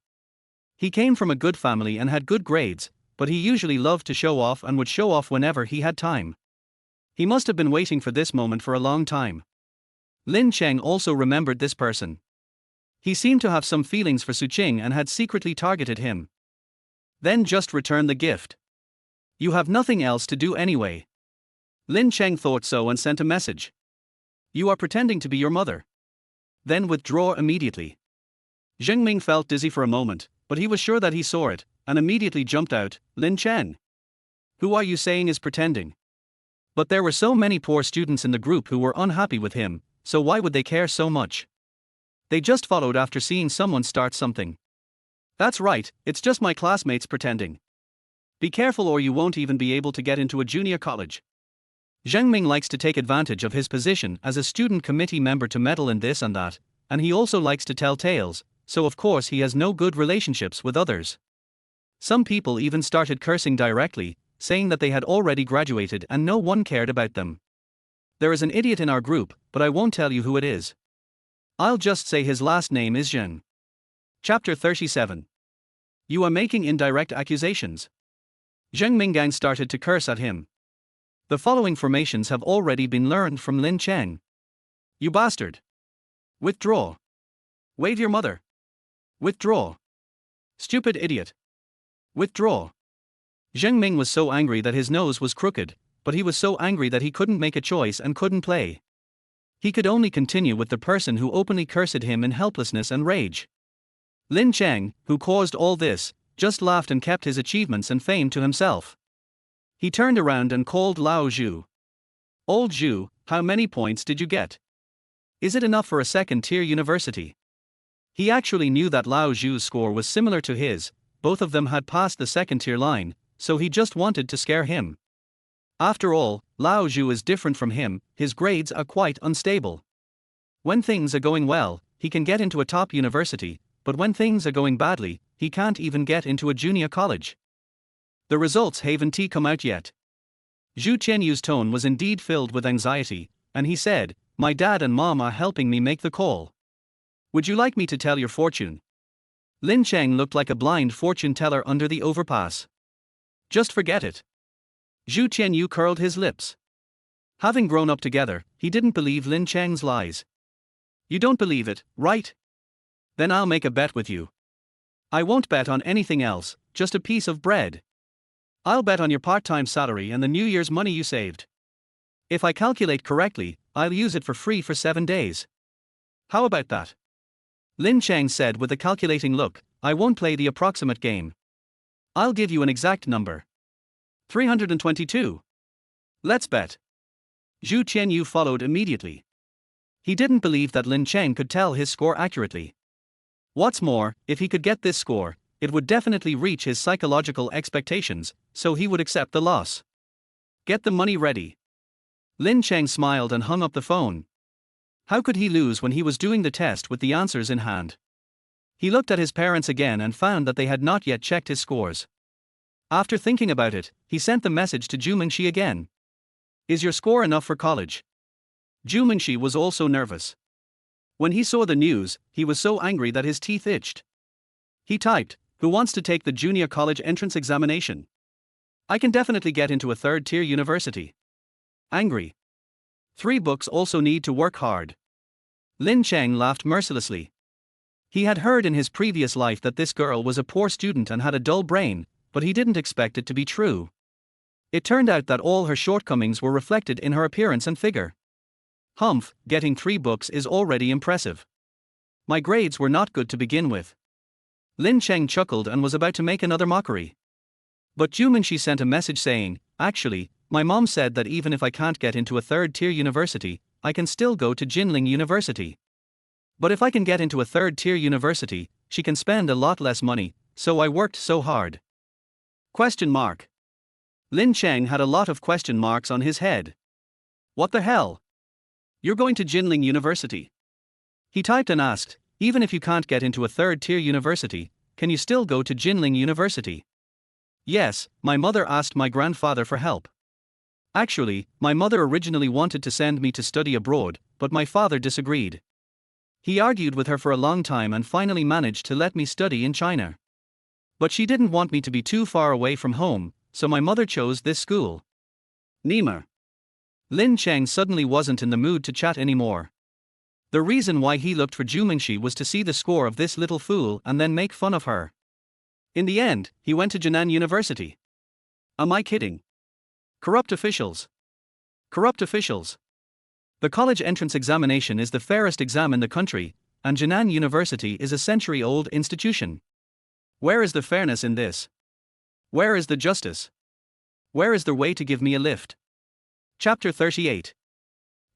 He came from a good family and had good grades, but he usually loved to show off and would show off whenever he had time. He must have been waiting for this moment for a long time. Lin Cheng also remembered this person. He seemed to have some feelings for Su Qing and had secretly targeted him. Then just return the gift. You have nothing else to do anyway. Lin Cheng thought so and sent a message. You are pretending to be your mother. Then withdraw immediately. Zheng Ming felt dizzy for a moment, but he was sure that he saw it, and immediately jumped out, Lin Cheng. Who are you saying is pretending? But there were so many poor students in the group who were unhappy with him, so why would they care so much? They just followed after seeing someone start something. That's right, it's just my classmates pretending. Be careful or you won't even be able to get into a junior college. Zheng Ming likes to take advantage of his position as a student committee member to meddle in this and that, and he also likes to tell tales, so of course he has no good relationships with others. Some people even started cursing directly, saying that they had already graduated and no one cared about them. There is an idiot in our group, but I won't tell you who it is. I'll just say his last name is Zheng. Chapter 37. You are making indirect accusations. Zheng Minggang started to curse at him. The following formations have already been learned from Lin Cheng. You bastard. Withdraw. Wave your mother. Withdraw. Stupid idiot. Withdraw. Zheng Ming was so angry that his nose was crooked, but he was so angry that he couldn't make a choice and couldn't play. He could only continue with the person who openly cursed him in helplessness and rage. Lin Cheng, who caused all this, just laughed and kept his achievements and fame to himself. He turned around and called Lao Zhu. Old Zhu, how many points did you get? Is it enough for a second-tier university? He actually knew that Lao Zhu's score was similar to his, both of them had passed the second-tier line, so he just wanted to scare him. After all, Lao Zhu is different from him, his grades are quite unstable. When things are going well, he can get into a top university, but when things are going badly, he can't even get into a junior college. The results haven't come out yet. Zhu Qianyu's tone was indeed filled with anxiety, and he said, My dad and mom are helping me make the call. Would you like me to tell your fortune? Lin Cheng looked like a blind fortune teller under the overpass. Just forget it. Zhu Qianyu curled his lips. Having grown up together, he didn't believe Lin Cheng's lies. You don't believe it, right? Then I'll make a bet with you. I won't bet on anything else, just a piece of bread. I'll bet on your part-time salary and the New Year's money you saved. If I calculate correctly, I'll use it for free for 7 days. How about that? Lin Cheng said with a calculating look, I won't play the approximate game. I'll give you an exact number. 322. Let's bet. Zhu Qianyu followed immediately. He didn't believe that Lin Cheng could tell his score accurately. What's more, if he could get this score, it would definitely reach his psychological expectations, so he would accept the loss. Get the money ready. Lin Cheng smiled and hung up the phone. How could he lose when he was doing the test with the answers in hand? He looked at his parents again and found that they had not yet checked his scores. After thinking about it, he sent the message to Zhu Mingxi again. Is your score enough for college? Zhu Mingxi was also nervous. When he saw the news, he was so angry that his teeth itched. He typed, Who wants to take the junior college entrance examination? I can definitely get into a third-tier university. Angry. 3 books also need to work hard. Lin Cheng laughed mercilessly. He had heard in his previous life that this girl was a poor student and had a dull brain, but he didn't expect it to be true. It turned out that all her shortcomings were reflected in her appearance and figure. Humph, getting 3 books is already impressive. My grades were not good to begin with. Lin Cheng chuckled and was about to make another mockery. But Zhu Mingxi sent a message saying, Actually, my mom said that even if I can't get into a third-tier university, I can still go to Jinling University. But if I can get into a third-tier university, she can spend a lot less money, so I worked so hard. Question mark. Lin Cheng had a lot of question marks on his head. What the hell? You're going to Jinling University? He typed and asked, Even if you can't get into a third-tier university, can you still go to Jinling University? Yes, my mother asked my grandfather for help. Actually, my mother originally wanted to send me to study abroad, but my father disagreed. He argued with her for a long time and finally managed to let me study in China. But she didn't want me to be too far away from home, so my mother chose this school. Nima. Lin Cheng suddenly wasn't in the mood to chat anymore. The reason why he looked for Zhu Mingxi was to see the score of this little fool and then make fun of her. In the end, he went to Jinan University. Am I kidding? Corrupt officials. Corrupt officials. The college entrance examination is the fairest exam in the country, and Jinan University is a century-old institution. Where is the fairness in this? Where is the justice? Where is the way to give me a lift? Chapter 38.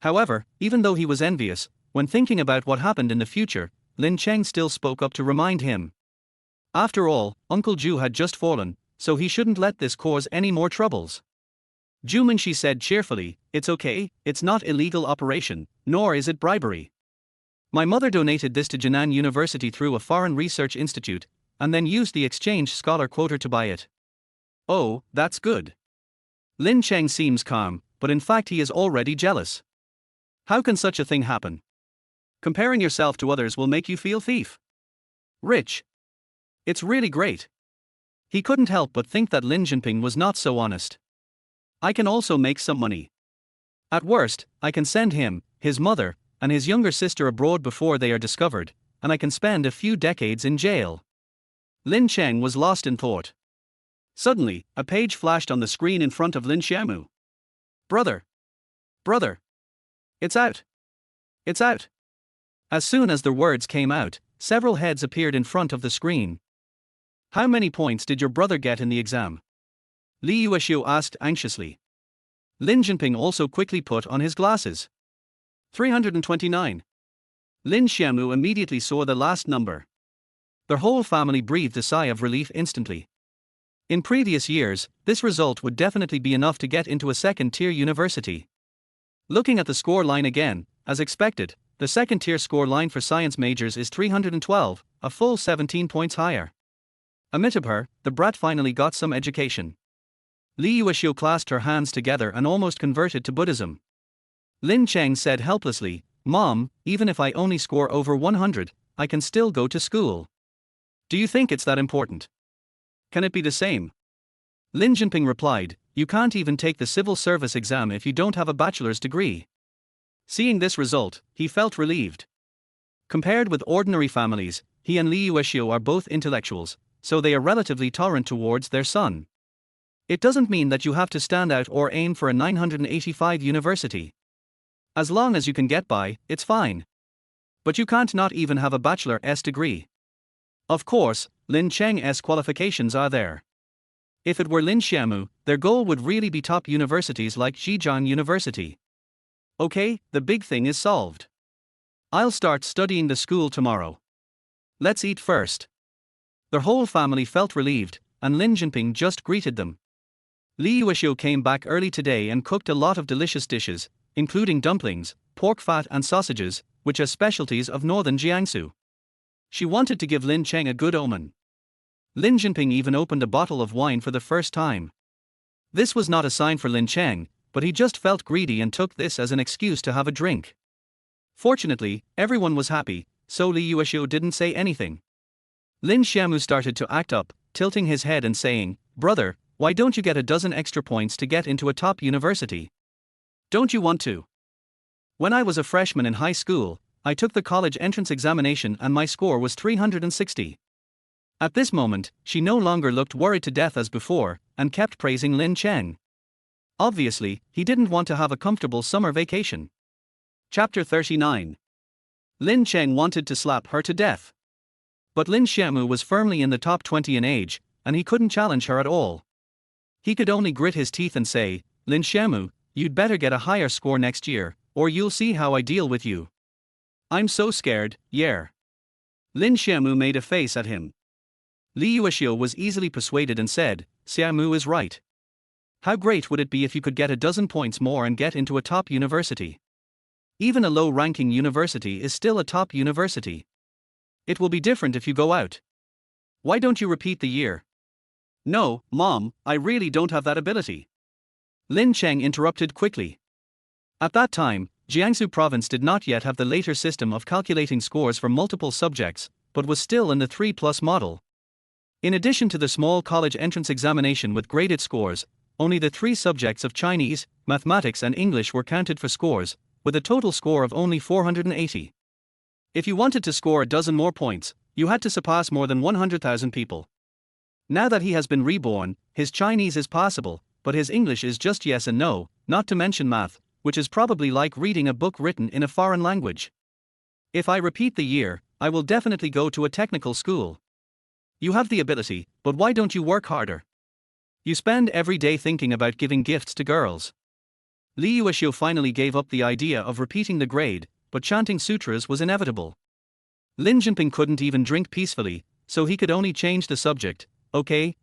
However, even though he was envious, when thinking about what happened in the future, Lin Cheng still spoke up to remind him. After all, Uncle Ju had just fallen, so he shouldn't let this cause any more troubles. Ju Mingxi said cheerfully, "It's okay, it's not illegal operation, nor is it bribery. My mother donated this to Jinan University through a foreign research institute, and then used the exchange scholar quota to buy it." Oh, that's good. Lin Cheng seems calm, but in fact he is already jealous. How can such a thing happen? Comparing yourself to others will make you feel thief. Rich. It's really great. He couldn't help but think that Lin Jinping was not so honest. I can also make some money. At worst, I can send him, his mother, and his younger sister abroad before they are discovered, and I can spend a few decades in jail. Lin Cheng was lost in thought. Suddenly, a page flashed on the screen in front of Lin Xiaomu. Brother! Brother! It's out! It's out! As soon as the words came out, several heads appeared in front of the screen. How many points did your brother get in the exam? Li Yuexiu asked anxiously. Lin Jinping also quickly put on his glasses. 329. Lin Xiaomu immediately saw the last number. Their whole family breathed a sigh of relief instantly. In previous years, this result would definitely be enough to get into a second-tier university. Looking at the score line again, as expected, the second-tier score line for science majors is 312, a full 17 points higher. Amid her, the brat finally got some education. Li Yuexiu clasped her hands together and almost converted to Buddhism. Lin Cheng said helplessly, "Mom, even if I only score over 100, I can still go to school. Do you think it's that important? Can it be the same?" Lin Jinping replied, "You can't even take the civil service exam if you don't have a bachelor's degree." Seeing this result, he felt relieved. Compared with ordinary families, he and Li Yuexiu are both intellectuals, so they are relatively tolerant towards their son. It doesn't mean that you have to stand out or aim for a 985 university. As long as you can get by, it's fine. But you can't not even have a bachelor's degree. Of course, Lin Cheng's qualifications are there. If it were Lin Xiaomu, their goal would really be top universities like Zhejiang University. Okay, the big thing is solved. I'll start studying the school tomorrow. Let's eat first. Their whole family felt relieved, and Lin Jinping just greeted them. Li Yuexiu came back early today and cooked a lot of delicious dishes, including dumplings, pork fat and sausages, which are specialties of northern Jiangsu. She wanted to give Lin Cheng a good omen. Lin Jinping even opened a bottle of wine for the first time. This was not a sign for Lin Cheng, but he just felt greedy and took this as an excuse to have a drink. Fortunately, everyone was happy, so Li Yuexiu didn't say anything. Lin Xiaomu started to act up, tilting his head and saying, "Brother, why don't you get a dozen extra points to get into a top university? Don't you want to? When I was a freshman in high school, I took the college entrance examination and my score was 360. At this moment, she no longer looked worried to death as before, and kept praising Lin Cheng. Obviously, he didn't want to have a comfortable summer vacation. Chapter 39. Lin Cheng wanted to slap her to death. But Lin Xiaomu was firmly in the top 20 in age, and he couldn't challenge her at all. He could only grit his teeth and say, "Lin Xiaomu, you'd better get a higher score next year, or you'll see how I deal with you. I'm so scared, yeah." Lin Xiaomu made a face at him. Li Yuexiu was easily persuaded and said, "Xiaomu is right. How great would it be if you could get a dozen points more and get into a top university? Even a low-ranking university is still a top university. It will be different if you go out. Why don't you repeat the year?" "No, Mom, I really don't have that ability." Lin Cheng interrupted quickly. At that time, Jiangsu province did not yet have the later system of calculating scores for multiple subjects, but was still in the 3+ model. In addition to the small college entrance examination with graded scores, only the 3 subjects of Chinese, mathematics and English were counted for scores, with a total score of only 480. If you wanted to score a dozen more points, you had to surpass more than 100,000 people. Now that he has been reborn, his Chinese is passable, but his English is just yes and no, not to mention math, which is probably like reading a book written in a foreign language. If I repeat the year, I will definitely go to a technical school. You have the ability, but why don't you work harder? You spend every day thinking about giving gifts to girls. Li Yueshio finally gave up the idea of repeating the grade, but chanting sutras was inevitable. Lin Jinping couldn't even drink peacefully, so he could only change the subject. Okay,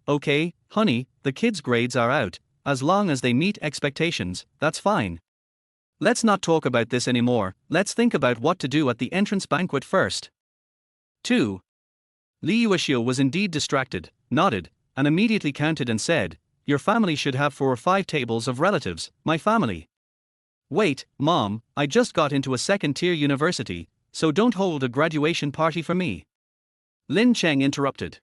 honey, the kids' grades are out, as long as they meet expectations, that's fine. Let's not talk about this anymore, let's think about what to do at the entrance banquet first. 2. Li Yueshio was indeed distracted, nodded, and immediately counted and said, "Your family should have 4 or 5 tables of relatives, my family." "Wait, Mom, I just got into a second-tier university, so don't hold a graduation party for me." Lin Cheng interrupted.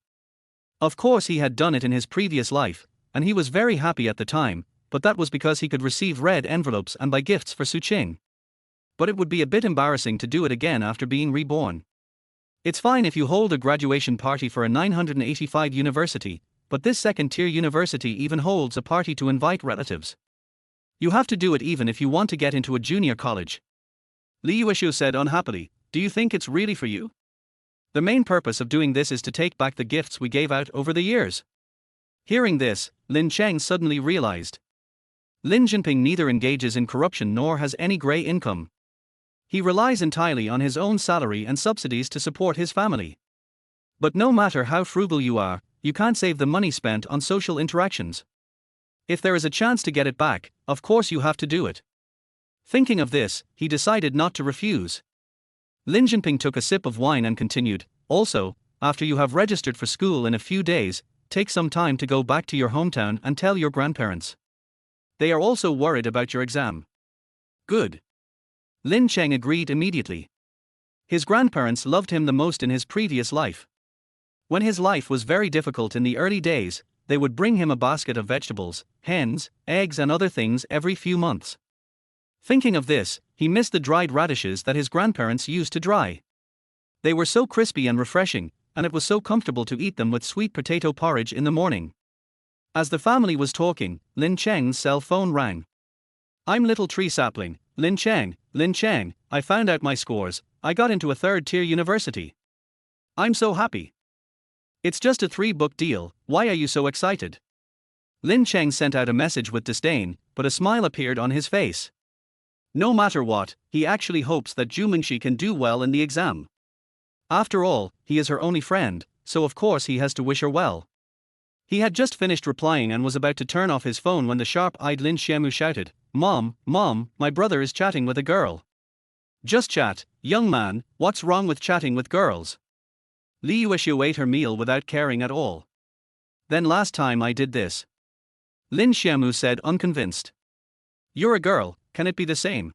Of course he had done it in his previous life, and he was very happy at the time, but that was because he could receive red envelopes and buy gifts for Su Qing. But it would be a bit embarrassing to do it again after being reborn. It's fine if you hold a graduation party for a 985 university, but this second-tier university even holds a party to invite relatives. You have to do it even if you want to get into a junior college. Li Yueshio said unhappily, "Do you think it's really for you? The main purpose of doing this is to take back the gifts we gave out over the years." Hearing this, Lin Cheng suddenly realized. Lin Jinping neither engages in corruption nor has any grey income. He relies entirely on his own salary and subsidies to support his family. But no matter how frugal you are, you can't save the money spent on social interactions. If there is a chance to get it back, of course you have to do it. Thinking of this, he decided not to refuse. Lin Jinping took a sip of wine and continued, "Also, after you have registered for school in a few days, take some time to go back to your hometown and tell your grandparents. They are also worried about your exam." "Good." Lin Cheng agreed immediately. His grandparents loved him the most in his previous life. When his life was very difficult in the early days, they would bring him a basket of vegetables, hens, eggs and other things every few months. Thinking of this, he missed the dried radishes that his grandparents used to dry. They were so crispy and refreshing, and it was so comfortable to eat them with sweet potato porridge in the morning. As the family was talking, Lin Cheng's cell phone rang. "I'm Little Tree Sapling, Lin Cheng, I found out my scores, I got into a third-tier university. I'm so happy. It's just a 3-book deal, why are you so excited?" Lin Cheng sent out a message with disdain, but a smile appeared on his face. No matter what, he actually hopes that Zhu Mingxi can do well in the exam. After all, he is her only friend, so of course he has to wish her well. He had just finished replying and was about to turn off his phone when the sharp-eyed Lin Xiaomu shouted, Mom, my brother is chatting with a girl." "Just chat, young man, what's wrong with chatting with girls?" Li Yueshio ate her meal without caring at all. "Then last time I did this." Lin Xiaomu said unconvinced. "You're a girl, can it be the same?"